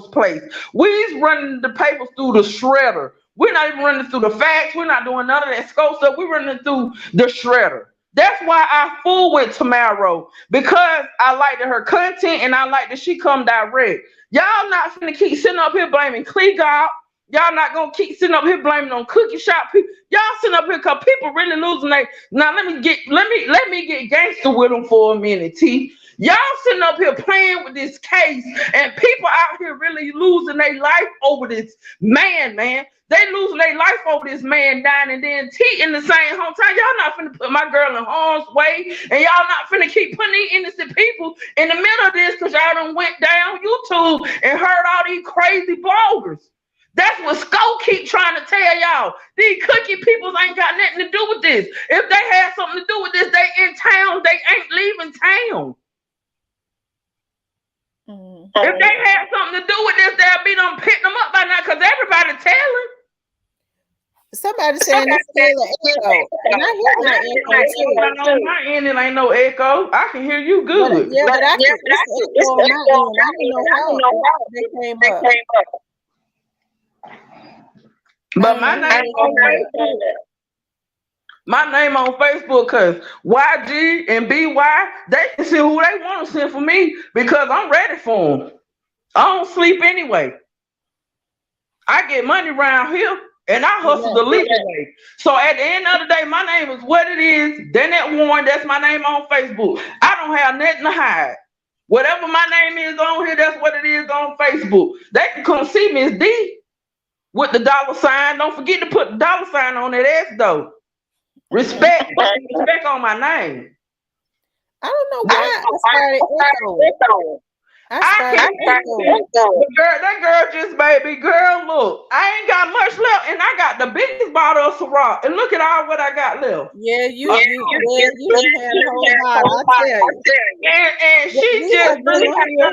place. We's running the papers through the shredder. We're not even running through the fax. We're not doing none of that scope stuff. We're running through the shredder. That's why I fool with Tamara, because I like her content and I like that she come direct. Y'all not finna keep sitting up here blaming Cleagop. Y'all not gonna keep sitting up here blaming on cookie shop people. Y'all sitting up here because people really losing their. Now let me get gangster with them for a minute, T. Y'all sitting up here playing with this case, and people out here really losing their life over this man. They losing their life over this man dying, and then T in the same hometown. Y'all not finna put my girl in harm's way, and y'all not finna keep putting these innocent people in the middle of this, because y'all done went down YouTube and heard all these crazy bloggers. That's what Sco keep trying to tell y'all. These cookie peoples ain't got nothing to do with this. If they had something to do with this, they in town. They ain't leaving town. If they had something to do with this, they'll be done picking them up by now, because everybody telling. Somebody saying it's still an echo. And I hear my echo too. On my end, it ain't no echo. I can hear you good. But I can it's echo on my end. I don't know how they came up. But don't my know name how on they found Facebook, my name on Facebook, cause YG and BY, they can see who they want to send for me because I'm ready for them. I don't sleep anyway. I get money around here and I hustle the legal way. So at the end of the day, my name is what it is. Danette Warren, that's my name on Facebook. I don't have nothing to hide. Whatever my name is on here, that's what it is on Facebook. They can come see me. It's D with the $sign. Don't forget to put the $sign on that S though. Respect, respect on my name. I don't know why I started echoing. I started echoing. But girl, that girl just made me, girl, look, I ain't got much left, and I got the biggest bottle of Ciroc, and look at all what I got left. Yeah, you done had a whole bottle, I tell you. And she We just have been on here.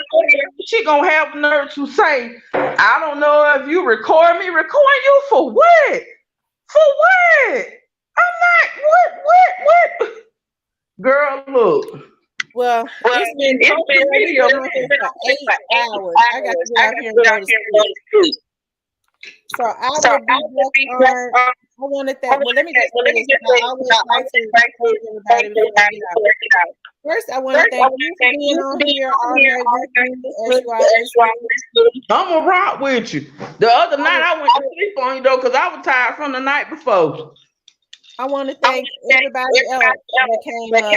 she gonna have nerve to say, I don't know if you record me. Record you for what? For what? I'm not, what? Girl, look. Well, it's been we've been on here for 8 hours. I got to get out here and go to sleep. So I will be back on. I want to thank. Well, let me just say this. I always like to thank everybody before I get out. First, I want to thank you for being on here all night with me, as you always do. I'm gonna rock with you. The other night I went to sleep on you though, cause I was tired from the night before. I want to thank everybody else that came up.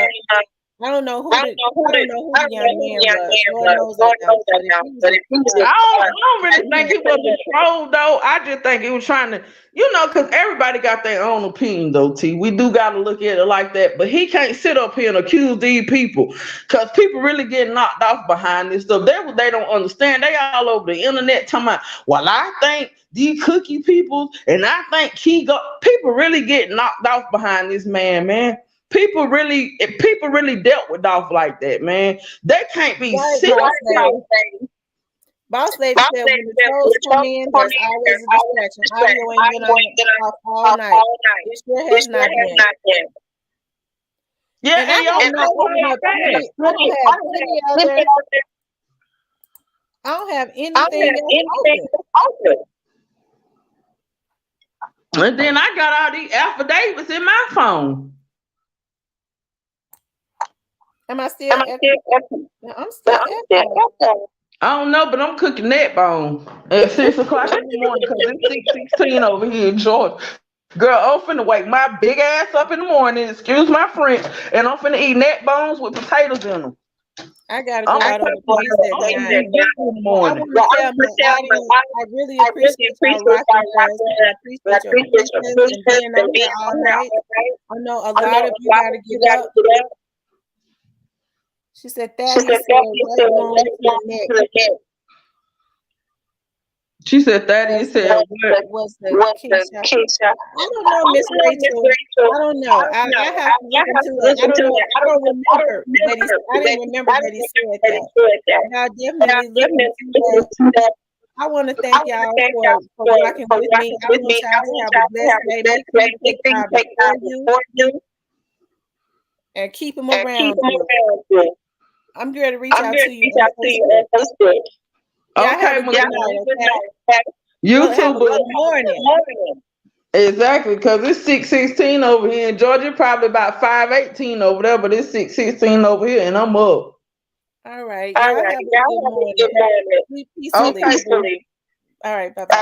I don't know who the young man was. Lord knows I don't. I don't really think it was a troll though. I just think it was trying to, because everybody got their own opinion though, T. We do got to look at it like that. But he can't sit up here and accuse these people, because people really get knocked off behind this stuff. That's what they don't understand. They all over the internet talking about, well, I think these cookie people and I think people really get knocked off behind this man. People really dealt with Dolph like that, man. They can't be sick. Boss lady said when the trolls come in, there's always a distraction. Audio ain't been on all night. It sure has not been. Yeah, and I don't have anything else open. And then I got all these affidavits in my phone. Am I still echoing? I'm still echoing. I don't know, but I'm cooking that bone at 6 o'clock in the morning because it's 6:16 over here in Georgia. Girl, I'm finna wake my big ass up in the morning, excuse my French, and I'm finna eat neck bones with potatoes in them. I gotta go out on the police that night. I want to tell my audience, I really appreciate y'all rocking with us. I appreciate your patience and being on here all night. I know a lot of you gotta get up. She said, Thaddeus said, right on to the neck. She said, Thaddeus said, what was the Keisha? I don't know, Miss Rachel. I don't know. I have to look into it. I don't know. I don't remember that he. I didn't remember that he said that. And I definitely look into that. I want to thank y'all for rocking with me. I want y'all to have a blessed day. Make sure you take time before you and keep them around you. I'm going to reach out to you on Facebook. Okay, okay? You well, too, good morning. Exactly, because it's 6:16 over here in Georgia, probably about 5:18 over there, but it's 6:16 over here, and I'm up. All right. Y'all have a good morning. Peacefully. Okay. All right. Bye-bye.